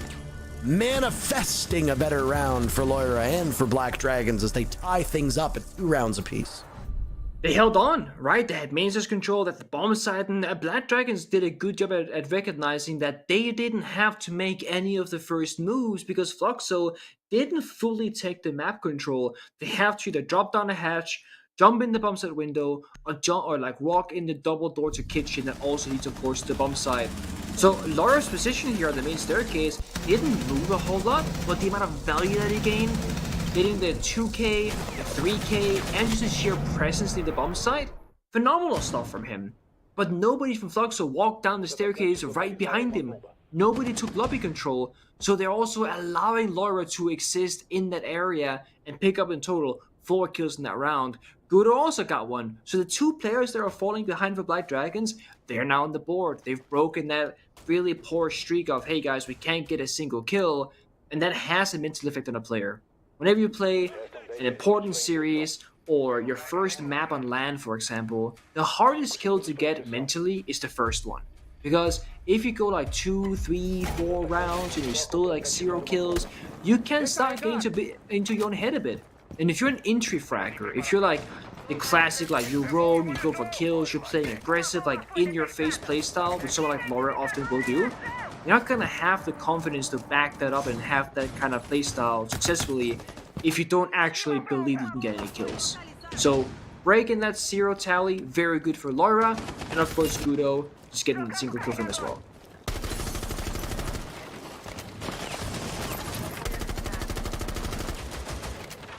S2: Manifesting a better round for Loira and for Black Dragons as they tie things up at 2 rounds apiece.
S1: They held on, right? They had main source control at the bomb site, and Black Dragons did a good job at recognizing that they didn't have to make any of the first moves because Fluxo didn't fully take the map control. They have to either drop down a hatch, jump in the bomb site window, or walk in the double door to kitchen that also leads, of course, to the bomb site. So Laura's position here on the main staircase didn't move a whole lot, but the amount of value that he gained, getting the 2k, the 3k, and just the sheer presence near the bomb site, phenomenal stuff from him. But nobody from Fluxo walked down the staircase right behind him. Nobody took lobby control, so they're also allowing Laura to exist in that area and pick up in total 4 kills in that round. Gudo also got 1. So the 2 players that are falling behind for Black Dragons, they're now on the board. They've broken that really poor streak of, hey guys, we can't get a single kill, and that has a mental effect on a player. Whenever you play an important series or your first map on LAN, for example, the hardest kill to get mentally is the first one. Because if you go 2, 3, 4 rounds and you're still 0 kills, you can start getting into your own head a bit. And if you're an entry fragger, if you're the classic, you roam, you go for kills, you're playing aggressive, in-your-face playstyle, which someone like Laura often will do, you're not gonna have the confidence to back that up and have that kind of playstyle successfully if you don't actually believe you can get any kills. So breaking that 0 tally, very good for Laura, and of course Gudo just getting a single kill from him as well.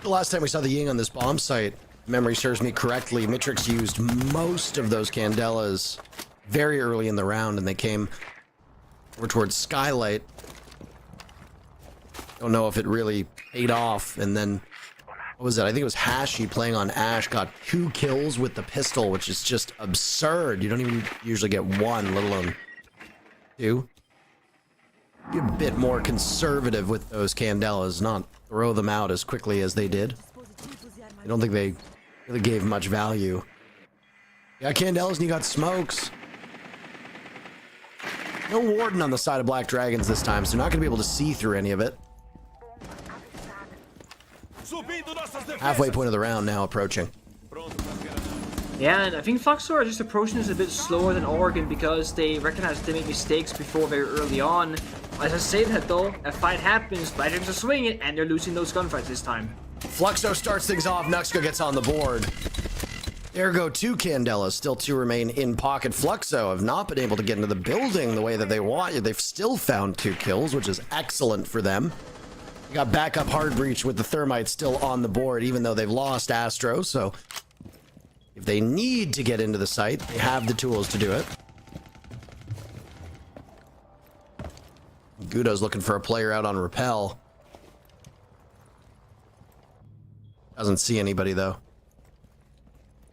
S2: The last time we saw the Ying on this bomb site, if memory serves me correctly, Mitrix used most of those Candelas very early in the round, and they came over towards Skylight. Don't know if it really paid off, and then what was it? I think it was Hashi playing on Ash, got 2 kills with the pistol, which is just absurd. You don't even usually get 1, let alone 2. Be a bit more conservative with those Candelas, not throw them out as quickly as they did. I don't think they really gave much value. You got Candelas and you got smokes. No Warden on the side of Black Dragons this time, so they're not going to be able to see through any of it. Halfway point of the round now approaching.
S1: Yeah, and I think Fluxo are just approaching this a bit slower than Oregon because they recognize they made mistakes before very early on. As I say that though, a fight happens, Black Dragons are swinging, and they're losing those gunfights this time.
S2: Fluxo starts things off, Nuxka gets on the board. There go 2 Candelas, still 2 remain in pocket. Fluxo have not been able to get into the building the way that they want. They've still found 2 kills, which is excellent for them. They got backup hard breach with the Thermite still on the board, even though they've lost Astro, so if they need to get into the site, they have the tools to do it. Gudo's looking for a player out on Repel. Doesn't see anybody, though.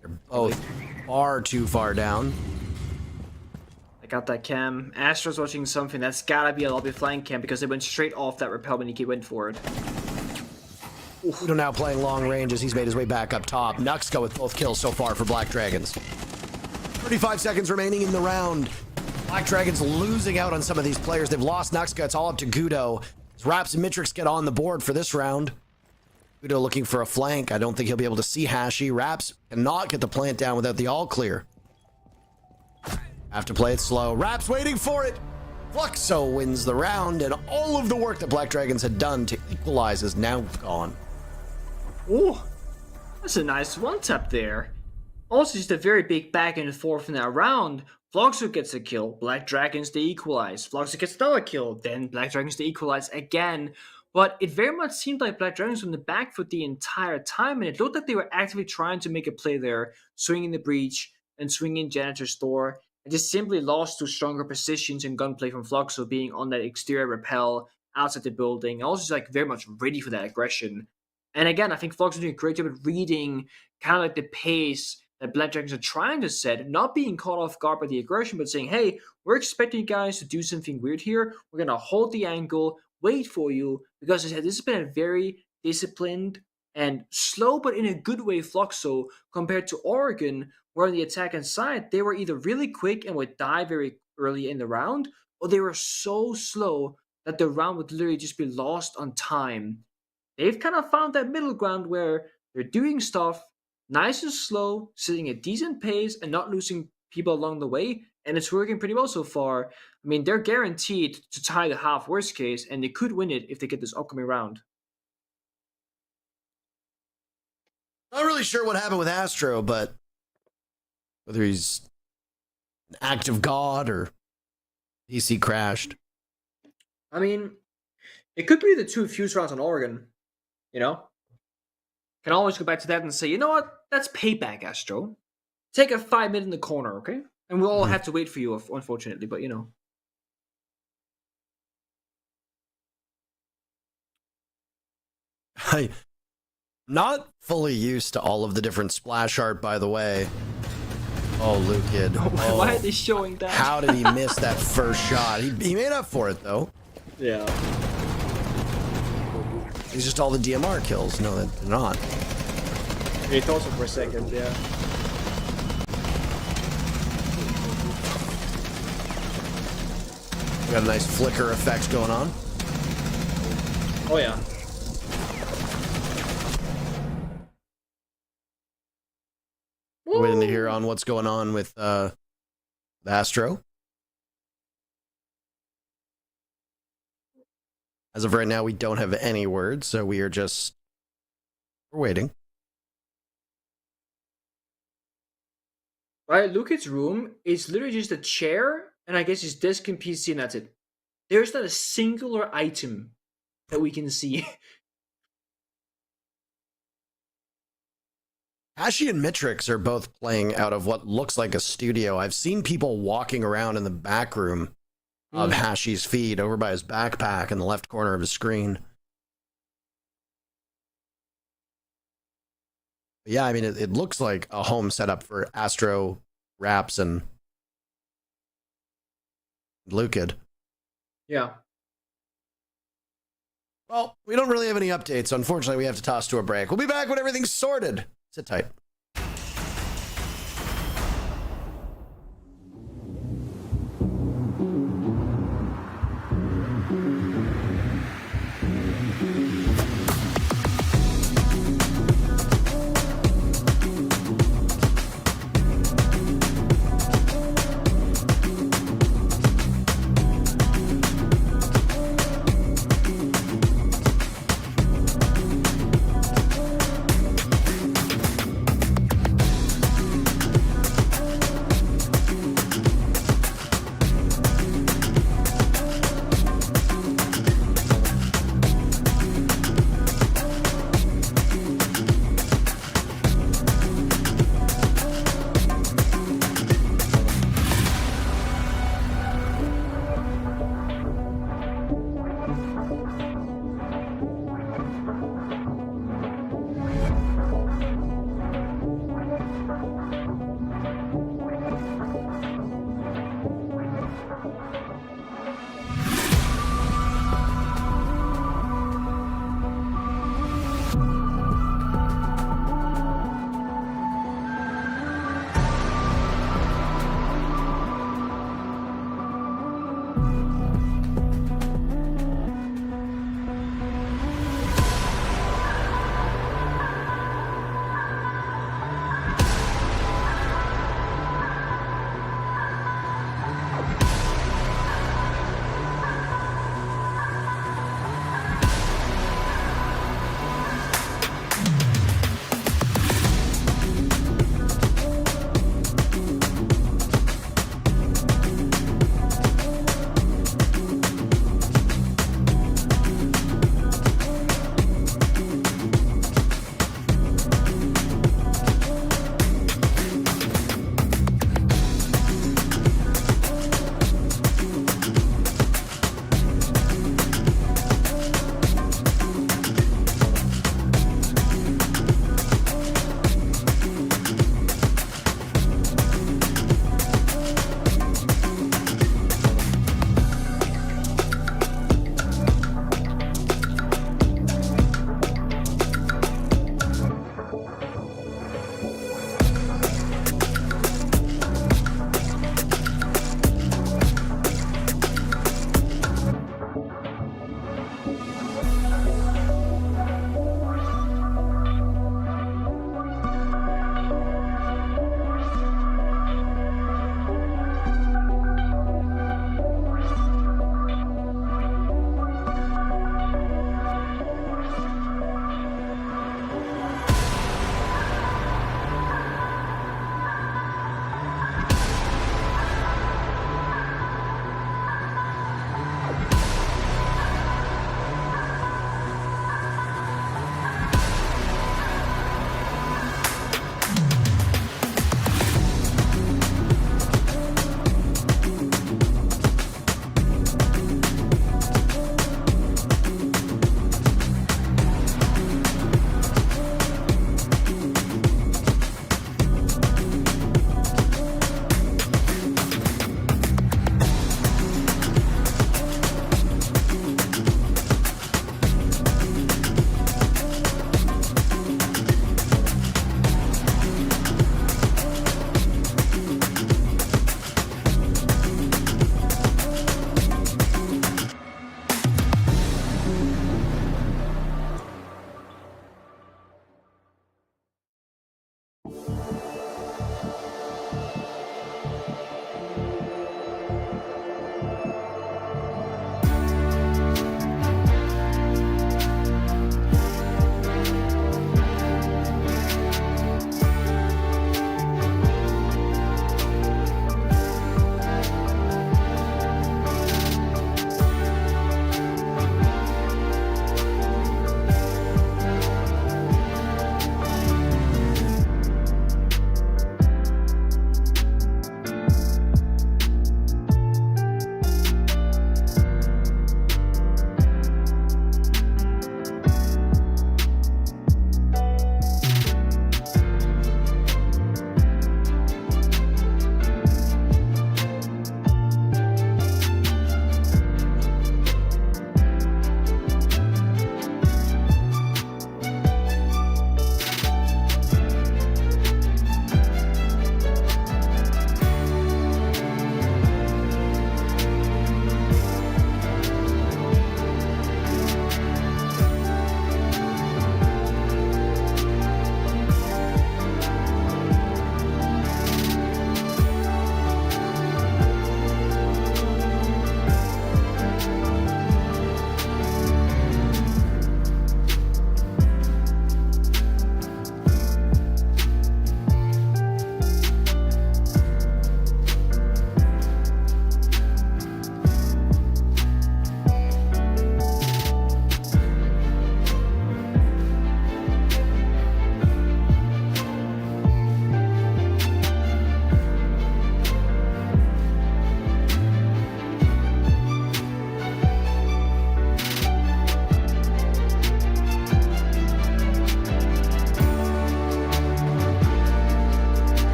S2: They're both far too far down.
S1: I got that cam. Astro's watching something. That's gotta be a lobby flank cam because they went straight off that repel when he went for it.
S2: Gudo now playing long range as he's made his way back up top. Nuxka with both kills so far for Black Dragons. 35 seconds remaining in the round. Black Dragons losing out on some of these players. They've lost Nuxka. It's all up to Gudo. As Raps and Mitrix get on the board for this round. Gudo looking for a flank. I don't think he'll be able to see Hashi. Raps cannot get the plant down without the all clear. Have to play it slow. Raps waiting for it. Fluxo wins the round, and all of the work that Black Dragons had done to equalize is now gone.
S1: Ooh, that's a nice one-tap there. Also, just a very big back and forth in that round. Fluxo gets a kill, Black Dragons they equalize. Fluxo gets another kill, then Black Dragons they equalize again. But it very much seemed like Black Dragons were on the back foot the entire time, and it looked like they were actively trying to make a play there, swinging the breach and swinging Janitor's door, and just simply lost to stronger positions and gunplay from Fluxo being on that exterior rappel outside the building. Also, just like very much ready for that aggression. And again, I think Fluxo doing a great job at reading kind of like the pace that Black Dragons are trying to set, not being caught off guard by the aggression, but saying, hey, we're expecting you guys to do something weird here. We're going to hold the angle, wait for you, because I said this has been a very disciplined and slow, but in a good way, Fluxo, compared to Oregon, where on the attacking side, they were either really quick and would die very early in the round, or they were so slow that the round would literally just be lost on time. They've kind of found that middle ground where they're doing stuff nice and slow, sitting at decent pace, and not losing people along the way, and it's working pretty well so far. I mean, they're guaranteed to tie the half worst case, and they could win it if they get this upcoming round.
S2: Not really sure what happened with Astro, but whether he's an act of God or PC crashed.
S1: I mean, it could be the 2 fuse rounds on Oregon, you know? Can always go back to that and say, you know what? That's payback, Astro. Take a 5-minute in the corner, okay? And we'll all have to wait for you, unfortunately, but you know.
S2: I'm not fully used to all of the different splash art, by the way. Oh, Luke Kid. Oh,
S1: why are they showing that?
S2: How did he miss that first shot? He made up for it, though.
S1: Yeah.
S2: It's just all the DMR kills. No, they're not.
S1: He thought so for a second, yeah.
S2: We got a nice flicker effect going on.
S1: Oh, yeah.
S2: Waiting to hear on what's going on with Astro. As of right now, we don't have any words, so we're waiting.
S1: Right, Lucas' room is literally just a chair, and I guess his desk and PC, and that's it. There's not a singular item that we can see.
S2: Ashy and Mitrix are both playing out of what looks like a studio. I've seen people walking around in the back room of Hashi's feed over by his backpack in the left corner of his screen. But yeah, I mean, it looks like a home setup for Astro, Raps, and Lukid.
S1: Yeah.
S2: Well, we don't really have any updates. Unfortunately, we have to toss to a break. We'll be back when everything's sorted. Sit tight.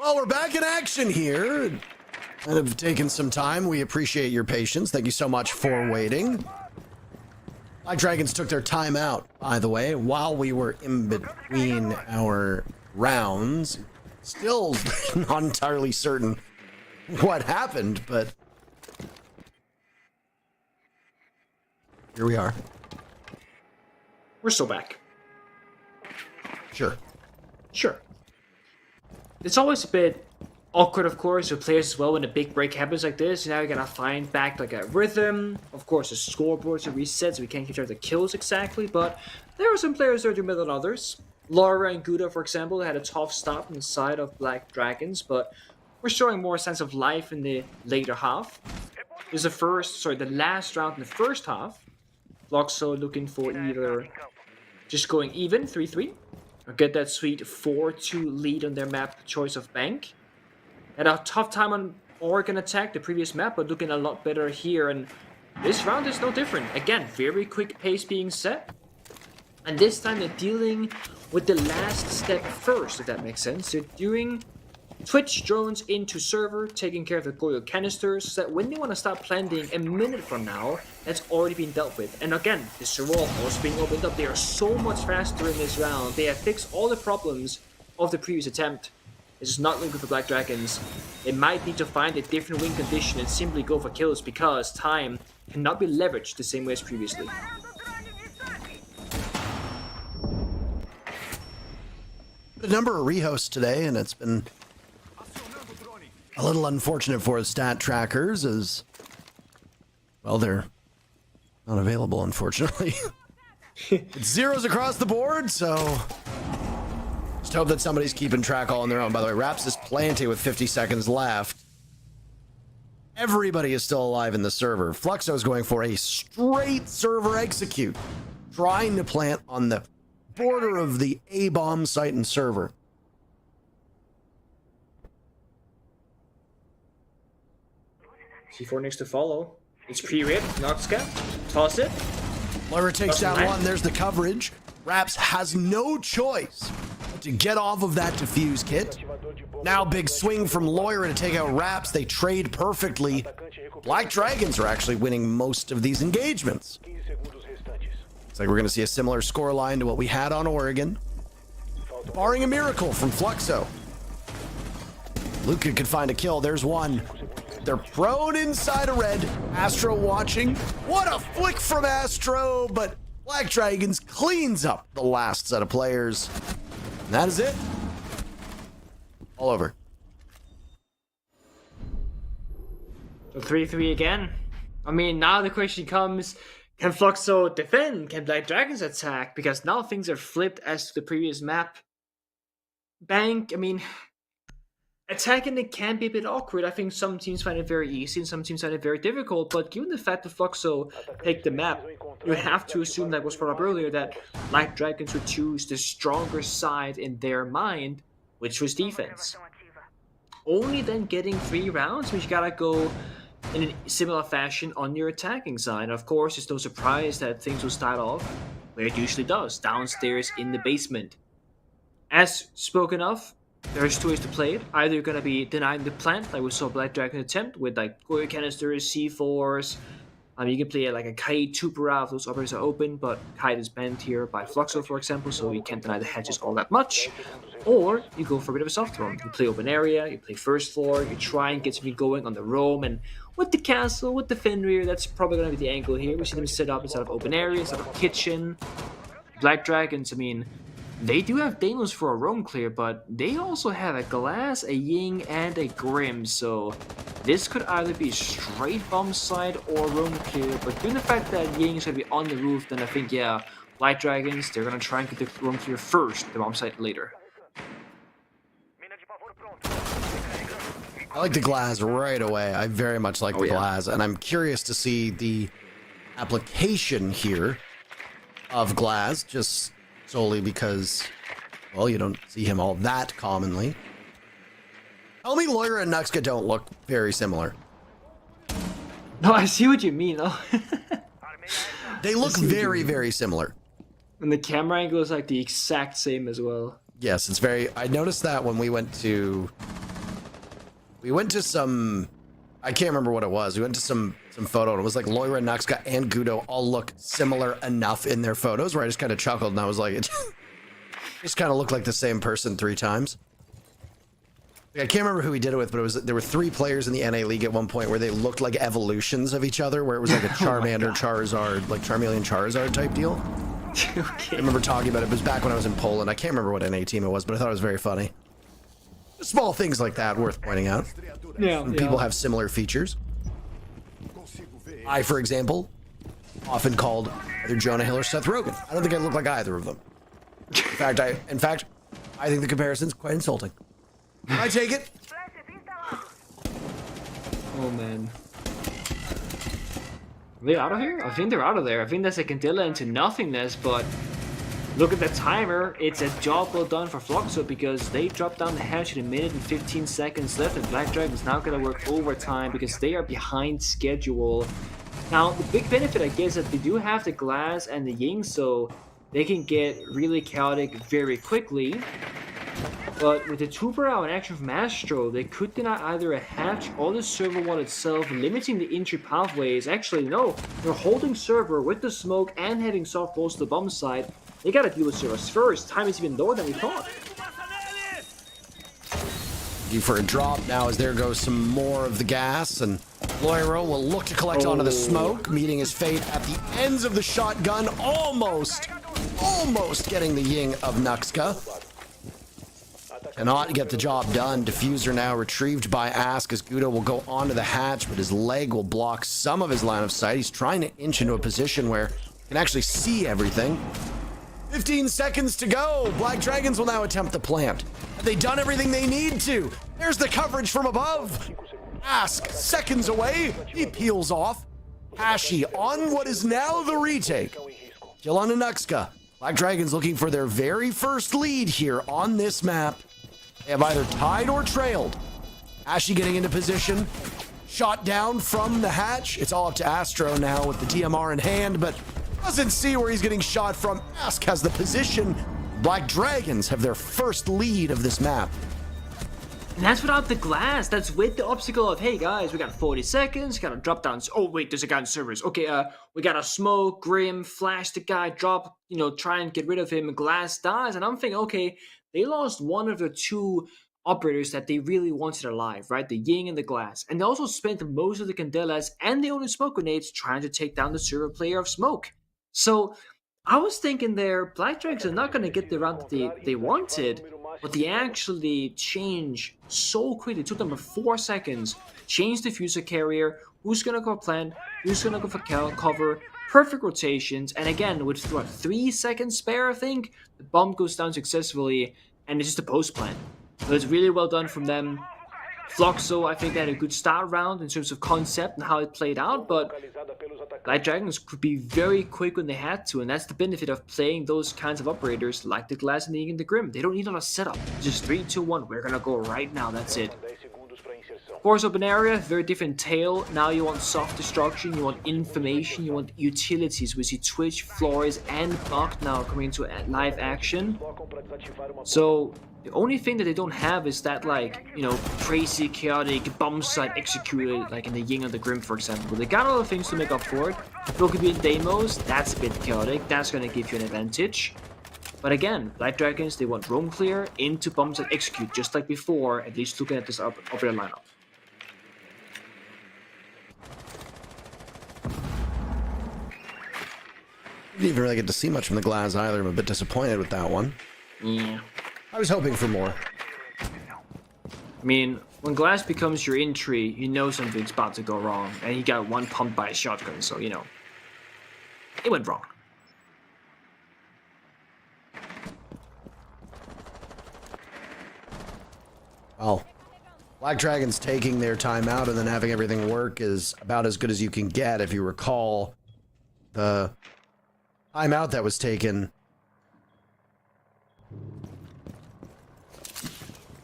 S2: Well, we're back in action here. Kind of taken some time. We appreciate your patience. Thank you so much for waiting. Black Dragons took their time out, by the way, while we were in between our rounds. Still not entirely certain what happened, but here we are.
S1: We're still back.
S2: Sure.
S1: Sure. It's always a bit awkward, of course, with players as well when a big break happens like this. Now you gotta find back like a rhythm. Of course, the scoreboards are reset, so we can't keep track of the kills exactly, but there are some players that are doing better than others. Laura and Guda, for example, had a tough stop on the side of Black Dragons, but we're showing more sense of life in the later half. This is the last round in the first half. Fluxo looking for either just going even, 3-3, or get that sweet 4-2 lead on their map, Choice of Bank. Had a tough time on Oregon Attack, the previous map, but looking a lot better here, and this round is no different. Again, very quick pace being set, and this time they're dealing with the last step first, if that makes sense. They're doing Twitch drones into server, taking care of the Goyo canisters, so that when they want to start planting a minute from now, that's already been dealt with. And again, the server also being opened up. They are so much faster in this round. They have fixed all the problems of the previous attempt. This is not looking good for Black Dragons. They might need to find a different win condition and simply go for kills because time cannot be leveraged the same way as previously.
S2: A number of rehosts today, and it's been a little unfortunate for the stat trackers as, well, they're not available, unfortunately. It's zeros across the board, so just hope that somebody's keeping track all on their own. By the way, Raps is planting with 50 seconds left. Everybody is still alive in the server. Fluxo is going for a straight server execute, trying to plant on the border of the A-bomb site and server.
S1: C4 needs to follow. It's pre-rip, Noxca, toss it.
S2: Moira takes down one, there's the coverage. Raps has no choice but to get off of that defuse kit. Now big swing from Loira to take out Raps. They trade perfectly. Black Dragons are actually winning most of these engagements. Looks like we're going to see a similar score line to what we had on Oregon. Barring a miracle from Fluxo. Luca could find a kill. There's one. They're prone inside a red. Astro watching. What a flick from Astro, but Black Dragons cleans up the last set of players. And that is it. All over.
S1: So 3-3 again. I mean, now the question comes, can Fluxo defend? Can Black Dragons attack? Because now things are flipped as to the previous map. Bank, I mean, attacking it can be a bit awkward. I think some teams find it very easy and some teams find it very difficult. But given the fact that Fluxo take the map, you have to assume that was brought up earlier that Black Dragons would choose the stronger side in their mind, which was defense. Only then getting 3 rounds, which you gotta go in a similar fashion on your attacking side. Of course, it's no surprise that things will start off where it usually does, downstairs in the basement. As spoken of, there's 2 ways to play it. Either you're going to be denying the plant, like we saw Black Dragon attempt, with like Goyo canisters, C4s. You can play like a Kite, Tupera if those operators are open, but Kite is banned here by Fluxo, for example, so you can't deny the hedges all that much. Or you go for a bit of a soft roam. You play open area, you play first floor, you try and get something going on the roam, and with the castle, with the Fenrir, that's probably going to be the angle here. We see them set up instead of open area, instead of kitchen. Black Dragons, I mean, they do have Daemons for a roam clear, but they also have a Glass, a Ying, and a Grim, so this could either be straight bomb side or roam clear, but given the fact that Ying is going to be on the roof, then I think, yeah, Black Dragons, they're going to try and get the roam clear first, the bomb side later.
S2: I like the Glass right away. I very much like the Glass, and I'm curious to see the application here of Glass, just solely because, well, you don't see him all that commonly. Tell me Loira and Nuxka don't look very similar.
S1: No, I see what you mean, though.
S2: They look very, very similar.
S1: And the camera angle is like the exact same as well.
S2: Yes, it's very... I noticed that when we went to We went to some, I can't remember what it was. We went to some photo, and it was like Loira, Nuxka, and Gudo all look similar enough in their photos where I just kind of chuckled, and I was like, it just kind of looked like the same person 3 times. I can't remember who he did it with, but there were 3 players in the NA League at one point where they looked like evolutions of each other, where it was like a Charmander, Charizard, like Charmeleon, Charizard type deal.
S1: Okay.
S2: I remember talking about it. It was back when I was in Poland. I can't remember what NA team it was, but I thought it was very funny. Small things like that worth pointing out.
S1: Yeah,
S2: When people have similar features. I, for example, often called either Jonah Hill or Seth Rogen. I don't think I look like either of them. In fact, I think the comparison's quite insulting. Can I take it?
S1: Oh man. Are they out of here? I think they're out of there. I think that's a Candela into nothingness, but look at the timer. It's a job well done for Fluxo because they dropped down the hatch in 1 minute and 15 seconds left, and Black Dragon's now gonna work overtime because they are behind schedule. Now, the big benefit, I guess, is that they do have the glass and the Ying, so they can get really chaotic very quickly. But with the 2-per-hour action from Astro, they could deny either a hatch or the server wall itself, limiting the entry pathways. Actually, no, they're holding server with the smoke and having soft balls to the bomb side. They gotta deal with servers first. Time is even lower than we thought.
S2: For a drop now as there goes some more of the gas, and Loiro will look to collect onto the smoke, meeting his fate at the ends of the shotgun, almost getting the Ying of Nuxka. Cannot get the job done. Diffuser now retrieved by Ask as Gudo will go onto the hatch, but his leg will block some of his line of sight. He's trying to inch into a position where he can actually see everything. 15 seconds to go. Black Dragons will now attempt the plant. Have they done everything they need to? There's the coverage from above. Ask, seconds away. He peels off. Hashi on what is now the retake. Kill on Nuxka. Black Dragons looking for their very first lead here on this map. They have either tied or trailed. Ashy getting into position. Shot down from the hatch. It's all up to Astro now with the DMR in hand, but doesn't see where he's getting shot from. Ask has the position. Black Dragons have their first lead of this map.
S1: And that's without the glass. That's with the obstacle of, hey guys, we got 40 seconds, gotta drop down. Oh wait, there's a guy in servers. Okay, we gotta smoke, Grim, flash the guy, drop, try and get rid of him. Glass dies, and I'm thinking, okay, they lost one of the 2 operators that they really wanted alive, right? The Ying and the Glass. And they also spent most of the Candelas and the only smoke grenades trying to take down the server player of Smoke. So I was thinking there, Black Dragons are not going to get the round that they wanted, but they actually change so quickly. It took them 4 seconds. Change the fuser carrier. Who's going to go plant? Who's going to go for cover? Perfect rotations. And again, with 3 seconds spare, I think, the bomb goes down successfully, and it's just a post plant. So it's really well done from them. Fluxo, I think they had a good start round in terms of concept and how it played out, but Black Dragons could be very quick when they had to, and that's the benefit of playing those kinds of operators like the Glass and the Ying and the Grim. They don't need a lot of setup. Just 3, 2, 1. We're gonna go right now. That's it. Force open area, very different tail. Now you want soft destruction, you want information, you want utilities. We see Twitch, Flores, and Buck now coming into live action. So the only thing that they don't have is that, crazy, chaotic bomb site executed, like in the Ying and the Grim, for example. They got other things to make up for it. Broken Deimos, that's a bit chaotic. That's going to give you an advantage. But again, Black Dragons, they want roam clear into bomb site execute, just like before, at least looking at this operator lineup.
S2: Didn't even really get to see much from the Glass either. I'm a bit disappointed with that one.
S1: Yeah.
S2: I was hoping for more.
S1: I mean, when Glass becomes your entry, you know something's about to go wrong, and he got one pumped by a shotgun, so, it went wrong.
S2: Well, Black Dragons taking their time out and then having everything work is about as good as you can get. If you recall, the timeout that was taken,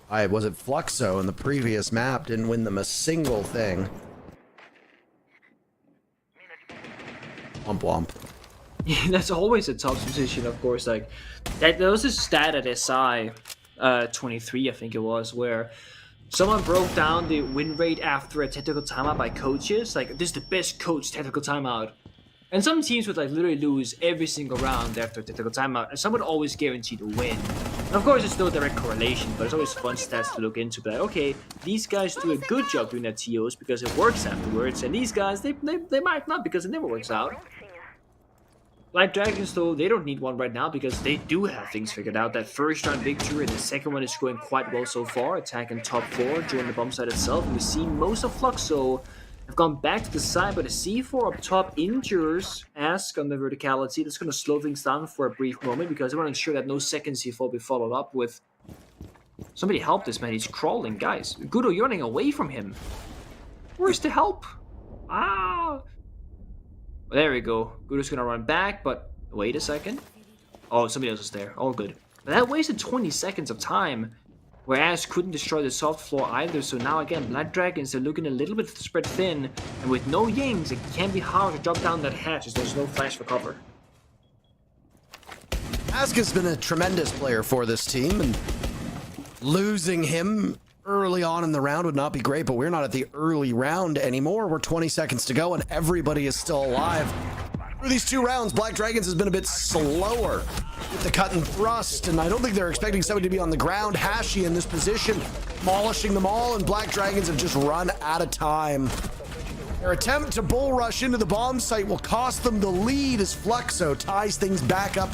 S2: was it Fluxo in the previous map, didn't win them a single thing. Womp womp.
S1: Yeah, that's always a tough position, of course. There was a stat at SI 23, I think it was, where Someone broke down the win rate after a technical timeout by coaches. Like, this is the best coach technical timeout. And some teams would like literally lose every single round after a technical timeout, and some would always guarantee to win. And of course, it's no direct correlation, but it's always fun stats to look into. But like, okay, these guys do a good job doing their TOs because it works afterwards, and these guys, they might not because it never works out. Like Dragons, though, they don't need one right now because they do have things figured out. That first round victory and the second one is going quite well so far, attacking top 4 during the bomb site itself. And we see most of Fluxo have gone back to the side, but a C4 up top injures Nesk on the verticality. That's going to slow things down for a brief moment because they want to ensure that no second C4 will be followed up with. Somebody help this man, he's crawling, guys. Gudo, you're running away from him. Where's the help? Ah! There we go. Gudo's going to run back, but wait a second. Oh, somebody else is there. All good. But that wasted 20 seconds of time. Whereas couldn't destroy the soft floor either, so now again, Black Dragons are looking a little bit spread thin, and with no Yings, it can be hard to drop down that hatch as there's no flash for cover.
S2: Nesk has been a tremendous player for this team, and losing him early on in the round would not be great, but we're not at the early round anymore. We're 20 seconds to go, and everybody is still alive. Through these 2 rounds, Black Dragons has been a bit slower with the cut and thrust, and I don't think they're expecting somebody to be on the ground. Hashi in this position, demolishing them all, and Black Dragons have just run out of time. Their attempt to bull rush into the bomb site will cost them the lead as Fluxo ties things back up,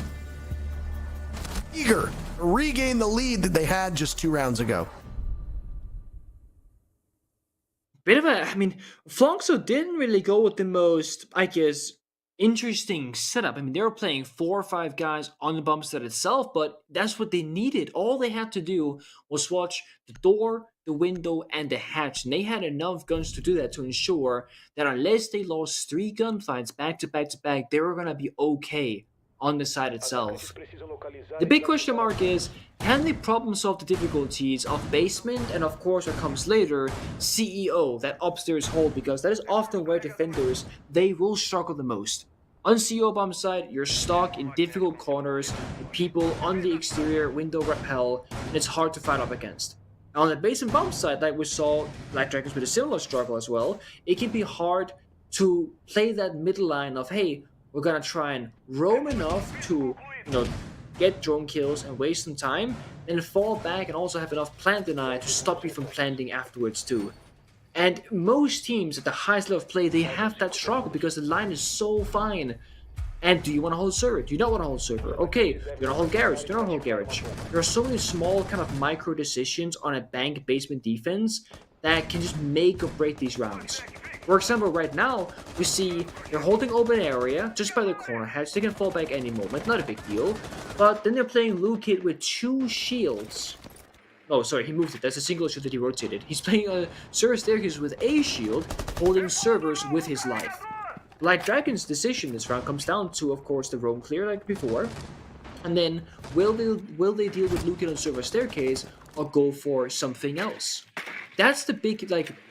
S2: eager to regain the lead that they had just 2 rounds ago.
S1: Bit of a, I mean, Fluxo didn't really go with the most, I guess, interesting setup. I mean, they were playing 4 or 5 guys on the bomb site itself, but that's what they needed. All they had to do was watch the door, the window, and the hatch, and they had enough guns to do that to ensure that unless they lost 3 gunfights back to back to back, they were gonna be okay on the side itself. The big question mark is, can they problem solve the difficulties of basement and of course what comes later, CEO, that upstairs hold, because that is often where defenders, they will struggle the most. On CEO bomb side, you're stuck in difficult corners with people on the exterior window rappel, and it's hard to fight up against. On the basement bomb side, like we saw Black Dragons with a similar struggle as well, it can be hard to play that middle line of, hey, we're gonna try and roam enough to, get drone kills and waste some time, and fall back and also have enough plant deny to stop you from planting afterwards too. And most teams at the highest level of play, they have that struggle because the line is so fine. And do you want to hold server? Do you not want to hold server? Okay, do you want to hold garage? Do you not hold garage? There are so many small kind of micro decisions on a bank basement defense that can just make or break these rounds. For example, right now, we see they're holding open area just by the corner hatch. They can fall back any moment, not a big deal. But then they're playing Lukid with 2 shields. Oh, sorry, he moved it. That's a single shield that he rotated. He's playing a server staircase with a shield, holding servers with his life. Black Dragon's decision this round comes down to, of course, the roam clear like before. And then, will they deal with Lukid on server staircase or go for something else? That's the big,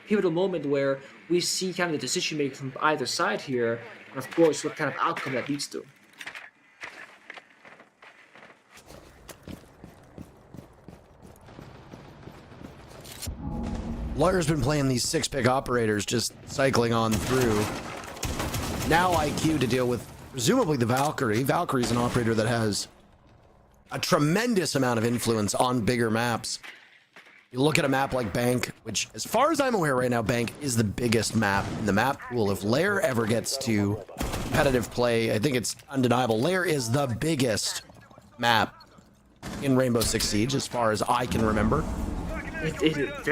S1: pivotal moment where we see kind of the decision making from either side here, and of course, what kind of outcome that leads to.
S2: Lawyer's been playing these 6-pick operators, just cycling on through. Now IQ to deal with, presumably, the Valkyrie. Valkyrie's an operator that has a tremendous amount of influence on bigger maps. You look at a map like Bank, which, as far as I'm aware right now, Bank is the biggest map in the map pool. If Lair ever gets to competitive play, I think it's undeniable. Lair is the biggest map in Rainbow Six Siege, as far as I can remember.
S1: It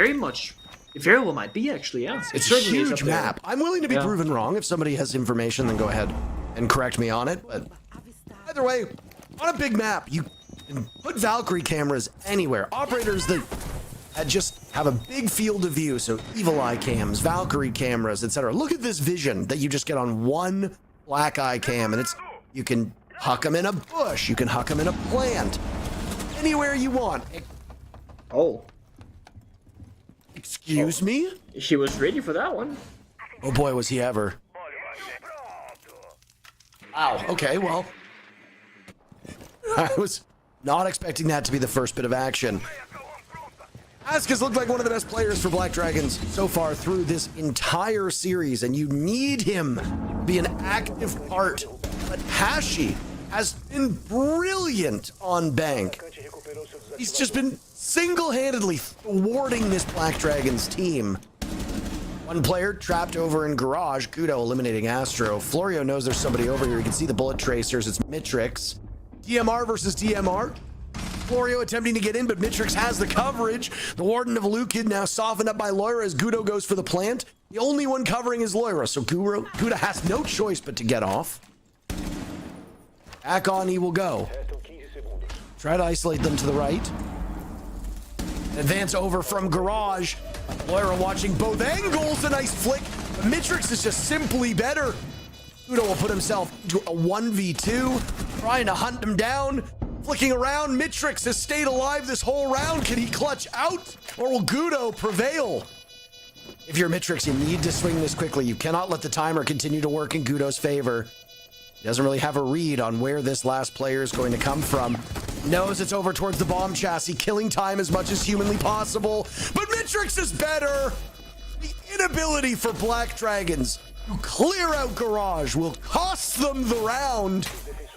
S1: very well might be, actually, yeah.
S2: It's a huge map. I'm willing to be proven wrong. If somebody has information, then go ahead and correct me on it. But either way, on a big map, you can put Valkyrie cameras anywhere. Operators that just have a big field of view, so Evil Eye cams, Valkyrie cameras, etc. Look at this vision that you just get on one Black Eye cam, and you can huck them in a bush, you can huck them in a plant, anywhere you want.
S1: Oh.
S2: Excuse me?
S1: He was ready for that one.
S2: Oh boy, was he ever. Wow, okay, well. I was not expecting that to be the first bit of action. Nesk has looked like one of the best players for Black Dragons so far through this entire series, and you need him to be an active part. But Hashi has been brilliant on Bank. He's just been single-handedly thwarting this Black Dragons team. One player trapped over in Garage, Kudo eliminating Astro. Florio knows there's somebody over here. You can see the bullet tracers. It's Mitrix. DMR versus DMR. Florio attempting to get in, but Mitrix has the coverage. The Warden of Lukin now softened up by Loira as Gudo goes for the plant. The only one covering is Loira, so Gudo has no choice but to get off. Back on he will go. Try to isolate them to the right. Advance over from Garage. Loira watching both angles. A nice flick. But Mitrix is just simply better. Gudo will put himself into a 1v2, trying to hunt him down. Flicking around, Mitrix has stayed alive this whole round. Can he clutch out, or will Gudo prevail? If you're Mitrix, you need to swing this quickly. You cannot let the timer continue to work in Gudo's favor. He doesn't really have a read on where this last player is going to come from. Knows it's over towards the bomb chassis, killing time as much as humanly possible. But Mitrix is better. The inability for Black Dragons to clear out Garage will cost them the round,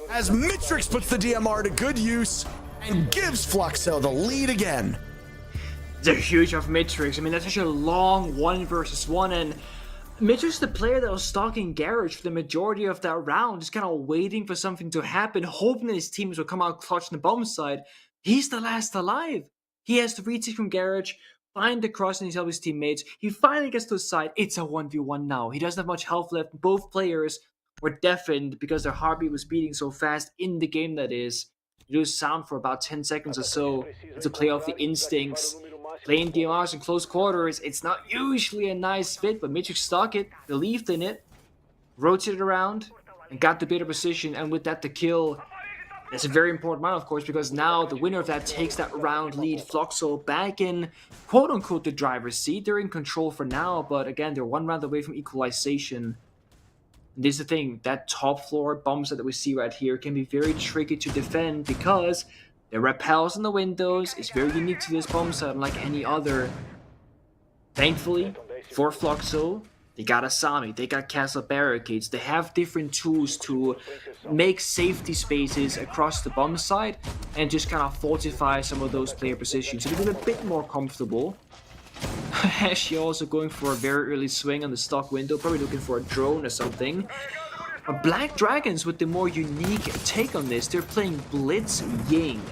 S2: as Mitrix puts the DMR to good use and gives Fluxo the lead again.
S1: They're huge of Mitrix. I mean, that's such a long 1 versus 1, and Mitrix, the player that was stalking Garage for the majority of that round, just kind of waiting for something to happen, hoping that his teams will come out clutch on the bomb side. He's the last alive. He has to retake from Garage, find the cross, and help his teammates. He finally gets to his side. It's a 1v1 now. He doesn't have much health left. Both players were deafened because their heartbeat was beating so fast in the game, that is. You lose sound for about 10 seconds or so to play off the instincts. Playing DMRs in close quarters, it's not usually a nice fit, but Mitrix stuck it, believed in it, rotated around, and got the better position, and with that the kill. That's a very important one, of course, because now the winner of that takes that round lead. Fluxo back in quote-unquote the driver's seat. They're in control for now, but again, they're 1 round away from equalization. This is the thing, that top floor bomb set that we see right here can be very tricky to defend because the repels on the windows is very unique to this bomb set, unlike any other. Thankfully, for Fluxo, they got Asami, they got castle barricades, they have different tools to make safety spaces across the bomb site and just kind of fortify some of those player positions so they're a bit more comfortable. Hashi also going for a very early swing on the stock window, probably looking for a drone or something. Black Dragons with the more unique take on this, they're playing Blitz Ying.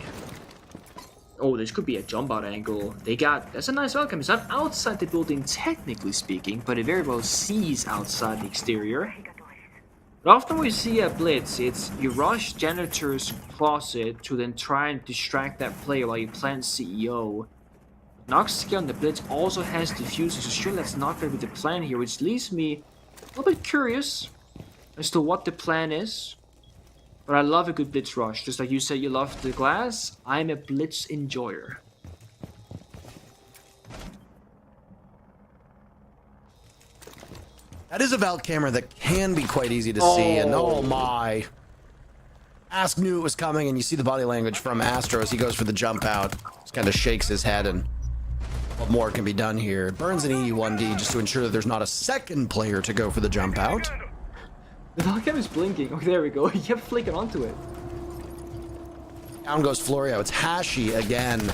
S1: Oh, this could be a jump out angle. That's a nice outcome. It's not outside the building technically speaking, but it very well sees outside the exterior. But often we see a Blitz, it's you rush Janitor's Closet to then try and distract that player while you plant CEO. Noxsky on the Blitz also has diffusers, so sure that's not going to be the plan here, which leaves me a little bit curious as to what the plan is. But I love a good Blitz rush, just like you said you love the glass, I'm a Blitz enjoyer.
S2: That is a Valk camera that can be quite easy to see, and oh my. Ask knew it was coming, and you see the body language from Astro as he goes for the jump out. Just kind of shakes his head, and what more can be done here? Burns an E1D just to ensure that there's not a second player to go for the jump out.
S1: The Valk cam is blinking. Oh, there we go. He kept flicking onto it.
S2: Down goes Florio. It's Hashi again.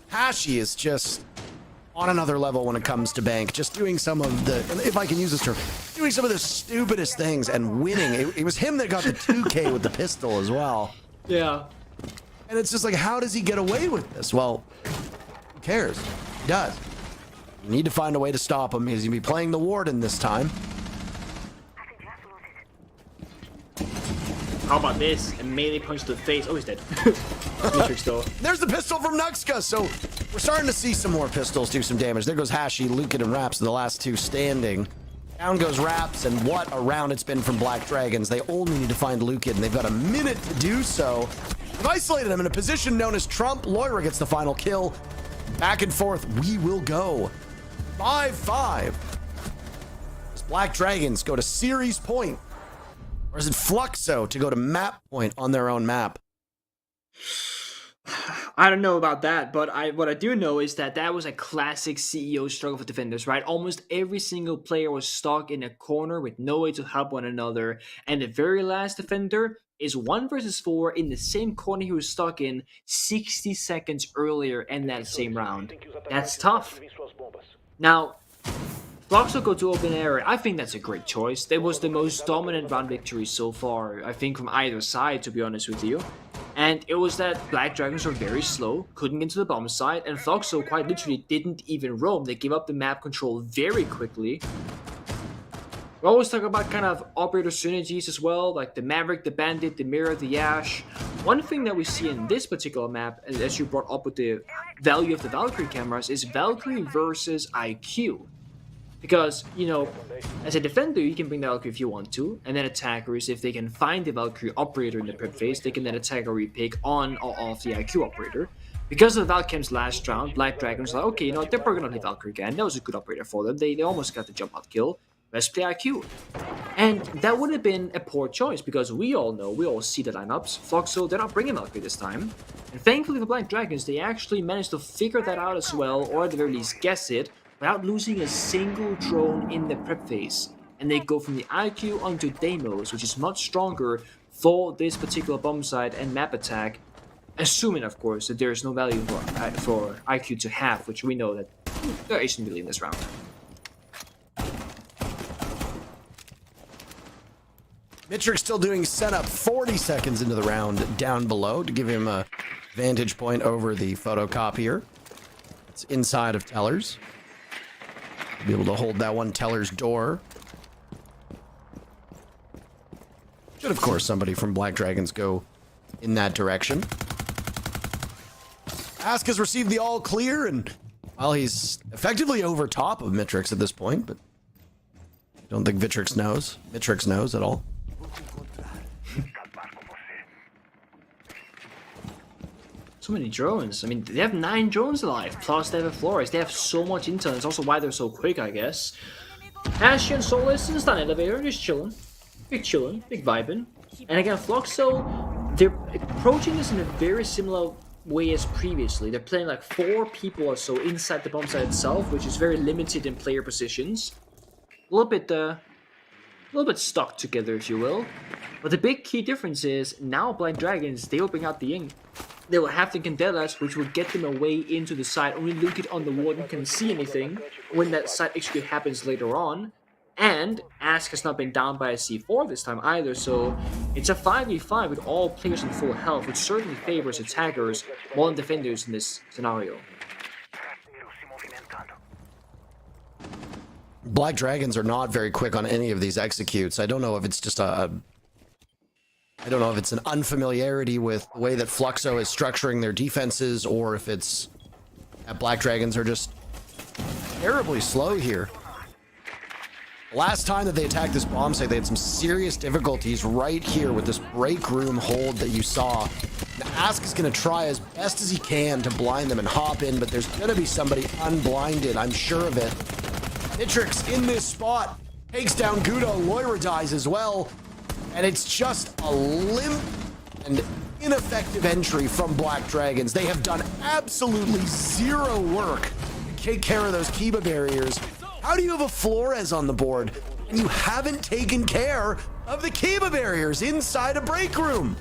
S2: Hashi is just on another level when it comes to Bank. Just doing some of the, if I can use this term, doing some of the stupidest things and winning. It was him that got the 2K with the pistol as well.
S1: Yeah.
S2: And it's just like, how does he get away with this? Well, who cares? He does. You need to find a way to stop him. He's going to be playing the Warden this time.
S1: How about this? A melee punch to the face. Oh, he's dead. Matrix though.
S2: There's the pistol from Nuxka. So we're starting to see some more pistols do some damage. There goes Hashi, Lukin, and Raps, the last two standing. Down goes Raps, and what a round it's been from Black Dragons. They only need to find Lukin, and they've got a minute to do so. They've isolated him in a position known as Trump. Loira gets the final kill. Back and forth, we will go. 5-5. As Black Dragons go to series point. Or is it Fluxo to go to map point on their own map?
S1: I don't know about that, but what I do know is that that was a classic CEO struggle for defenders, right? Almost every single player was stuck in a corner with no way to help one another, and the very last defender is 1 versus 4 in the same corner he was stuck in 60 seconds earlier in that same round. That's tough. Now, Fluxo go to open area. I think that's a great choice. That was the most dominant round victory so far, I think, from either side, to be honest with you. And it was that Black Dragons were very slow, couldn't get to the bomb site, and Fluxo quite literally didn't even roam. They gave up the map control very quickly. We always talk about kind of operator synergies as well, like the Maverick, the Bandit, the Mirror, the Ash. One thing that we see in this particular map, as you brought up with the value of the Valkyrie cameras, is Valkyrie versus IQ. Because, you know, as a defender, you can bring the Valkyrie if you want to, and then attackers, if they can find the Valkyrie operator in the prep phase, they can then attack or repick on or off the IQ operator. Because of the Valcam's last round, Black Dragons are like, okay, you know, they're probably gonna play Valkyrie again. That was a good operator for them. They almost got the jump out kill. Let's play IQ. And that would have been a poor choice, because we all know, we all see the lineups. Fluxo, they're not bringing Valkyrie this time. And thankfully for Black Dragons, they actually managed to figure that out as well, or at the very least guess it, without losing a single drone in the prep phase. And they go from the IQ onto Deimos, which is much stronger for this particular bomb site and map attack, assuming, of course, that there is no value for IQ to have, which we know that there isn't really in this round.
S2: Mitrix still doing setup 40 seconds into the round down below to give him a vantage point over the photocopier. It's inside of Tellers. Be able to hold that one Teller's door. Should, of course, somebody from Black Dragons go in that direction. Ask has received the all clear, and while he's effectively over top of Mitrix at this point, but I don't think Mitrix knows at all.
S1: So many drones. I mean, they have 9 drones alive, plus they have a Flores. They have so much intel. It's also why they're so quick, I guess. Ashy and Solus in the stun elevator, just chilling. Big chilling, big vibing. And again, Fluxo, they're approaching this in a very similar way as previously. They're playing like 4 people or so inside the bomb site itself, which is very limited in player positions. A little bit stuck together, if you will. But the big key difference is now Blind Dragons, they will bring out the ink. They will have the Candelas, which will get them away into the site. Only Lukit on the Warden can see anything when that site execute happens later on. And Ask has not been down by a C4 this time either, so it's a 5v5 with all players in full health, which certainly favors attackers more than defenders in this scenario.
S2: Black Dragons are not very quick on any of these executes. I don't know if it's just I don't know if it's an unfamiliarity with the way that Fluxo is structuring their defenses, or if it's that Black Dragons are just terribly slow here. Last time that they attacked this bomb site, they had some serious difficulties right here with this break room hold that you saw. The Ask is going to try as best as he can to blind them and hop in, but there's going to be somebody unblinded, I'm sure of it. Mitrix in this spot takes down Gudo. Loira dies as well. And it's just a limp and ineffective entry from Black Dragons. They have done absolutely zero work to take care of those Kiba barriers. How do you have a Flores on the board and you haven't taken care of the Kiba barriers inside a break room?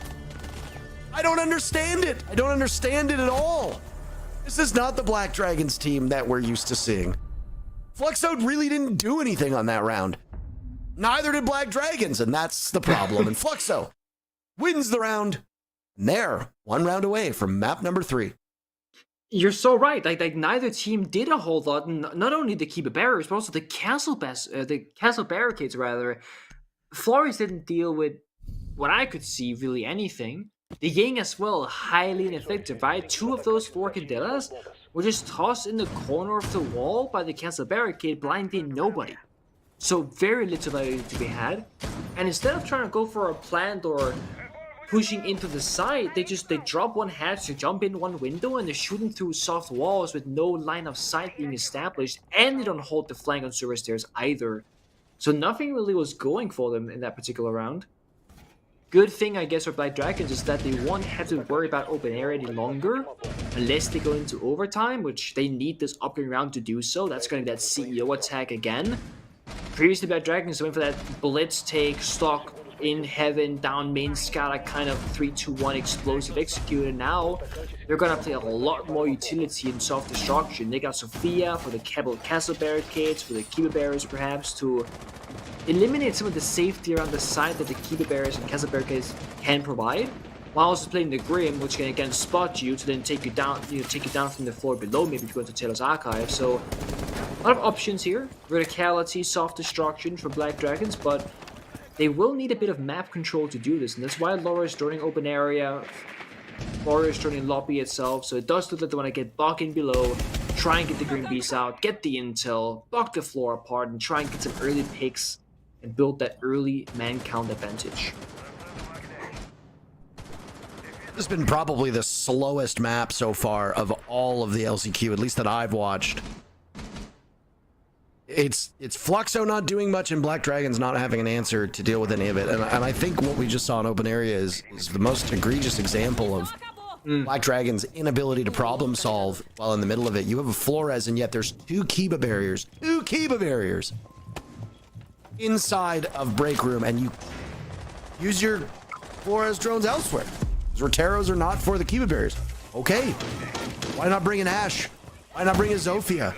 S2: I don't understand it. I don't understand it at all. This is not the Black Dragons team that we're used to seeing. Fluxo really didn't do anything on that round. Neither did Black Dragons, and that's the problem. And Fluxo wins the round. And they're 1 round away from map number 3.
S1: You're so right. Like neither team did a whole lot. Not only the Kiba barriers, but also the castle barricades. Rather, Flores didn't deal with what I could see really anything. The Ying as well, highly ineffective. Right, 2 of those 4 Candelas were just tossed in the corner of the wall by the castle barricade, blinding nobody. So very little value to be had, and instead of trying to go for a plant or pushing into the side, they drop one hatch to jump in one window, and they're shooting through soft walls with no line of sight being established, and they don't hold the flank on server stairs either. So nothing really was going for them in that particular round. Good thing, I guess, for Black Dragons is that they won't have to worry about open air any longer unless they go into overtime, which they need this upgrade round to do so. That's going to be that CEO attack again. Previously, Black Dragons went for that blitz take, stock in heaven, down main scala, kind of 3-2-1 explosive execute, and now they're going to play a lot more utility in soft destruction. They got Sophia for the castle barricades, for the Kiba barriers perhaps, to eliminate some of the safety around the side that the Kiba barriers and castle barricades can provide, while also playing the Grim, which can again spot you to then take you down, take you down from the floor below, maybe to go into Taylor's Archive. So a lot of options here. Verticality, soft destruction for Black Dragons, but they will need a bit of map control to do this, and that's why Laura is joining open area, Laura is joining lobby itself, so it does look like they want to get Bok in below, try and get the Green Beast out, get the intel, block the floor apart, and try and get some early picks and build that early man count advantage.
S2: This has been probably the slowest map so far of all of the LCQ, at least that I've watched. It's Fluxo not doing much and Black Dragons not having an answer to deal with any of it. And I think what we just saw in open area is the most egregious example of Black Dragon's inability to problem solve while in the middle of it. You have a Flores, and yet there's two Kiba barriers inside of break room, and you use your Flores drones elsewhere. Roteros are not for the Kiba barriers. Okay, why not bring an Ashe? Why not bring a Zofia?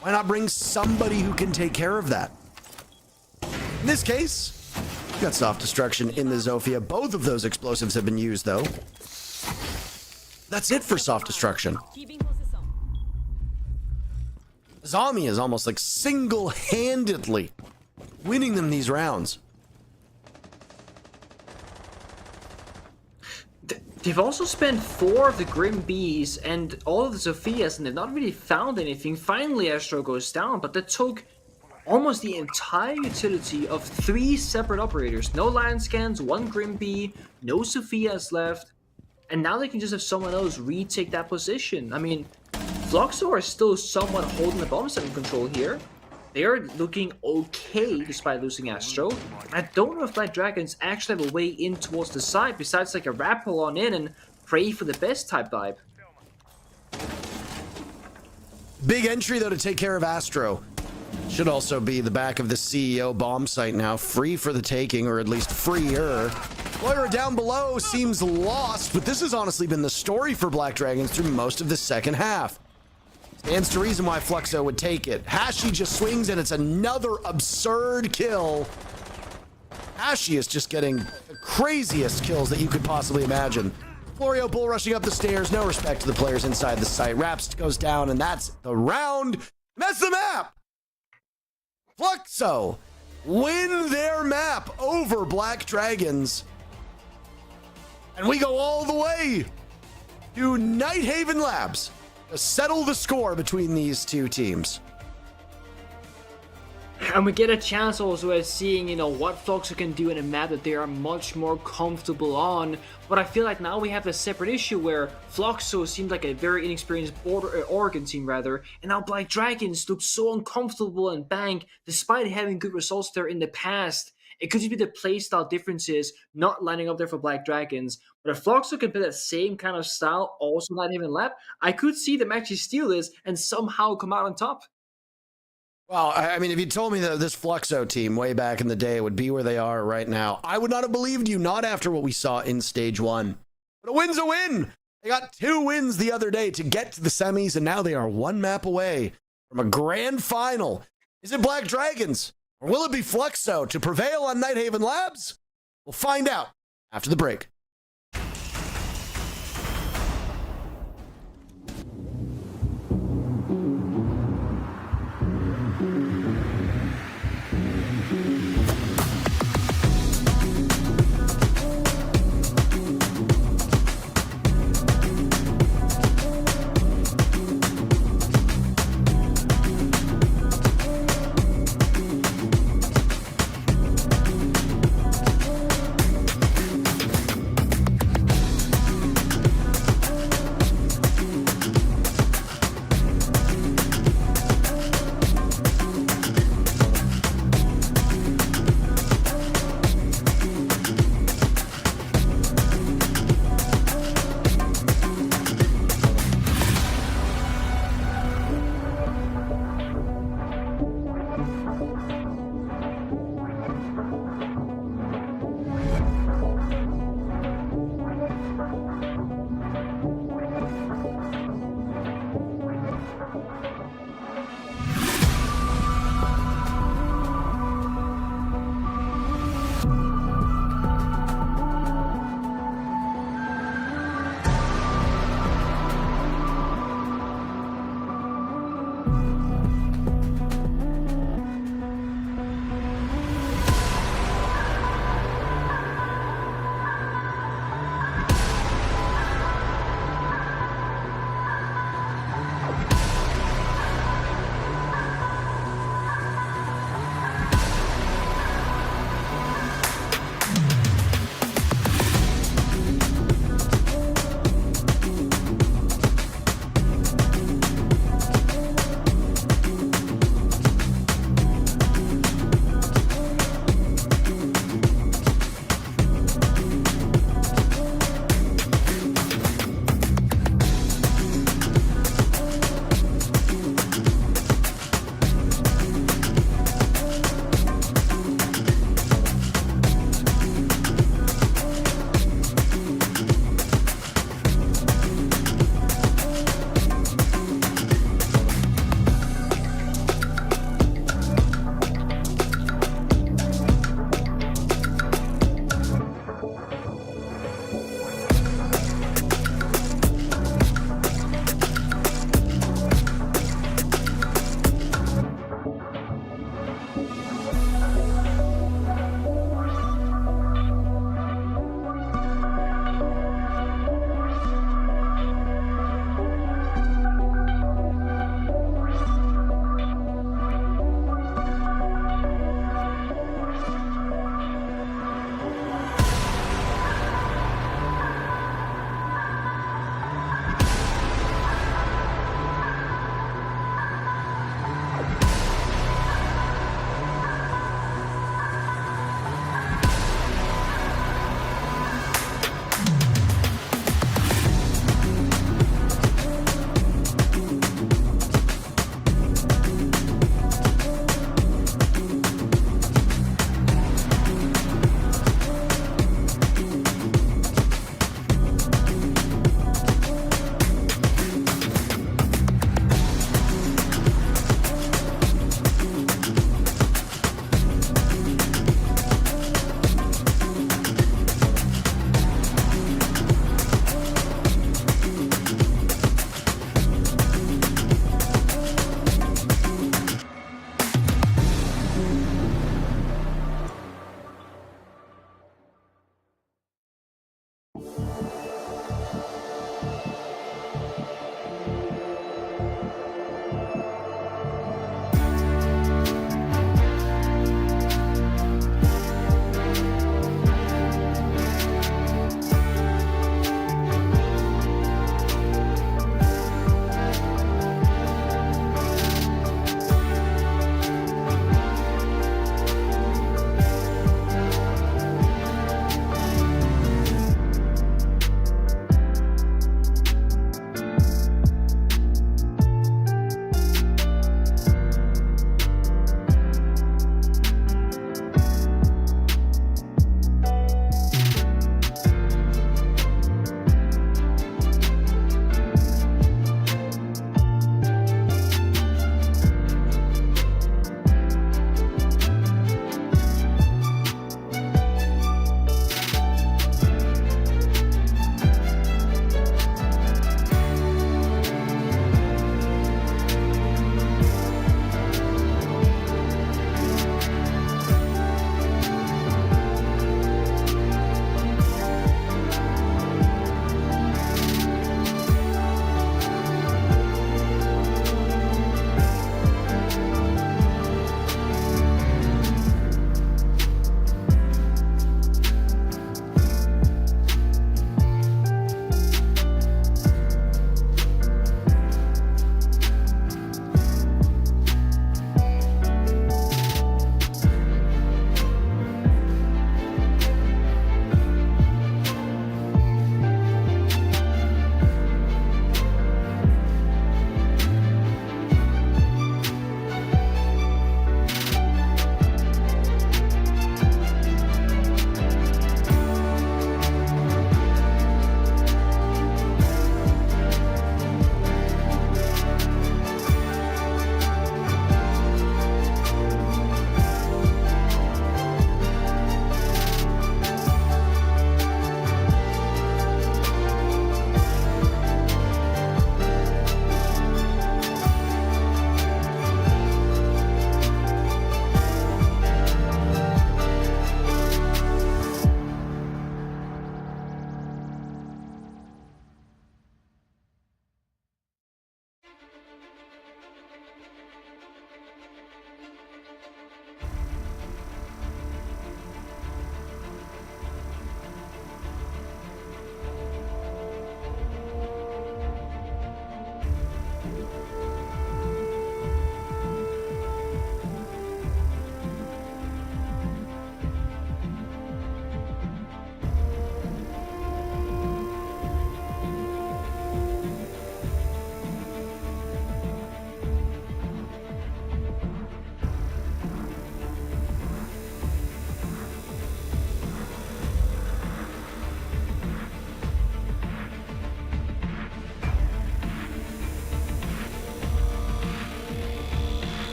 S2: Why not bring somebody who can take care of that? In this case, you've got soft destruction in the Zofia. Both of those explosives have been used, though. That's it for soft destruction. Zami is almost like single-handedly winning them these rounds.
S1: They've also spent 4 of the Grim Bees and all of the Sophias, and they've not really found anything. Finally, Astro goes down, but that took almost the entire utility of 3 separate operators. No land scans, 1 Grim Bee, no Sophias left, and now they can just have someone else retake that position. I mean, Fluxo are still somewhat holding the bomb setting control here. They are looking okay despite losing Astro. I don't know if Black Dragons actually have a way in towards the side besides like a rappel on in and pray for the best type vibe.
S2: Big entry though to take care of Astro. Should also be the back of the CEO bomb site now, free for the taking, or at least freer. Moira down below seems lost, but this has honestly been the story for Black Dragons through most of the second half. Stands to reason why Fluxo would take it. Hashi just swings and it's another absurd kill. Hashi is just getting the craziest kills that you could possibly imagine. Florio bull rushing up the stairs, no respect to the players inside the site. Raps goes down, and that's the round. That's the map. Fluxo win their map over Black Dragons. And we go all the way to Nightheaven Labs to settle the score between these two teams.
S1: And we get a chance also at seeing, what Fluxo can do in a map that they are much more comfortable on. But I feel like now we have a separate issue where Fluxo seemed like a very inexperienced Oregon team rather, and now Black Dragons look so uncomfortable and bank despite having good results there in the past. It could just be the playstyle differences not lining up there for Black Dragons. But if Fluxo can play that same kind of style, also not even lap, I could see them actually steal this and somehow come out on top.
S2: Well, I mean, if you told me that this Fluxo team way back in the day would be where they are right now, I would not have believed you, not after what we saw in stage 1. But a win's a win. They got 2 wins the other day to get to the semis, and now they are 1 map away from a grand final. Is it Black Dragons, or will it be Fluxo to prevail on Nightheaven Labs? We'll find out after the break.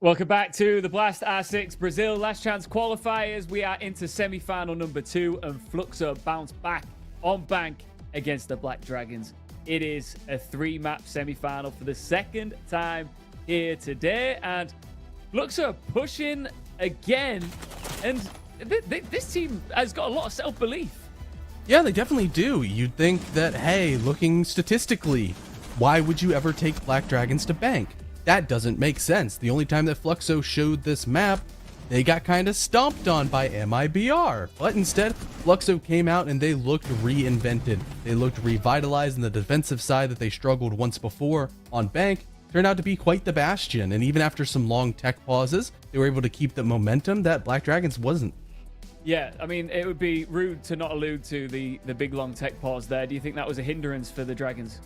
S3: Welcome back to the Blast R6 Brazil Last Chance qualifiers. We are into semi-final number 2, and Fluxo bounced back on bank against the Black Dragons. It is a 3-map semi-final for the second time here today, and Fluxo pushing again, and this team has got a lot of self-belief.
S4: Yeah, they definitely do. You'd think that, hey, looking statistically, why would you ever take Black Dragons to bank? That doesn't make sense. The only time that Fluxo showed this map, they got kind of stomped on by MIBR. But instead, Fluxo came out and they looked reinvented. They looked revitalized, and the defensive side that they struggled once before on bank turned out to be quite the bastion. And even after some long tech pauses, they were able to keep the momentum that Black Dragons wasn't.
S3: Yeah, I mean, it would be rude to not allude to the big long tech pause there. Do you think that was a hindrance for the Dragons?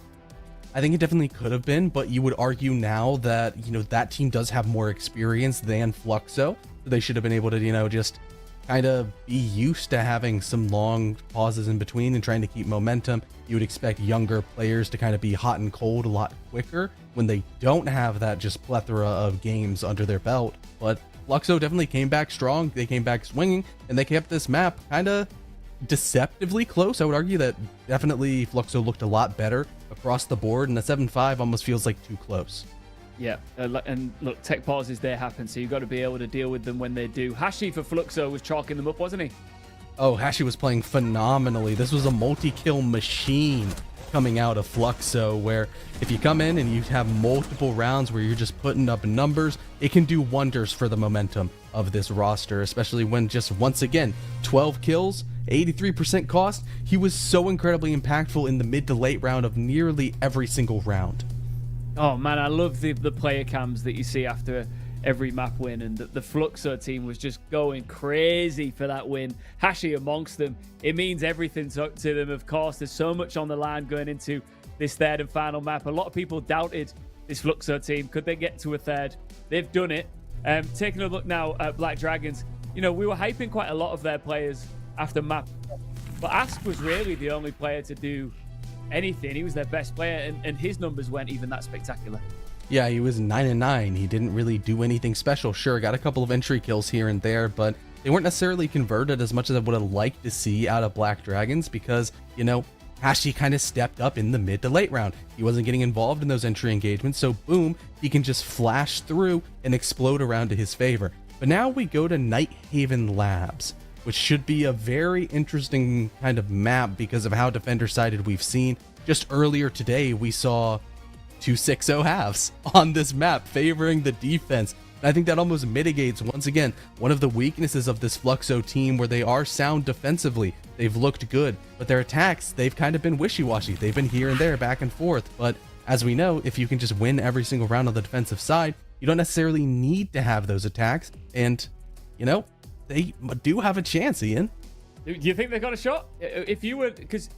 S4: I think it definitely could have been, but you would argue now that, that team does have more experience than Fluxo. So they should have been able to, just kind of be used to having some long pauses in between and trying to keep momentum. You would expect younger players to kind of be hot and cold a lot quicker when they don't have that just plethora of games under their belt. But Fluxo definitely came back strong. They came back swinging, and they kept this map kind of deceptively close. I would argue that definitely Fluxo looked a lot better across the board, and the 7-5 almost feels like too close.
S3: Yeah, and look, tech pauses there happen, so you've got to be able to deal with them when they do. Hashi for Fluxo was chalking them up, wasn't he?
S4: Oh, Hashi was playing phenomenally. This was a multi-kill machine coming out of Fluxo, where if you come in and you have multiple rounds where you're just putting up numbers, it can do wonders for the momentum of this roster, especially when just once again 12 kills, 83% cost. He was so incredibly impactful in the mid to late round of nearly every single round.
S3: Oh man, I love the player cams that you see after every map win, and the Fluxo team was just going crazy for that win. Hashi amongst them. It means everything to them, of course. There's so much on the line going into this third and final map. A lot of people doubted this Fluxo team. Could they get to a third? They've done it. Taking a look now at Black Dragons, we were hyping quite a lot of their players after map, but Ask was really the only player to do anything. He was their best player, and his numbers weren't even that spectacular.
S4: Yeah, he was 9-9. He didn't really do anything special. Sure, got a couple of entry kills here and there, but they weren't necessarily converted as much as I would have liked to see out of Black Dragons, because, Hashi kind of stepped up in the mid to late round. He wasn't getting involved in those entry engagements, so boom, he can just flash through and explode around to his favor. But now we go to Nightheaven Labs, which should be a very interesting kind of map because of how defender-sided we've seen. Just earlier today, we saw 2-6-0 halves on this map favoring the defense. And I think that almost mitigates, once again, one of the weaknesses of this Fluxo team, where they are sound defensively. They've looked good, but their attacks, they've kind of been wishy-washy. They've been here and there, back and forth. But as we know, if you can just win every single round on the defensive side, you don't necessarily need to have those attacks. And, they do have a chance, Ian.
S3: Do you think they've got a shot? If you were, because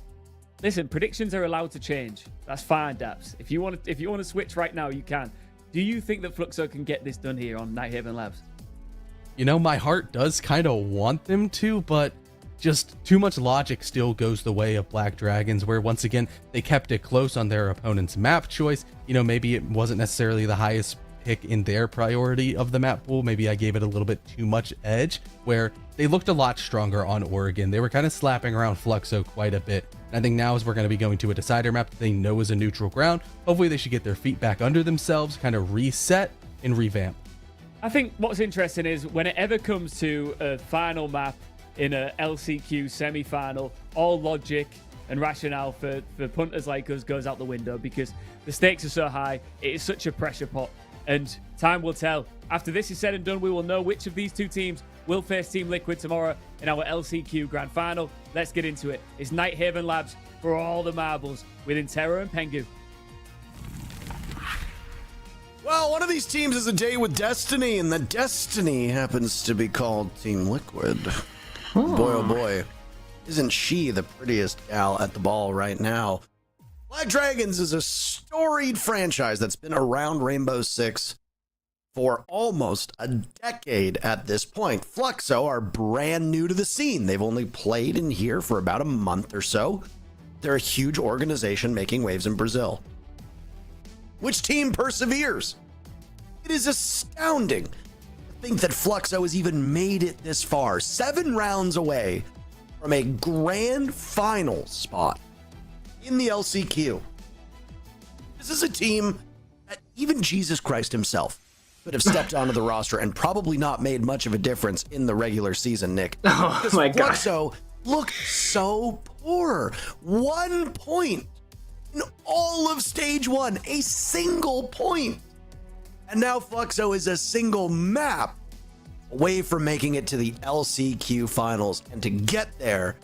S3: listen, predictions are allowed to change. That's fine, Daps. If you want to switch right now, you can. Do you think that Fluxo can get this done here on Nightheaven Labs?
S4: My heart does kind of want them to, but just too much logic still goes the way of Black Dragons, where once again, they kept it close on their opponent's map choice. Maybe it wasn't necessarily the highest pick in their priority of the map pool. Maybe I gave it a little bit too much edge, where they looked a lot stronger on Oregon. They were kind of slapping around Fluxo quite a bit. And I think now, as we're going to be going to a decider map that they know is a neutral ground, hopefully they should get their feet back under themselves, kind of reset and revamp.
S3: I think what's interesting is when it ever comes to a final map in a LCQ semi-final, all logic and rationale for punters like us goes out the window, because the stakes are so high. It is such a pressure pot, and time will tell. After this is said and done, we will know which of these two teams will face Team Liquid tomorrow in our LCQ Grand Final. Let's get into it. It's Nightheaven Labs for all the marbles with Intero and Pengu.
S2: Well, one of these teams is a day with destiny, and the destiny happens to be called Team Liquid. Boy, oh boy, isn't she the prettiest gal at the ball right now? Black Dragons is a storied franchise that's been around Rainbow Six for almost a decade at this point. Fluxo are brand new to the scene. They've only played in here for about a month or so. They're a huge organization making waves in Brazil. Which team perseveres? It is astounding to think that Fluxo has even made it this far, 7 rounds away from a grand final spot in the LCQ. This is a team that even Jesus Christ himself could have stepped onto the roster and probably not made much of a difference in the regular season, Nick.
S1: Oh my God.
S2: Fluxo looked so poor. 1 point in all of stage 1, a single point. And now Fluxo is a single map away from making it to the LCQ finals. And to get there,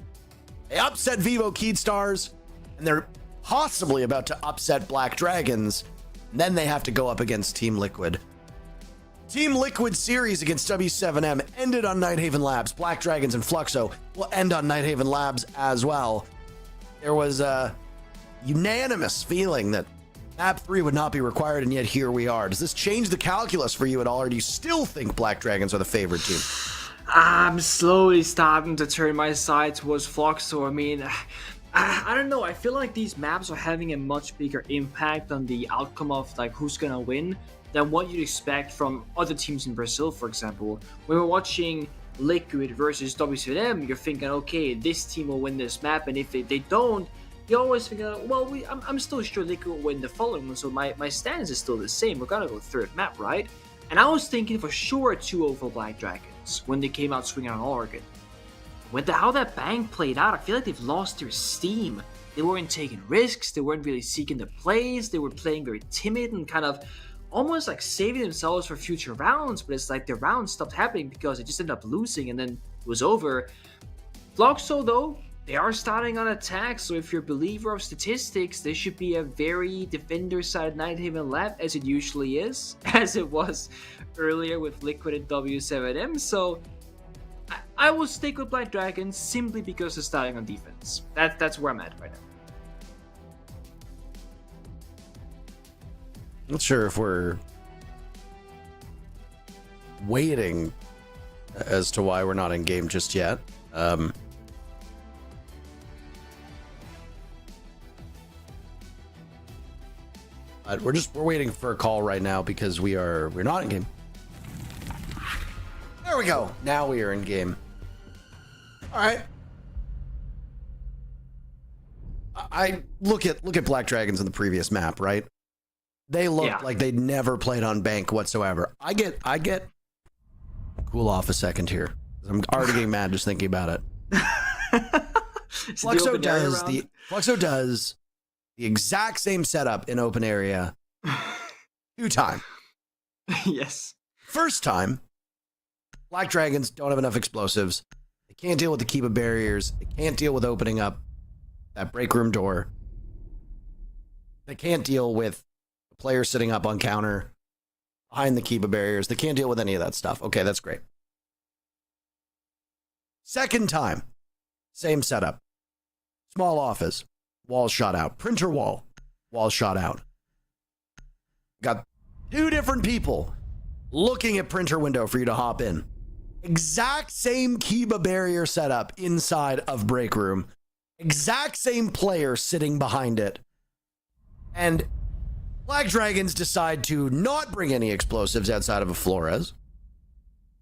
S2: they upset Vivo Keydstars, and they're possibly about to upset Black Dragons. And then they have to go up against Team Liquid. Team Liquid series against W7M ended on Nightheaven Labs. Black Dragons and Fluxo will end on Nightheaven Labs as well. There was a unanimous feeling that Map 3 would not be required, and yet here we are. Does this change the calculus for you at all, or do you still think Black Dragons are the favorite team?
S1: I'm slowly starting to turn my side towards Fluxo. I mean, I don't know. I feel like these maps are having a much bigger impact on the outcome of like who's gonna win than what you'd expect from other teams in Brazil, for example. When we're watching Liquid versus W7M, you're thinking, okay, this team will win this map, and if they don't, you always think, well, I'm still sure Liquid will win the following one, so my stance is still the same. We're gonna go third map, right? And I was thinking for sure 2-0 for Black Dragons when they came out swinging on Oregon. With how that bank played out, I feel like they've lost their steam. They weren't taking risks, they weren't really seeking the plays, they were playing very timid and kind of almost like saving themselves for future rounds, but it's like the rounds stopped happening because they just ended up losing and then it was over. Fluxo, though, they are starting on attack, so if you're a believer of statistics, this should be a very defender-sided Nightheaven Lab, as it usually is, as it was earlier with Liquid and W7M, so I will stick with Black Dragons simply because they're starting on defense. That's where I'm at right now.
S2: Not sure if we're waiting as to why we're not in game just yet. But we're waiting for a call right now because we're not in game. There we go. Now we are in game. All right. I look at Black Dragons in the previous map, right? They looked like they'd never played on bank whatsoever. I get cool off a second here. I'm already getting mad just thinking about it. Fluxo does the exact same setup in open area 2 times.
S1: Yes.
S2: First time, Black Dragons don't have enough explosives. They can't deal with the Kiba barriers. They can't deal with opening up that break room door. They can't deal with the player sitting up on counter behind the Kiba barriers. They can't deal with any of that stuff. Okay, that's great. Second time, same setup. Small office, walls shot out. Printer wall, walls shot out. Got 2 different people looking at printer window for you to hop in. Exact same Kiba barrier setup inside of break room. Exact same player sitting behind it. And Black Dragons decide to not bring any explosives outside of a Flores.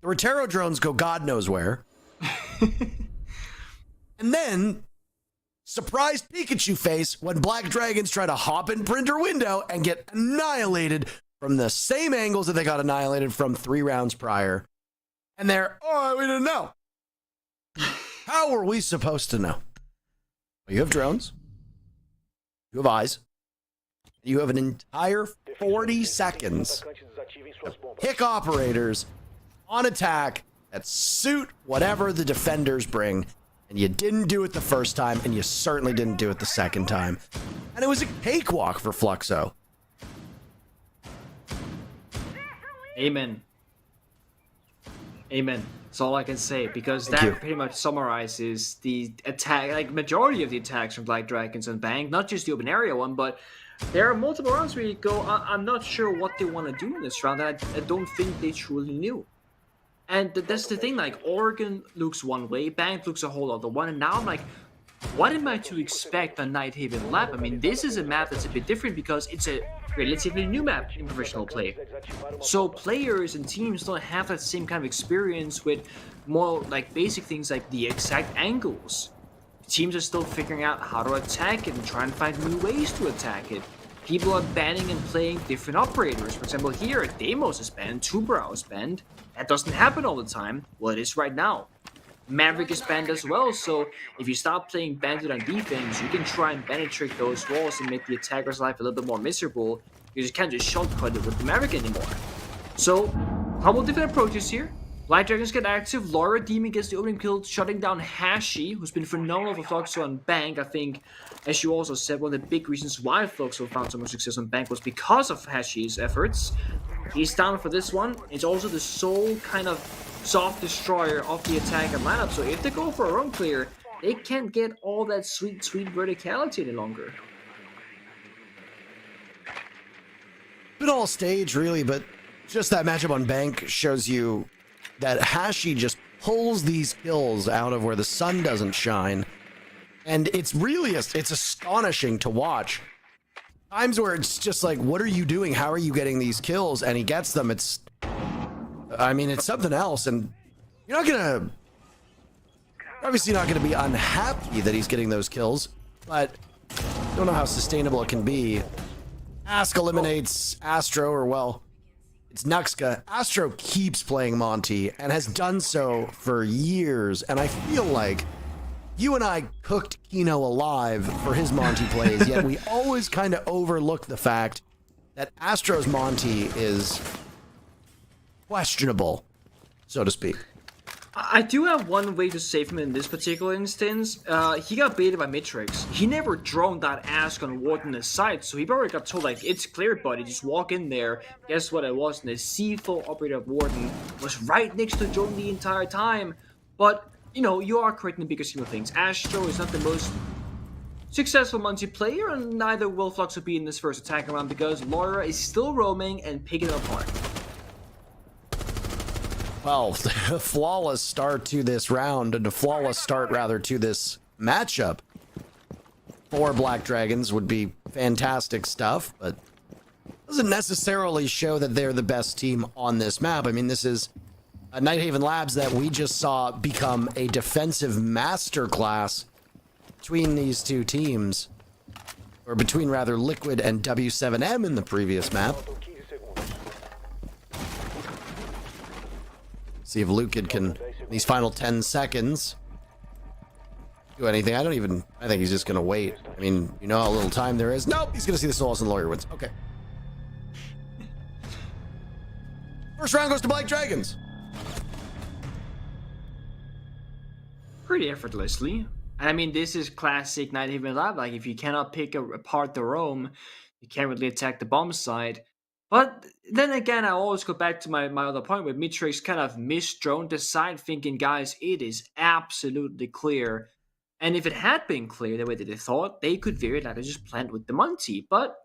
S2: The Rotero drones go God knows where. And then, surprised Pikachu face when Black Dragons try to hop in printer window and get annihilated from the same angles that they got annihilated from 3 rounds prior. And they're, oh, we didn't know. How were we supposed to know? Well, you have drones. You have eyes. You have an entire 40 seconds to pick operators on attack that suit whatever the defenders bring. And you didn't do it the first time, and you certainly didn't do it the second time. And it was a cakewalk for Fluxo.
S1: Amen. Amen. That's all I can say, because that pretty much summarizes the attack, like majority of the attacks from Black Dragons and Bank, not just the open area one, but there are multiple rounds where you go, I'm not sure what they want to do in this round, and I don't think they truly knew. And that's the thing, like, Oregon looks one way, Bank looks a whole other one, and now I'm like, what am I to expect on Nightheaven Lab? I mean, this is a map that's a bit different because it's a relatively new map in professional play. So players and teams don't have that same kind of experience with more like basic things like the exact angles. Teams are still figuring out how to attack it and trying to find new ways to attack it. People are banning and playing different operators. For example, here, Deimos is banned, Tubrau is banned. That doesn't happen all the time. Well, it is right now. Maverick is banned as well, so if you start playing Bandit on defense, you can try and penetrate those walls and make the attacker's life a little bit more miserable. You just can't just shortcut it with the Maverick anymore. So, a couple different approaches here. Black Dragons get active, Laura Demon gets the opening kill, shutting down Hashi, who's been phenomenal for Fluxo on Bank. I think, as you also said, one of the big reasons why Fluxo found so much success on Bank was because of Hashi's efforts. He's down for this one. It's also the sole kind of soft destroyer of the attack and lineup, so if they go for a roam clear, they can't get all that sweet verticality any longer.
S2: Good all stage, really, but just that matchup on Bank shows you that Hashi just pulls these kills out of where the sun doesn't shine, and it's really it's astonishing to watch. Times where it's just like, what are you doing? How are you getting these kills? And he gets them. It's something else, and you're obviously not gonna be unhappy that he's getting those kills, but don't know how sustainable it can be. Ask eliminates Astro, or well, it's Nuxka. Astro keeps playing Monty and has done so for years, and I feel like you and I cooked Kino alive for his Monty plays, yet we always kind of overlook the fact that Astro's Monty is questionable, so to speak.
S1: I do have one way to save him in this particular instance. He got baited by Mitrix. He never droned that ask on Warden's side, so he probably got told, like, it's clear, buddy, just walk in there. Guess what it was? And the C4 operator of Warden was right next to drone the entire time. But, you know, you are correct in the bigger scheme of things. Astro is not the most successful multiplayer, and neither will Fluxo be in this first attack round because Laura is still roaming and picking them apart.
S2: Well, a flawless start to this round, and a flawless start, rather, to this matchup for Black Dragons would be fantastic stuff, but doesn't necessarily show that they're the best team on this map. I mean, this is a Nightheaven Labs that we just saw become a defensive masterclass between these two teams, or between, rather, Liquid and W7M in the previous map. See if Lucan can, in these final 10 seconds, do anything. I think he's just going to wait. I mean, you know how little time there is. Nope, he's going to see the Souls and the Lawyer wins. Okay. First round goes to Black Dragons.
S1: Pretty effortlessly. I mean, this is classic Nightheaven Lab. Like, if you cannot pick apart the roam, you can't really attack the bomb side. But then again, I always go back to my other point where Mitrix kind of misdroned the side, thinking, guys, it is absolutely clear. And if it had been clear the way that they thought, they could very likely just plant with the Monty. But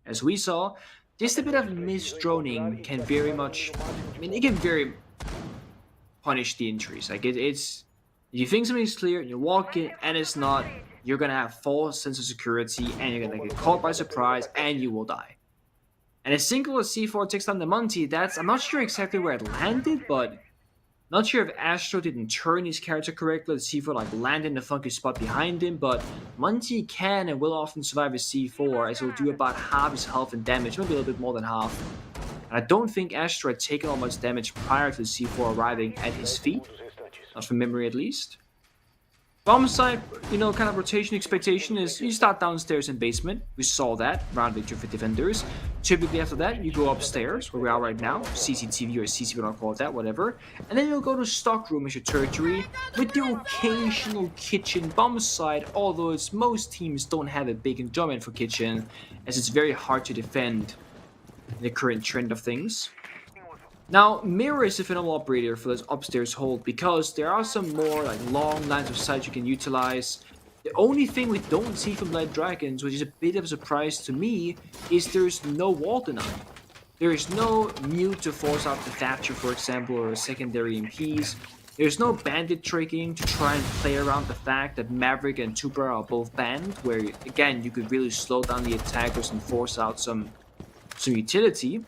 S1: as we saw, just a bit of misdroning can very much, I mean, it can very punish the injuries. Like, it's, if you think something's clear, you walk in and it's not, you're going to have false sense of security and you're going to get caught by surprise and you will die. And a single C4 takes down the Monty, I'm not sure exactly where it landed, but not sure if Astro didn't turn his character correctly, the C4 like landed in the funky spot behind him, but Monty can and will often survive a C4 as he'll do about half his health and damage, maybe a little bit more than half. And I don't think Astro had taken all much damage prior to the C4 arriving at his feet, not from memory at least. Bomb side, you know, kind of rotation expectation is you start downstairs in basement. We saw that, round victory for defenders. Typically after that, you go upstairs, where we are right now, CCTV or CC, we don't call it that, whatever. And then you'll go to stockroom as your territory, with the occasional kitchen bomb side, although most teams don't have a big enjoyment for kitchen, as it's very hard to defend in the current trend of things. Now, Mirror is a phenomenal operator for this upstairs hold because there are some more like long lines of sight you can utilize. The only thing we don't see from Black Dragons, which is a bit of a surprise to me, is there's no wall deny. There is no mute to force out the Thatcher, for example, or secondary MPs. There's no bandit tricking to try and play around the fact that Maverick and Tupra are both banned, where again you could really slow down the attackers and force out some utility.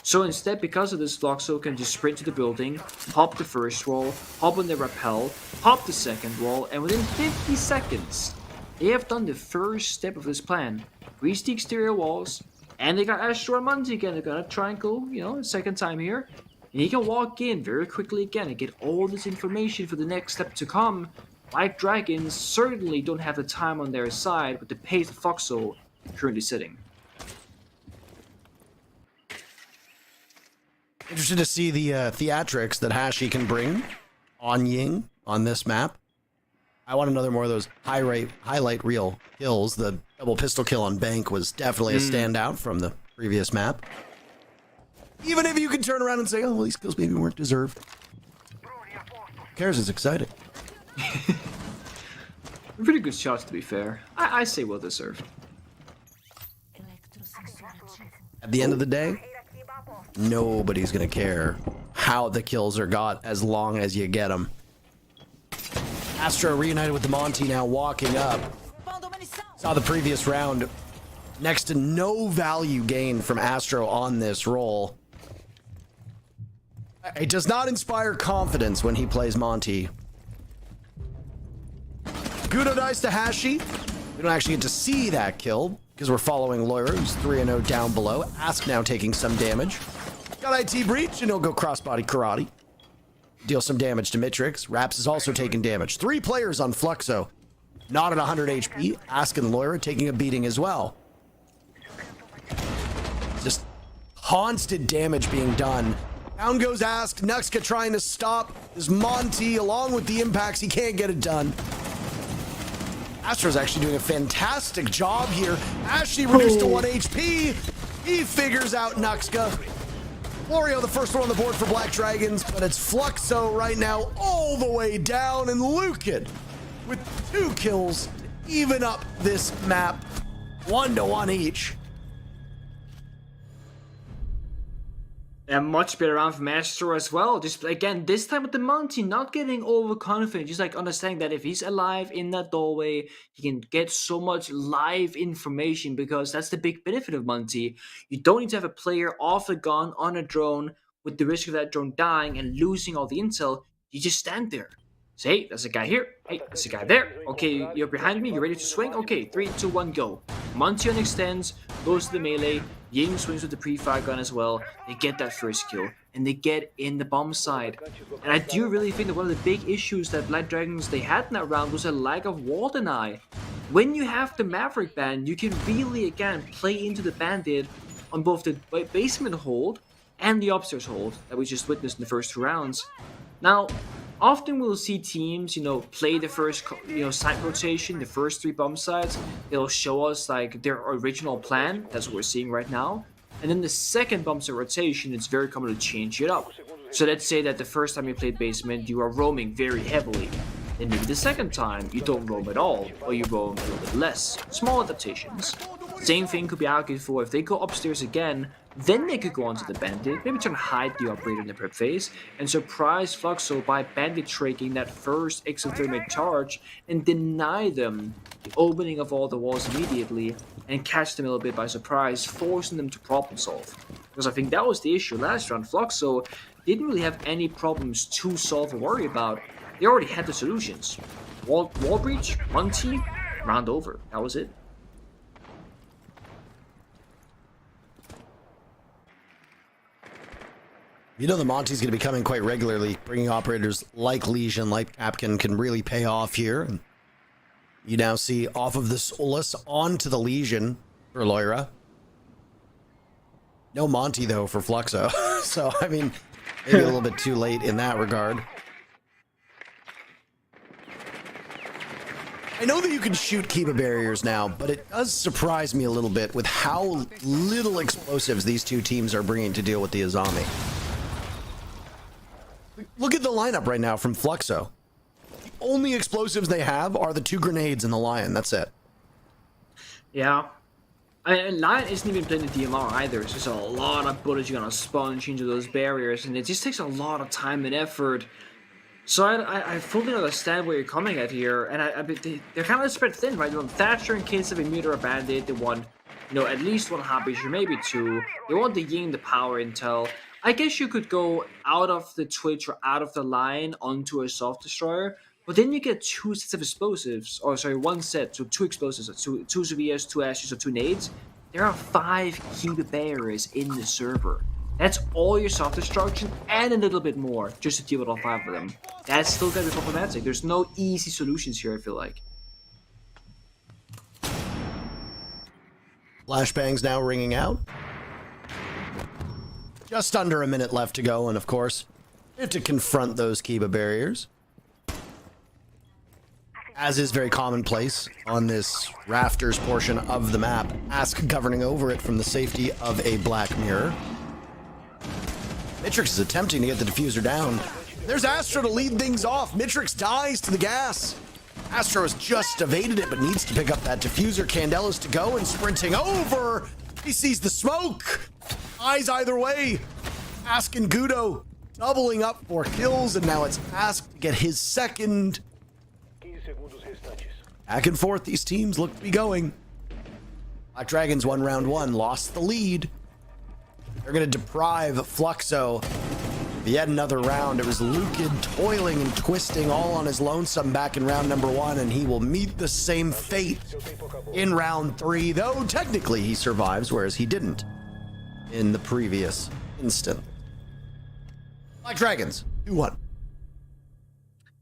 S1: So instead, because of this, Fluxo can just sprint to the building, hop the first wall, hop on the rappel, hop the second wall, and within 50 seconds, they have done the first step of this plan. Reach the exterior walls, and they got Astro and Monty again. They're gonna triangle, second time here. And he can walk in very quickly again and get all this information for the next step to come. White Dragons certainly don't have the time on their side with the pace of Fluxo currently sitting.
S2: Interested to see the theatrics that Hashi can bring on Ying on this map. I want another more of those highlight reel kills. The double pistol kill on Bank was definitely a standout from the previous map. Even if you can turn around and say, oh, well, these kills maybe weren't deserved. Who cares? It's exciting.
S1: Pretty good shots, to be fair. I say well deserved.
S2: At the end of the day, nobody's going to care how the kills are got as long as you get them. Astro reunited with the Monty now walking up. Saw the previous round. Next to no value gain from Astro on this roll. It does not inspire confidence when he plays Monty. Kudo dice to Hashi. We don't actually get to see that kill because we're following Lawyer, who's 3-0 down below. Ask now taking some damage. Got IT breach and he'll go crossbody karate. Deal some damage to Mitrix. Raps is also taking damage. 3 players on Fluxo. Not at 100 HP. Ask and Lawyer taking a beating as well. Just constant damage being done. Down goes Ask. Nuxka trying to stop this Monty along with the impacts. He can't get it done. Astro's actually doing a fantastic job here. Ashley reduced to 1 HP. He figures out Nuxka. Florio, the first one on the board for Black Dragons, but it's Fluxo right now all the way down, and Lucan with 2 kills to even up this map. 1-1 each.
S1: And much better round from Astro as well. Just again, this time with the Monty, not getting overconfident, just like understanding that if he's alive in that doorway, he can get so much live information because that's the big benefit of Monty. You don't need to have a player off a gun on a drone with the risk of that drone dying and losing all the intel. You just stand there. Say, hey, there's a guy here. Hey, there's a guy there. Okay, you're behind me. You're ready to swing? Okay, 3, 2, 1, go. Monty on extends, goes to the melee. Ying swings with the pre-fire gun as well. They get that first kill, and they get in the bomb side. And I do really think that one of the big issues that Black Dragons they had in that round was a lack of wall deny. When you have the Maverick ban, you can really, again, play into the Bandit on both the basement hold and the upstairs hold that we just witnessed in the first 2 rounds. Now, often we'll see teams, play the first, site rotation, the first 3 bomb sites. They'll show us like their original plan. That's what we're seeing right now. And then the second bomb site rotation, it's very common to change it up. So let's say that the first time you played basement, you are roaming very heavily. Then maybe the second time, you don't roam at all, or you roam a little bit less. Small adaptations. Same thing could be argued for if they go upstairs again, then they could go onto the Bandit, maybe try to hide the operator in the prep phase, and surprise Fluxo by Bandit tracking that first exothermic charge and deny them the opening of all the walls immediately and catch them a little bit by surprise, forcing them to problem solve. Because I think that was the issue last round. Fluxo didn't really have any problems to solve or worry about. They already had the solutions. Wall breach, Monty, round over. That was it.
S2: The Monty's going to be coming quite regularly. Bringing operators like Legion, like Capkin can really pay off here. And you now see off of the Solus onto the Legion for Loira. No Monty, though, for Fluxo. So, I mean, maybe a little bit too late in that regard. I know that you can shoot Kiba barriers now, but it does surprise me a little bit with how little explosives these 2 teams are bringing to deal with the Azami. Look at the lineup right now from Fluxo. The only explosives they have are the 2 grenades and the Lion. That's it.
S1: Yeah. And Lion isn't even playing the DMR either. It's just a lot of bullets you're gonna sponge into those barriers, and it just takes a lot of time and effort. So I fully understand where you're coming at here, and they're kind of spread thin, right? They want Thatcher in case of a Mute or a Bandit. They want, at least one Harbinger, maybe two. They want the Ying, the Power Intel. I guess you could go out of the Twitch or out of the line onto a Soft Destroyer, but then you get two sets of explosives, or sorry, one set, so two explosives, so two Seviers, two Ashes, or two Nades. There are 5 key barriers in the server. That's all your soft destruction and a little bit more just to deal with all 5 of them. That's still gonna be problematic. There's no easy solutions here, I feel like.
S2: Flashbangs now ringing out. Just under a minute left to go, and of course, we have to confront those Kiba barriers. As is very commonplace on this rafters portion of the map, Ask governing over it from the safety of a black mirror. Mitrix is attempting to get the diffuser down. There's Astro to lead things off. Mitrix dies to the gas. Astro has just evaded it, but needs to pick up that diffuser. Candela's to go and sprinting over. He sees the smoke. Eyes either way. Ask and Gudo doubling up for kills, and now it's Ask to get his second. Back and forth, these teams look to be going. Black Dragons won round 1, lost the lead. They're going to deprive Fluxo of yet another round. It was Lucan toiling and twisting all on his lonesome back in round number 1, and he will meet the same fate in round 3, though technically he survives, whereas he didn't in the previous instant. Black Dragons, 2-1.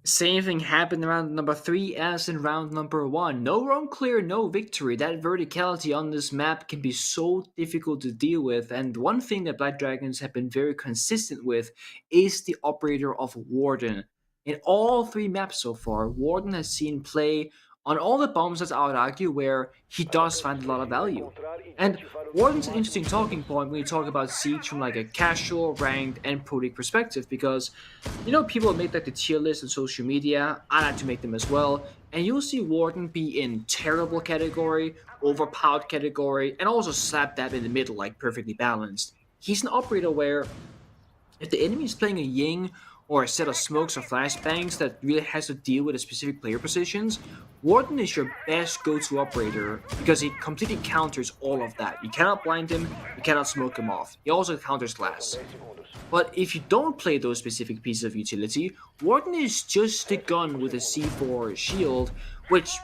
S1: Same thing happened in round number 3 as in round number 1. No round clear, no victory. That verticality on this map can be so difficult to deal with, and one thing that Black Dragons have been very consistent with is the operator of Warden. In all 3 maps so far, Warden has seen play on all the bombs, as I would argue, where he does find a lot of value. And Warden's an interesting talking point when you talk about Siege from like a casual, ranked, and pro league perspective, because, people make like the tier list on social media. I like to make them as well. And you'll see Warden be in terrible category, overpowered category, and also slap dab in the middle, like perfectly balanced. He's an operator where if the enemy is playing a Ying or a set of smokes or flashbangs that really has to deal with a specific player positions, Warden is your best go-to operator because he completely counters all of that. You cannot blind him, you cannot smoke him off. He also counters glass. But if you don't play those specific pieces of utility, Warden is just a gun with a C4 shield, which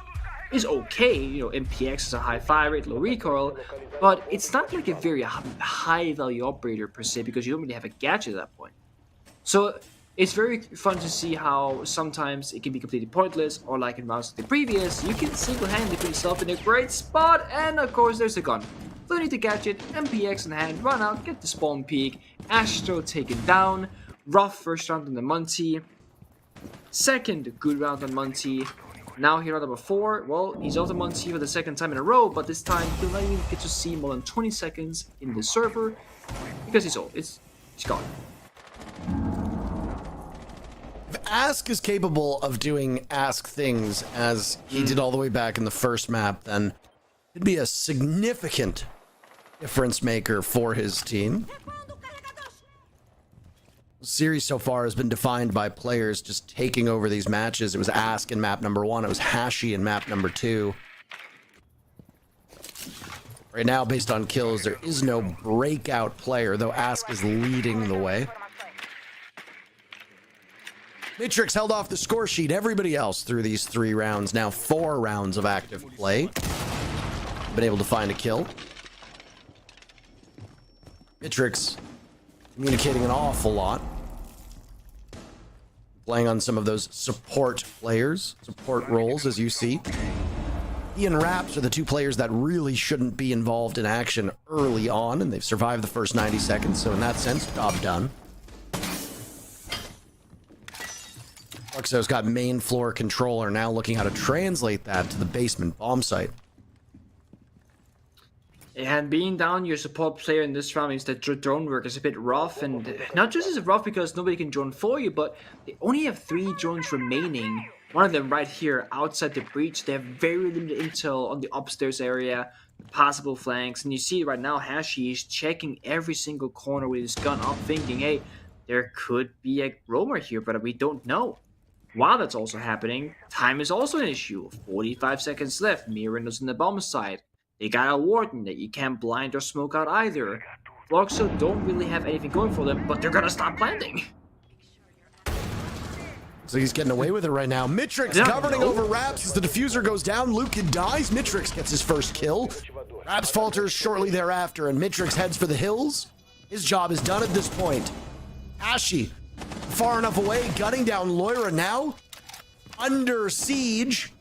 S1: is okay. MPX is a high fire rate, low recoil, but it's not like a very high value operator per se because you don't really have a gadget at that point. So it's very fun to see how sometimes it can be completely pointless, or like in rounds like the previous, you can single-handedly put yourself in a great spot, and of course there's the gun. Don't need the gadget, MPX in hand, run out, get the spawn peak, Astro taken down, rough first round on the Munty, second good round on Munty, now here round number 4, well, he's off the Munty for the second time in a row, but this time he'll not even get to see more than 20 seconds in the server, because he's old, he's gone.
S2: If Ask is capable of doing Ask things as he did all the way back in the first map, then it'd be a significant difference maker for his team. The series so far has been defined by players just taking over these matches. It was Ask in map number 1, it was Hashi in map number 2. Right now, based on kills, there is no breakout player, though Ask is leading the way. Matrix held off the score sheet. Everybody else through these 3 rounds, now 4 rounds of active play, been able to find a kill. Matrix communicating an awful lot, playing on some of those support players, support roles, as you see. He and Raps are the 2 players that really shouldn't be involved in action early on, and they've survived the first 90 seconds, so in that sense, job done. Fluxo's got main floor controller, now looking how to translate that to the basement bomb site.
S1: And being down your support player in this round means that drone work is a bit rough, and not just is it rough because nobody can drone for you, but they only have 3 drones remaining. One of them right here outside the breach. They have very limited intel on the upstairs area, the possible flanks, and you see right now Hashi is checking every single corner with his gun up, thinking, hey, there could be a roamer here, but we don't know. While that's also happening, time is also an issue. 45 seconds left, mirror windows in the bomb side. They got a warden that you can't blind or smoke out either. Fluxo don't really have anything going for them, but they're gonna stop planting.
S2: So he's getting away with it right now. Mitrix
S1: Yeah,
S2: governing
S1: no.
S2: over Raps as the diffuser goes down. Lucan dies. Mitrix gets his first kill. Raps falters shortly thereafter, and Mitrix heads for the hills. His job is done at this point. Ashi, far enough away, gunning down Loira now. Under siege.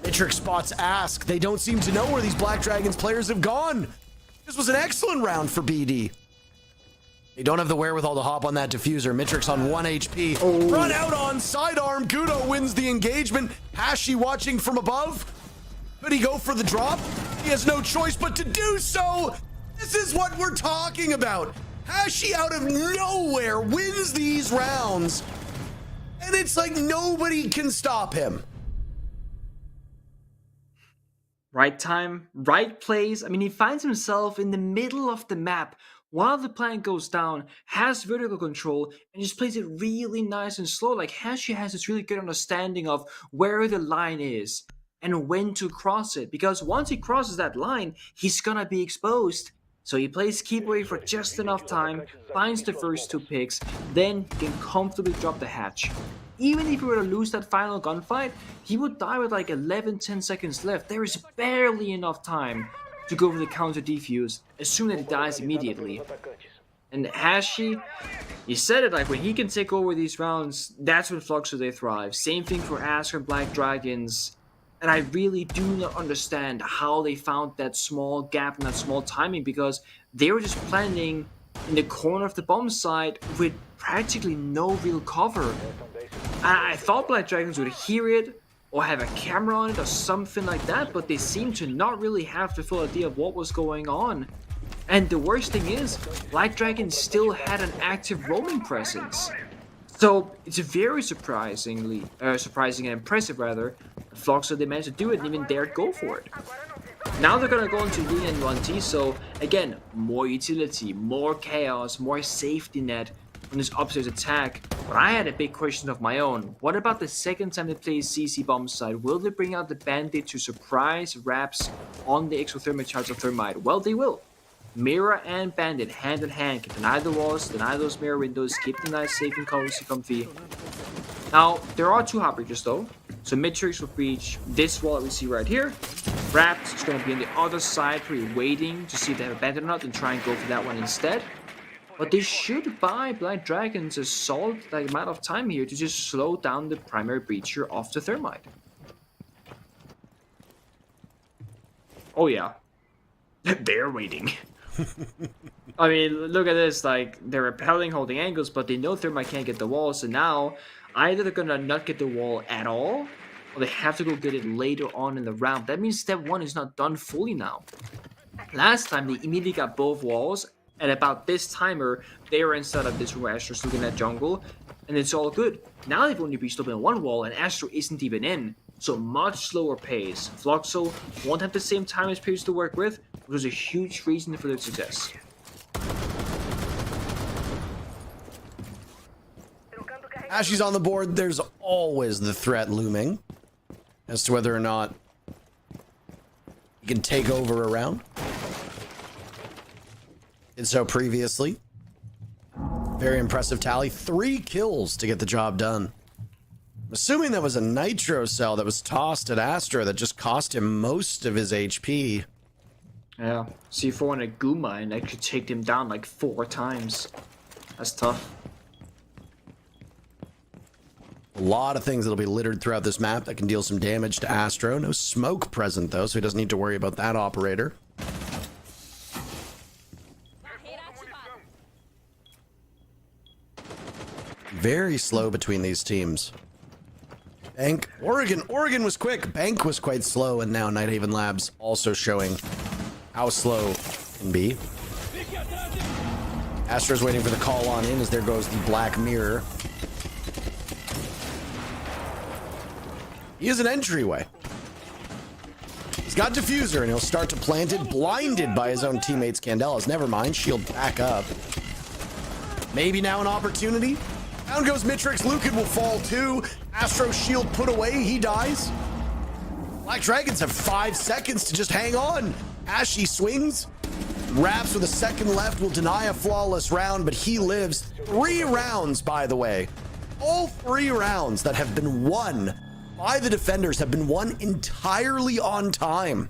S2: Mitrix spots Ask. They don't seem to know where these Black Dragons players have gone. This was an excellent round for BD. They don't have the wherewithal to hop on that diffuser. Mitrix on 1 HP. Run out on sidearm. Gudo wins the engagement. Hashi watching from above. Could he go for the drop? He has no choice but to do so. This is what we're talking about. Hashi out of nowhere wins these rounds. And it's like nobody can stop him.
S1: Right time, right place. I mean, he finds himself in the middle of the map while the plant goes down, has vertical control, and just plays it really nice and slow. Like, Hashi has this really good understanding of where the line is and when to cross it. Because once he crosses that line, he's gonna be exposed. So he plays keep away for just enough time, finds the first 2 picks, then he can comfortably drop the hatch. Even if he were to lose that final gunfight, he would die with like 11-10 seconds left. There is barely enough time to go for the counter defuse, assuming that he dies immediately. And Hashi, he said it, like when he can take over these rounds, that's when Fluxo they thrive. Same thing for Ask and Black Dragons. And I really do not understand how they found that small gap and that small timing, because they were just planning in the corner of the bomb site with practically no real cover. And I thought Black Dragons would hear it or have a camera on it or something like that, but they seem to not really have the full idea of what was going on. And the worst thing is, Black Dragon still had an active roaming presence. So it's very surprising and impressive rather, Fluxo they managed to do it and even dared go for it. Now they're gonna go into Yin and 1T, so again, more utility, more chaos, more safety net on this upstairs attack. But I had a big question of my own. What about the second time they play CC bomb side? Will they bring out the Bandit to surprise Raps on the exothermic charge of Thermite? Well, they will. Mirror and Bandit hand in hand can deny the walls, deny those mirror windows, keep the nice safe and comfy. Now, there are 2 hot breaches though. So Mitrix will breach this wall that we see right here. Raps is going to be on the other side, probably waiting to see if they have a Bandit or not and try and go for that one instead. But they should buy Black Dragons a solid amount of time here to just slow down the primary breacher of the Thermite. Oh yeah. They're waiting. I mean, look at this, like, they're repelling, holding angles, but they know Thermite can't get the wall, so now either they're gonna not get the wall at all, or they have to go get it later on in the round. That means step 1 is not done fully now. Last time, they immediately got both walls, and about this timer, they were inside of this room where Astro's looking at jungle, and it's all good. Now they've only breached open 1 wall, and Astro isn't even in, so much slower pace. Fluxo won't have the same time as previous to work with, which was a huge reason for their success.
S2: Ashi's on the board. There's always the threat looming as to whether or not he can take over a round. Did so previously. Very impressive tally. 3 kills to get the job done. I'm assuming that was a nitro cell that was tossed at Astra that just cost him most of his HP.
S1: Yeah, C4 and a goo mine that could take him down like 4 times. That's tough.
S2: A lot of things that'll be littered throughout this map that can deal some damage to Astro. No smoke present though, so he doesn't need to worry about that operator. Very slow between these teams. Bank, Oregon was quick. Bank was quite slow, and now Nightheaven Labs also showing how slow it can be. Astro's waiting for the call on in as there goes the Black Mirror. He is an entryway. He's got diffuser, and he'll start to plant it, blinded by his own teammates. Candelas, never mind, shield back up. Maybe now an opportunity. Down goes Mitrix. Lucan will fall too. Astro's shield put away. He dies. Black Dragons have 5 seconds to just hang on. Ashy swings. Raps with a second left will deny a flawless round, but he lives. 3 rounds, by the way. All 3 rounds that have been won by the defenders have been won entirely on time.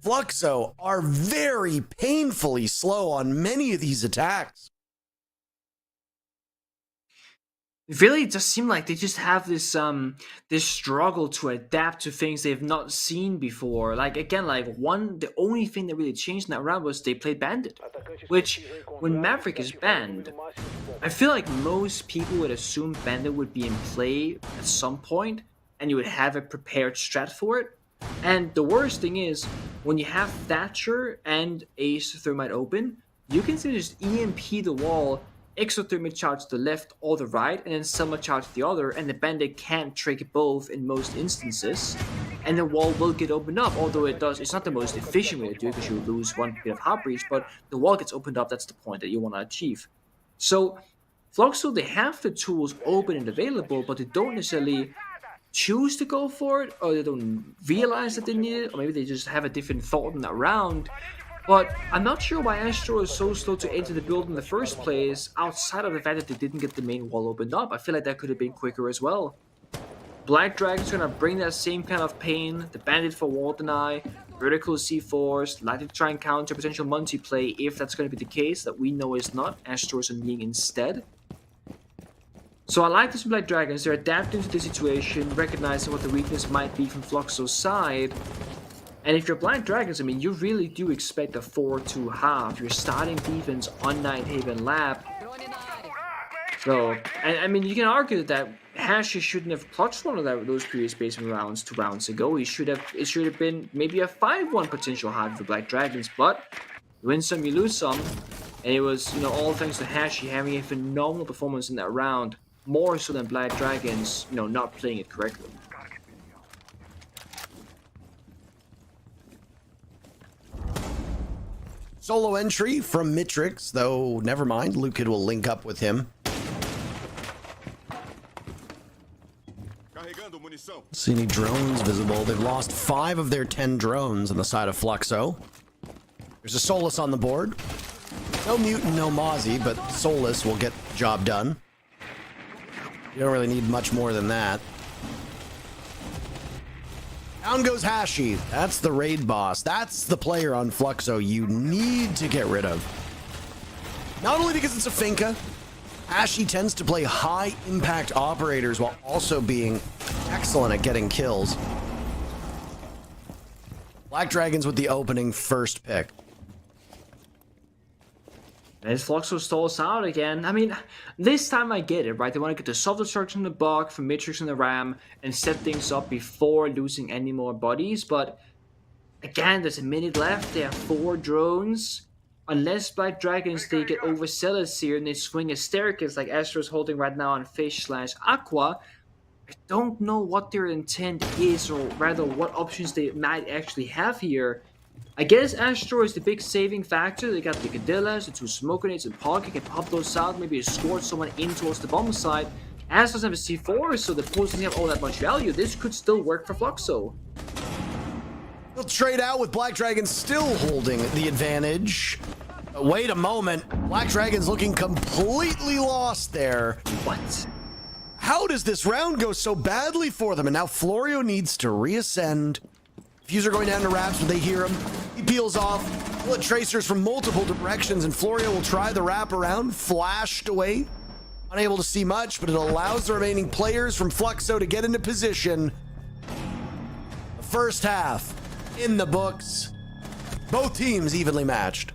S2: Fluxo are very painfully slow on many of these attacks.
S1: It really does seem like they just have this this struggle to adapt to things they've not seen before. Like again, the only thing that really changed in that round was they played Bandit, which when Maverick is banned, I feel like most people would assume Bandit would be in play at some point, and you would have a prepared strat for it. And the worst thing is when you have Thatcher and Ace Thermite open, you can simply just EMP the wall. Exothermic charge to the left or the right, and then Selma charge to the other, and the Bandit can't trick both in most instances, and the wall will get opened up, although it's not the most efficient way to do it because you lose 1 bit of heart breach, but the wall gets opened up. That's the point that you want to achieve. So Fluxo, they have the tools open and available, but they don't necessarily choose to go for it, or they don't realize that they need it, or maybe they just have a different thought in that round. But I'm not sure why Astro is so slow to enter the build in the first place, outside of the fact that they didn't get the main wall opened up. I feel like that could have been quicker as well. Black Dragon's gonna bring that same kind of pain, the Bandit for wall deny, vertical C4s, likely to try and counter potential multi-play if that's gonna be the case, that we know is not. Astro's are being instead. So I like this Black Dragons, they're adapting to the situation, recognizing what the weakness might be from Fluxo's side. And if you're Black Dragons, I mean, you really do expect a 4-2 half. You're starting defense on Nightheaven Lab. So, and I mean, you can argue that Hashi shouldn't have clutched one of those previous basement rounds 2 rounds ago. It should have been maybe a 5-1 potential half for Black Dragons, but you win some, you lose some. And it was, all thanks to Hashi having a phenomenal performance in that round, more so than Black Dragons, not playing it correctly.
S2: Solo entry from Mitrix, though never mind. Lucan will link up with him. See any drones visible? They've lost 5 of their 10 drones on the side of Fluxo. There's a Solus on the board. No Mutant, no Mozzie, but Solus will get the job done. You don't really need much more than that. Down goes Hashi. That's the raid boss. That's the player on Fluxo you need to get rid of. Not only because it's a Finka, Hashi tends to play high impact operators while also being excellent at getting kills. Black Dragons with the opening first pick.
S1: And Fluxo stalls out again. I mean, this time I get it, right? They want to get the soft destruction in the block from Matrix and the Ram and set things up before losing any more bodies. But again, there's a minute left. They have 4 drones. Unless Black Dragons, they get overzealous here and they swing a staircase like Astro's holding right now on Fish/Aqua. I don't know what their intent is, or rather what options they might actually have here. I guess Astro is the big saving factor. They got the Cadillas, the 2 smoke grenades, and Pocket can pop those out, maybe escort someone in towards the bomb side. Astro doesn't have a C4, so the post doesn't have all that much value. This could still work for Fluxo.
S2: He'll trade out with Black Dragons still holding the advantage. But wait a moment. Black Dragons looking completely lost there.
S1: What?
S2: How does this round go so badly for them? And now Florio needs to reascend. Fuser going down to Raps, but they hear him. He peels off. Bullet tracers from multiple directions, and Florio will try the wrap around. Flashed away. Unable to see much, but it allows the remaining players from Fluxo to get into position. The first half in the books. Both teams evenly matched.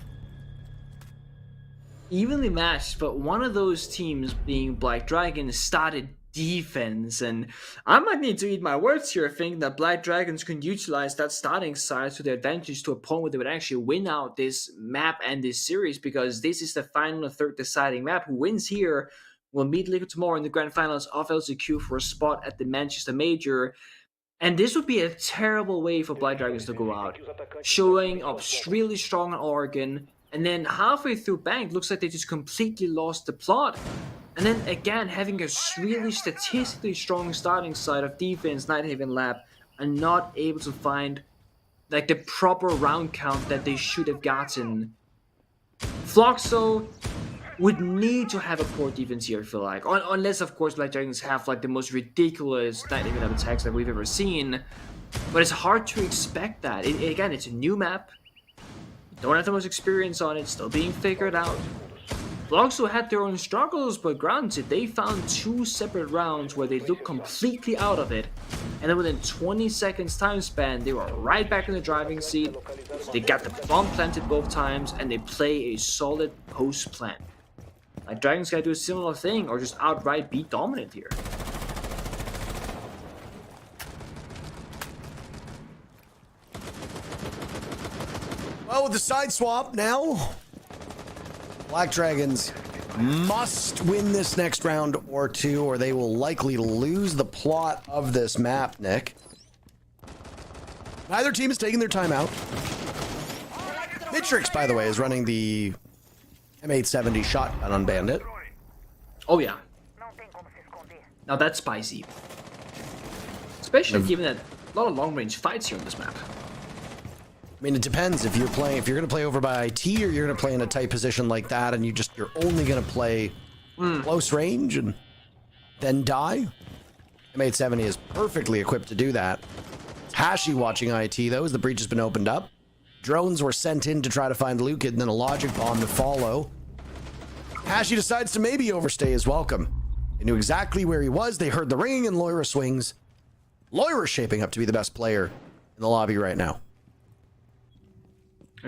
S1: Evenly matched, but one of those teams, being Black Dragon, started defense, and I might need to eat my words here, thinking that Black Dragons can utilize that starting side to their advantage to a point where they would actually win out this map and this series, because this is the final and third deciding map. Who wins here will meet Liquid tomorrow in the grand finals of LCQ for a spot at the Manchester Major. And this would be a terrible way for Black Dragons to go out, showing up really strong on Oregon, and then halfway through Bank, looks like they just completely lost the plot. And then again, having a really statistically strong starting side of defense, Nightheaven Lab, are not able to find like the proper round count that they should have gotten. Fluxo would need to have a poor defense here, I feel like. Unless, of course, Black Dragons have like the most ridiculous Nightheaven Lab attacks that we've ever seen. But it's hard to expect that. Again, it's a new map. Don't have the most experience on it, still being figured out. Fluxo had their own struggles, but granted, they found 2 separate rounds where they looked completely out of it. And then within 20 seconds time span, they were right back in the driving seat. They got the bomb planted both times, and they play a solid post plan. Like Dragons gotta do a similar thing, or just outright be dominant here.
S2: Well, with the side swap now, Black Dragons must win this next round or two, or they will likely lose the plot of this map, Nick. Neither team is taking their time out. Mitrix, by the way, is running the M870 shotgun on Bandit.
S1: Oh yeah. Now that's spicy. Especially given that a lot of long-range fights here on this map.
S2: I mean, it depends if you're going to play over by IT, or you're going to play in a tight position like that, and you're only going to play close range and then die. M870 is perfectly equipped to do that. It's Hashi watching IT though, as the breach has been opened up. Drones were sent in to try to find Luke, and then a logic bomb to follow. Hashi decides to maybe overstay his welcome. They knew exactly where he was. They heard the ringing, and Loira swings. Loira's shaping up to be the best player in the lobby right now.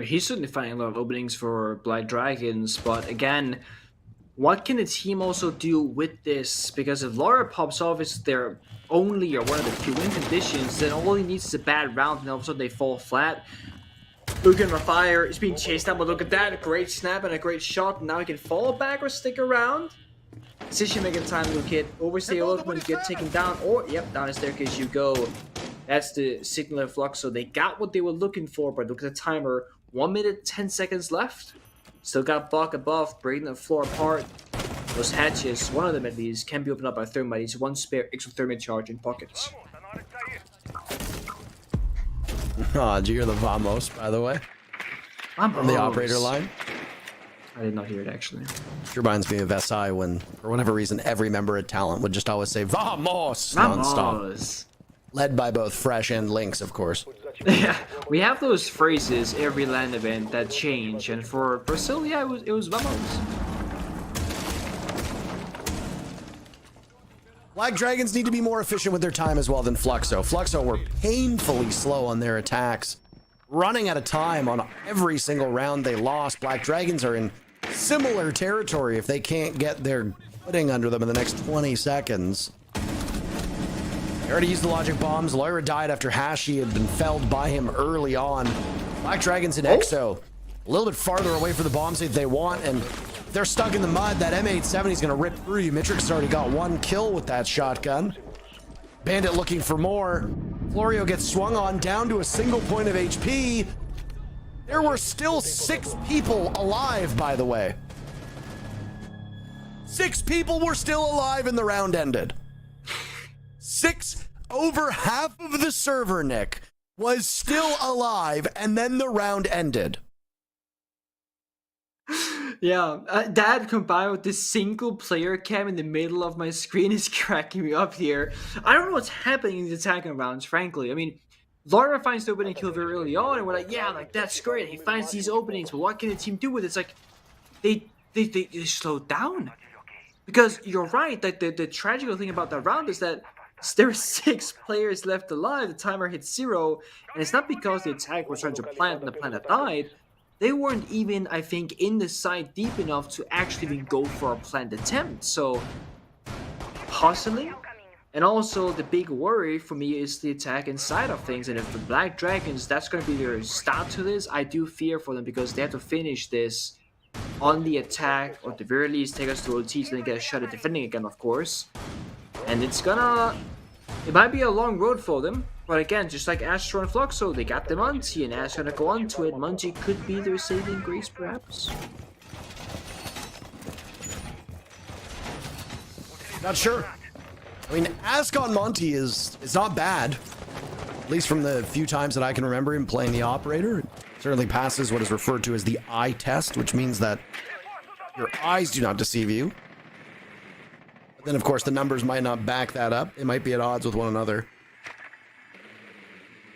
S1: He's certainly finding a lot of openings for Black Dragons, but again, what can the team also do with this? Because if Laura pops off as their only or one of the few win conditions, then all he needs is a bad round, and all of a sudden they fall flat. Luke and Fire is being chased down, but look at that, a great snap and a great shot. Now he can fall back or stick around. Decision making time, Luke hit. Overstay ultimate, get taken down, or yep, down the staircase you go. That's the signal of Fluxo. They got what they were looking for, but look at the timer. 1 minute, 10 seconds left. Still got block above, breaking the floor apart. Those hatches, one of them at least, can be opened up by Thermite. It's one spare extra Thermite charge in pockets.
S2: Oh, did you hear the vamos, by the way?
S1: Vamos.
S2: From the operator line?
S1: I did not hear it, actually.
S2: It reminds me of SI when, for whatever reason, every member at Talent would just always say, Vamos! Non-stop.
S1: Vamos.
S2: Led by both Fresh and Lynx, of course.
S1: Yeah, we have those phrases every LAN event that change, and for Brazil, yeah, it was vamos.
S2: Black Dragons need to be more efficient with their time as well than Fluxo. Fluxo were painfully slow on their attacks, running out of time on every single round they lost. Black Dragons are in similar territory if they can't get their footing under them in the next 20 seconds. They already used the logic bombs. Loira died after Hashi had been felled by him early on. Black Dragons and Exo a little bit farther away for the bombs if they want, and if they're stuck in the mud, that M870 is going to rip through you. Mitrix already got 1 kill with that shotgun. Bandit looking for more. Florio gets swung on down to a single point of HP. There were still 6 people alive, by the way. 6 people were still alive and the round ended. 6, over half of the server, Nick, was still alive, and then the round ended.
S1: Yeah, that combined with this single player cam in the middle of my screen is cracking me up here. I don't know what's happening in these attacking rounds, frankly. I mean, Laura finds the opening kill very early on, and we're like, yeah, like, that's great. He finds these openings, but what can the team do with it? It's like, they slowed down. Because you're right, like, the tragical thing about that round is that there are 6 players left alive, the timer hit 0, and it's not because the attack was trying to plant and the planet died. They weren't even, I think, in the site deep enough to actually even go for a planned attempt. So, hustling. And also, the big worry for me is the attack inside of things. And if the Black Dragons, that's going to be their start to this, I do fear for them because they have to finish this on the attack, or at the very least, take us to OT so they get a shot at defending again, of course. And it might be a long road for them. But again, just like Astro and Fluxo, they got the Monty, and Astro gonna go on to it. Monty could be their saving grace, perhaps.
S2: Not sure. I mean, Ask on Monty is not bad. At least from the few times that I can remember him playing the operator. It certainly passes what is referred to as the eye test, which means that your eyes do not deceive you. But then, of course, the numbers might not back that up. They might be at odds with one another.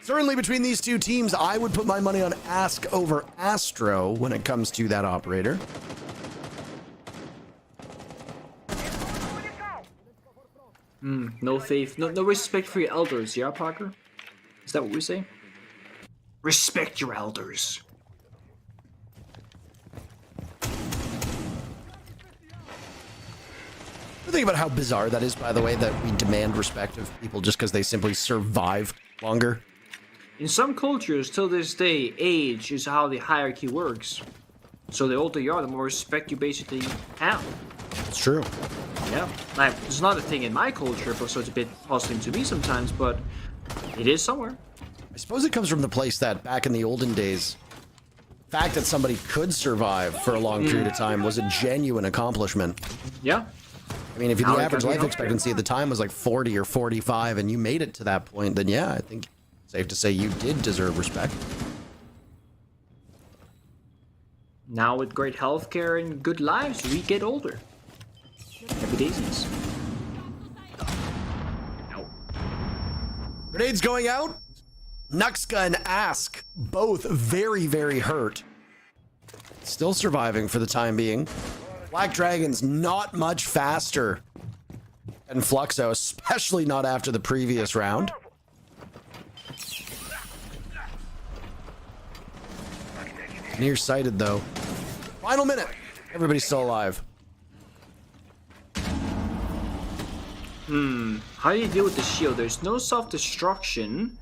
S2: Certainly between these two teams, I would put my money on Ask over Astro when it comes to that operator.
S1: No faith, no respect for your elders, yeah, Parker? Is that what we say? Respect your elders.
S2: Think about how bizarre that is, by the way, that we demand respect of people just because they simply survive longer.
S1: In some cultures, till this day, age is how the hierarchy works. So the older you are, the more respect you basically have.
S2: It's true.
S1: Yeah, like, it's not a thing in my culture, so it's a bit puzzling to me sometimes, but it is somewhere.
S2: I suppose it comes from the place that back in the olden days, the fact that somebody could survive for a long period of time was a genuine accomplishment.
S1: Yeah.
S2: I mean, if the average life expectancy at the time was like 40 or 45 and you made it to that point, then yeah, I think it's safe to say you did deserve respect.
S1: Now with great healthcare and good lives, we get older. Happy daisies. No.
S2: Grenades going out. Nuxka and Ask, both very, very hurt. Still surviving for the time being. Black Dragon's not much faster than Fluxo, especially not after the previous round. Nearsighted, though. Final minute. Everybody's still alive.
S1: How do you deal with the shield? There's no self-destruction.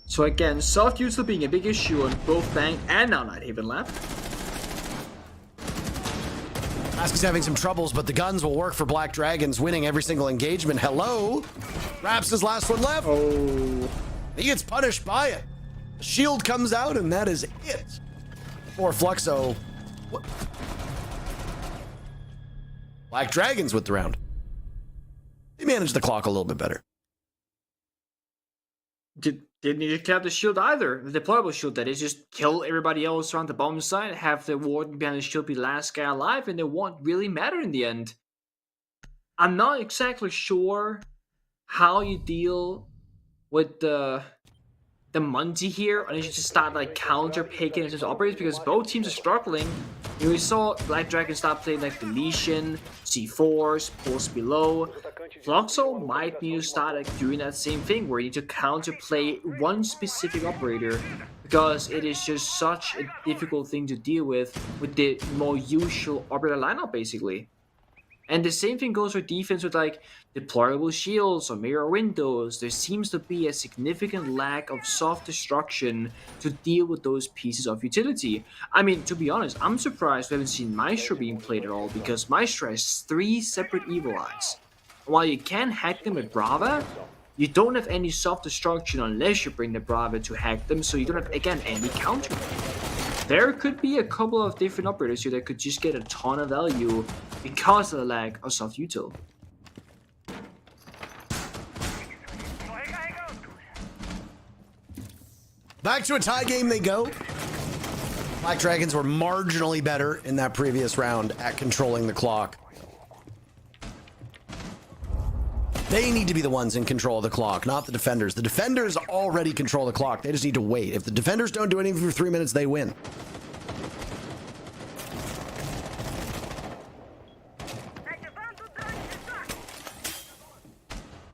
S1: So again, self-util being a big issue on both Bank and now Nightheaven Lab.
S2: Ask is having some troubles, but the guns will work for Black Dragons, winning every single engagement. Hello? Raps his last one left.
S1: Oh.
S2: He gets punished by it. The shield comes out, and that is it. For Fluxo. What? Black Dragons with the round. They managed the clock a little bit better.
S1: Didn't need to kill the shield either. The deployable shield, that is, just kill everybody else around the bomb side, have the warden behind the shield be the last guy alive, and it won't really matter in the end. I'm not exactly sure how you deal with the Munty here, unless you just start like counter picking into operators, because both teams are struggling. You know, we saw Black Dragon start playing like deletion, C4s, pulse below. Fluxo might need to start like doing that same thing, where you need to counter play one specific operator, because it is just such a difficult thing to deal with the more usual operator lineup, basically. And the same thing goes for defense with like deployable shields or mirror windows. There seems to be a significant lack of soft destruction to deal with those pieces of utility. I mean, to be honest, I'm surprised we haven't seen Maestro being played at all, because Maestro has 3 separate evil eyes. While you can hack them with Brava, you don't have any soft destruction unless you bring the Brava to hack them, so you don't have, again, any counter. There could be a couple of different operators here that could just get a ton of value because of the lack of soft util.
S2: Back to a tie game they go. Black Dragons were marginally better in that previous round at controlling the clock. They need to be the ones in control of the clock, not the defenders. The defenders already control the clock. They just need to wait. If the defenders don't do anything for 3 minutes, they win.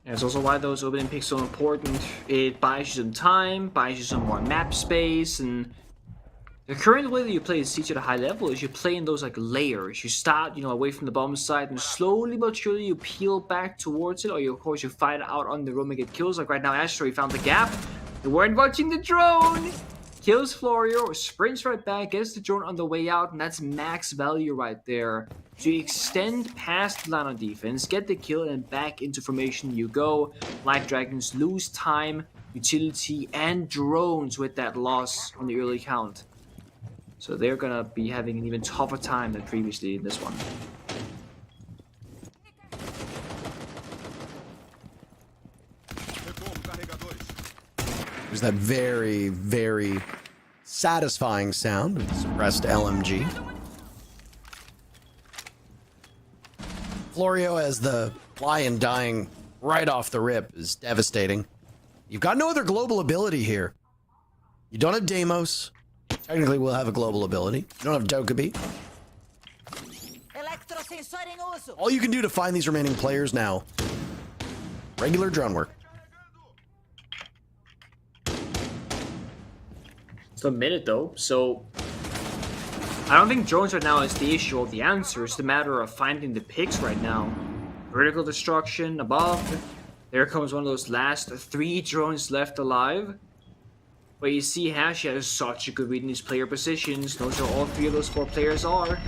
S1: That's also why those opening picks are so important. It buys you some time, buys you some more map space, and the current way that you play Siege at a high level is you play in those like layers. You start, you know, away from the bomb site, and slowly but surely you peel back towards it, or you, of course, you fight out on the room and get kills. Like right now, Astro, he found the gap. They weren't watching the drone. Kills Florio, sprints right back, gets the drone on the way out, and that's max value right there. So you extend past the line of defense, get the kill, and back into formation you go. Black Dragons lose time, utility, and drones with that loss on the early count. So they're gonna be having an even tougher time than previously in this one.
S2: There's that very, very satisfying sound of the suppressed LMG. Florio, as the lion dying right off the rip, is devastating. You've got no other global ability here. You don't have Deimos. Technically, we'll have a global ability. You don't have Dokkaebi. All you can do to find these remaining players now, regular drone work.
S1: It's a minute though, so I don't think drones right now is the issue or the answer. It's the matter of finding the picks right now. Vertical destruction above. There comes one of those last 3 drones left alive. But you see Hashi has such a good read in his player positions. Those are all 3 of those 4 players are.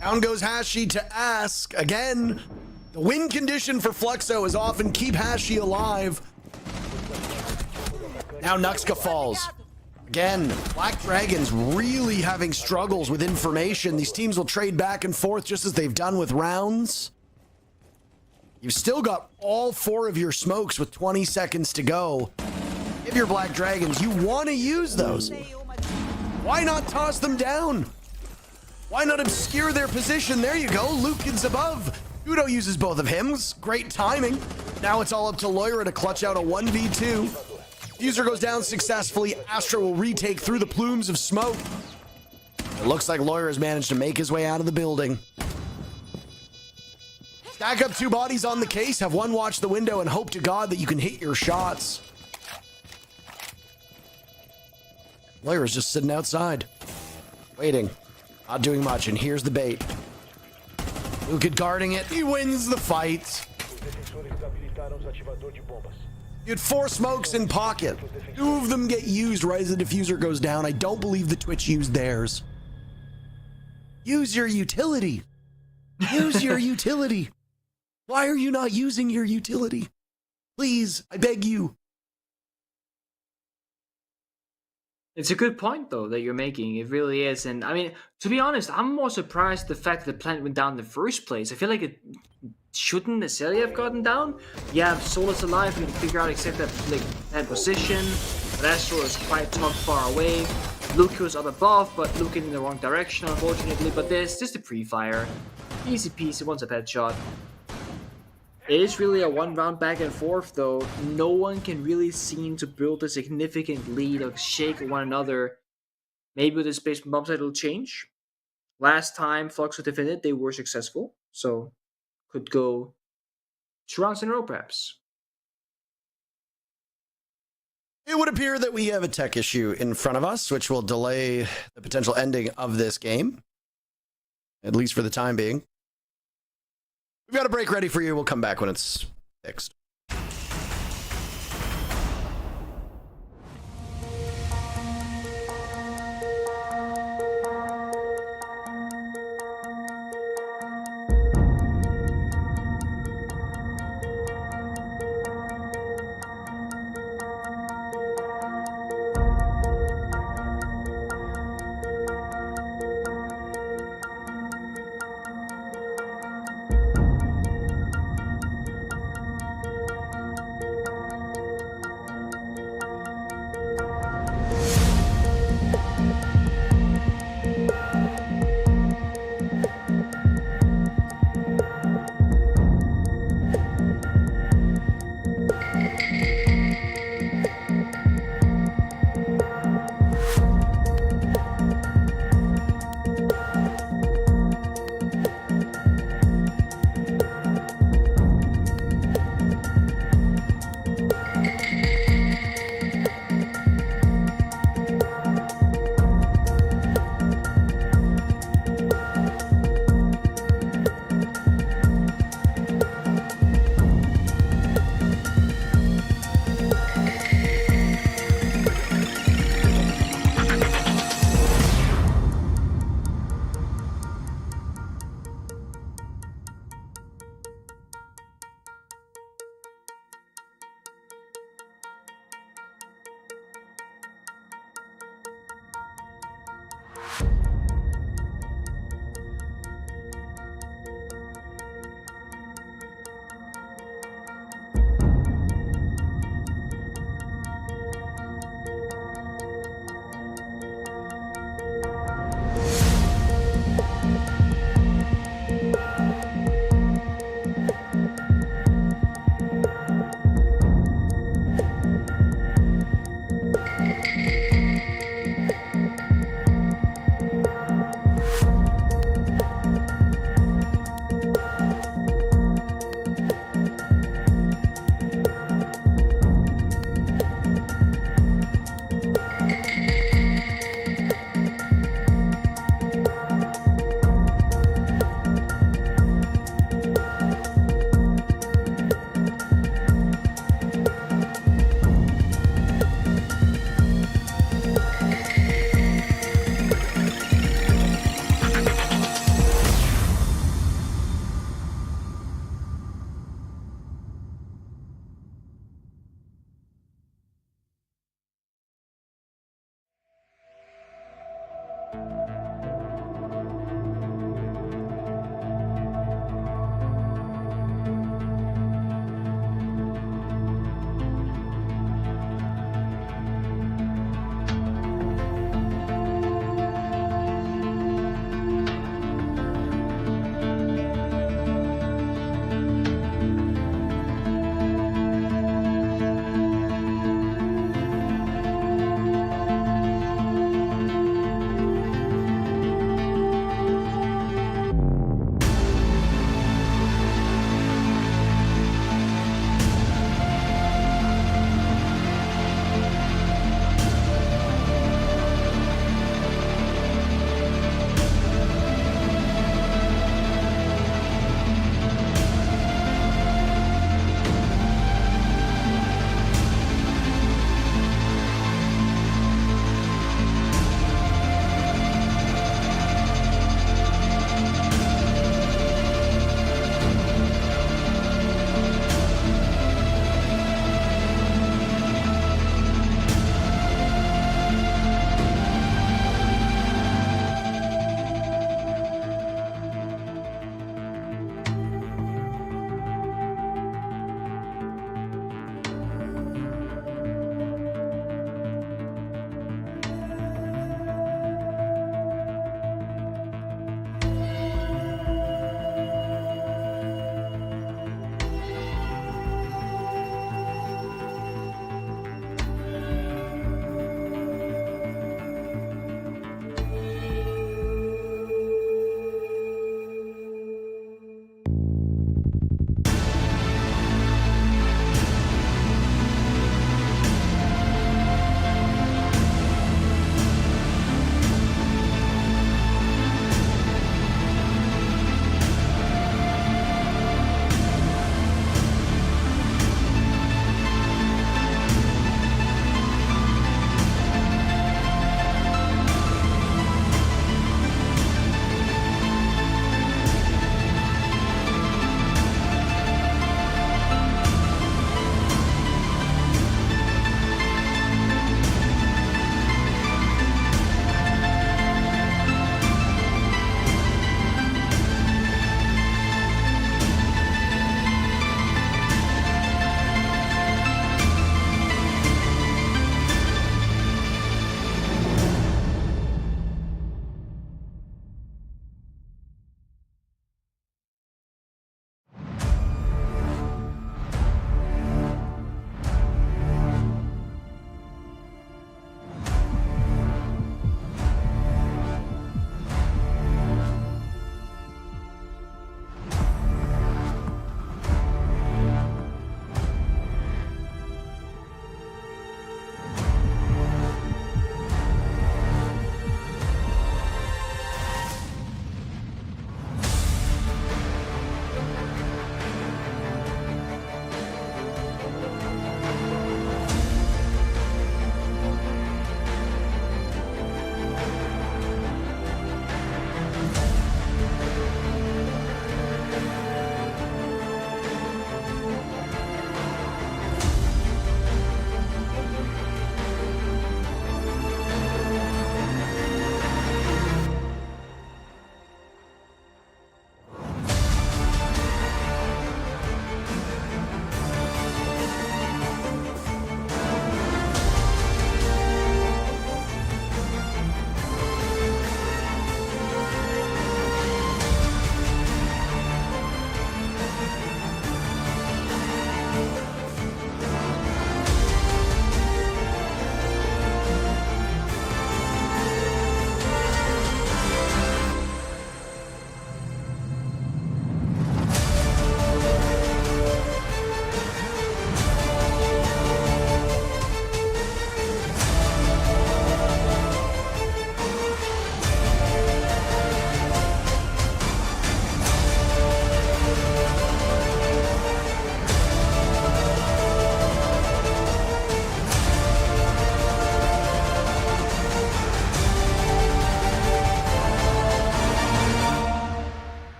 S2: Down goes Hashi to ask. Again, the win condition for Fluxo is often keep Hashi alive. Now Nuxka falls. Again, Black Dragons really having struggles with information. These teams will trade back and forth just as they've done with rounds. You've still got all 4 of your smokes with 20 seconds to go. If you're Black Dragons, you want to use those. Why not toss them down? Why not obscure their position? There you go. Lukin's above. Udo uses both of hims. Great timing. Now it's all up to Loira to clutch out a 1v2. Fuser goes down successfully. Astro will retake through the plumes of smoke. It looks like Loira has managed to make his way out of the building. Stack up 2 bodies on the case. Have one watch the window and hope to God that you can hit your shots. Loira's just sitting outside, waiting. Not doing much, and here's the bait. Lukin guarding it. He wins the fight. You had 4 smokes in pocket. 2 of them get used right as the diffuser goes down. I don't believe the Twitch used theirs. Use your utility. Use your utility. Why are you not using your utility? Please, I beg you.
S1: It's a good point, though, that you're making. It really is. And, I mean, to be honest, I'm more surprised the fact that the plant went down in the first place. I feel like it shouldn't necessarily have gotten down. Yeah, Solus alive, we can figure out exactly that position. But Astro is quite tucked far away. Luke was up above, but looking in the wrong direction, unfortunately. But there's just a pre-fire. Easy peasy, once a headshot. It is really a 1-round back and forth, though. No one can really seem to build a significant lead or shake one another. Maybe with this basement bomb side it'll change. Last time Fluxo defended, they were successful. So, could go 2 rounds in a row, perhaps.
S2: It would appear that we have a tech issue in front of us, which will delay the potential ending of this game. At least for the time being. We've got a break ready for you. We'll come back when it's fixed.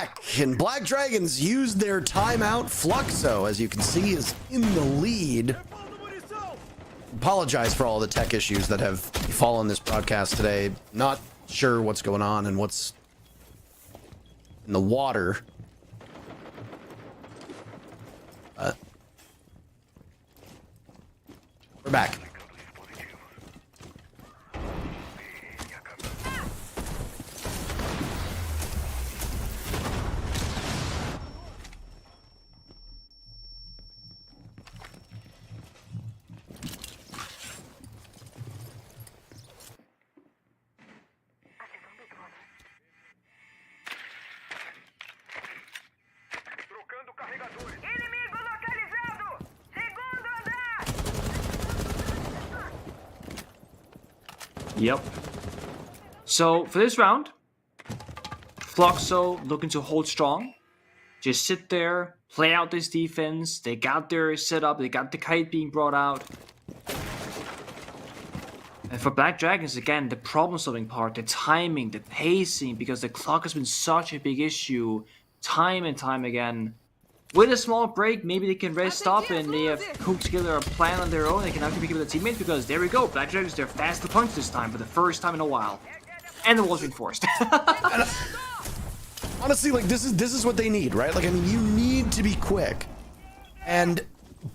S2: back, and Black Dragons used their timeout. Fluxo, as you can see, is in the lead. Apologize for all the tech issues that have befallen this broadcast today. Not sure what's going on and what's in the water. We're back.
S5: Inimigo localizado! Segundo andar!
S1: Yep. So for this round, Fluxo looking to hold strong. Just sit there, play out this defense. They got their setup. They got the kite being brought out. And for Black Dragons, again, the problem-solving part, the timing, the pacing, because the clock has been such a big issue time and time again. With a small break, maybe they can rest up and they have cooked together a plan on their own. They can actually pick up their teammates because there we go. Black Dragons, they're fast to punch this time for the first time in a while. And the wall's reinforced.
S2: Honestly, like, this is what they need, right? Like, I mean, you need to be quick. And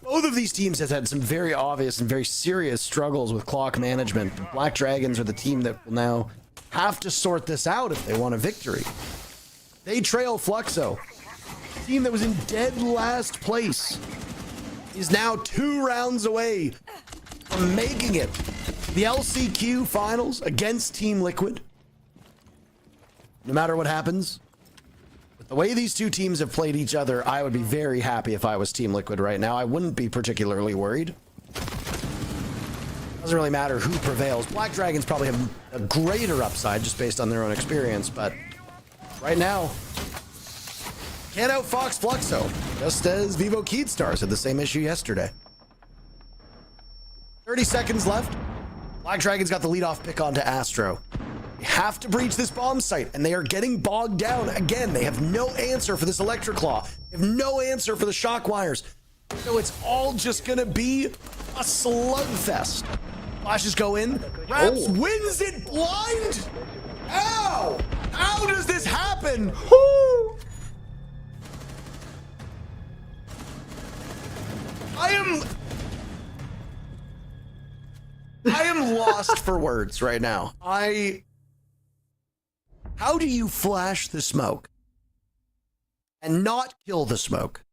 S2: both of these teams have had some very obvious and very serious struggles with clock management. The Black Dragons are the team that will now have to sort this out if they want a victory. They trail Fluxo. The team that was in dead last place is now 2 rounds away from making it to the LCQ finals against Team Liquid. No matter what happens, with the way these two teams have played each other, I would be very happy if I was Team Liquid right now. I wouldn't be particularly worried. Doesn't really matter who prevails. Black Dragons probably have a greater upside just based on their own experience, but right now, can't outfox Fluxo, just as Vivo Keydstars had the same issue yesterday. 30 seconds left. Black Dragons got the leadoff pick onto Astro. They have to breach this bomb site, and they are getting bogged down again. They have no answer for this Electric Claw. They have no answer for the shock wires. So it's all just gonna be a slugfest. Flashes go in. Raps wins it blind. Ow! How does this happen? Whoo! I am lost for words right now. How do you flash the smoke and not kill the smoke?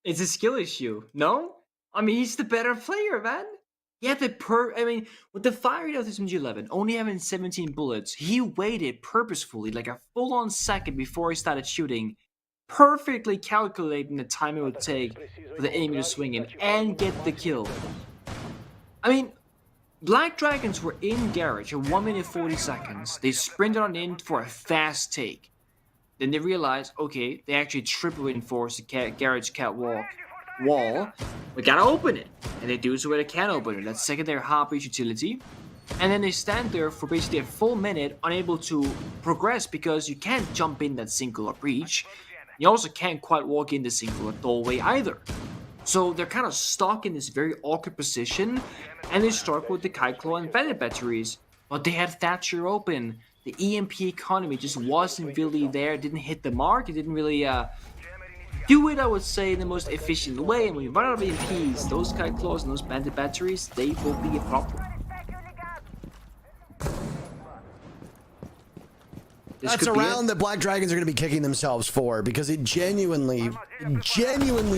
S1: It's a skill issue, no? I mean, he's the better player, man. He had I mean, with the firing of this MG11, only having 17 bullets, he waited purposefully, like a full-on second before he started shooting, perfectly calculating the time it would take for the enemy to swing in and get the kill. I mean, Black Dragons were in Garage at 1 minute 40 seconds. They sprinted on in for a fast take. Then they realized, okay, they actually triple reinforced the Garage catwalk wall. We gotta open it. And they do so with a can opener. That's secondary hard breach utility. And then they stand there for basically a full minute, unable to progress because you can't jump in that singular breach. You also can't quite walk in the singular doorway either. So they're kind of stuck in this very awkward position, and they struggle with the Kite Claw and Bandit batteries. But they had Thatcher open. The EMP economy just wasn't really there, didn't hit the mark, it didn't really do it, I would say, in the most efficient way. And when you run out of EMPs, those Kite Claws and those Bandit batteries, they will be a problem.
S2: That's a round that Black Dragons are going to be kicking themselves for, because it genuinely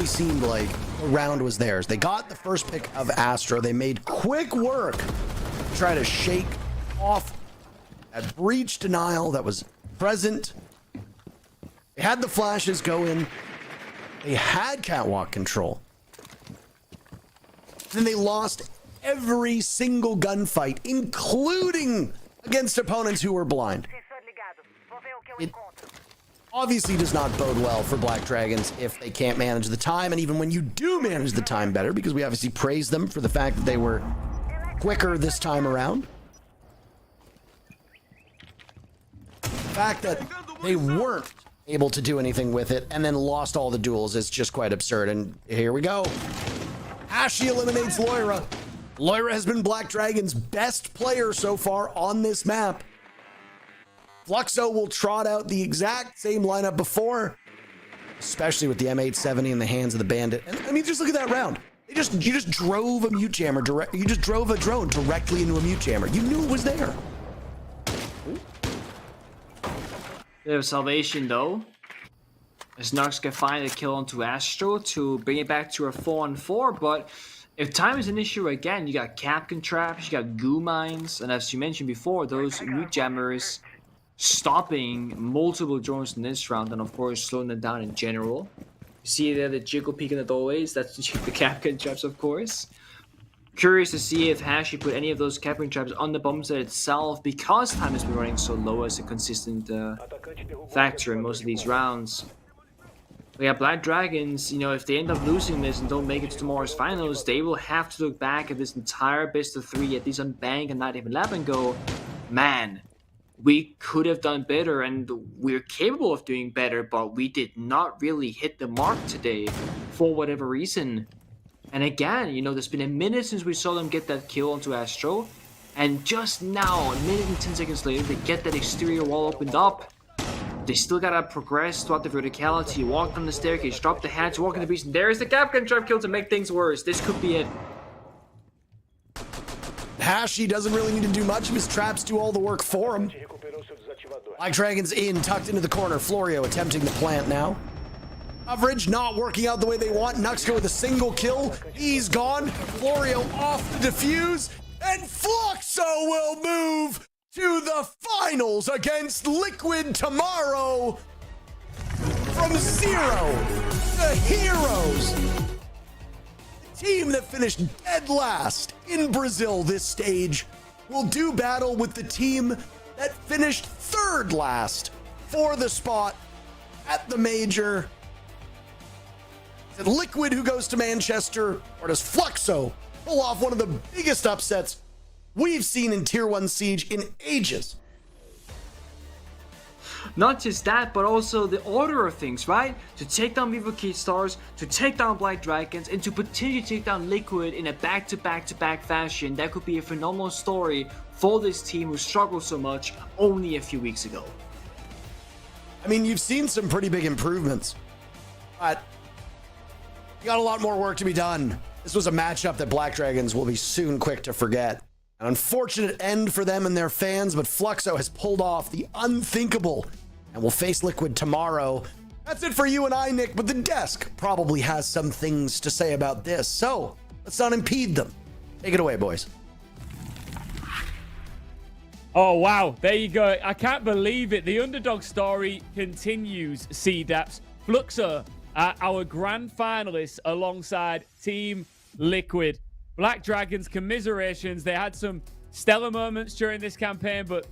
S2: seemed like the round was theirs. They got the first pick of Astro. They made quick work to try to shake off that breach denial that was present. They had the flashes go in. They had catwalk control. Then they lost every single gunfight, including against opponents who were blind. It obviously does not bode well for Black Dragons if they can't manage the time, and even when you do manage the time better, because we obviously praise them for the fact that they were quicker this time around. fact that they weren't able to do anything with it and then lost all the duels is just quite absurd. And here we go. Ashy eliminates Loira. Loira has been Black Dragon's best player so far on this map. Fluxo will trot out the exact same lineup before, especially with the M870 in the hands of the bandit. And I mean, just look at that round. You just drove a mute jammer direct. You just drove a drone directly into a mute jammer. You knew it was there.
S1: Bit of salvation though, as Nesk can find a kill onto Astro to bring it back to a 4-on-4. But if time is an issue again, you got Capcan traps, you got goo mines, and as you mentioned before, those mute jammers stopping multiple drones in this round, and of course slowing them down in general. You see there the jiggle peek in the doorways, that's the Capcan traps, of course. Curious to see if Hashi put any of those Capcan traps on the bomb set itself, because time has been running so low as a consistent factor in most of these rounds. But yeah, Black Dragons, you know, if they end up losing this and don't make it to tomorrow's finals, they will have to look back at this entire best of 3, at least on Bank and Nightheaven Labs, and go, man, we could have done better and we're capable of doing better, but we did not really hit the mark today for whatever reason. And again, you know, there's been a minute since we saw them get that kill onto Astro, and just now, a minute and 10 seconds later, they get that exterior wall opened up. They still gotta progress throughout the verticality, walk down the staircase, drop the hatch, walk in the beast, and there's the Capcan trap kill to make things worse. This could be it.
S2: Hashi doesn't really need to do much of his traps, do all the work for him. Black Dragon's in, tucked into the corner. Florio attempting the plant now. Coverage not working out the way they want. Nuxco with a single kill. He's gone. Florio off the defuse. And Fluxo will move to the finals against Liquid tomorrow. From 0 to heroes. The team that finished dead last in Brazil this stage will do battle with the team that finished 3rd last for the spot at the major. Is it Liquid who goes to Manchester, or does Fluxo pull off one of the biggest upsets we've seen in Tier 1 Siege in ages?
S1: Not just that, but also the order of things, right? To take down Vivo Keystars, to take down Black Dragons, and to potentially take down Liquid in a back-to-back-to-back fashion. That could be a phenomenal story for this team who struggled so much only a few weeks ago.
S2: I mean, you've seen some pretty big improvements, but you got a lot more work to be done. This was a matchup that Black Dragons will be soon quick to forget. An unfortunate end for them and their fans, but Fluxo has pulled off the unthinkable and will face Liquid tomorrow. That's it for you and I, Nick, but the desk probably has some things to say about this, so let's not impede them. Take it away, boys.
S3: Oh, wow. There you go. I can't believe it. The underdog story continues, CDAPS. Fluxo, our grand finalists alongside Team Liquid. Black Dragons, commiserations. They had some stellar moments during this campaign, but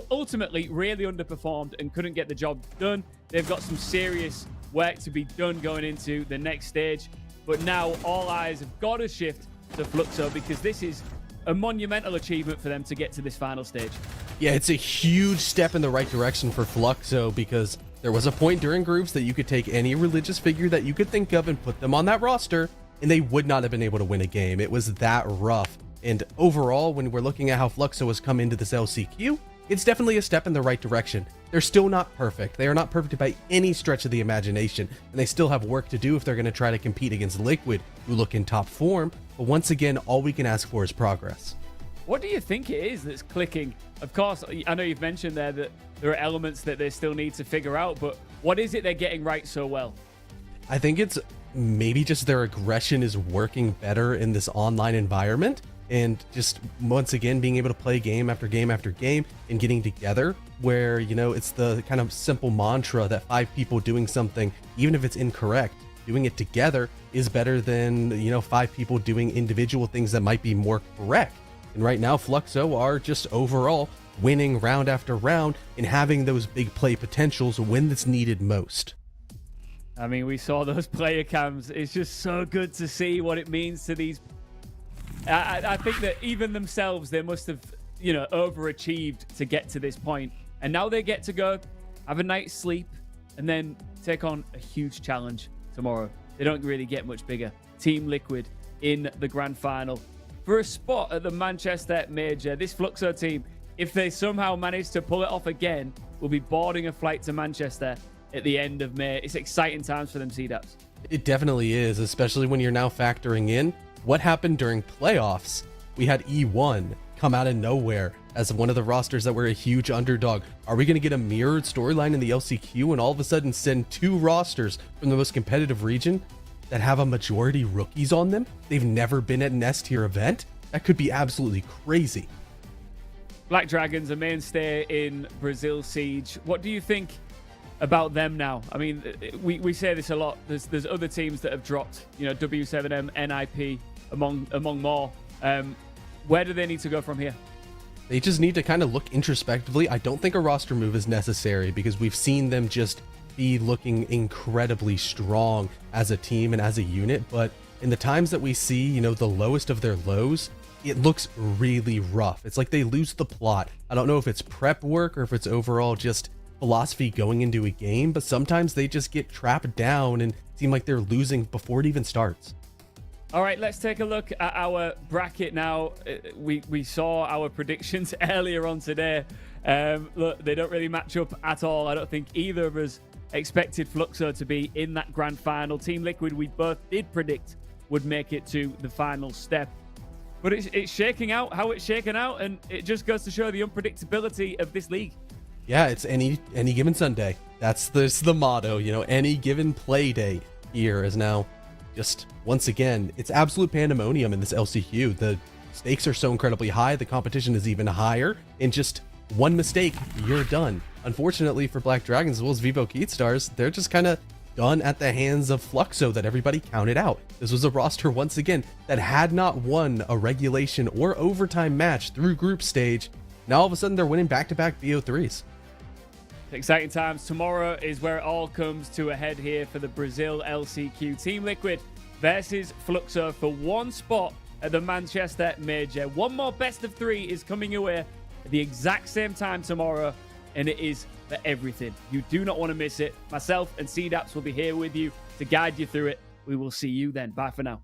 S3: ultimately really underperformed and couldn't get the job done. They've got some serious work to be done going into the next stage. But now all eyes have got to shift to Fluxo, because this is a monumental achievement for them to get to this final stage.
S4: Yeah, it's a huge step in the right direction for Fluxo, because there was a point during groups that you could take any religious figure that you could think of and put them on that roster, and they would not have been able to win a game. It was that rough. And overall, when we're looking at how Fluxo has come into this LCQ, it's definitely a step in the right direction. They're still not perfect. They are not perfect by any stretch of the imagination, and they still have work to do if they're going to try to compete against Liquid, who look in top form. But once again, all we can ask for is progress.
S3: What do you think it is that's clicking? Of course, I know you've mentioned there that there are elements that they still need to figure out, but what is it they're getting right so well?
S4: I think it's maybe just their aggression is working better in this online environment, and just once again being able to play game after game after game and getting together, where, you know, it's the kind of simple mantra that 5 people doing something, even if it's incorrect, doing it together is better than, you know, 5 people doing individual things that might be more correct. And right now Fluxo are just overall winning round after round and having those big play potentials when it's needed most.
S3: I mean, we saw those player cams. It's just so good to see what it means to these. I think that even themselves, they must have, you know, overachieved to get to this point. And now they get to go have a night's sleep and then take on a huge challenge tomorrow. They don't really get much bigger. Team Liquid in the grand final for a spot at the Manchester Major. This Fluxo team, if they somehow manage to pull it off again, will be boarding a flight to Manchester at the end of May. It's exciting times for them, CDAPs.
S4: It definitely is, especially when you're now factoring in what happened during playoffs. We had E1 come out of nowhere as one of the rosters that were a huge underdog. Are we going to get a mirrored storyline in the LCQ and all of a sudden send 2 rosters from the most competitive region that have a majority rookies on them? They've never been at Nest tier event. That could be absolutely crazy.
S3: Black Dragons, a mainstay in Brazil Siege. What do you think about them now? I mean, we say this a lot. There's other teams that have dropped, you know, W7M, NIP, among more. Where do they need to go from here?
S4: They just need to kind of look introspectively. I don't think a roster move is necessary because we've seen them just be looking incredibly strong as a team and as a unit. But in the times that we see, you know, the lowest of their lows, it looks really rough. It's like they lose the plot. I don't know if it's prep work or if it's overall just philosophy going into a game, but sometimes they just get trapped down and seem like they're losing before it even starts.
S3: All right, let's take a look at our bracket now. We saw our predictions earlier on today. Look, they don't really match up at all. I don't think either of us expected Fluxo to be in that grand final. Team Liquid, we both did predict would make it to the final step. But it's shaking out how it's shaken out, and it just goes to show the unpredictability of this league.
S4: Yeah, it's any given Sunday. That's the motto, you know, any given play day here is now just, once again, it's absolute pandemonium in this LCQ. The stakes are so incredibly high, the competition is even higher, and just one mistake, you're done. Unfortunately for Black Dragons as well as Vivo Keatstars, they're just kind of done at the hands of Fluxo that everybody counted out. This was a roster, once again, that had not won a regulation or overtime match through group stage. Now all of a sudden they're winning back-to-back BO3s.
S3: Exciting times. Tomorrow is where it all comes to a head here for the Brazil LCQ. Team Liquid versus Fluxo for one spot at the Manchester Major. One more best of 3 is coming away at the exact same time tomorrow, and it is for everything. You do not want to miss it. Myself and CDAPS will be here with you to guide you through it. We will see you then. Bye for now.